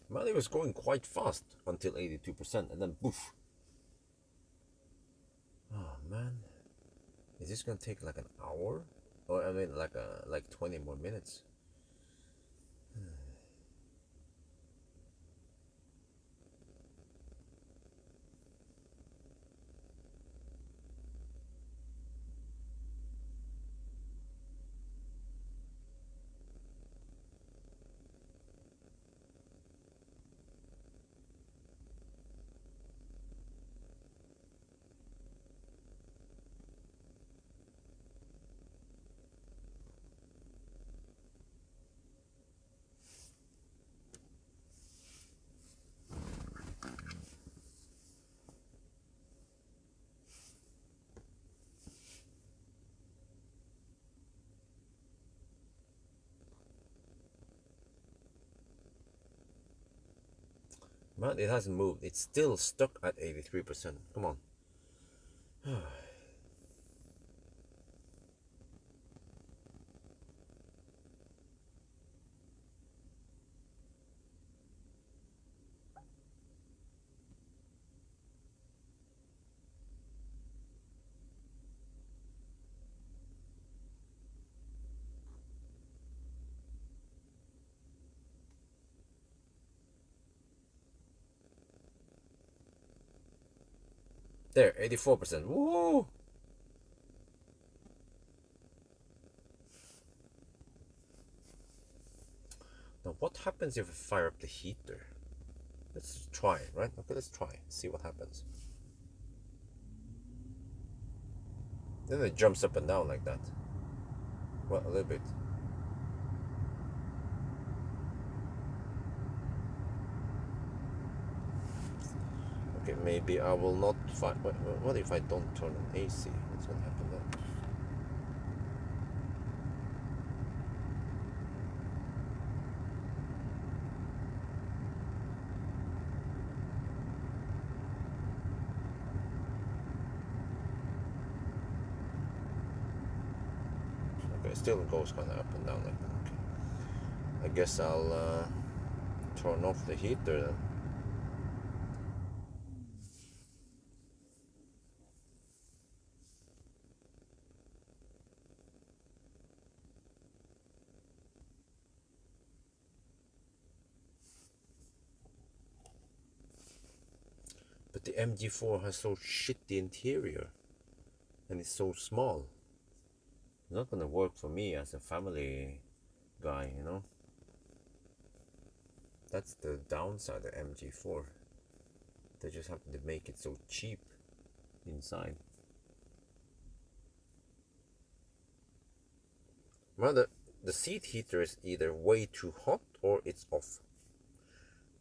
Well, it was going quite fast until 82%, and then poof. Oh man, is this gonna take like an hour? Or I mean, like 20 more minutes? Man, it hasn't moved. It's still stuck at 83%. Come on. There, 84%. Woo! Now, what happens if I fire up the heater? Let's try it, right? Okay, let's try. See what happens. Then it jumps up and down like that. Well, a little bit. Okay, maybe I will not fire. What if I don't turn on AC? What's gonna happen then? It still goes kind of up and down like that. Okay. I guess I'll turn off the heater then. But the MG4 has so shitty interior and it's so small. It's not gonna work for me as a family guy, you know. That's the downside of MG4. They just happen to make it so cheap inside. Well, the seat heater is either way too hot or it's off.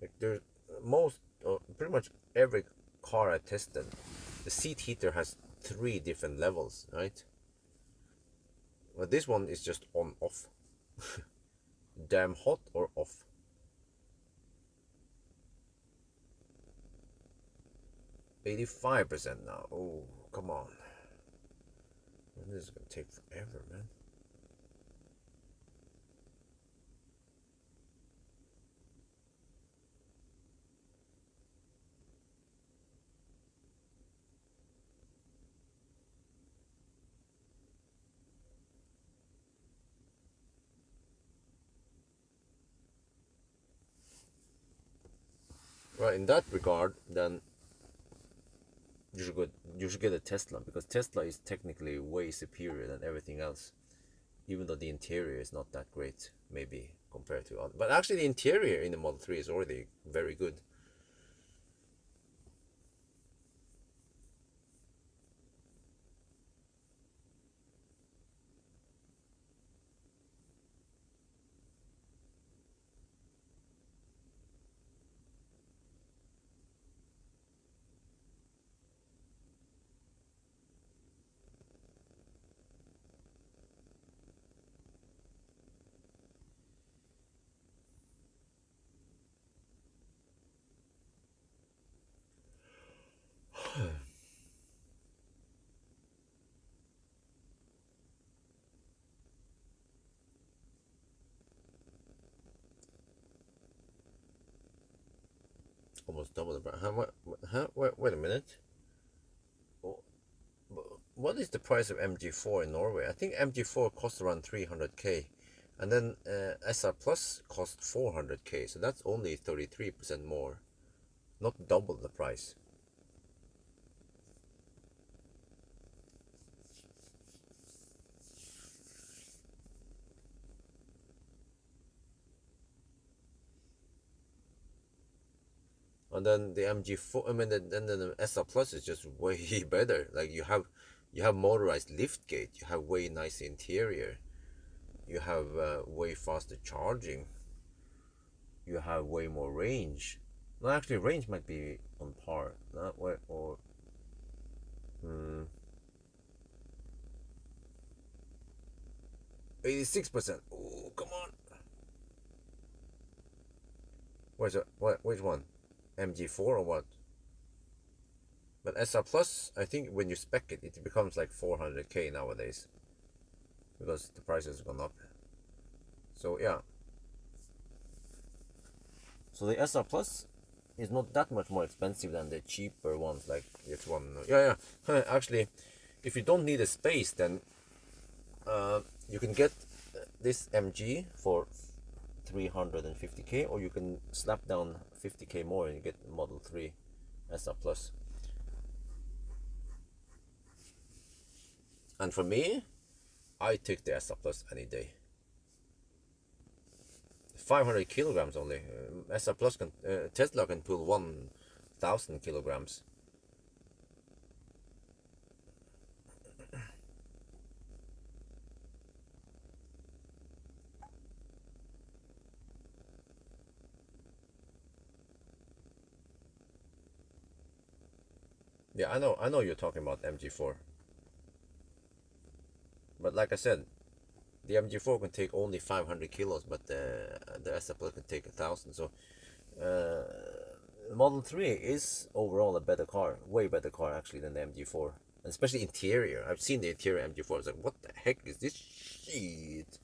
Like there's pretty much every car I tested, the seat heater has 3 different levels, right? But this one is just on off. Damn hot or off. %85 now. Oh, come on. This is gonna take forever, man. Well, in that regard, then you should get a Tesla, because Tesla is technically way superior than everything else, even though the interior is not that great, maybe compared to other. But actually, the interior in the Model 3 is already very good. almost double the price. Wait a minute. What is the price of MG4 in Norway? I think MG4 costs around 300k, and then SR Plus costs 400k. So that's only 33% more, not double the price. And then the MG4, I mean, then the SR Plus is just way better. Like you have motorized lift gate, you have way nicer interior, you have way faster charging, you have way more range. No, actually, range might be on par. Not way or 86%. Oh, come on. Where's it? Which one? MG4 or what? But SR Plus, I think when you spec it, it becomes like 400k nowadays, because the prices have gone up. So yeah. So the SR Plus is not that much more expensive than the cheaper ones like this one. Yeah. Actually, if you don't need a space, then you can get this MG for 350k, or you can slap down 50k more and you get Model 3 SR Plus. And for me, I take the SR Plus any day. 500 kilograms only. SR Plus can Tesla can pull 1,000 kilograms. Yeah, I know you're talking about MG4. But like I said, the MG4 can take only 500 kilos, but the SR Plus can take 1,000. So Model 3 is overall a better car, way better car actually than the MG4, and especially interior. I've seen the interior MG4. It's like, what the heck is this shit?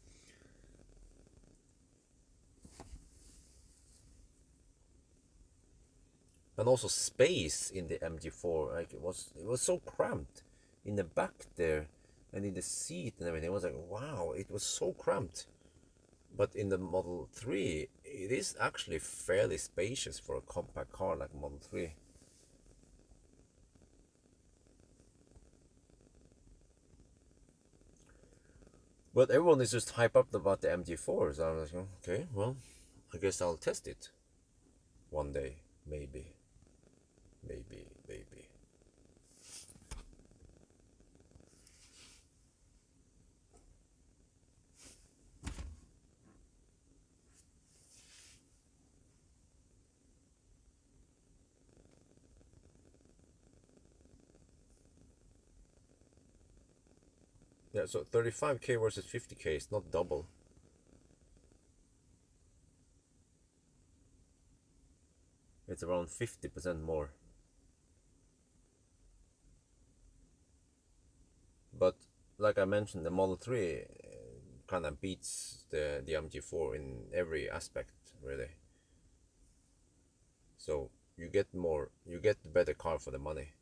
And also space in the MG4, like it was so cramped in the back there and in the seat and everything. It was like, wow, it was so cramped. But in the Model 3, it is actually fairly spacious for a compact car like Model 3. But everyone is just hyped up about the MG4, so I was like, okay, well, I guess I'll test it one day, maybe. Yeah, so 35k versus 50k is not double. It's around 50% more. But like I mentioned, the Model 3 kind of beats the MG4 in every aspect, really. So you get the better car for the money.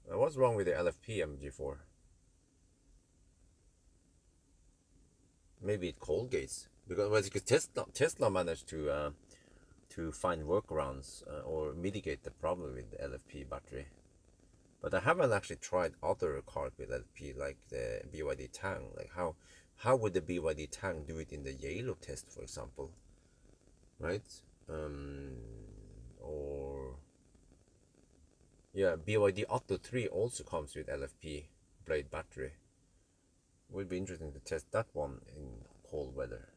What's wrong with the LFP MG4? Maybe it cold gates, because Tesla managed to find workarounds or mitigate the problem with the LFP battery. But I haven't actually tried other cars with LFP, like the BYD Tang. Like how would the BYD Tang do it in the Yalo test, for example? Right? Or yeah, BYD Atto 3 also comes with LFP blade battery. Would be interesting to test that one in cold weather.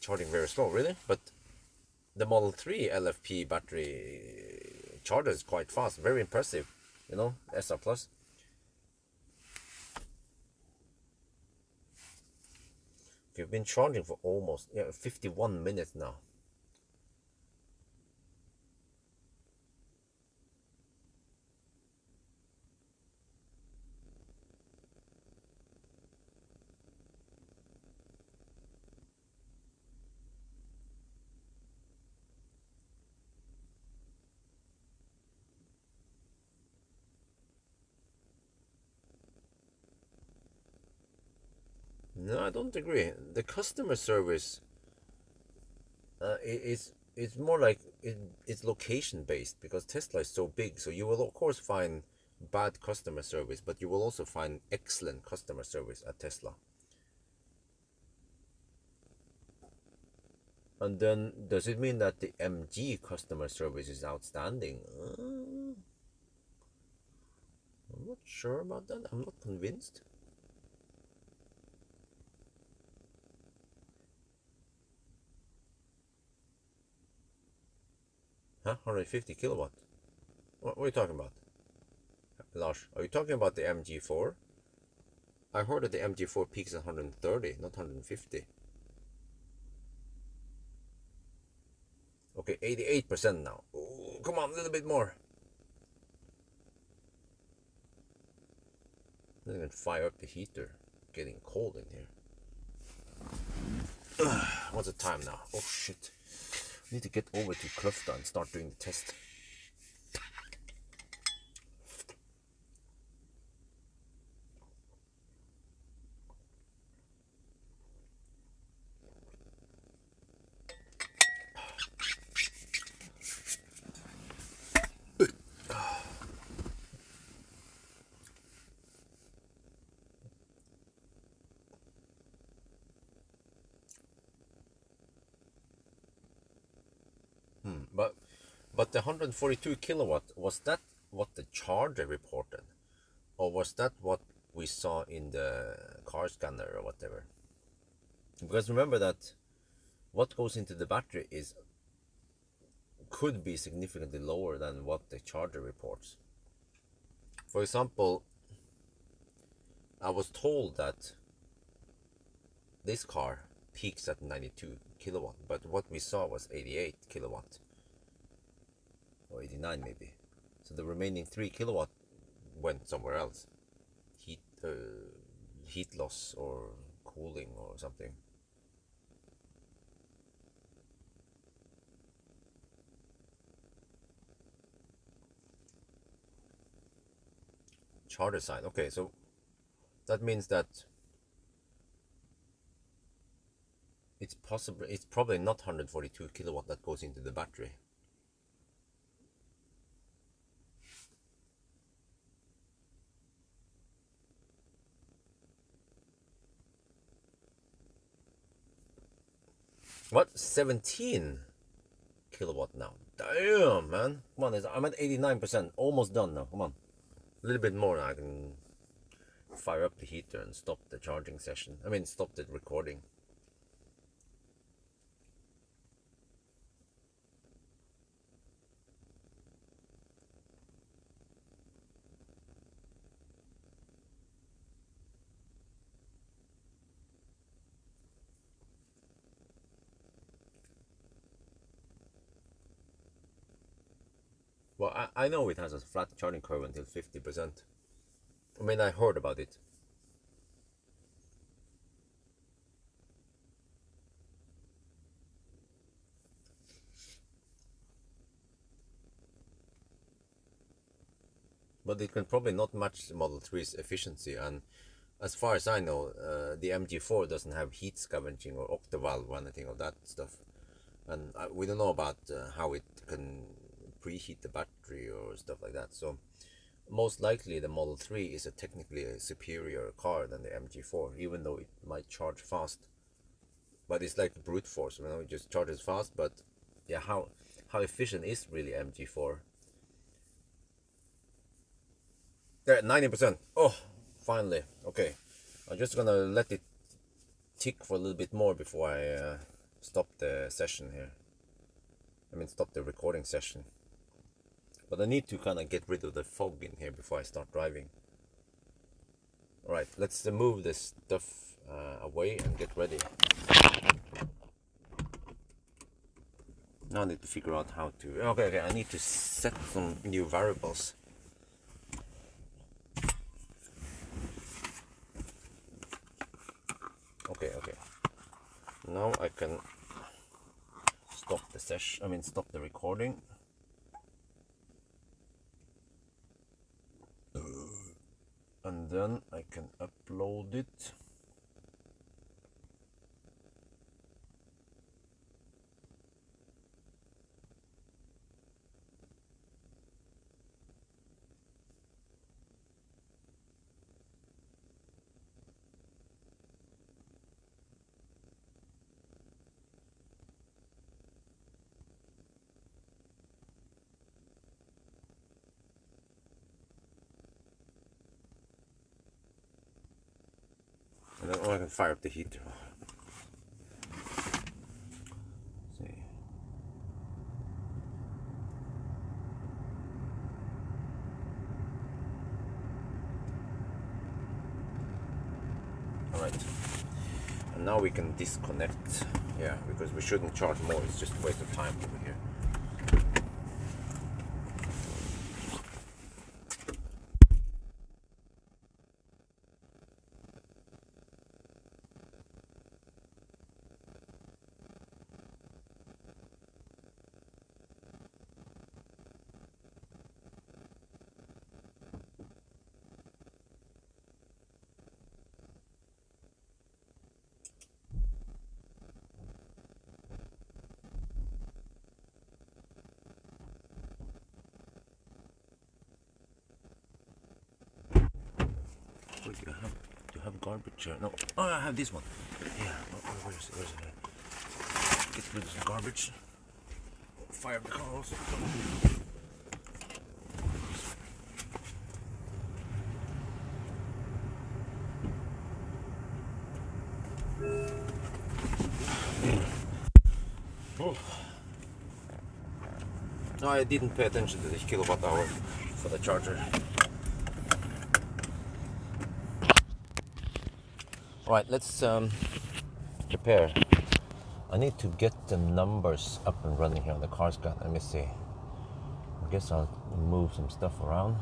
Charging very slow, really, but the Model 3 LFP battery charges quite fast, very impressive, you know, SR Plus. We've been charging for almost 51 minutes now. No, I don't agree. The customer service it's more like it's location based, because Tesla is so big. So you will of course find bad customer service, but you will also find excellent customer service at Tesla. And then does it mean that the MG customer service is outstanding? I'm not sure about that. I'm not convinced. Huh? 150 kilowatt? What are you talking about? Lars, are you talking about the MG4? I heard that the MG4 peaks at 130, not 150. Okay, 88% now. Ooh, come on, a little bit more. I'm gonna fire up the heater. Getting cold in here. What's the time now? Oh shit. I need to get over to Kløfta and start doing the test. But the 142 kilowatt, was that what the charger reported? Or was that what we saw in the car scanner or whatever? Because remember that what goes into the battery could be significantly lower than what the charger reports. For example, I was told that this car peaks at 92 kilowatt, but what we saw was 88 kilowatt. Or 89 maybe. So the remaining 3 kilowatt went somewhere else. Heat loss or cooling or something. Charger side. Okay, so that means that it's probably not 142 kilowatt that goes into the battery. What? 17 kilowatt now. Damn, man. Come on, I'm at 89%. Almost done now. Come on. A little bit more and I can fire up the heater and stop the charging session. I mean, stop the recording. Well, I know it has a flat charging curve until 50%. I mean, I heard about it. But it can probably not match the Model 3's efficiency, and as far as I know, the MG4 doesn't have heat scavenging or octavalve or anything of that stuff. And we don't know about how it can preheat the battery or stuff like that. So most likely the Model 3 is technically a superior car than the MG4, even though it might charge fast. But it's like brute force, you know, it just charges fast. But yeah, how efficient is really MG4? There, 90%. Oh, finally. Okay, I'm just gonna let it tick for a little bit more before I stop the session here. I mean, stop the recording session. But I need to kind of get rid of the fog in here before I start driving. Alright, let's move this stuff away and get ready. Now I need to figure out how to... Okay, I need to set some new variables. Okay. Now I can stop the session, stop the recording. And then I can upload it. And then I can fire up the heater. See. Alright. And now we can disconnect. Yeah, because we shouldn't charge more, it's just a waste of time over here. Do you have garbage? No. Oh, I have this one. Yeah. Where's it? Get rid of some garbage. Fire the car also. Oh. No, I didn't pay attention to the kilowatt hour for the charger. Alright, let's prepare. I need to get the numbers up and running here on the car scan. Let me see. I guess I'll move some stuff around.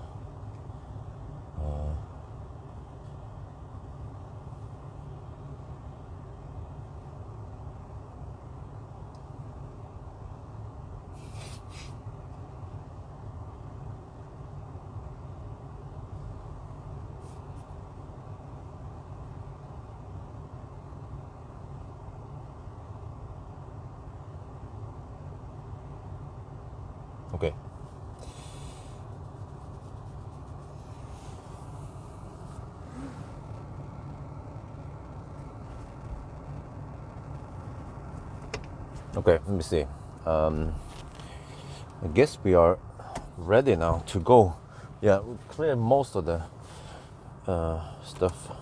Okay. Okay, let me see. I guess we are ready now to go. Yeah, we cleared most of the stuff.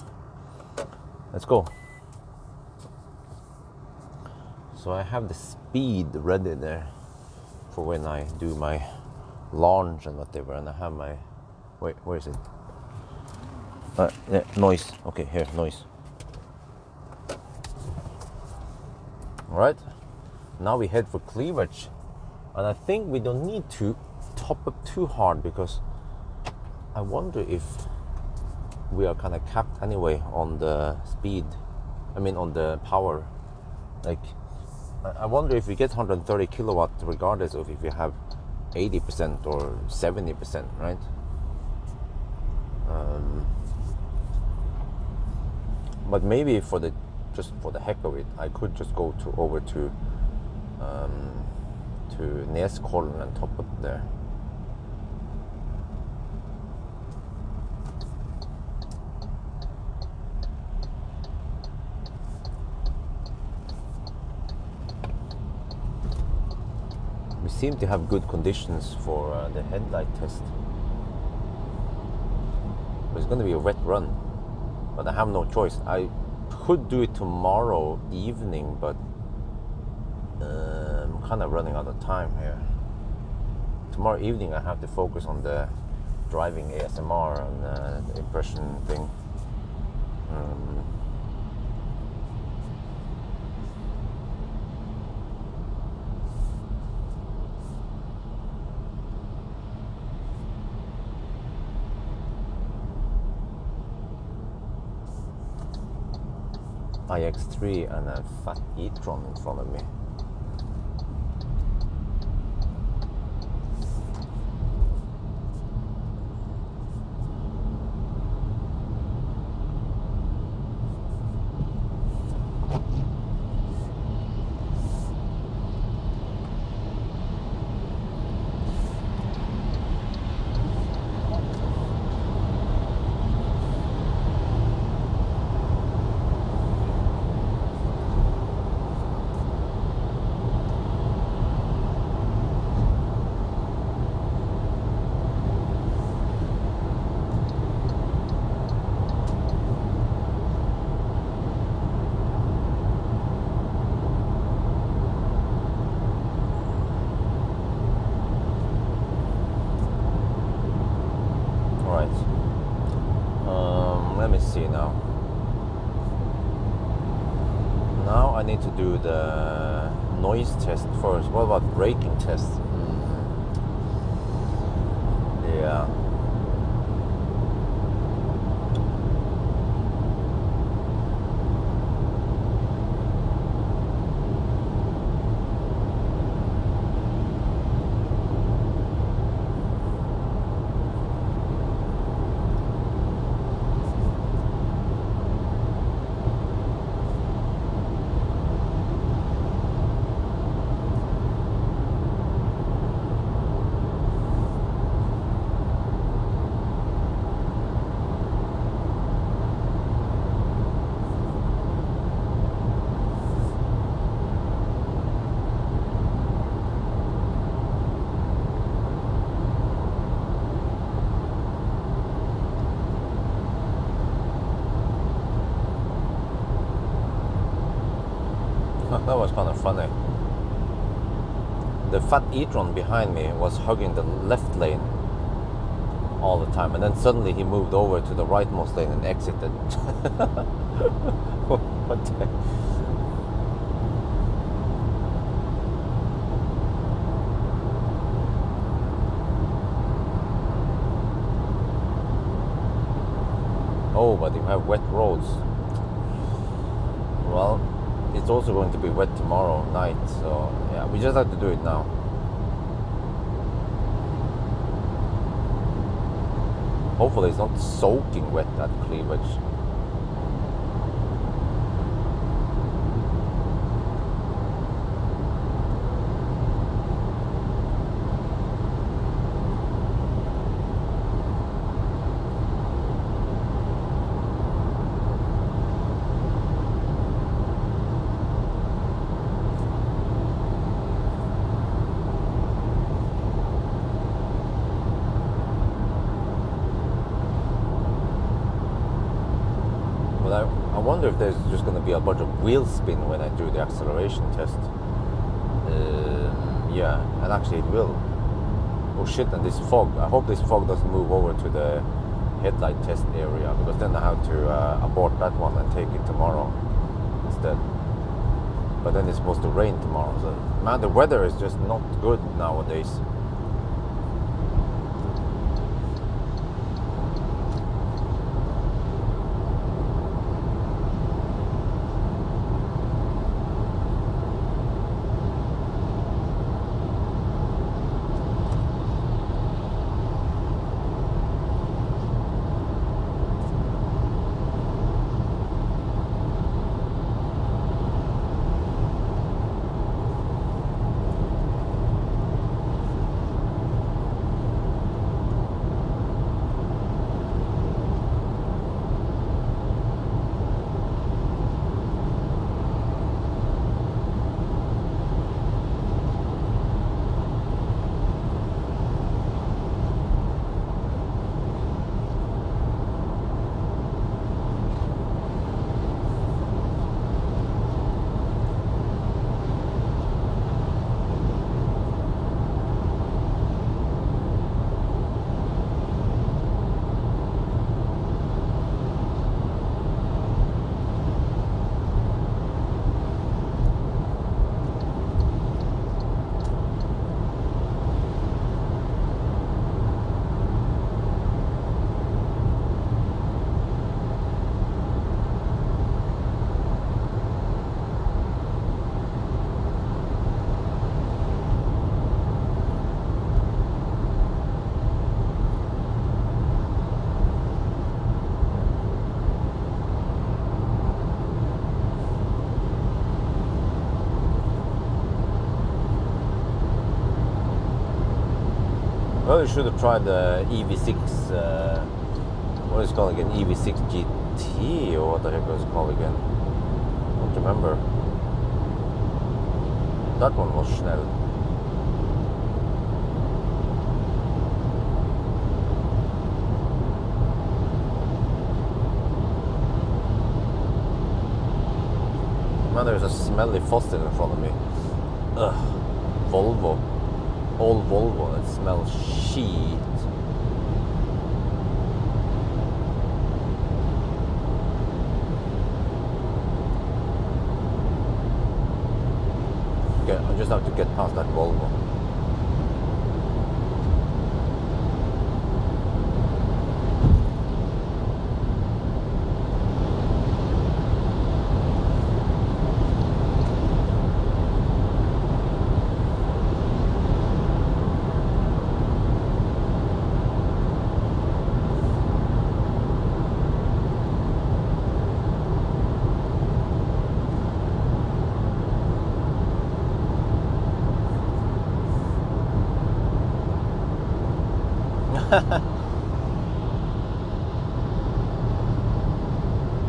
Let's go. So I have the speed ready there for when I do my launch and whatever, and I have my, wait, where is it? Yeah, noise. Okay, here, noise. All right, now we head for cleavage, and I think we don't need to top up too hard, because I wonder if we are kind of capped anyway on the speed, I mean on the power. Like, I wonder if we get 130 kilowatt regardless of if you have 80% or 70%, right? But maybe just for the heck of it, I could just go over to Neskollen and top up there. Seem to have good conditions for the headlight test. It's going to be a wet run, but I have no choice. I could do it tomorrow evening, but I'm kind of running out of time here. Tomorrow evening I have to focus on the driving ASMR and the impression thing. iX3 and a fat e-tron in front of me. Now I need to do the noise test first. What about braking test? Yeah. That was kind of funny. The fat e-tron behind me was hugging the left lane all the time, and then suddenly he moved over to the rightmost lane and exited. What the heck? Oh, but you have wet roads. Well, it's also going to be wet tomorrow night, so yeah, we just have to do it now. Hopefully it's not soaking wet at cleavage. I wonder if there's just going to be a bunch of wheel spin when I do the acceleration test. Yeah, and actually it will. Oh shit, and this fog. I hope this fog doesn't move over to the headlight test area, because then I have to abort that one and take it tomorrow instead. But then it's supposed to rain tomorrow. So, man, the weather is just not good nowadays. Well, you should have tried the EV6, what is it called again? EV6 GT, or what the heck was it called again? I don't remember. That one was schnell. Man, there's a smelly fossil in front of me. Ugh, Volvo. Old Volvo that smells shit. just have to get past that Volvo.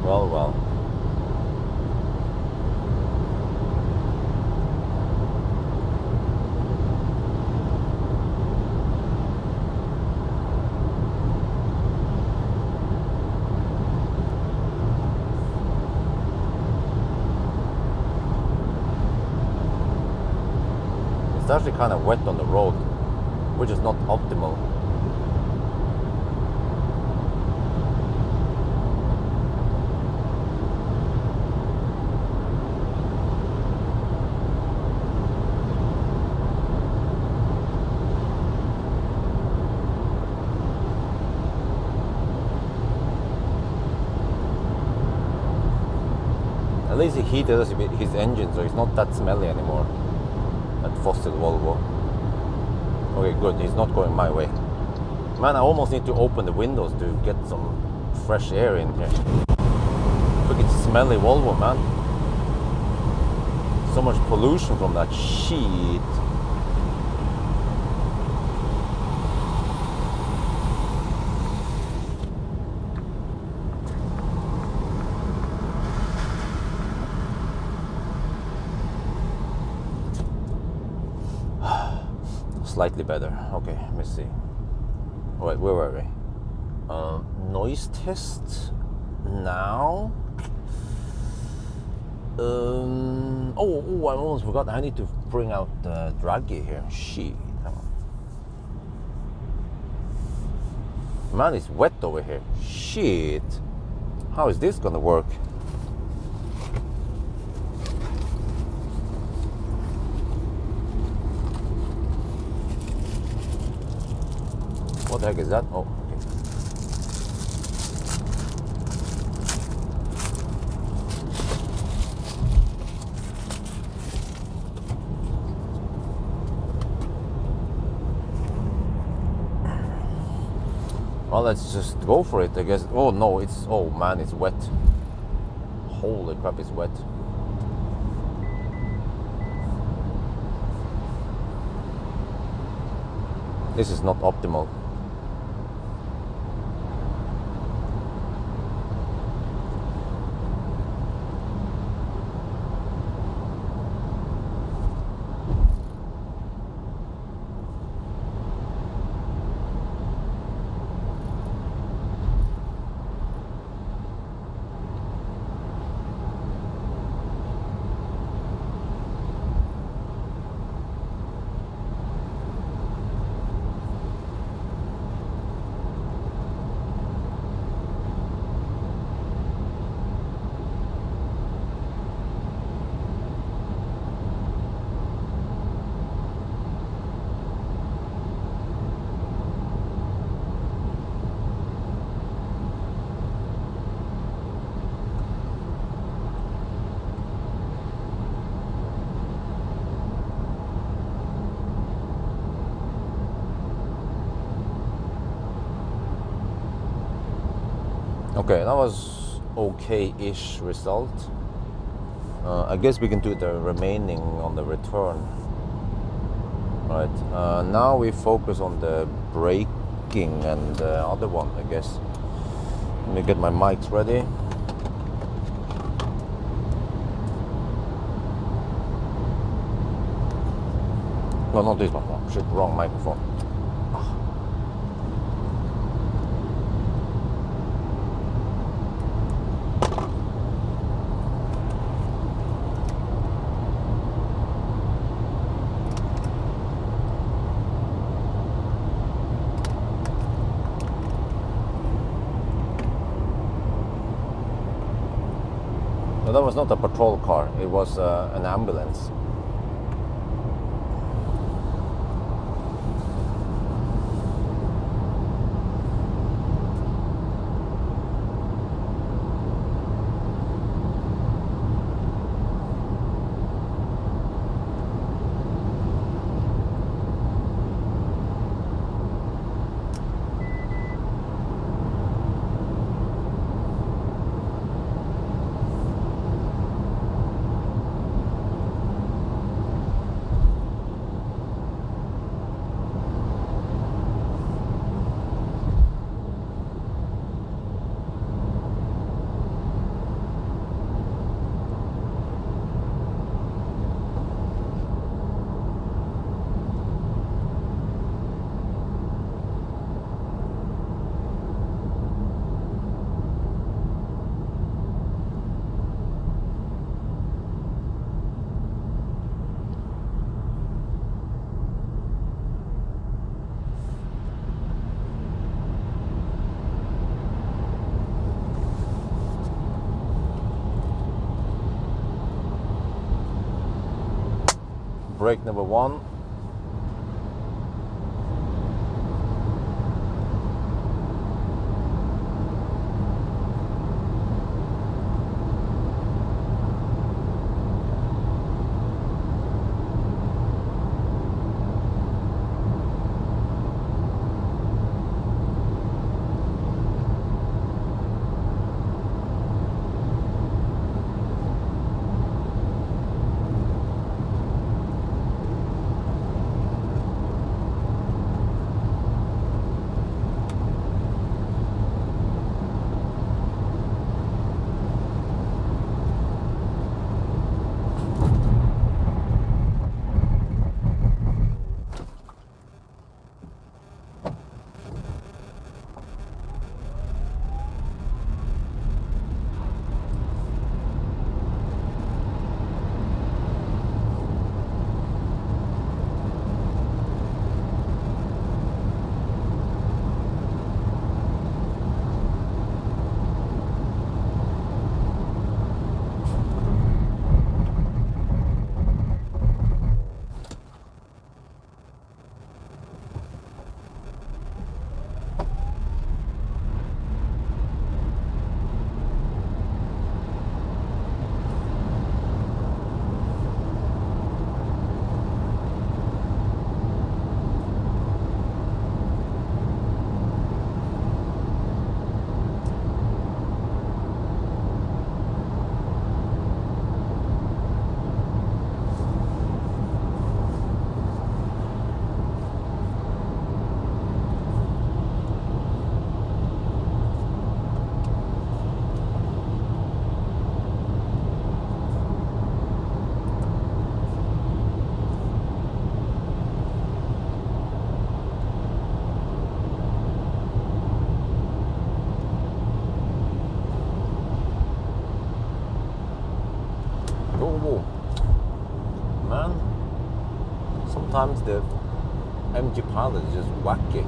Well, well. It's actually kind of wet on the road, which is not optimal. At least he heated his engine, so it's not that smelly anymore. That fossil Volvo. Okay, good. He's not going my way. Man, I almost need to open the windows to get some fresh air in here. Look, it's smelly Volvo, man. So much pollution from that shit. Slightly better. Okay, let me see. Wait, where were we? Noise test now. Oh, I almost forgot. I need to bring out the draggy here. Shit. Hang on. Man, it's wet over here. Shit. How is this gonna work? What the heck is that? Oh, okay. Well, let's just go for it, I guess. Oh no, it's, oh man, it's wet. Holy crap, it's wet. This is not optimal. Okay, that was okay-ish result. I guess we can do the remaining on the return. Right, now we focus on the braking and the other one, I guess. Let me get my mics ready. No, not this one. Oh, shit, wrong microphone. No, that was not a patrol car, it was an ambulance. break number 1. Oh, man, sometimes the MG Pilot is just wacky.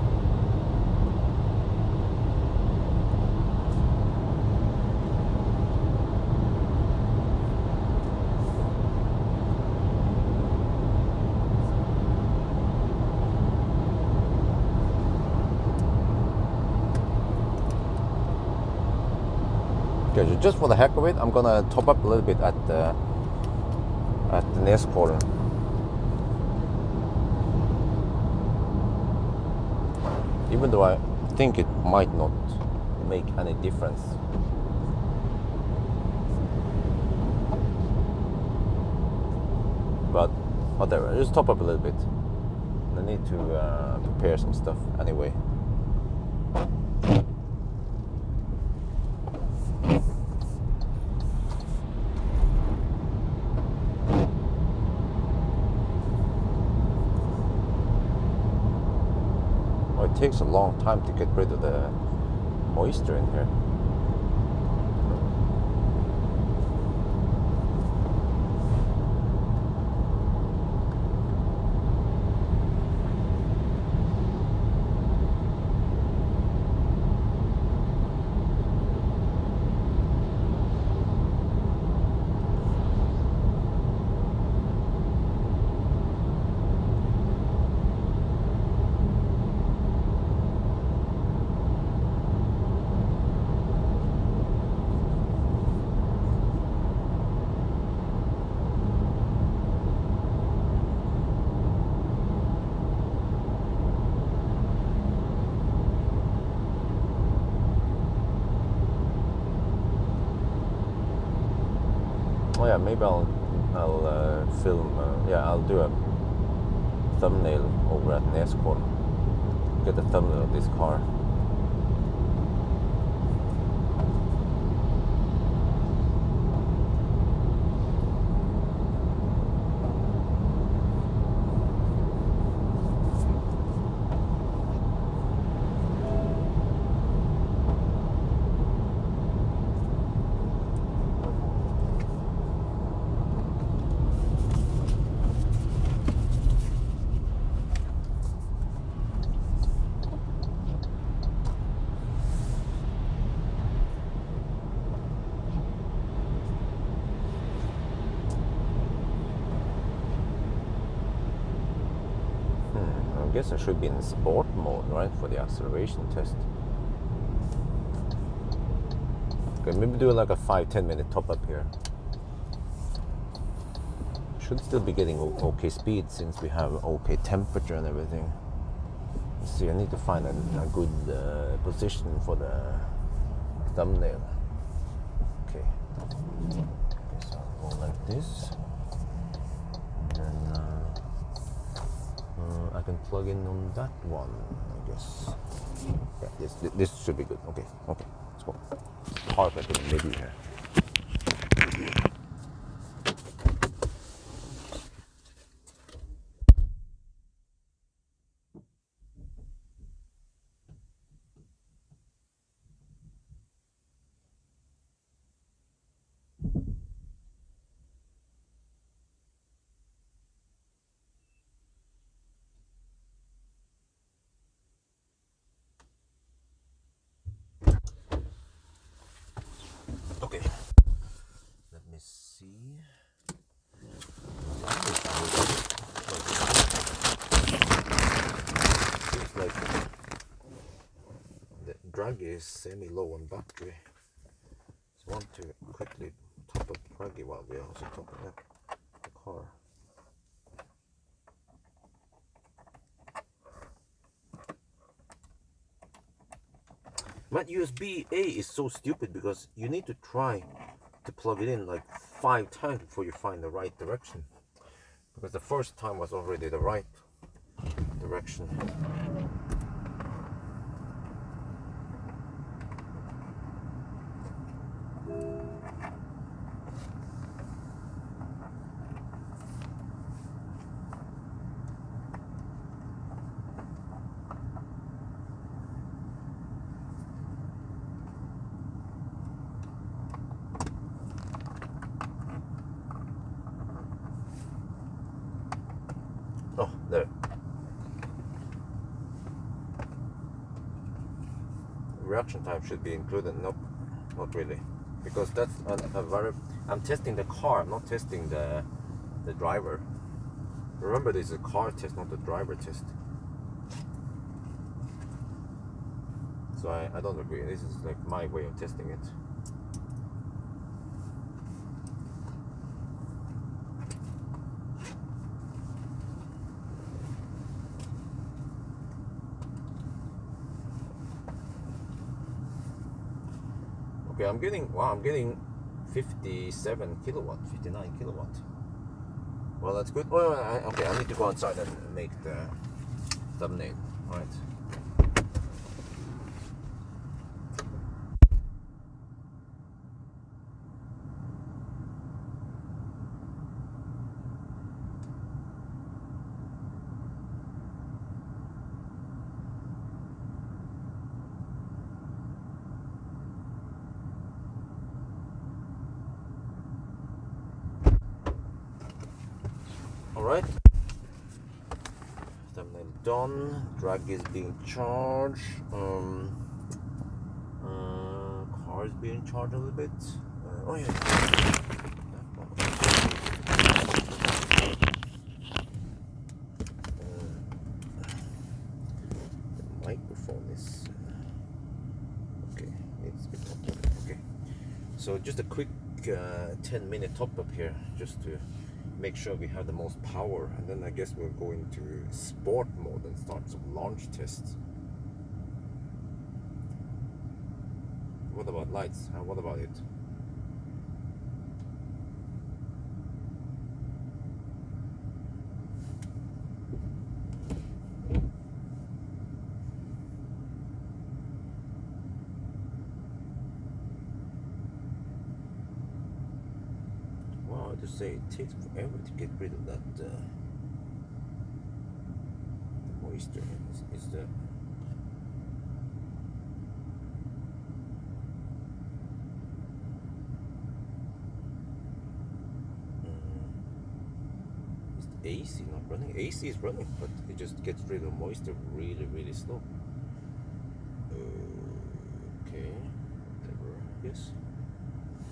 Okay, so just for the heck of it, I'm gonna top up a little bit at the Neskollen. Even though I think it might not make any difference. But whatever, just top up a little bit. I need to prepare some stuff anyway. It takes a long time to get rid of the moisture in here. Oh yeah, maybe I'll film. I'll do a thumbnail over at Neskollen. Get a thumbnail of this car. guess I should be in sport mode, right, for the acceleration test. Okay, maybe do like a 5-10 minute top up here. Should still be getting okay speed since we have okay temperature and everything. Let's see, I need to find a good position for the thumbnail. Okay, so I'll go like this. And then I can plug in on that one, I guess. Yeah, this should be good. Okay, let's go. Park it in the middle here. Okay, let me see. Seems like the drag is semi-low on battery. So I want to quickly top up draggy while we also topping up the car. But USB-A is so stupid because you need to try to plug it in like 5 times before you find the right direction. Because the first time was already the right direction. Oh, there. Reaction time should be included. Nope, not really. Because that's a very... I'm testing the car, I'm not testing the driver. Remember, this is a car test, not a driver test. So I don't agree. This is like my way of testing it. Okay, I'm getting 57 kilowatt, 59 kilowatt. Well, that's good. Well, okay, I need to go outside and make the thumbnail. All right. Alright, thumbnail done, drag is being charged, car is being charged a little bit, oh yeah, the microphone is, okay, needs to be topped up, okay, so just a quick 10-minute top up here, just to make sure we have the most power, and then I guess we'll go into sport mode and start some launch tests. What about lights? What about it? To say it takes forever to get rid of that the moisture. Is the AC not running? AC is running, but it just gets rid of moisture really slow. Okay, whatever. Yes,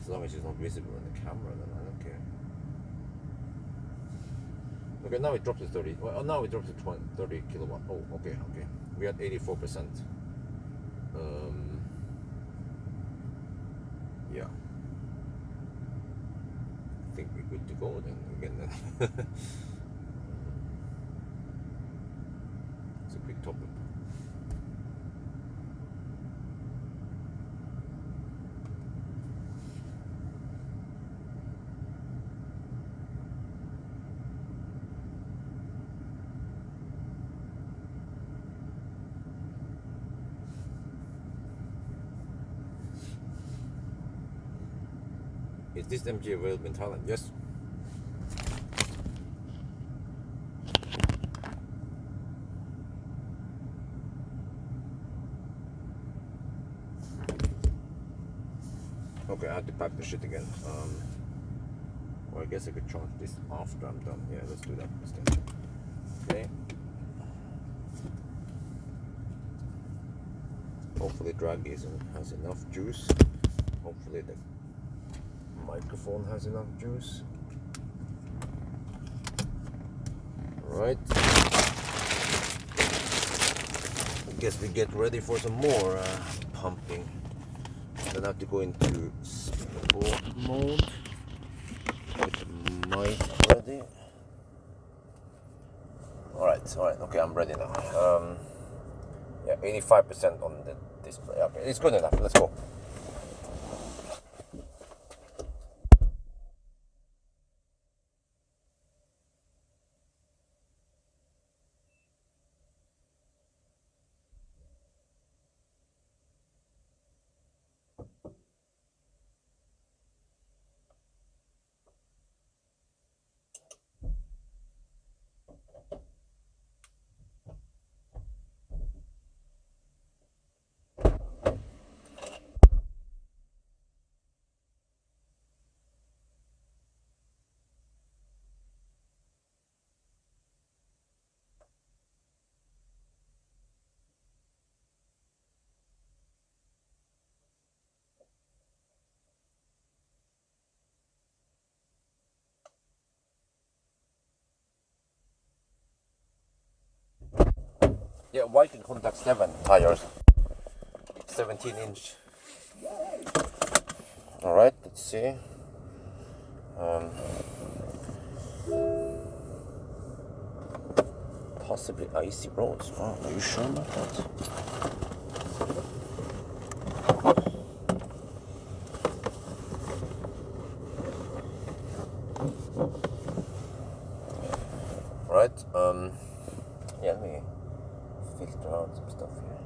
as long as it's not visible in the camera, then I don't care. Okay, now it drops to 30. Well, now it drops to 30 kilowatt. Oh, okay. We're at 84%. Yeah. I think we're good to go then again. It's a quick top up. Is this MG available in Thailand? Yes. Okay, I have to pack the shit again. Well, I guess I could charge this after I'm done. Yeah, let's do that instead. Okay. Hopefully drag has enough juice. Hopefully the microphone has enough juice. Right. I guess we get ready for some more pumping. Then I have to go into sport mode. Get the mic ready. Alright, okay, I'm ready now. Yeah, 85% on the display. Okay, it's good enough. Let's go. Yeah, white in contact 7 tires. 17-inch. Alright, let's see. Possibly icy roads. Oh, are you sure about that? Right, yeah, let me filter out some stuff here.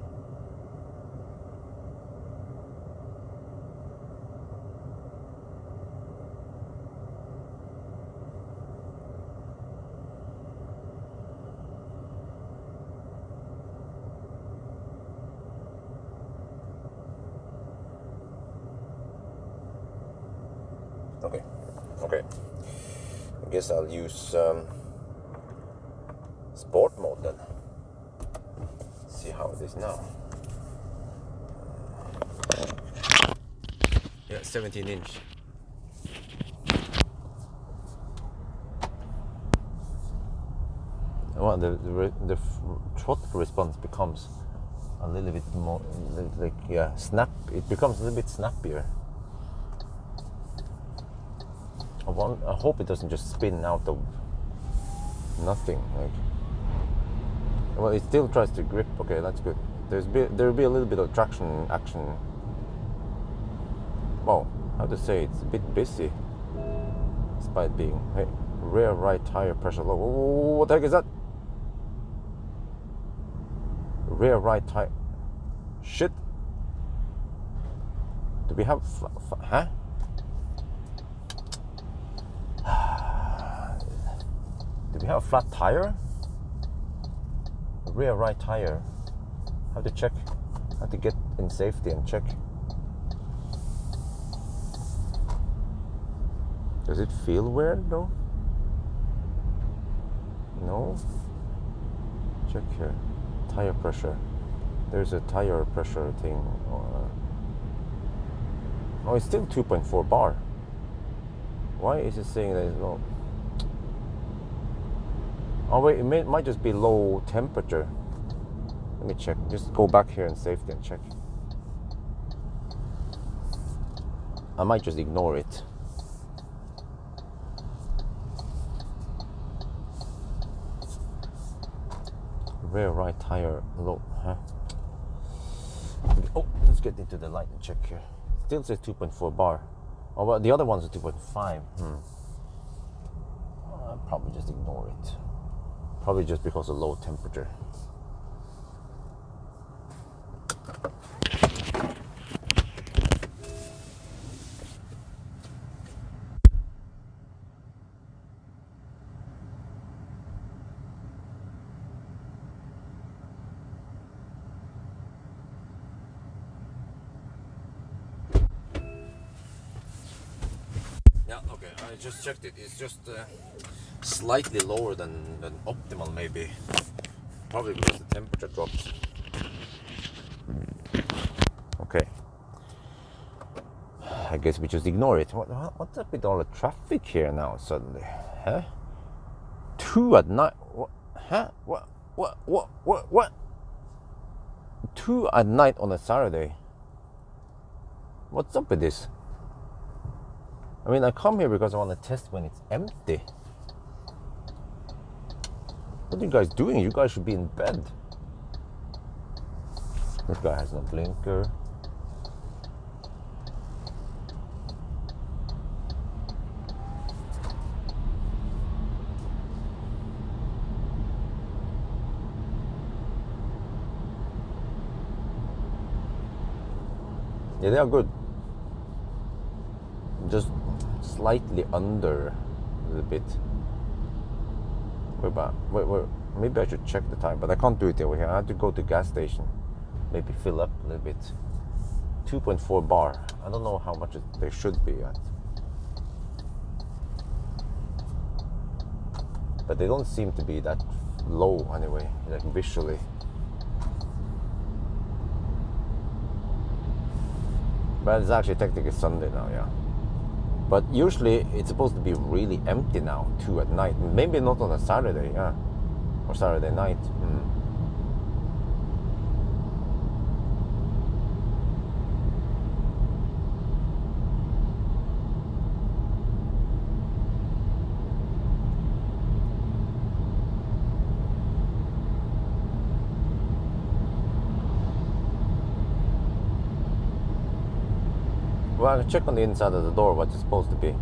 Okay. I guess I'll use sport mode then. See how it is now. Yeah, 17-inch. Well, the throttle response becomes a little bit more like snap. It becomes a little bit snappier. I hope it doesn't just spin out of nothing. Like, well, it still tries to grip. Okay, that's good. There'll be a little bit of traction action. Well, how to say, it's a bit busy, despite being rear right tire pressure low. Oh, what the heck is that? Rear right tire. Shit. Do we have huh? Do we have a flat tire? Rear right tire. Have to check. Have to get in safety and check. Does it feel weird though? No? Check here. Tire pressure. There's a tire pressure thing. Oh, it's still 2.4 bar. Why is it saying that it's low? Oh wait, might just be low temperature. Let me check. Just go back here in safety and check. I might just ignore it. Rear right tire low, huh? Oh, let's get into the light and check here. Still says 2.4 bar. Oh, well, the other one's a 2.5. I'll probably just ignore it. Probably just because of low temperature. Yeah, okay, I just checked it. It's just slightly lower than optimal, maybe. Probably because the temperature dropped. Okay. I guess we just ignore it. What's up with all the traffic here now suddenly? Huh? 2 at night? What? Huh? What? 2 at night on a Saturday? What's up with this? I mean, I come here because I want to test when it's empty. What are you guys doing? You guys should be in bed. This guy has no blinker. Yeah, they are good. Just slightly under a little bit. Wait, maybe I should check the time, but I can't do it over here. I have to go to gas station, maybe fill up a little bit. 2.4 bar. I don't know how much they should be at, but they don't seem to be that low anyway, like visually. But it's actually technically Sunday now, yeah. But usually it's supposed to be really empty now, 2 at night. Maybe not on a Saturday, yeah. Or Saturday night. Well, I'll check on the inside of the door what it's supposed to be.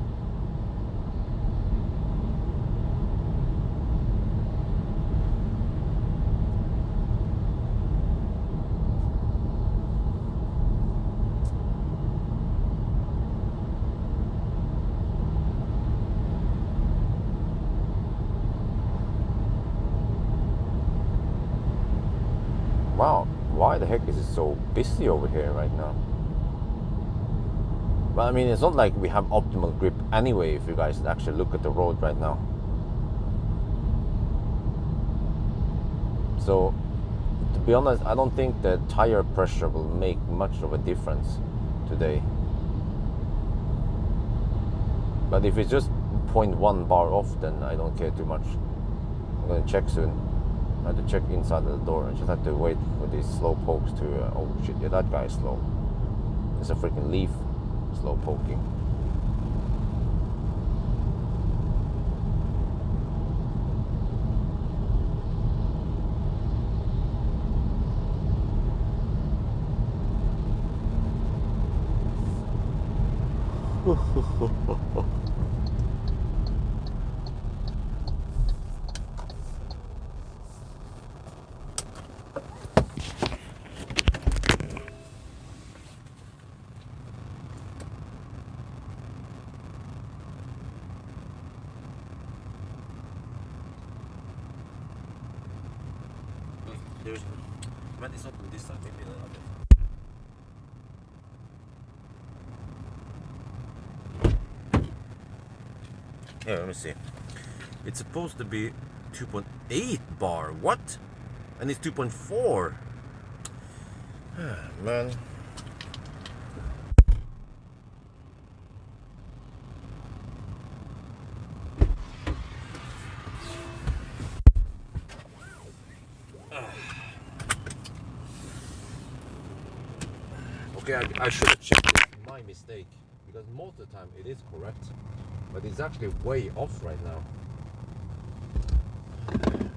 Wow, why the heck is it so busy over here right now? But I mean, it's not like we have optimal grip anyway, if you guys actually look at the road right now. So, to be honest, I don't think the tire pressure will make much of a difference today. But if it's just 0.1 bar off, then I don't care too much. I'm gonna check soon. I have to check inside of the door. I just have to wait for these slow pokes to... oh shit, yeah, that guy is slow. There's a freaking leaf. Slow poking. There's, when it's open this side, maybe the other. Yeah, let me see. It's supposed to be 2.8 bar. What? And it's 2.4. Man. Okay, I should have checked this. My mistake. Because most of the time it is correct. But it's actually way off right now.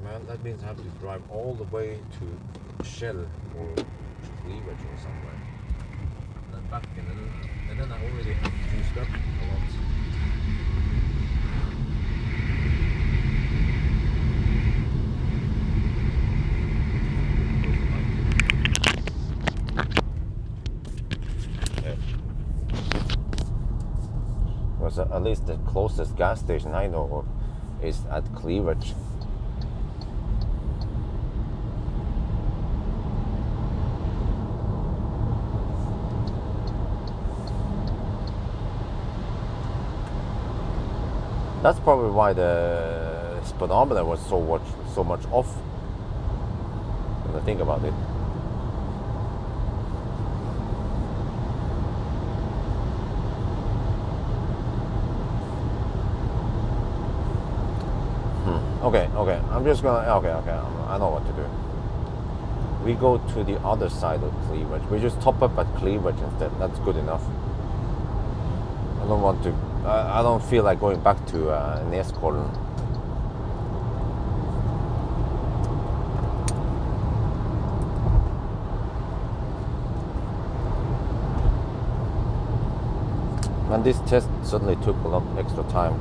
Man, that means I have to drive all the way to Shell or Cleavage or somewhere. And then back again. And then I already have juiced up a lot. Because at least the closest gas station I know of is at Cleavage. That's probably why the speedometer was so much off. When I think about it. Okay. I'm just gonna. Okay. I know what to do. We go to the other side of Cleavage. We just top up at Cleavage instead. That's good enough. I don't want to. I don't feel like going back to Neskollen. And this test suddenly took a lot extra time.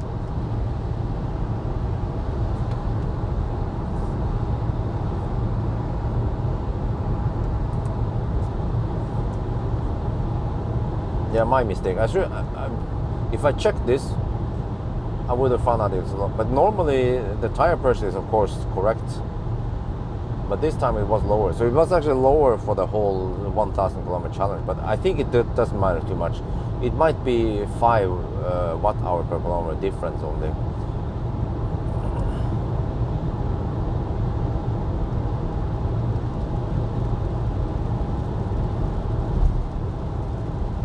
Yeah, my mistake. If I checked this, I would have found out it was a lot. But normally the tire pressure is of course correct. But this time it was lower. So it was actually lower for the whole 1,000 kilometer challenge. But I think it doesn't matter too much. It might be 5 watt-hour per kilometer difference only.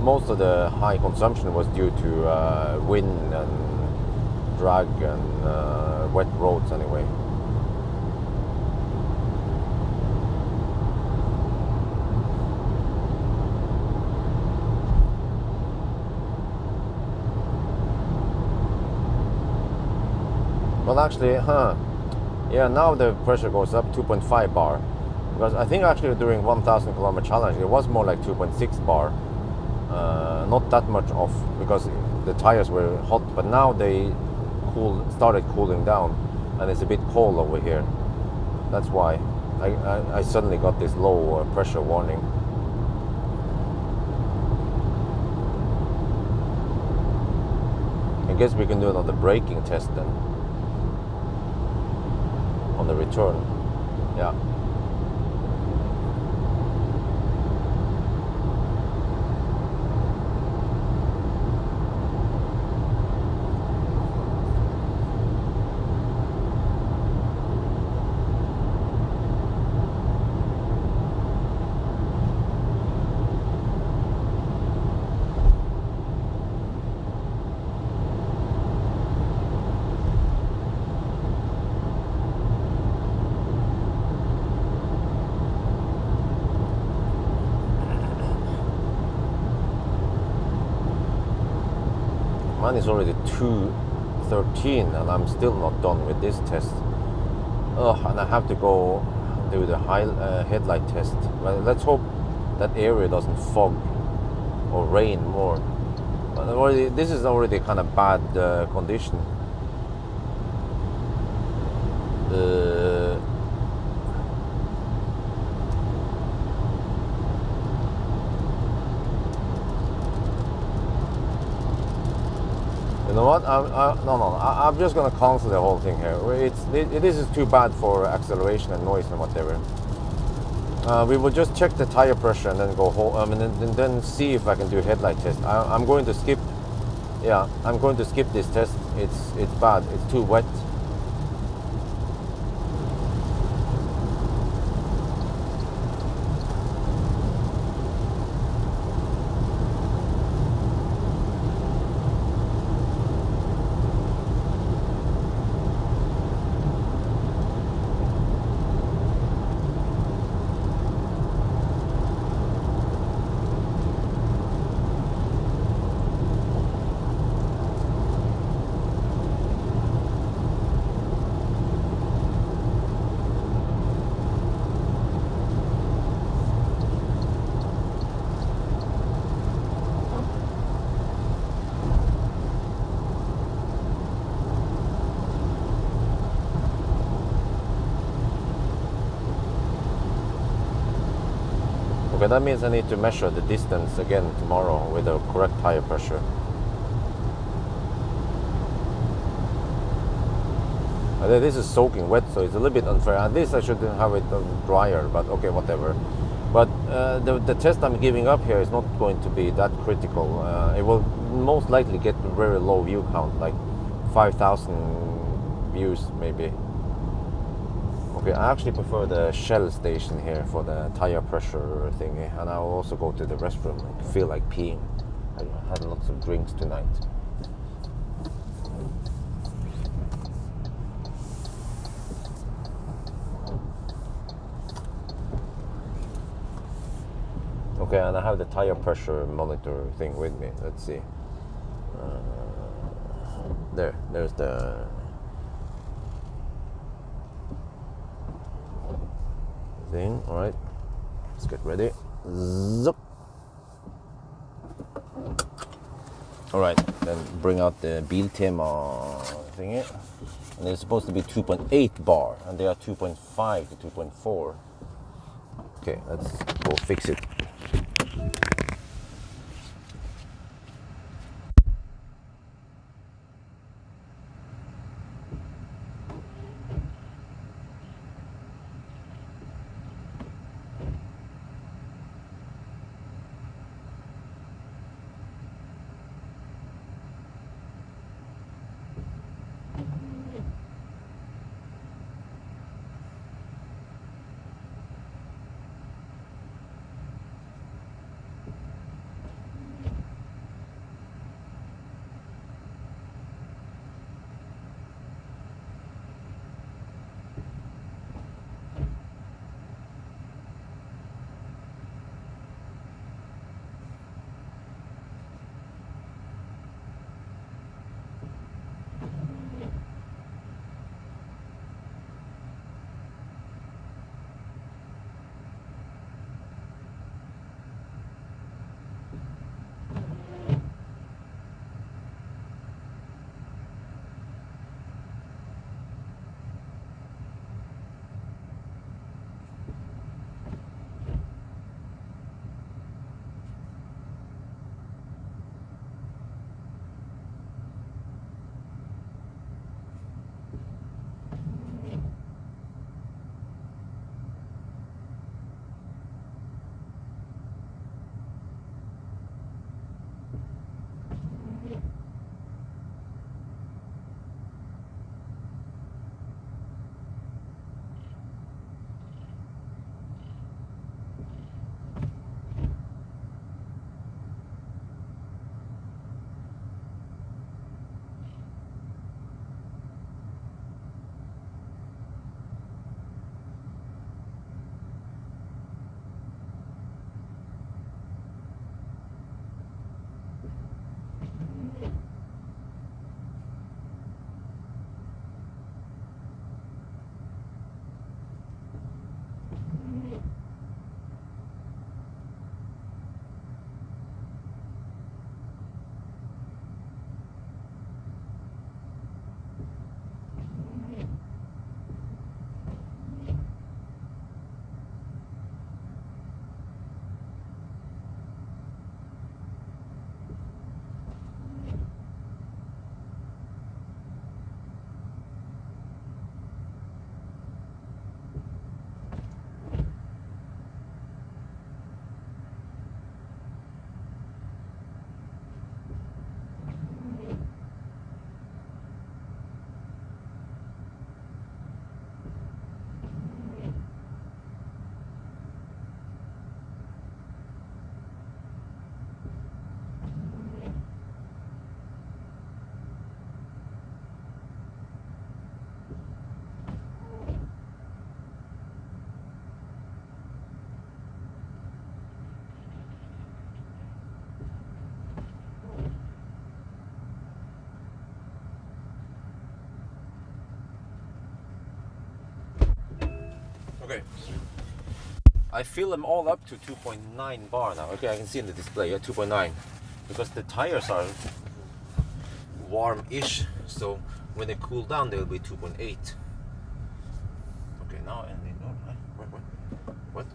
Most of the high consumption was due to wind and drag and wet roads anyway. Well, actually, yeah, now the pressure goes up 2.5 bar. Because I think actually during 1,000 kilometer challenge it was more like 2.6 bar. Not that much off because the tires were hot, but now they started cooling down and it's a bit cold over here. That's why I suddenly got this low pressure warning. I guess we can do another braking test then on the return. Yeah. Mine is already 2:13 and I'm still not done with this test. And I have to go do the headlight test. But let's hope that area doesn't fog or rain more. But this is already kind of bad condition. You know what? I'm just gonna cancel the whole thing here. This is too bad for acceleration and noise and whatever. We will just check the tire pressure and then go home. And then see if I can do headlight test. I'm going to skip. Yeah, I'm going to skip this test. It's bad. It's too wet. Okay, that means I need to measure the distance again tomorrow with the correct tire pressure. This is soaking wet, so it's a little bit unfair. At least I should have it drier, but okay, whatever. But the test I'm giving up here is not going to be that critical. It will most likely get a very low view count, like 5,000 views maybe. Okay, I actually prefer the Shell station here for the tire pressure thingy, and I'll also go to the restroom. I feel like peeing. I had lots of drinks tonight. Okay, and I have the tire pressure monitor thing with me. Let's see. There's the thing. All right, let's get ready. Zup. All right, then bring out the Biltema thingy, and it's supposed to be 2.8 bar, and they are 2.5 to 2.4. Okay, let's go fix it. Okay. I fill them all up to 2.9 bar now. Okay, I can see in the display, 2.9. Because the tires are warm-ish, so when they cool down, they'll be 2.8. Okay, now and then, what?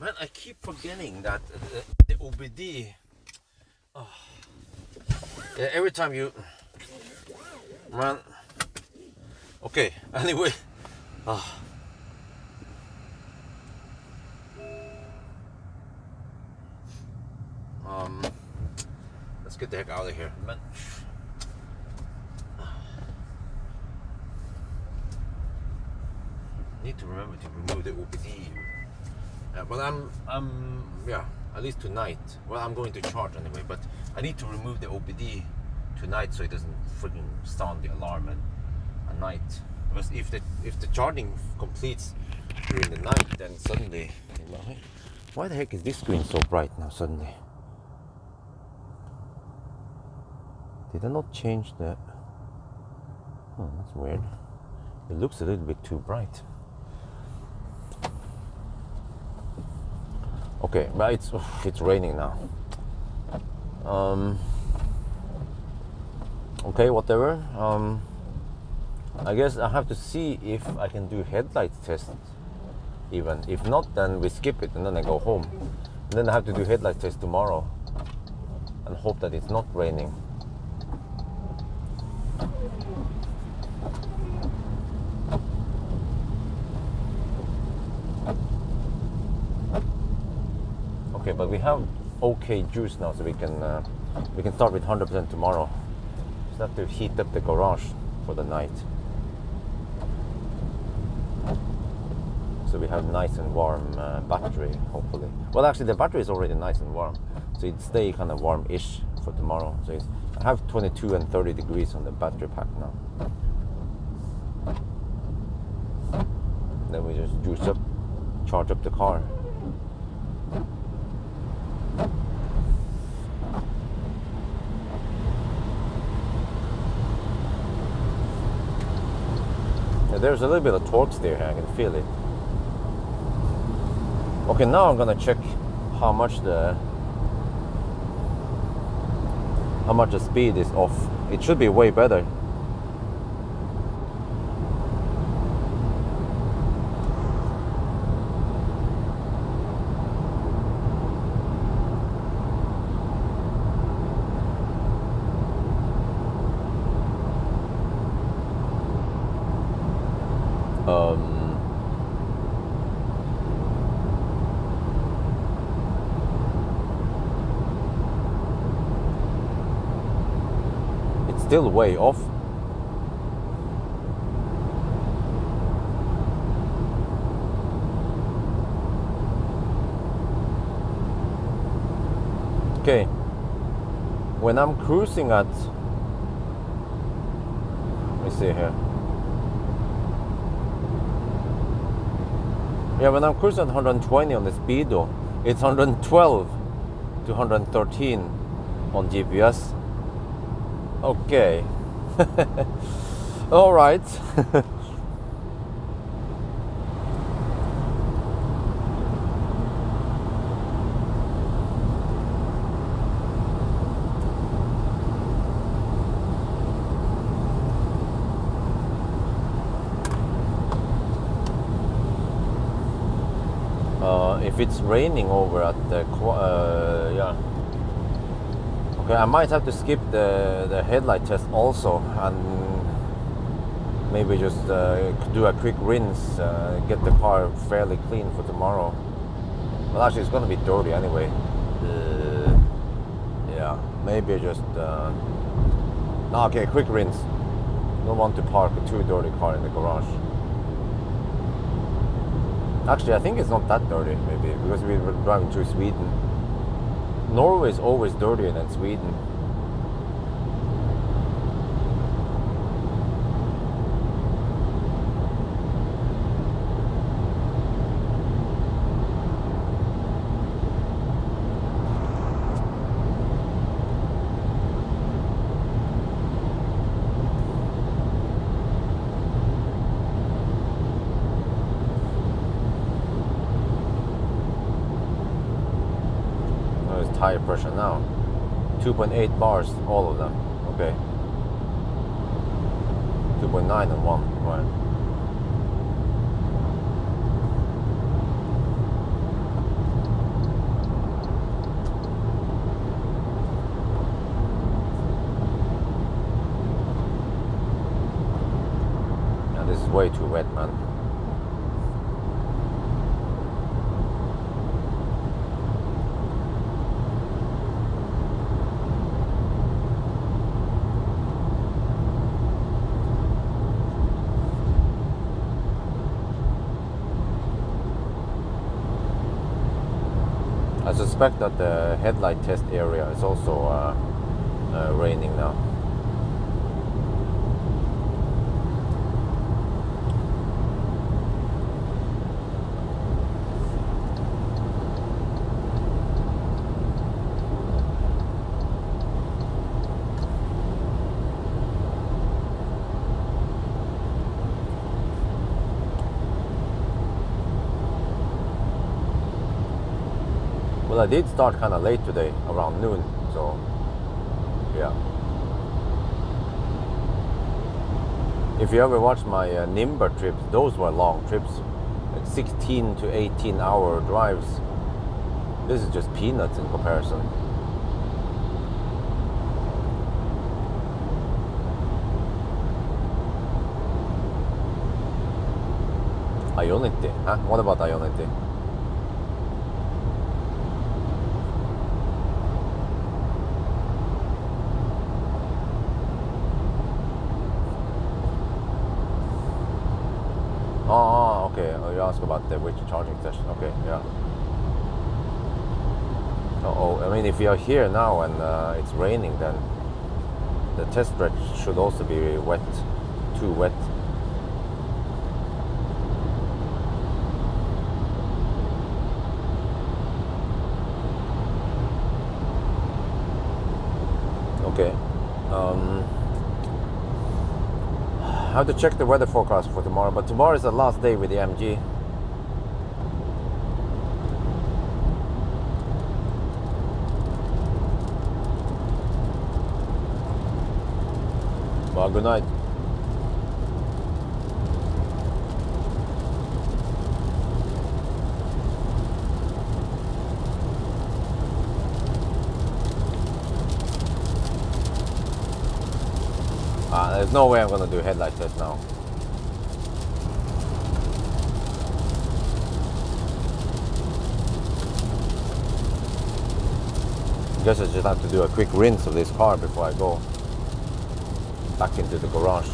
Man, I keep forgetting that the OBD. Oh. Yeah, every time you. Man. Okay, anyway. Let's get the heck out of here, man. Need to remember to remove the OBD. But yeah, at least tonight. Well, I'm going to charge anyway, but I need to remove the OBD tonight so it doesn't freaking sound the alarm at night. Because if the charging completes during the night, then suddenly, why the heck is this screen so bright now suddenly? Did I not change the? Oh, that's weird. It looks a little bit too bright. Okay, but it's raining now. Okay, whatever. I guess I have to see if I can do headlight test. Even if not, then we skip it and then I go home. And then I have to do headlight test tomorrow and hope that it's not raining. Okay, but we have okay juice now, so we can start with 100% tomorrow. Just have to heat up the garage for the night, so we have nice and warm battery, hopefully. Well, actually, the battery is already nice and warm, so it stay kind of warm-ish for tomorrow. So I have 22 and 30 degrees on the battery pack now. Then we just juice up, charge up the car. There's a little bit of torque steer here, I can feel it. Okay, now I'm gonna check how much the speed is off. It should be way better. It's still way off. Okay, when I'm cruising at, let me see here. Yeah, when I'm cruising at 120 on the speedo, it's 112 to 113 on GPS. Okay. All right. If it's raining over at the yeah. Okay, I might have to skip the headlight test also, and maybe just do a quick rinse, get the car fairly clean for tomorrow. Well, actually, it's gonna be dirty anyway. Yeah, maybe just no. Okay, quick rinse. Don't want to park a too dirty car in the garage. Actually, I think it's not that dirty, maybe, because we were driving through Sweden. Norway is always dirtier than Sweden. Tire pressure now, 2.8 bars, all of them. Okay, 2.9 and 1, right. way too wet, man. I suspect that the headlight test area is also raining now. Well, I did start kind of late today, around noon, so yeah. If you ever watched my Nimber trips, those were long trips, like 16 to 18 hour drives. This is just peanuts in comparison. Ionity, huh? What about Ionity? Oh, okay. Oh, you asked about the which charging session. Okay, yeah. Oh, I mean, if you are here now and it's raining, then the test stretch should also be wet, too wet. Okay. I have to check the weather forecast for tomorrow, but tomorrow is the last day with the MG. Well, good night. There's no way I'm gonna do headlight test now. Guess I just have to do a quick rinse of this car before I go back into the garage.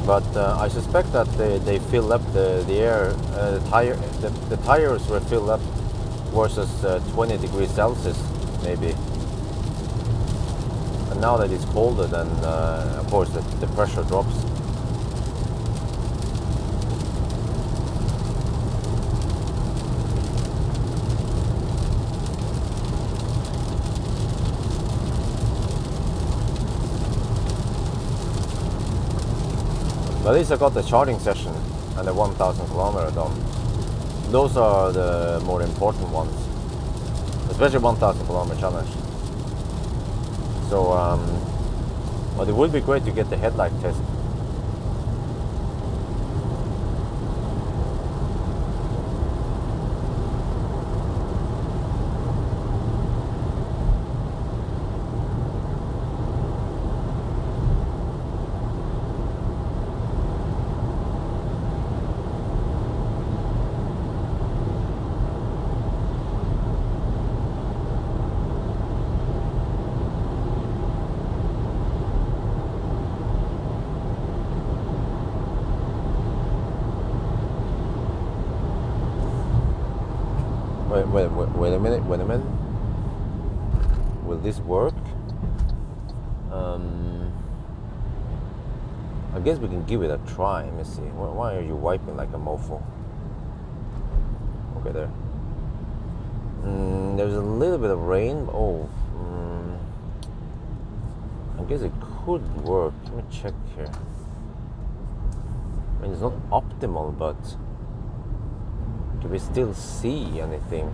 But I suspect that they fill up the air, the tires were filled up versus 20 degrees Celsius maybe. And now that it's colder, then of course the pressure drops. But at least I got the charging session and the 1,000 kilometer done. Those are the more important ones, especially 1,000 kilometer challenge. So, but it would be great to get the headlight test. Wait a minute. Will this work? I guess we can give it a try. Let me see. Why are you wiping like a mofo? Okay, there. There's a little bit of rain. Oh, I guess it could work. Let me check here. I mean, it's not optimal, but can we still see anything?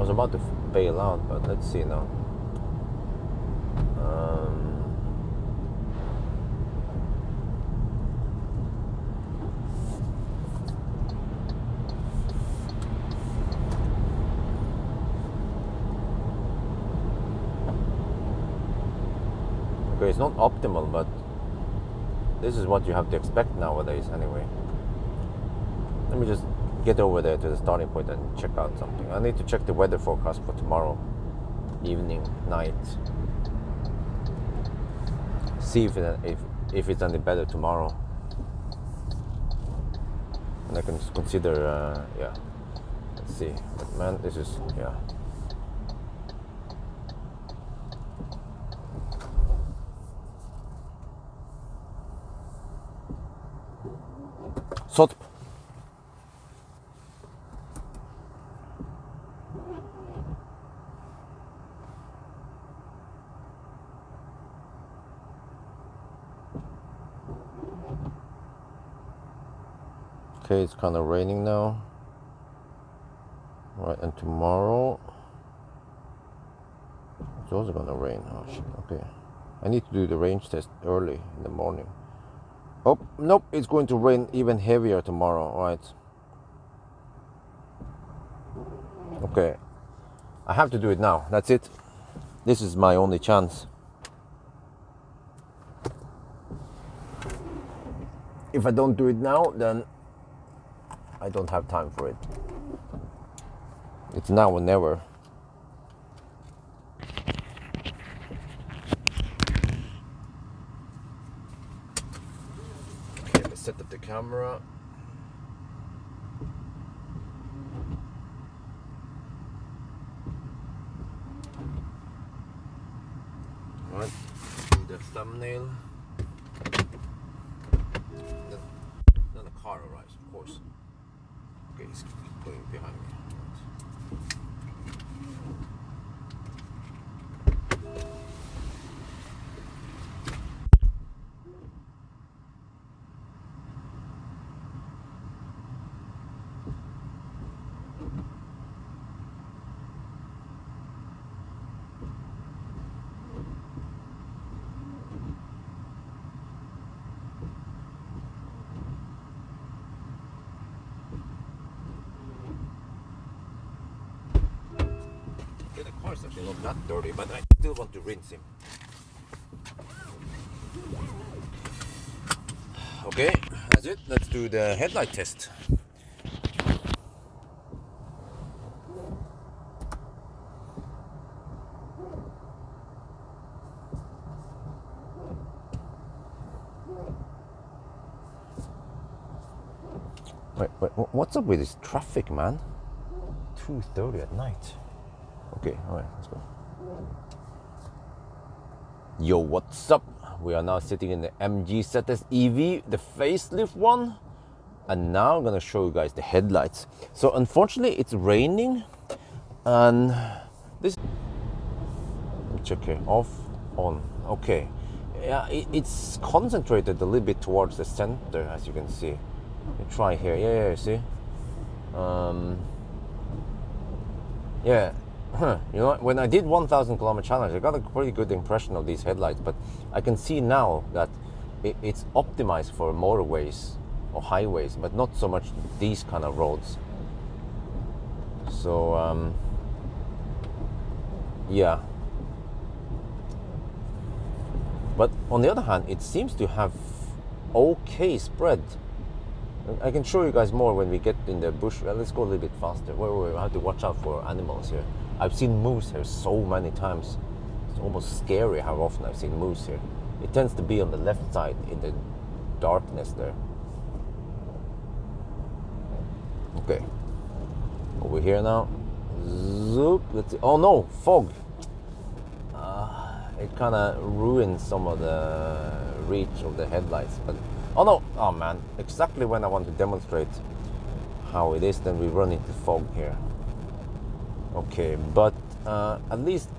was about to bail out, but let's see now. Okay, it's not optimal, but this is what you have to expect nowadays anyway. Let me just get over there to the starting point and check out something. I need to check the weather forecast for tomorrow evening, night. See if it's any better tomorrow. And I can consider, yeah. Let's see. But man, this is, yeah. Sot. Okay, it's kind of raining now. Right, and tomorrow it's also gonna rain. Oh shit, okay. I need to do the range test early in the morning. Oh, nope, it's going to rain even heavier tomorrow, right? Okay, I have to do it now, that's it. This is my only chance. If I don't do it now, then I don't have time for it. It's now or never. Okay, let's set up the camera. Right, do the thumbnail. Then the car arrives, of course. Okay, he's going behind me. It's actually not that dirty, but I still want to rinse him. Okay, that's it. Let's do the headlight test. Wait, what's up with this traffic, man? 2:30 at night. Okay, alright, let's go. Yo, what's up? We are now sitting in the MG ZS EV, the facelift one. And now I'm gonna show you guys the headlights. So unfortunately it's raining and this, check here, off, on, okay. Yeah, it's concentrated a little bit towards the center, as you can see. You try here, yeah, see? Yeah. You know, when I did 1,000 kilometer challenge, I got a pretty good impression of these headlights, but I can see now that it's optimized for motorways or highways, but not so much these kind of roads. So, yeah. But on the other hand, it seems to have okay spread. I can show you guys more when we get in the bush. Well, let's go a little bit faster. We have to watch out for animals here. I've seen moose here so many times. It's almost scary how often I've seen moose here. It tends to be on the left side in the darkness there. Okay. Over here now. Zoop. Let's see. Oh no, fog. It kind of ruins some of the reach of the headlights. But oh no, oh man, exactly when I want to demonstrate how it is, then we run into fog here. Okay, but at least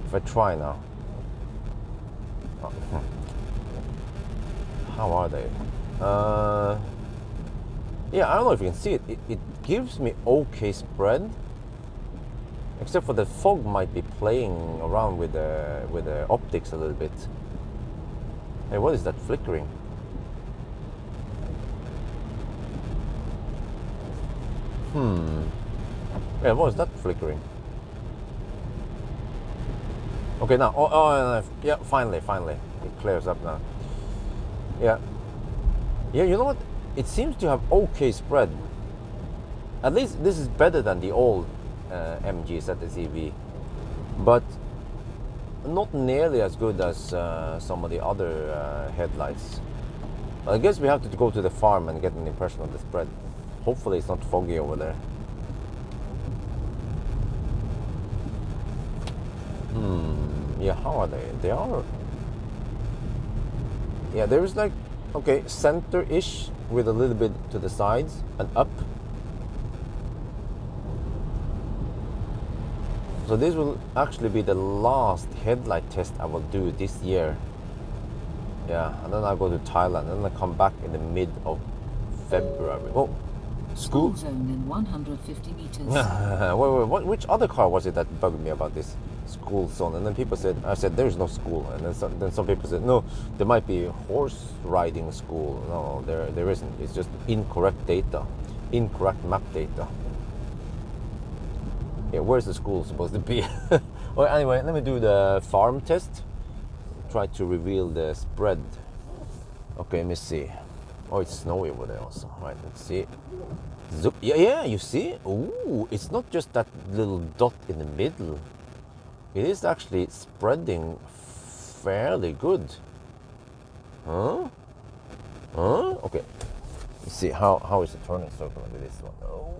if I try now. How are they? Yeah, I don't know if you can see it. It gives me okay spread, except for the fog might be playing around with the optics a little bit. Hey, what is that flickering? Yeah, what is that flickering? Okay, now, yeah, finally, it clears up now. Yeah, you know what? It seems to have okay spread. At least this is better than the old MG ZSEV, but not nearly as good as some of the other headlights. I guess we have to go to the farm and get an impression of the spread. Hopefully it's not foggy over there. Yeah, how are they? They are... Yeah, there is like, okay, center-ish with a little bit to the sides and up. So this will actually be the last headlight test I will do this year. Yeah, and then I'll go to Thailand, and then I come back in the mid of February. Oh, School zone in 150 meters. wait, which other car was it that bugged me about this school zone? And then people said, I said, there's no school. And then some people said, no, there might be horse riding school. No, there isn't. It's just incorrect data, incorrect map data. Yeah, where's the school supposed to be? Well, anyway, let me do the farm test. Try to reveal the spread. Okay, let me see. Oh, it's snowy over there also. Right, let's see. Zoop. Yeah, you see? Ooh, it's not just that little dot in the middle. It is actually spreading fairly good. Huh? Okay. Let's see, how is the turning circle with this one? Oh.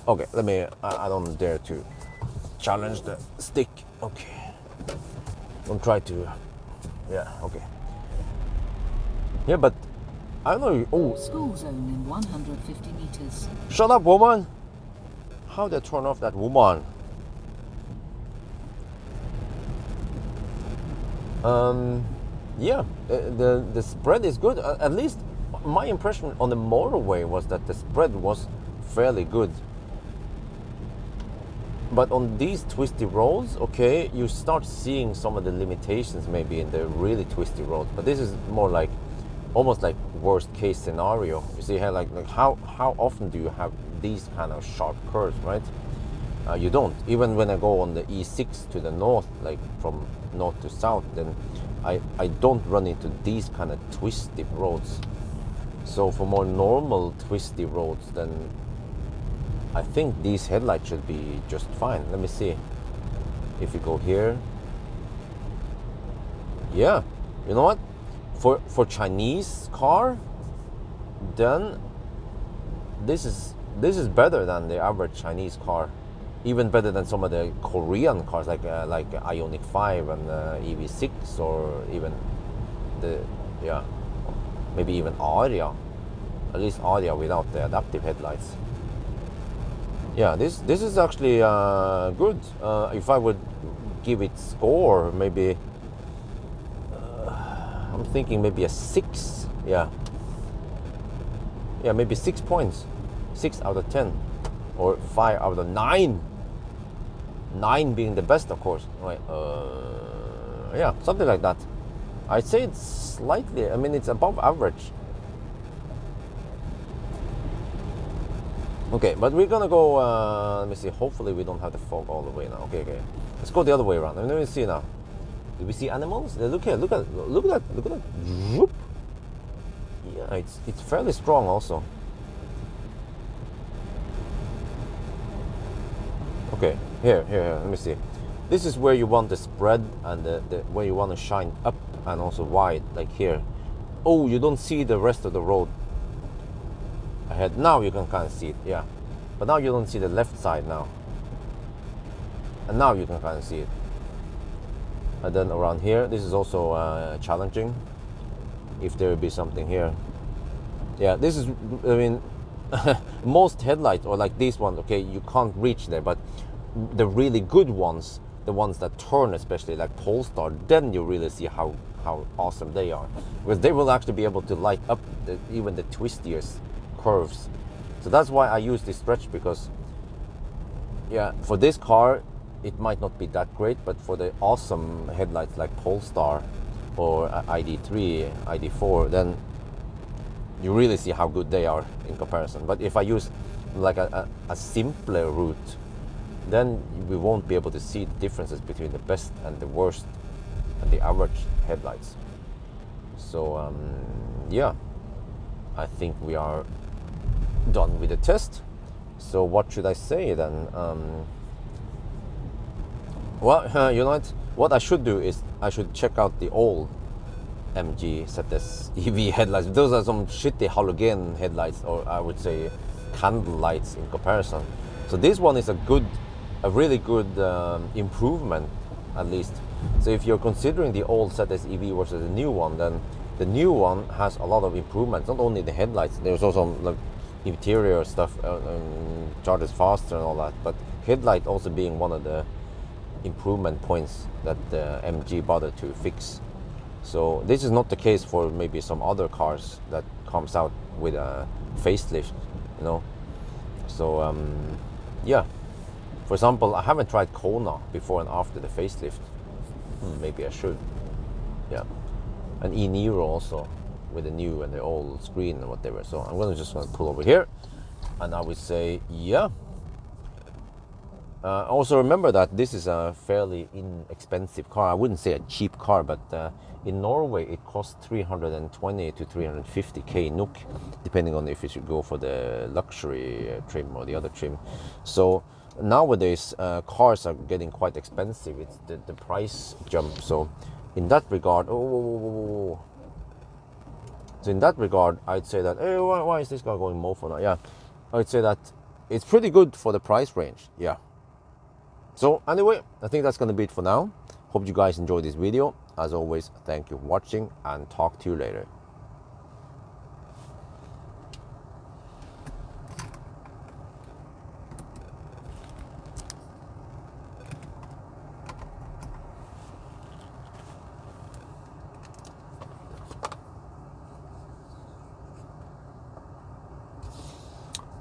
Okay, let me, I don't dare to challenge the stick. Okay. Don't try to, yeah, okay. Yeah, but I don't know. Oh, School zone in 150 meters. Shut up, woman. How did I turn off that woman? Yeah, the spread is good. At least my impression on the motorway was that the spread was fairly good. But on these twisty roads, okay, you start seeing some of the limitations maybe in the really twisty roads. But this is more like, almost like worst case scenario. You see how like how often do you have these kind of sharp curves, right? You don't. Even when I go on the E6 to the north, like from north to south, then I don't run into these kind of twisty roads. So for more normal twisty roads, then I think these headlights should be just fine. Let me see. If you go here. Yeah, you know what? For Chinese car, then this is better than the average Chinese car. Even better than some of the Korean cars like Ioniq 5 and EV6, or even maybe even Aria. At least Aria without the adaptive headlights. Yeah, this is actually good. If I would give it score, maybe I'm thinking maybe a 6. Yeah, maybe 6 points. 6 out of 10, or 5 out of 9. 9 being the best, of course. Right? Yeah, something like that. I'd say it's slightly. I mean, it's above average. Okay, but we're gonna go, let me see, hopefully we don't have the fog all the way now. Okay. Let's go the other way around. Let me see now. Do we see animals? Look at that. Zoop. Yeah, it's fairly strong also. Okay, here, let me see. This is where you want the spread and the where you want to shine up and also wide, like here. Oh, you don't see the rest of the road ahead. Now you can kind of see it, yeah. But now you don't see the left side now. And now you can kind of see it. And then around here, this is also challenging. If there will be something here. Yeah, this is, I mean, most headlights, or like these ones, okay, you can't reach there. But the really good ones, the ones that turn, especially like Polestar, then you really see how awesome they are, because they will actually be able to light up even the twistiest curves. So that's why I use this stretch, because yeah, for this car it might not be that great, but for the awesome headlights like Polestar or ID3, ID4, then you really see how good they are in comparison. But if I use like a simpler route, then we won't be able to see the differences between the best and the worst and the average headlights. So yeah, I think we are done with the test. So what should I say then? Well, you know what I should do is I should check out the old MG ZS EV headlights. Those are some shitty halogen headlights, or I would say candle lights in comparison. So this one is a really good improvement, at least. So if you're considering the old ZS EV versus the new one, then the new one has a lot of improvements. Not only the headlights, there's also like interior stuff, charges faster and all that, but headlight also being one of the improvement points that the MG bothered to fix. So this is not the case for maybe some other cars that comes out with a facelift, you know. So yeah, for example, I haven't tried Kona before and after the facelift. Maybe I should. Yeah, and E-Niro also with the new and the old screen and whatever. So I'm just gonna pull over here, and I would say yeah. Also remember that this is a fairly inexpensive car. I wouldn't say a cheap car, but in Norway it costs 320 to 350k NOK, depending on if you should go for the luxury trim or the other trim. So nowadays cars are getting quite expensive. It's the price jump. So in that regard, so in that regard, I'd say that, hey, why is this guy going mofo now? Yeah, I'd say that it's pretty good for the price range. Yeah. So anyway, I think that's going to be it for now. Hope you guys enjoyed this video. As always, thank you for watching, and talk to you later.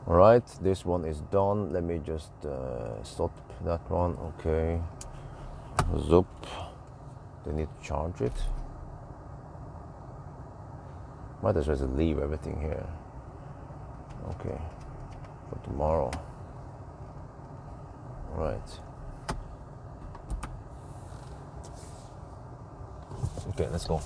All right, this one is done. Let me just stop that one. Okay, zoop. They need to charge it. Might as well just leave everything here. Okay, for tomorrow. All right. Okay, let's go.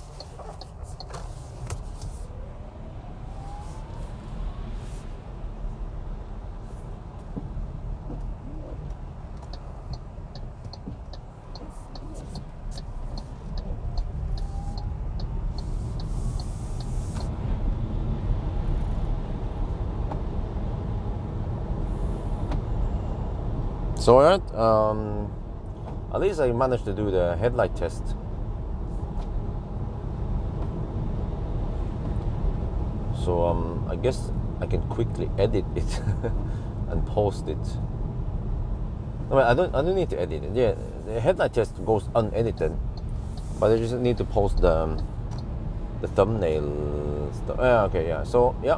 So at least I managed to do the headlight test. So I guess I can quickly edit it and post it. I don't need to edit it. Yeah, the headlight test goes unedited, but I just need to post the thumbnail stuff. Okay, yeah. So yeah.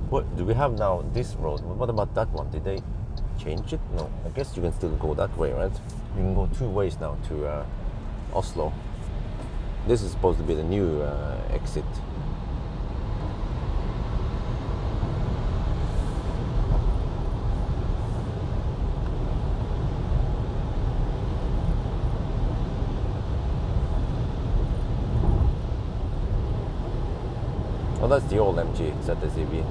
What do we have now? This road. What about that one? Did they change it? No. I guess you can still go that way, right? You can go two ways now to Oslo. This is supposed to be the new exit. Oh, that's the old MG ZS EV.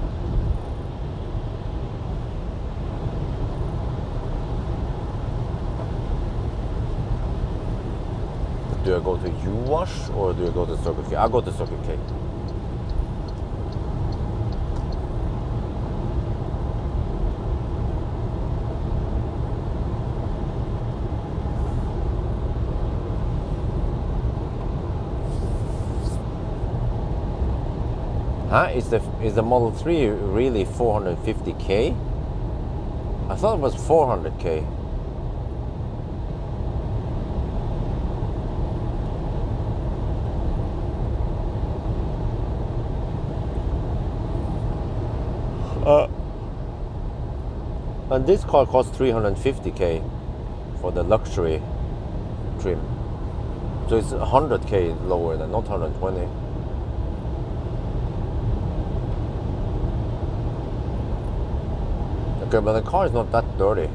Do I go to U-Wash or do I go to Circle K? I'll go to Circle K. Huh? Is the Model 3 really 450k? I thought it was 400k. And this car costs 350k for the luxury trim. So it's 100k lower than, not 120. Okay, but the car is not that dirty.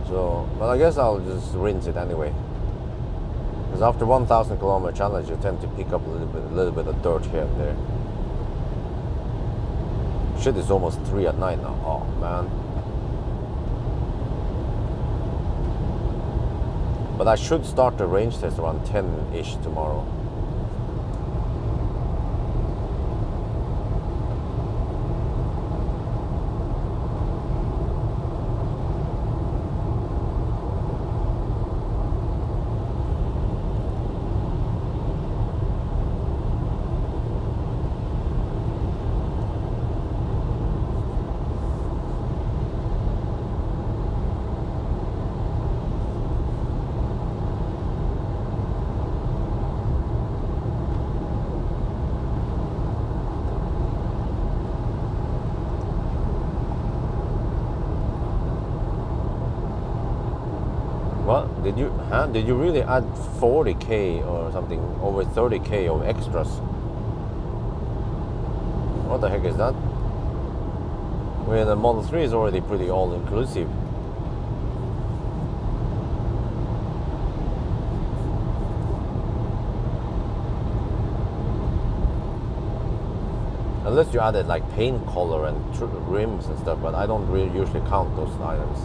So, but I guess I'll just rinse it anyway. Because after 1,000 kilometer challenge, you tend to pick up a little bit of dirt here and there. Shit, it's almost 3 at night now. Oh man. But I should start the range test around 10-ish tomorrow. What? Did you really add 40k or something, over 30k of extras? What the heck is that? Well, the Model 3 is already pretty all-inclusive. Unless you added like paint color and rims and stuff, but I don't really usually count those items.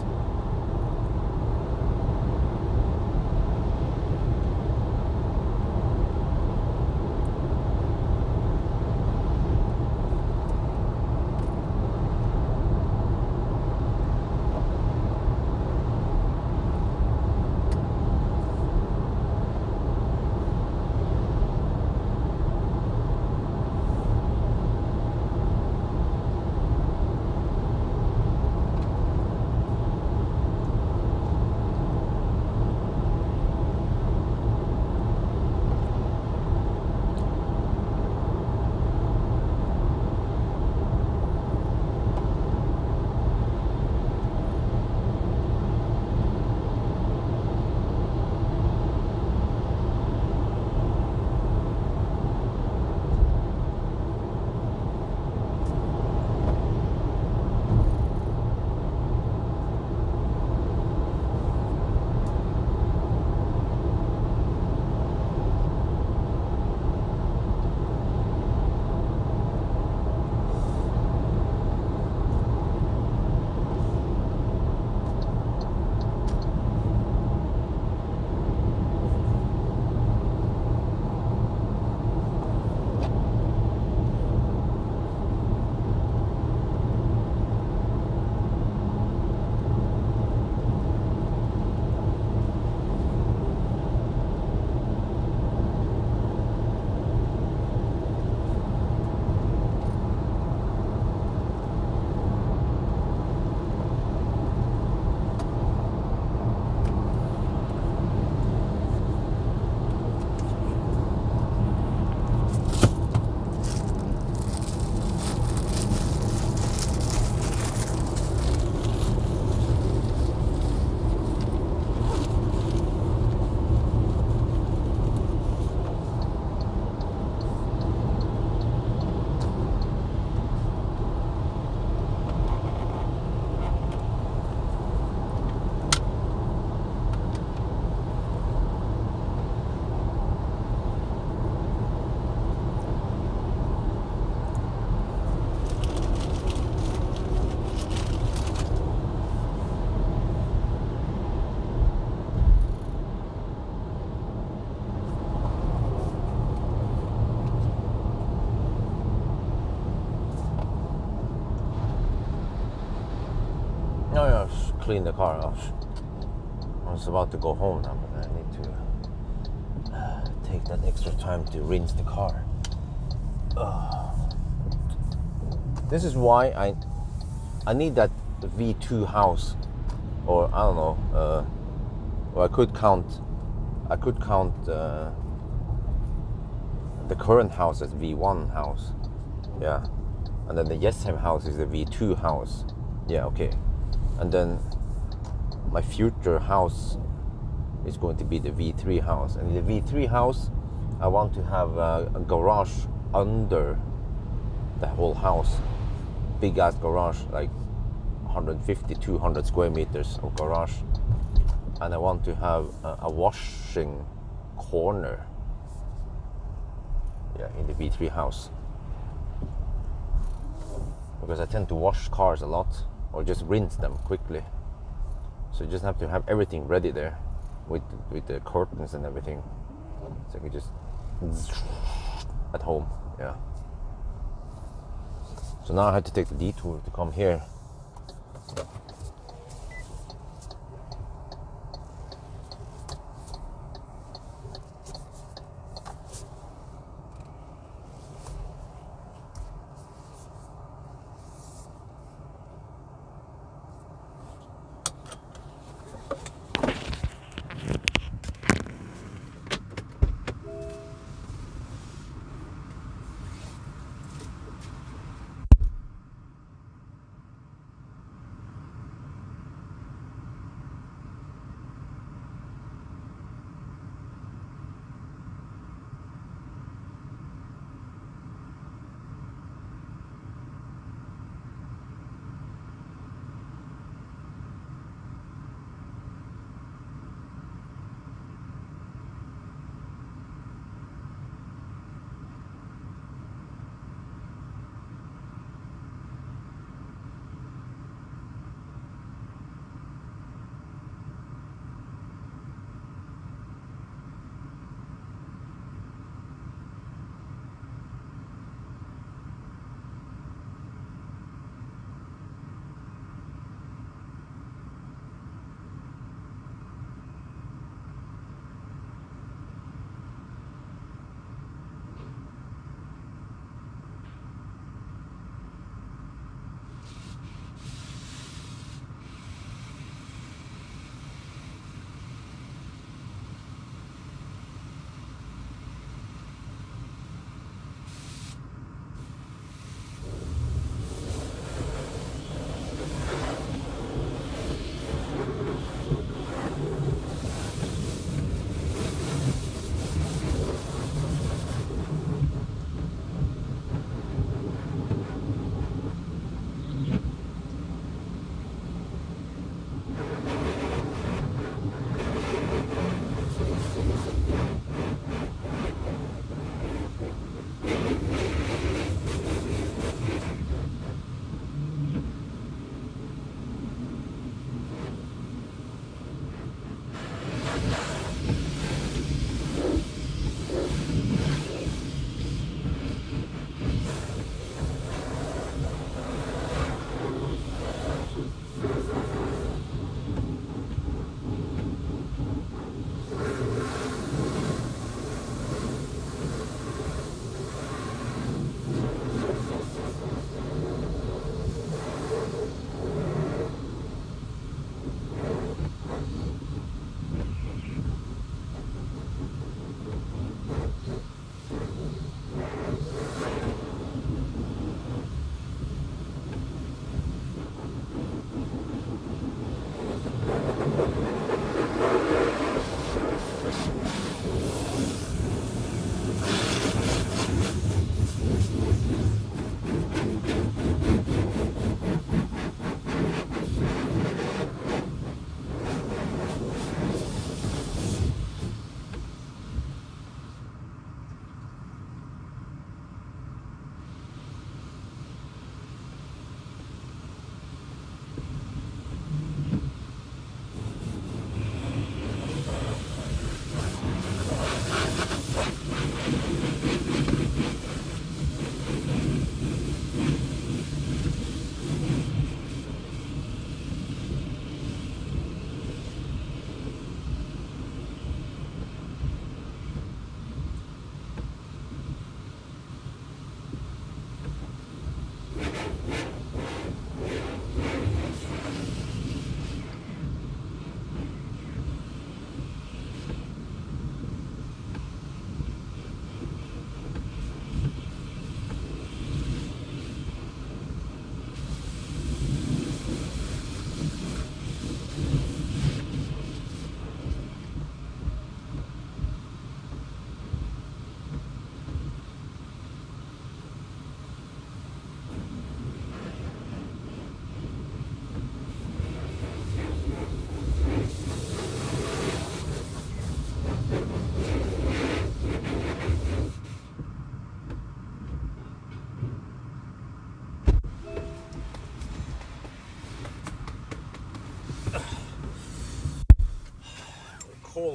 Clean the car off. I was about to go home now, but I need to take that extra time to rinse the car. This is why I need that V2 house, or I don't know. Or I could count the current house as V1 house. Yeah. And then the Yesheim house is the V2 house. Yeah, okay. And then my future house is going to be the V3 house. And in the V3 house, I want to have a garage under the whole house. Big ass garage, like 150, 200 square meters of garage. And I want to have a washing corner, yeah, in the V3 house. Because I tend to wash cars a lot, or just rinse them quickly. So you just have to have everything ready there, with the curtains and everything. So you can just at home, yeah. So now I had to take the detour to come here.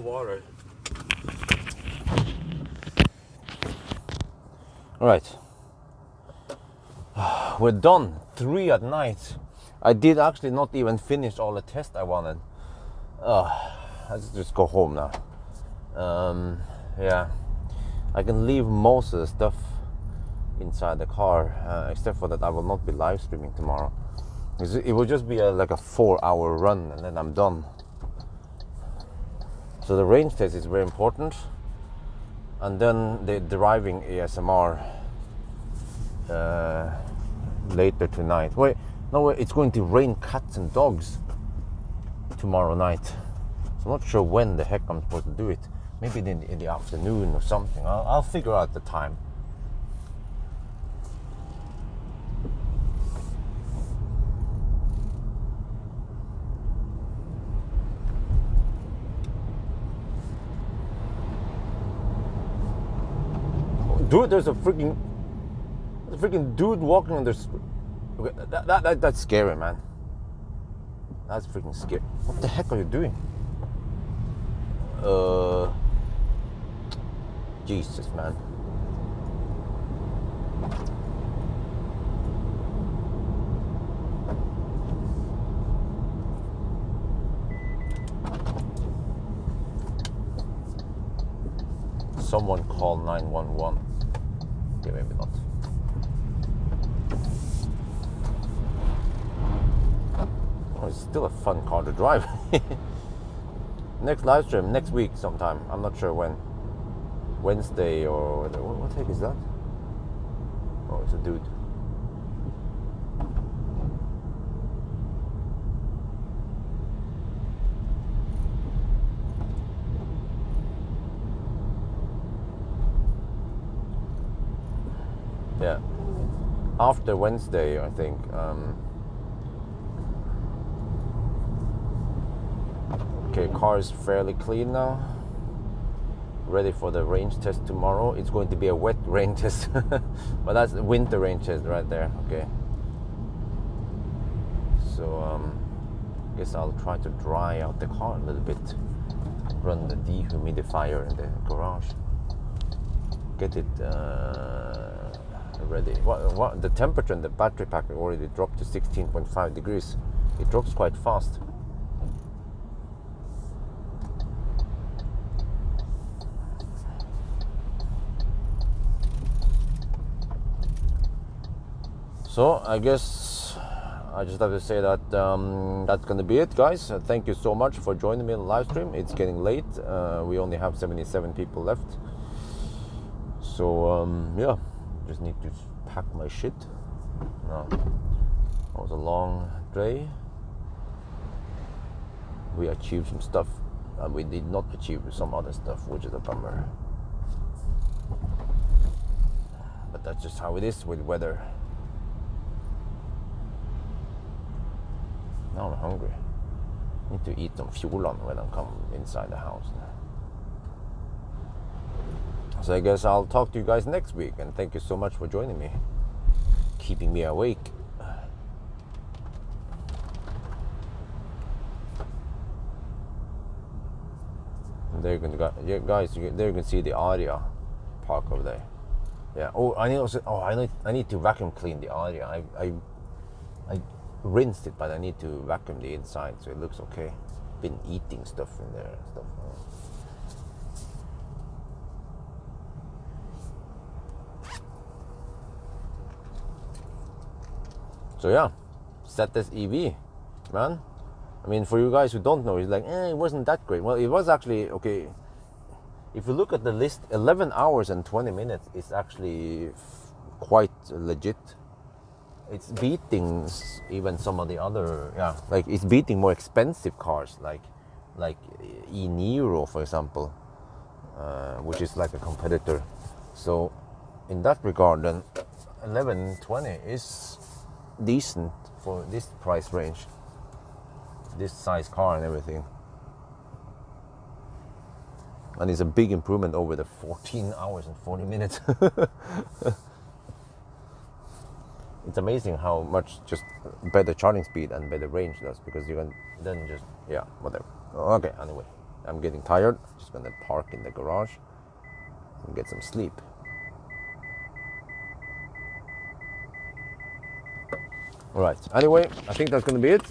more water. All right. We're done. 3 at night. I did actually not even finish all the tests I wanted. Let's just go home now. Yeah, I can leave most of the stuff inside the car, except for that I will not be live streaming tomorrow. It will just be like a 4-hour run and then I'm done. So the range test is very important, and then the driving ASMR later tonight. Wait, it's going to rain cats and dogs tomorrow night. So I'm not sure when the heck I'm supposed to do it. Maybe in the afternoon or something. I'll figure out the time. Dude, there's a freaking dude walking on the street. Okay, that's scary, man. That's freaking scary. What the heck are you doing? Jesus, man. Someone call 911. Okay, maybe not. Oh, it's still a fun car to drive. Next live stream, next week sometime. I'm not sure when. Wednesday or what the heck is that? Oh, it's a dude. Yeah. After Wednesday, I think. Okay, car is fairly clean now. Ready for the range test tomorrow. It's going to be a wet range test, but that's the winter range test right there. Okay. So I guess I'll try to dry out the car a little bit. Run the dehumidifier in the garage. Get it ready. What the temperature in the battery pack already dropped to 16.5 degrees. It drops quite fast. So I guess I just have to say that that's gonna be it, guys. Thank you so much for joining me on the live stream. It's getting late. We only have 77 people left. So yeah, just need to pack my shit. No, it was a long day. We achieved some stuff, and we did not achieve some other stuff, which is a bummer. But that's just how it is with weather. Now I'm hungry. Need to eat some fjolan when I come inside the house. So I guess I'll talk to you guys next week, and thank you so much for joining me, keeping me awake. And there you can, yeah, guys, there you can see the Aria park over there. Yeah. Oh, I need to vacuum clean the Aria. I rinsed it, but I need to vacuum the inside so it looks okay. Been eating stuff in there and stuff. So yeah, ZS EV, man. I mean, for you guys who don't know, it's like, it wasn't that great. Well, it was actually okay. If you look at the list, 11 hours and 20 minutes is actually quite legit. It's beating even some of the other, yeah, like it's beating more expensive cars like e-Niro, for example, which is like a competitor. So in that regard, then 1120 is decent for this price range, this size car and everything. And it's a big improvement over the 14 hours and 40 minutes. It's amazing how much just better charging speed and better range does, because you can then just, yeah, whatever. Okay, anyway. I'm getting tired. Just gonna park in the garage and get some sleep. All right. Anyway, I think that's gonna be it.